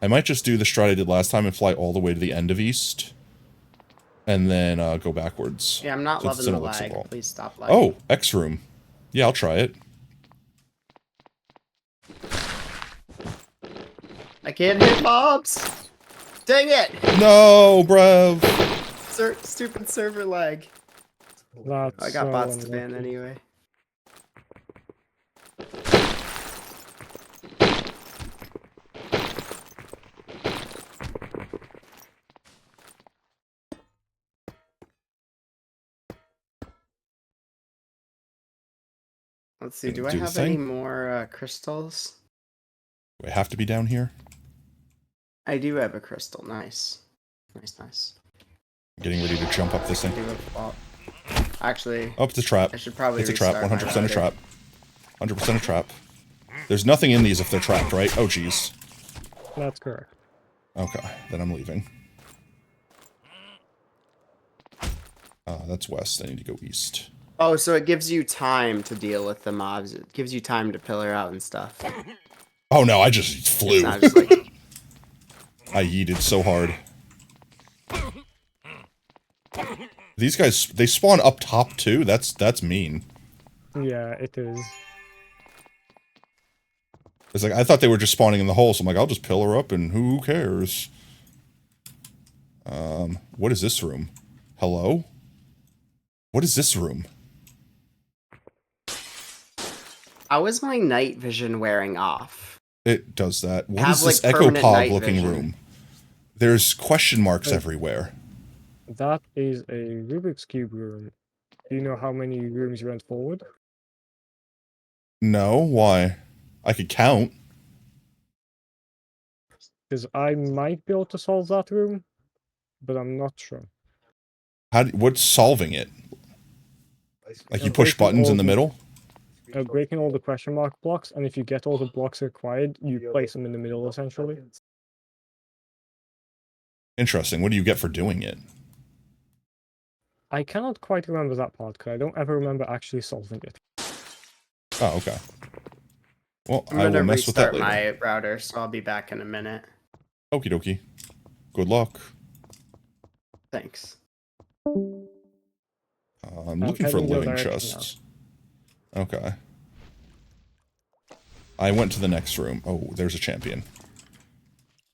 I might just do the stride I did last time and fly all the way to the end of east. And then go backwards. Yeah, I'm not loving the lag. Please stop lagging. Oh, X room. Yeah, I'll try it. I can't hit mobs! Dang it! No, bruv! Stupid server lag. That's I got bots to ban anyway. Let's see, do I have any more crystals? Do I have to be down here? I do have a crystal. Nice. Nice. Getting ready to jump up this thing. Actually... Oh, it's a trap. I should probably It's a trap. 100% a trap. 100% a trap. There's nothing in these if they're trapped, right? Oh, jeez. That's correct. Okay, then I'm leaving. That's west. I need to go east. Oh, so it gives you time to deal with the mobs. It gives you time to pillar out and stuff. Oh no, I just flew. It's not just like... I yeeted so hard. These guys, they spawn up top too? That's mean. Yeah, it is. It's like, I thought they were just spawning in the hole, so I'm like, I'll just pillar up and who cares? What is this room? Hello? What is this room? How is my night vision wearing off? It does that. What Have, is this like, Echo permanent Pog night looking vision. room? There's question marks everywhere. That is a Rubik's Cube room. Do you know how many rooms you went forward? No, why? I could count. Because I might be able to solve that room, but I'm not sure. What's solving it? Like you push buttons in the middle? Breaking all the question mark blocks, and if you get all the blocks required, you place them in the middle, essentially. Interesting. What do you get for doing it? I cannot quite remember that part, because I don't ever remember actually solving it. Oh, okay. Well, I'm I gonna will mess with that restart later. my router, so I'll be back in a minute. Okie dokie. Good luck. Thanks. I'm looking for heading your living direction chests. Okay. I went to the next room. Oh, there's a champion.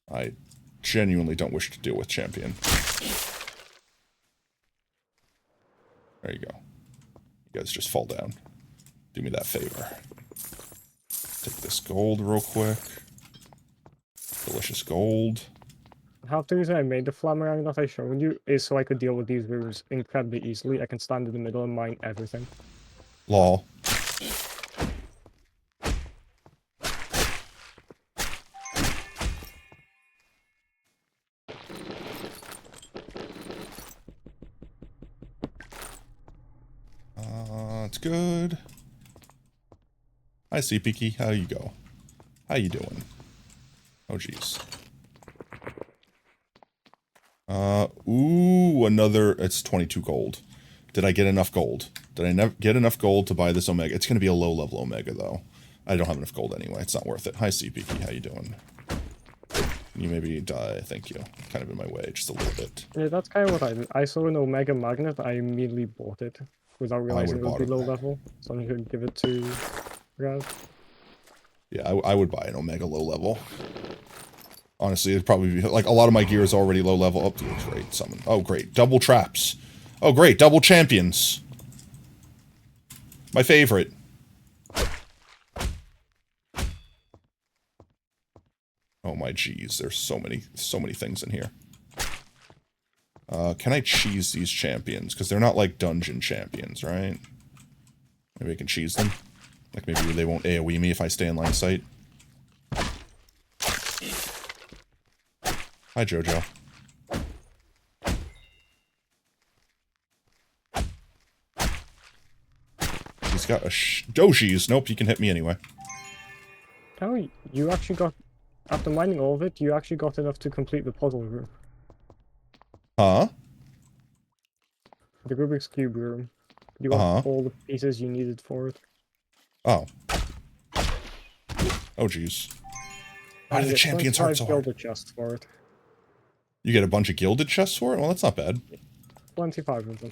I genuinely don't wish to deal with champion. There you go. You guys just fall down. Do me that favor. Take this gold real quick. Delicious gold. Half the reason I made the flamerang that I showed you is so I could deal with these rooms incredibly easily. I can stand in the middle and mine everything. Lol. It's good. Hi, CPK. How you go? How you doing? Oh, jeez. Ooh, another... It's 22 gold. Did I get enough gold? Did I never get enough gold to buy this Omega? It's going to be a low-level Omega, though. I don't have enough gold anyway. It's not worth it. Hi, CPK. How you doing? You maybe die. Thank you. Kind of in my way, just a little bit. Yeah, that's kind of what I did. I saw an Omega Magnet, I immediately bought it. Without realizing it would be low level. So I'm going to give it to Rav. Yeah, I would buy an Omega low level. Honestly, it'd probably be... Like, a lot of my gear is already low level. Oh, great. Summon. Oh, great. Double traps. Oh, great. Double champions. My favorite. Oh my geez, there's so many things in here. Can I cheese these champions? Because they're not like dungeon champions, right? Maybe I can cheese them. Like maybe they won't AoE me if I stay in line of sight. Hi, Jojo. He's got a Dojis. Nope, you can hit me anyway. Oh, you actually got... After mining all of it, you actually got enough to complete the puzzle room. Huh? The Rubik's Cube room. You got all the pieces you needed for it. Oh. Oh, jeez. Why do the champions hurt so hard? Gilded chests for it. You get a bunch of gilded chests for it? Well, that's not bad. 25 of them.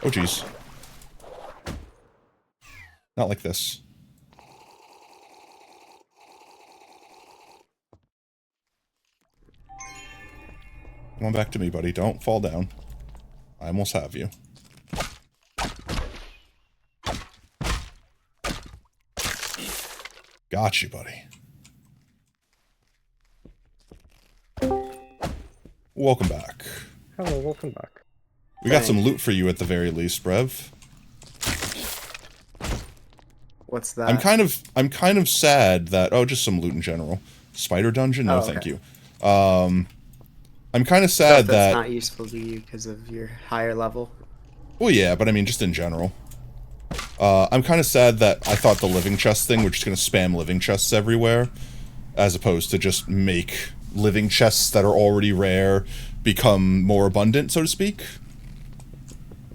Oh, jeez. Not like this. Come on back to me, buddy. Don't fall down. I almost have you. Got you, buddy. Welcome back. Hello, welcome back. We got some loot for you at the very least, Brev. What's that? I'm kind of sad that just some loot in general. Spider dungeon? No, thank you. I'm kind of sad that's not useful to you because of your higher level. Well, yeah, but I mean just in general. I'm kind of sad that I thought the living chest thing, we're just going to spam living chests everywhere, as opposed to just make living chests that are already rare become more abundant, so to speak.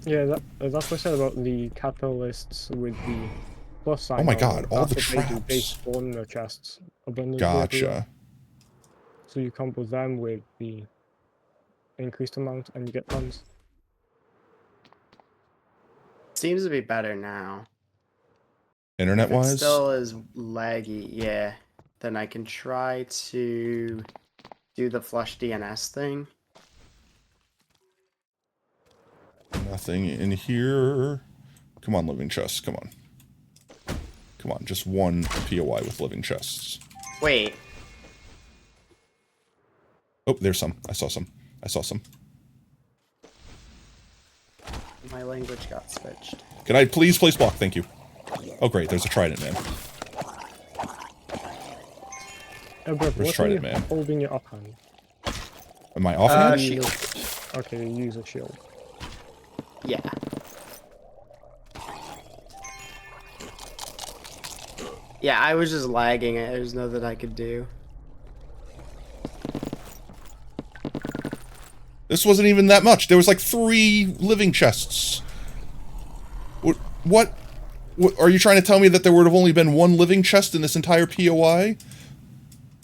Yeah, that's what I said about the capitalists with the plus sign. Oh my god, all the traps. They spawn their chests abundantly. Gotcha. So you combo them with the increased amount and you get tons. Seems to be better now. Internet-wise? It still is laggy, yeah. Then I can try to do the flush DNS thing. Nothing in here. Come on, living chests. Come on. Come on, just one POI with living chests. Wait. Oh, there's some. I saw some. I saw some. My language got switched. Can I please place block? Thank you. Oh, great. There's a trident, man. Where's trident, man? Holding your offhand. Am I offhand? Shield. Okay, use a shield. Yeah. Yeah, I was just lagging. There's nothing I could do. This wasn't even that much. There was like 3 living chests. What? Are you trying to tell me that there would have only been 1 living chest in this entire POI?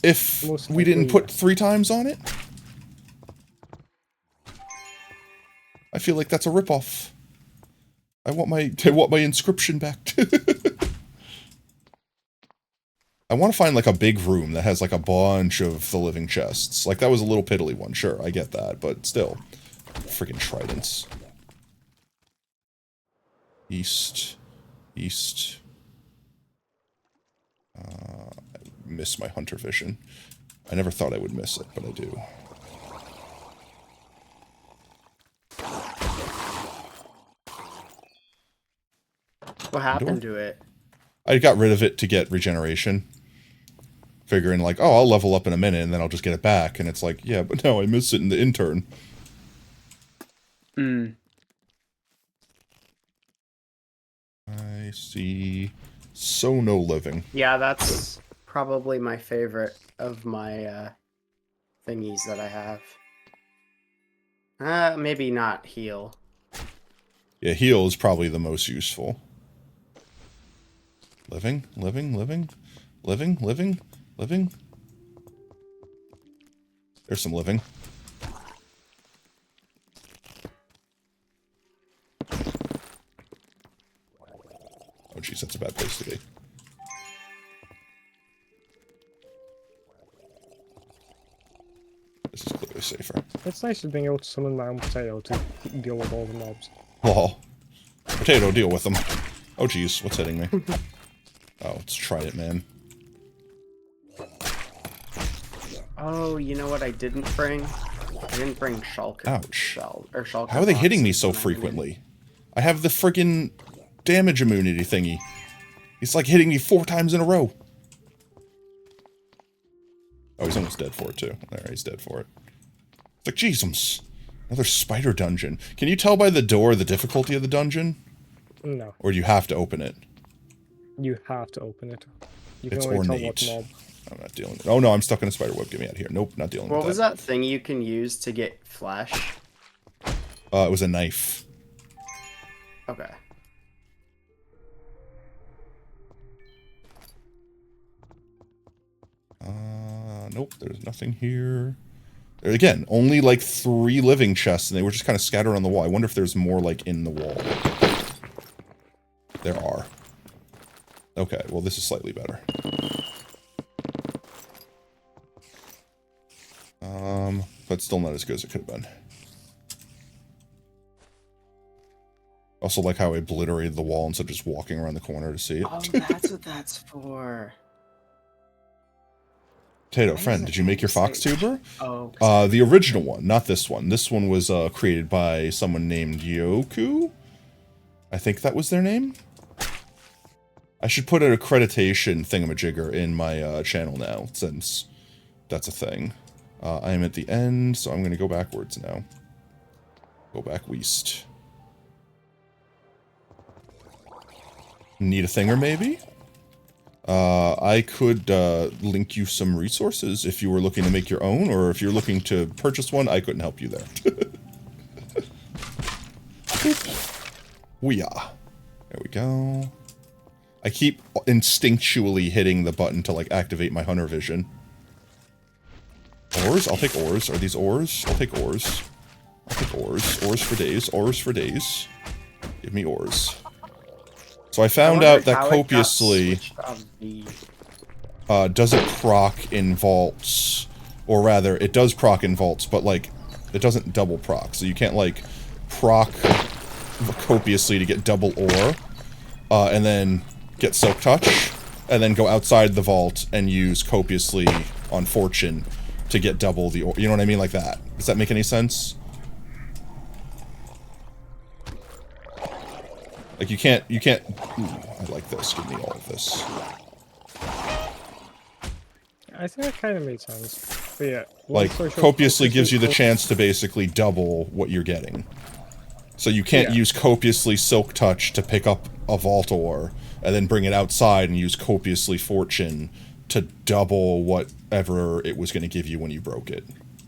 If we didn't put 3 times on it? I feel like that's a ripoff. I want my inscription back. I want to find like a big room that has like a bunch of the living chests. Like that was a little piddly one, sure, I get that, but still. Freaking tridents. East. I miss my hunter vision. I never thought I would miss it, but I do. What happened to it? I got rid of it to get regeneration. Figuring like, oh, I'll level up in a minute and then I'll just get it back. And it's like, yeah, but no, I miss it in the intern. I see. So no living. Yeah, that's probably my favorite of my thingies that I have. Maybe not heal. Yeah, heal is probably the most useful. Living. There's some living. Oh jeez, that's a bad place to be. This is clearly safer. It's nice being able to summon my own potato to deal with all the mobs. Oh. Potato, deal with them. Oh jeez, what's hitting me? Oh, let's try it, man. Oh, you know what I didn't bring? I didn't bring Shulker. Ouch. Shulker How are they hitting me boxes so when I needed. frequently? I have the friggin' damage immunity thingy. He's like hitting me 4 times in a row. Oh, he's almost dead for it too. There, he's dead for it. It's like, Jesus. Another spider dungeon. Can you tell by the door the difficulty of the dungeon? No. Or do you have to open it? You have to open it. You can It's only ornate. tell what mob. I'm not dealing with it. Oh no, I'm stuck in a spider web. Get me out of here. Nope, not dealing with that. What was that thing you can use to get flesh? It was a knife. Okay. Nope, there's nothing here. There, again, only like 3 living chests, and they were just kind of scattered on the wall. I wonder if there's more like in the wall. There are. Okay, well this is slightly better. But still not as good as it could have been. Also like how I obliterated the wall instead of just walking around the corner to see it. Oh, that's what that's for. Potato friend, did you make your fox tuber? Oh. The original one, not this one. This one was created by someone named Yoku. I think that was their name. I should put an accreditation thingamajigger in my channel now, since that's a thing. I am at the end, so I'm going to go backwards now. Go back west. Need a thinger, maybe? I could link you some resources if you were looking to make your own, or if you're looking to purchase one, I couldn't help you there. Weeah. There we go. I keep instinctually hitting the button to, like, activate my hunter vision. Ores? I'll take ores. Are these ores? I'll take ores. I'll take ores. Ores for days. Ores for days. Give me ores. So I found out that copiously doesn't proc in vaults, or rather, it does proc in vaults, but like it doesn't double proc. So you can't like proc copiously to get double ore, and then get Silk Touch, and then go outside the vault and use copiously on Fortune to get double the ore. You know what I mean, like that. Does that make any sense? Like, you can't, ooh, I like this, give me all of this. I think that kind of made sense. But yeah. Like, copiously gives you the chance to basically double what you're getting. So you can't use copiously Silk Touch to pick up a vault ore, and then bring it outside and use copiously Fortune to double whatever it was going to give you when you broke it.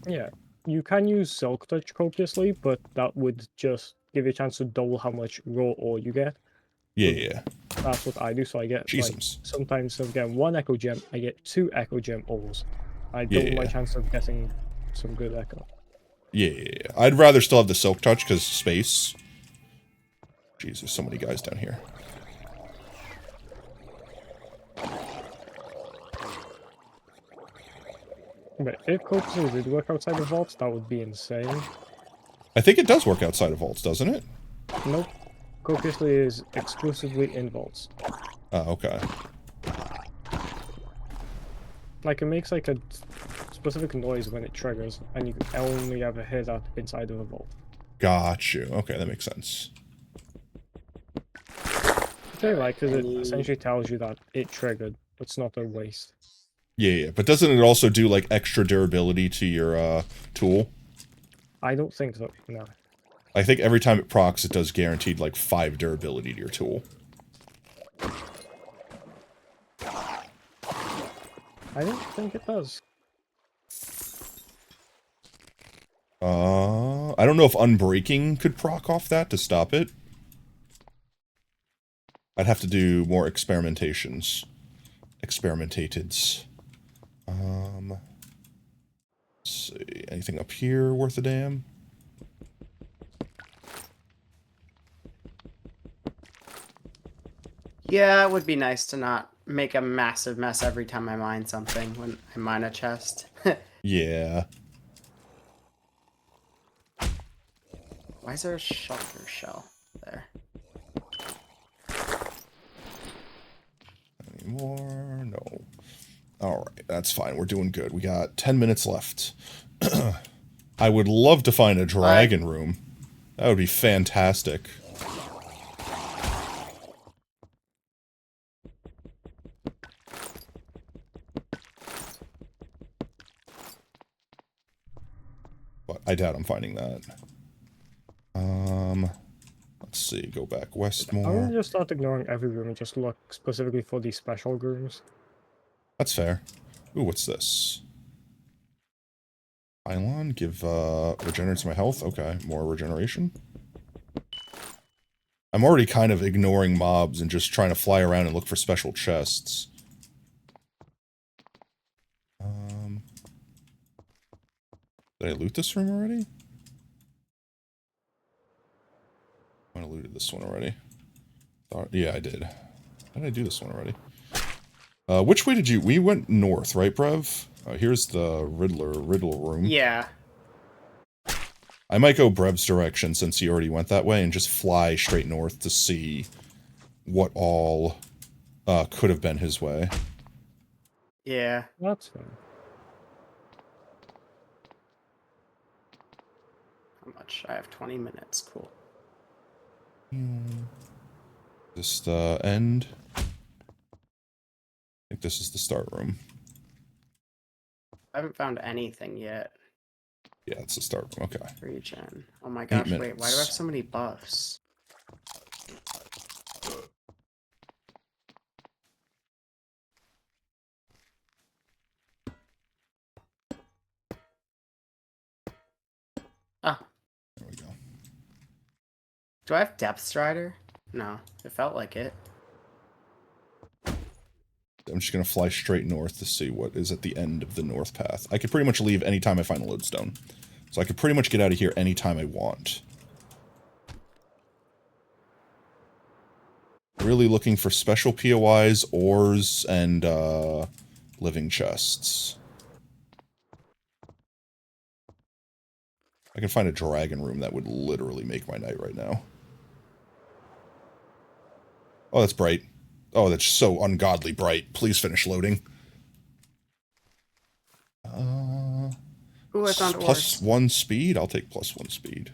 Yeah. you can use Silk Touch copiously, but that would just give you a chance to double how much raw ore you get. Yeah. That's what I do. So I get like, Jesus. sometimes instead of getting 1 Echo Gem, I get 2 Echo Gem ores. I double my chance of getting some good Echo. Yeah. I'd rather still have the Silk Touch because space. Jeez, there's so many guys down here. But if copiously did work outside the vaults, that would be insane. I think it does work outside of vaults, doesn't it? Nope. Copiously is exclusively in vaults. Oh, okay. Like, it makes like a specific noise when it triggers, and you can only ever hear that inside of a vault. Got you. Okay, that makes sense. Okay, like, because it essentially tells you that it triggered. It's not a waste. Yeah, but doesn't it also do, like, extra durability to your, tool? I don't think so, no. I think every time it procs, it does guaranteed, like, 5 durability to your tool. I don't think it does. I don't know if Unbreaking could proc off that to stop it. I'd have to do more experimentations. Experimentateds. Let's see. Anything up here worth a damn? Yeah, it would be nice to not make a massive mess every time I mine something when I mine a chest. Yeah. Why is there a shulker shell there? Any more? No. Alright, that's fine. We're doing good. We got 10 minutes left. I would love to find a dragon room. That would be fantastic. But I doubt I'm finding that. Let's see. Go back west I more. would just start ignoring every room and just look specifically for these special rooms. That's fair. Ooh, what's this? Pylon, give, regenerates my health. Okay, more regeneration. I'm already kind of ignoring mobs and just trying to fly around and look for special chests. Did I loot this room already? I looted this one already. Yeah, I did. How did I do this one already? Which way did you... We went north, right, Brev? Here's the Riddle room. Yeah. I might go Brev's direction since he already went that way and just fly straight north to see what all could have been his way. Yeah. That's fine. How much? I have 20 minutes. Cool. Just end. I think this is the start room. I haven't found anything yet. Yeah, it's the start room. Okay. Regen. Oh my gosh, wait, why do I have so many buffs? Ah. There we go. Do I have Depth Strider? No, it felt like it. I'm just going to fly straight north to see what is at the end of the north path. I could pretty much leave anytime I find a lodestone. So I could pretty much get out of here anytime I want. Really looking for special POIs, ores, and living chests. I can find a dragon room that would literally make my night right now. Oh, that's bright. Oh, that's so ungodly bright. Please finish loading. Ooh, I found ores. +1 speed? I'll take +1 speed.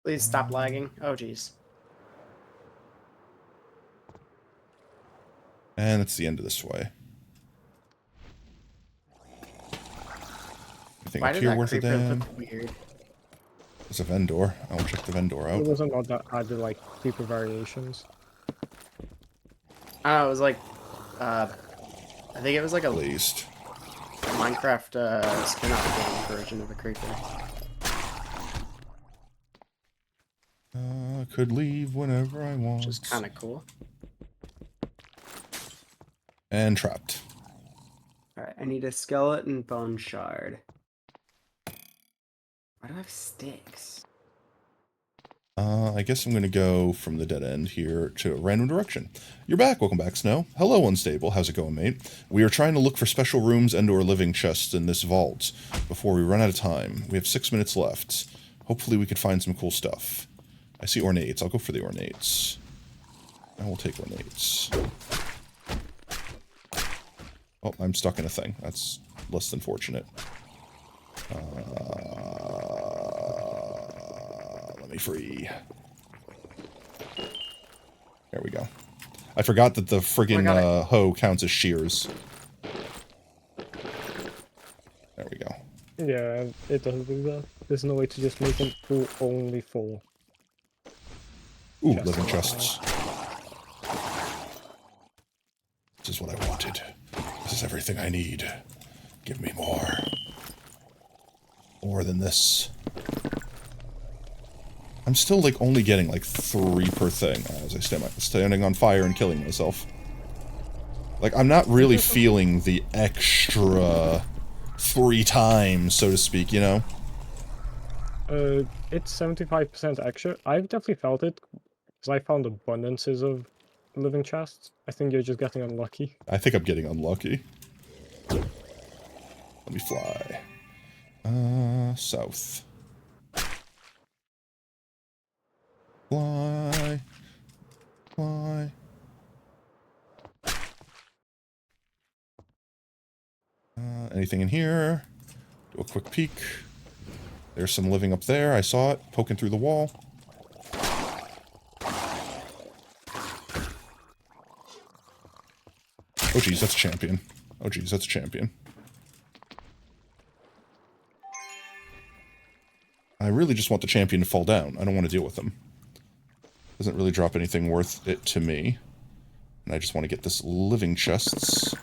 Please stop lagging. Oh, jeez. And it's the end of this way. Anything Why up did here that worth a creeper damn? look weird? There's a vendor. I will check the vendor out. It was a mod that added like deeper variations. I don't know, it was like, I think it was like a Least. Minecraft spin-off game version of the creeper. I could leave whenever I want. Which is kind of cool. And trapped. Alright, I need a skeleton bone shard. Why do I have sticks? I guess I'm going to go from the dead end here to a random direction. You're back. Welcome back, Snow. Hello, Unstable. How's it going, mate? We are trying to look for special rooms and/or living chests in this vault before we run out of time. We have 6 minutes left. Hopefully we could find some cool stuff. I see ornates. I'll go for the ornates. I will take ornates. Oh, I'm stuck in a thing. That's less than fortunate. Let me free. There we go. I forgot that the friggin' hoe counts as shears. There we go. Yeah, it doesn't do that. There's no way to just make them full only full. Ooh, living chests. This is what I wanted. This is everything I need. Give me more. More than this. I'm still, like, only getting, like, 3 per thing as I standing on fire and killing myself. Like, I'm not really feeling the extra 3 times, so to speak, you know? It's 75% extra. I've definitely felt it, because I found abundances of living chests. I think you're just getting unlucky. I think I'm getting unlucky. Let me fly. South. Fly. Fly. Anything in here? Do a quick peek. There's some living up there. I saw it poking through the wall. Oh geez, that's a champion. Oh geez, that's a champion. I really just want the champion to fall down. I don't want to deal with them. Doesn't really drop anything worth it to me. And I just want to get this living chests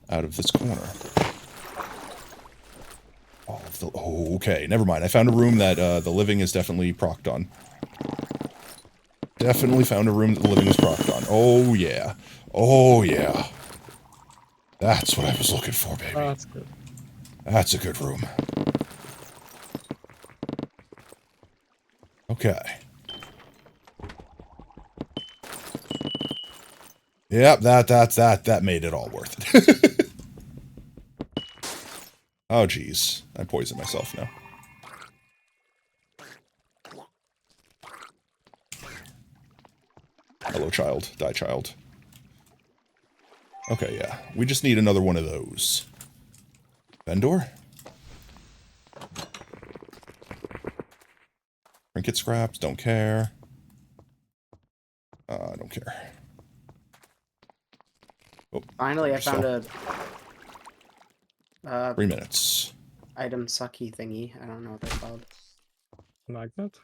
out of this corner. All of the... Oh, okay, never mind. I found a room that the living is definitely procced on. Definitely found a room that the living is procced on. Oh, yeah. Oh, yeah. That's what I was looking for, baby. Oh, that's good. That's a good room. Okay. Yep, that made it all worth it. Oh, geez. I poisoned myself now. Hello, child. Die, child. Okay, yeah. We just need another one of those. Vendor? Trinket scraps, don't care. I don't care. Oh, finally, I found a 3 minutes. Item sucky thingy. I don't know what they're called. Magnet?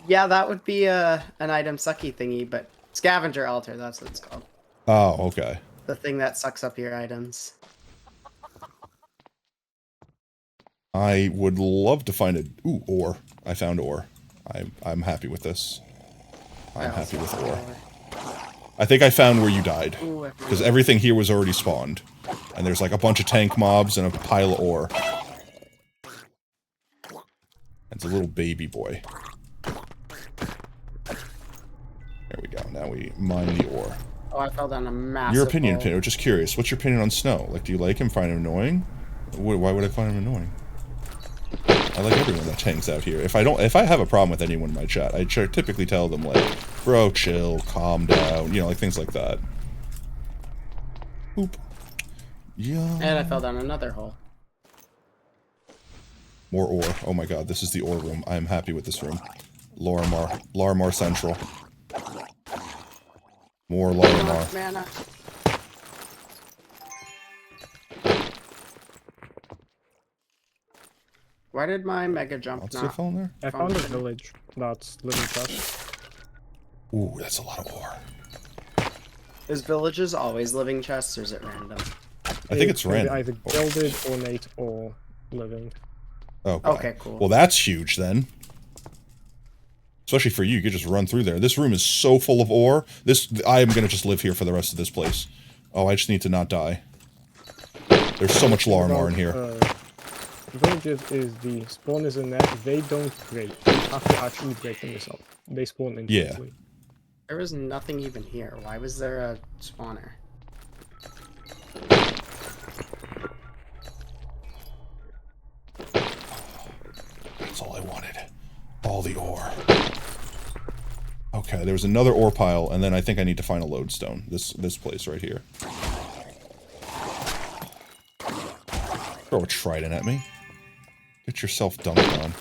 Yeah, that would be an item sucky thingy, but scavenger altar, that's what it's called. Oh, okay. The thing that sucks up your items. I would love to find a... Ooh, ore. I found ore. I'm happy with this. I'm happy with ore. I think I found where you died. Because everything here was already spawned. And there's like a bunch of tank mobs and a pile of ore. It's a little baby boy. There we go. Now we mine the ore. Oh, I fell down a massive Your opinion, hole. Pinto. Just curious. What's your opinion on Snow? Like, do you like him? Find him annoying? Why would I find him annoying? I like everyone that hangs out here. If I have a problem with anyone in my chat, I typically tell them, like, bro, chill, calm down, you know, like things like that. Oop. Yeah. And I fell down another hole. More ore. Oh my god, this is the ore room. I am happy with this room. Larimar Central. More Larimar. Mana. Why did my mega jump What's not? fall in there? I found a village that's living chest. Ooh, that's a lot of ore. Is villages always living chests or is it random? I think it's random. Either gilded, ornate, or living. Okay, cool. Well, that's huge then. Especially for you, you could just run through there. This room is so full of ore. I am gonna just live here for the rest of this place. Oh, I just need to not die. There's so much Larimar in here. Villages is the spawn is in there. They don't break. You have to actually break them yourself. They spawn instantly. Yeah. There was nothing even here. Why was there a spawner? That's all I wanted. All the ore. Okay, there was another ore pile, and then I think I need to find a lodestone. This place right here. Throw a trident at me. Get yourself dunked on.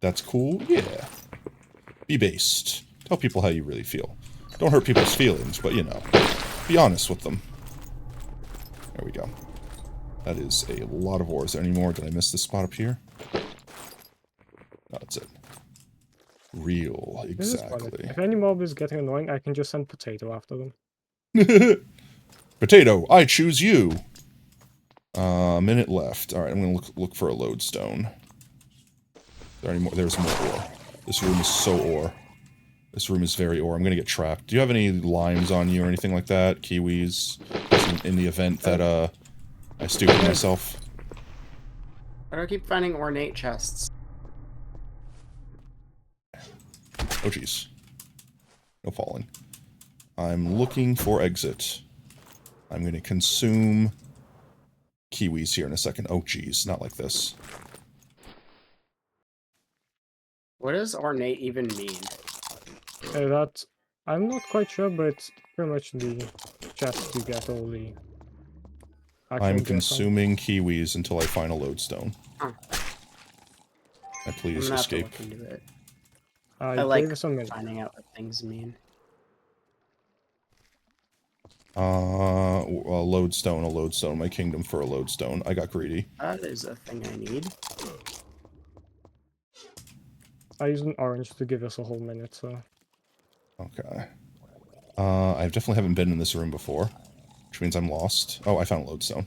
That's cool? Yeah. Be based. Tell people how you really feel. Don't hurt people's feelings, but you know. Be honest with them. There we go. That is a lot of ore. Is there any more? Did I miss this spot up here? No, that's it. Real, exactly. If any mob is getting annoying, I can just send Potato after them. Potato, I choose you. Minute left. Alright, I'm gonna look for a lodestone. Is there any more? There's more ore. This room is so ore. This room is very ore. I'm gonna get trapped. Do you have any limes on you or anything like that? Kiwis? In the event that, I stupid myself. Why do I keep finding ornate chests? Oh jeez. No falling. I'm looking for exit. I'm gonna consume kiwis here in a second. Oh jeez, not like this. What does ornate even mean? That I'm not quite sure, but it's pretty much the chest you get all the. I'm consuming kiwis until I find a lodestone. Huh. And please escape. I like finding out what things mean. A lodestone, my kingdom for a lodestone. I got greedy. That is a thing I need. I used an orange to give us a whole minute, so. Okay. I definitely haven't been in this room before, which means I'm lost. Oh, I found a lodestone.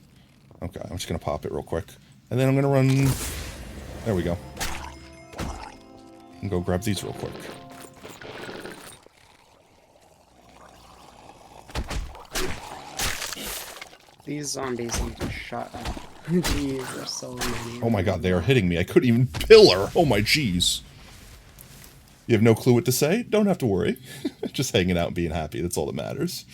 Okay, I'm just gonna pop it real quick. And then I'm gonna run... There we go. And go grab these real quick. These zombies need to shut up. Jeez, there's so many. Oh my god, they are hitting me. I couldn't even pillar. Oh my jeez. You have no clue what to say? Don't have to worry. Just hanging out and being happy. That's all that matters.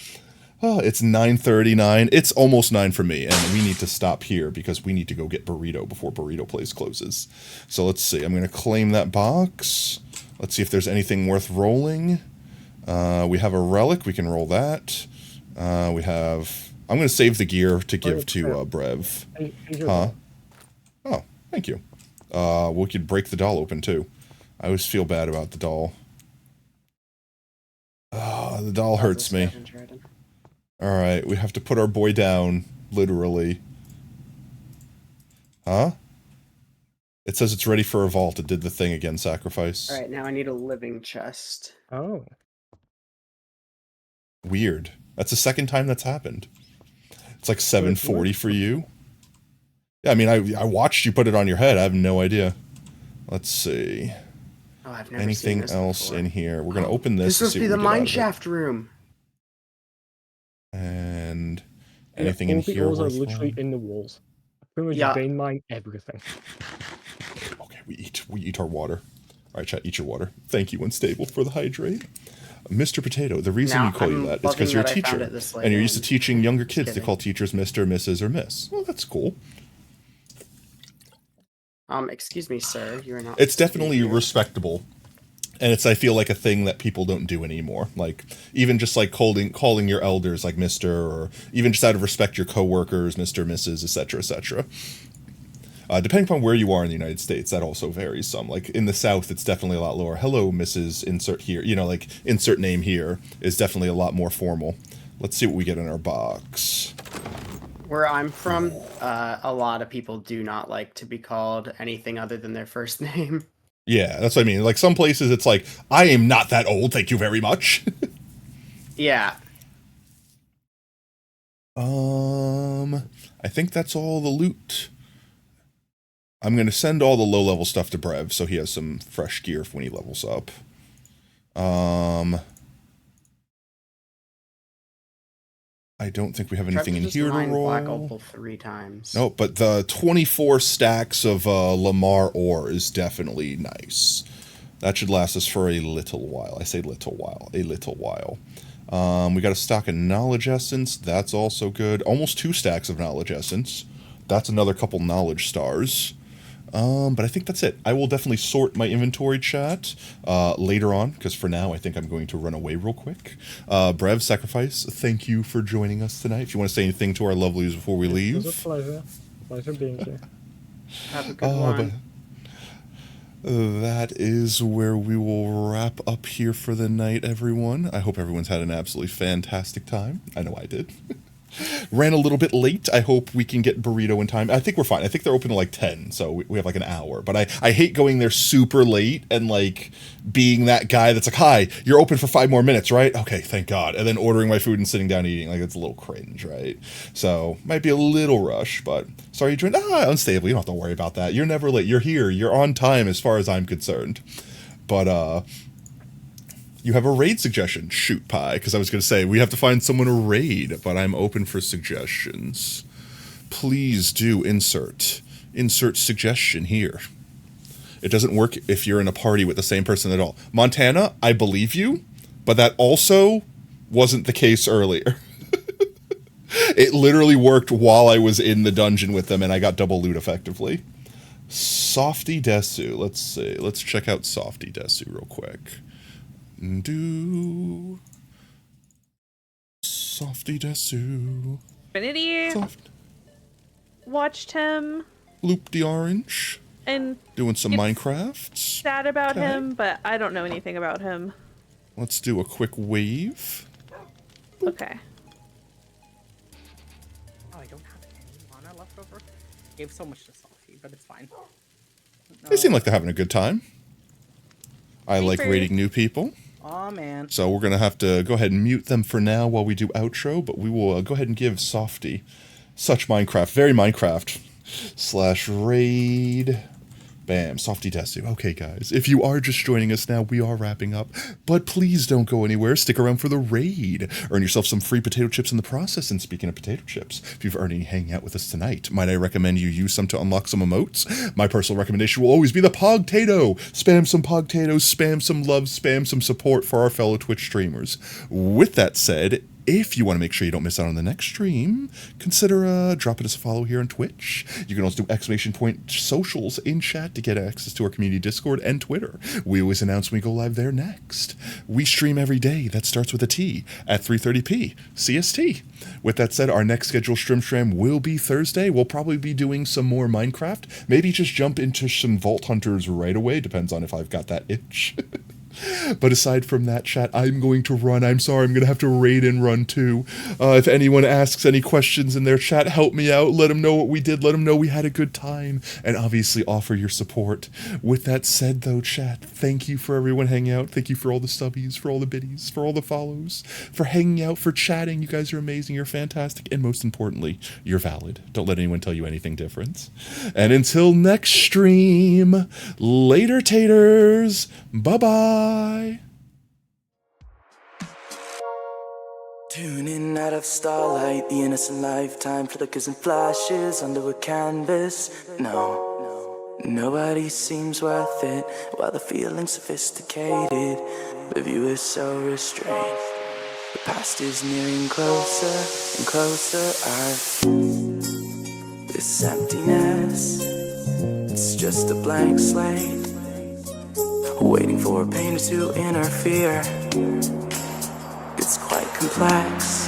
Oh, it's 9:39. It's almost 9 for me, and we need to stop here because we need to go get Burrito before Burrito Place closes. So let's see. I'm going to claim that box. Let's see if there's anything worth rolling. We have a relic. We can roll that. We have... I'm going to save the gear to give to Brev. Huh? Oh, thank you. We could break the doll open, too. I always feel bad about the doll. The doll hurts me. Alright, we have to put our boy down, literally. Huh? It says it's ready for a vault. It did the thing again, sacrifice. Alright, now I need a living chest. Oh. Weird. That's the second time that's happened. It's like 7:40 for you. Yeah, I mean, I watched you put it on your head. I have no idea. Let's see. Oh, I've never Anything seen this else before. in here? We're gonna open this. This must be the mine shaft room. And anything in all here? The walls are worthwhile? literally in the walls. Pretty much vein mine everything. Okay, we eat our water. All right, chat, eat your water. Thank you, Unstable, for the hydrate. Mr. Potato, the reason you call you that is because you're a teacher, and you're used to teaching younger kids to call teachers Mr., Mrs., or Miss. Well, that's cool. Excuse me, sir. You're not. It's definitely respectable, and it's, I feel like, a thing that people don't do anymore. Like, even just like calling your elders like Mr., or even just out of respect your coworkers, Mr., Mrs., etc., etc. Depending upon where you are in the United States, that also varies some. Like, in the South, it's definitely a lot lower. Hello, Mrs. Insert here. You know, like, insert name here is definitely a lot more formal. Let's see what we get in our box. Where I'm from, a lot of people do not like to be called anything other than their first name. Yeah, that's what I mean. Like some places it's like, I am not that old, thank you very much. Yeah. I think that's all the loot. I'm going to send all the low-level stuff to Brev, so he has some fresh gear when he levels up. I don't think we have anything in here to roll. Black opal 3 times. No, but the 24 stacks of Lamar ore is definitely nice. That should last us for a little while. I say little while. A little while. We got a stock of knowledge essence. That's also good. Almost 2 stacks of knowledge essence. That's another couple knowledge stars. But I think that's it. I will definitely sort my inventory, chat, later on, because for now I think I'm going to run away real quick. Brev, Sacrifice, thank you for joining us tonight. If you want to say anything to our lovelies before we leave. It was a pleasure. Pleasure being here. Have a good one. That is where we will wrap up here for the night, everyone. I hope everyone's had an absolutely fantastic time. I know I did. Ran a little bit late. I hope we can get Burrito in time. I think we're fine. I think they're open to like 10, so we have like an hour. But I hate going there super late and like being that guy that's like, hi, you're open for 5 more minutes, right? Okay, thank God. And then ordering my food and sitting down eating. Like, it's a little cringe, right? So, might be a little rush, but sorry you joined. Unstable. You don't have to worry about that. You're never late. You're here. You're on time as far as I'm concerned. But, you have a raid suggestion. Shoot, Pie, because I was going to say, we have to find someone to raid, but I'm open for suggestions. Please do insert suggestion here. It doesn't work if you're in a party with the same person at all. Montana, I believe you, but that also wasn't the case earlier. It literally worked while I was in the dungeon with them, and I got double loot effectively. Softy Desu. Let's see. Let's check out Softy Desu real quick. Softy Desu. Trinity watched him. Loop the Orange. And doing some Minecraft. Sad about him, but I don't know anything about him. Let's do a quick wave. Okay. Oh, I don't have any mana left over. I gave so much to Softy, but it's fine. They seem like they're having a good time. I like raiding new people. Oh man. So we're going to have to go ahead and mute them for now while we do outro, but we will go ahead and give Softy such Minecraft, very Minecraft / raid. Bam, Softy Desu. Okay, guys, if you are just joining us now, we are wrapping up, but please don't go anywhere. Stick around for the raid. Earn yourself some free potato chips in the process. And speaking of potato chips, if you've already hanging out with us tonight, might I recommend you use some to unlock some emotes? My personal recommendation will always be the Pogtato. Spam some Pogtatos, spam some love, spam some support for our fellow Twitch streamers. With that said, if you want to make sure you don't miss out on the next stream, consider dropping us a follow here on Twitch. You can also do ! socials in chat to get access to our community Discord and Twitter. We always announce when we go live there next. We stream every day. That starts with a T at 3:30 CST. With that said, our next scheduled stream will be Thursday. We'll probably be doing some more Minecraft. Maybe just jump into some Vault Hunters right away. Depends on if I've got that itch. But aside from that, chat, I'm going to run. I'm sorry, I'm going to have to raid and run too. If anyone asks any questions in their chat, help me out. Let them know what we did. Let them know we had a good time. And obviously offer your support. With that said, though, chat, thank you for everyone hanging out. Thank you for all the stubbies, for all the biddies, for all the follows, for hanging out, for chatting. You guys are amazing. You're fantastic. And most importantly, you're valid. Don't let anyone tell you anything different. And until next stream, later taters. Bye-bye. Tuning out of starlight, the innocent lifetime flickers and flashes under a canvas. No, nobody seems worth it, while the feeling's sophisticated. The view is so restrained. The past is nearing closer and closer. This emptiness, it's just a blank slate, waiting for a painter to interfere. It's quite complex.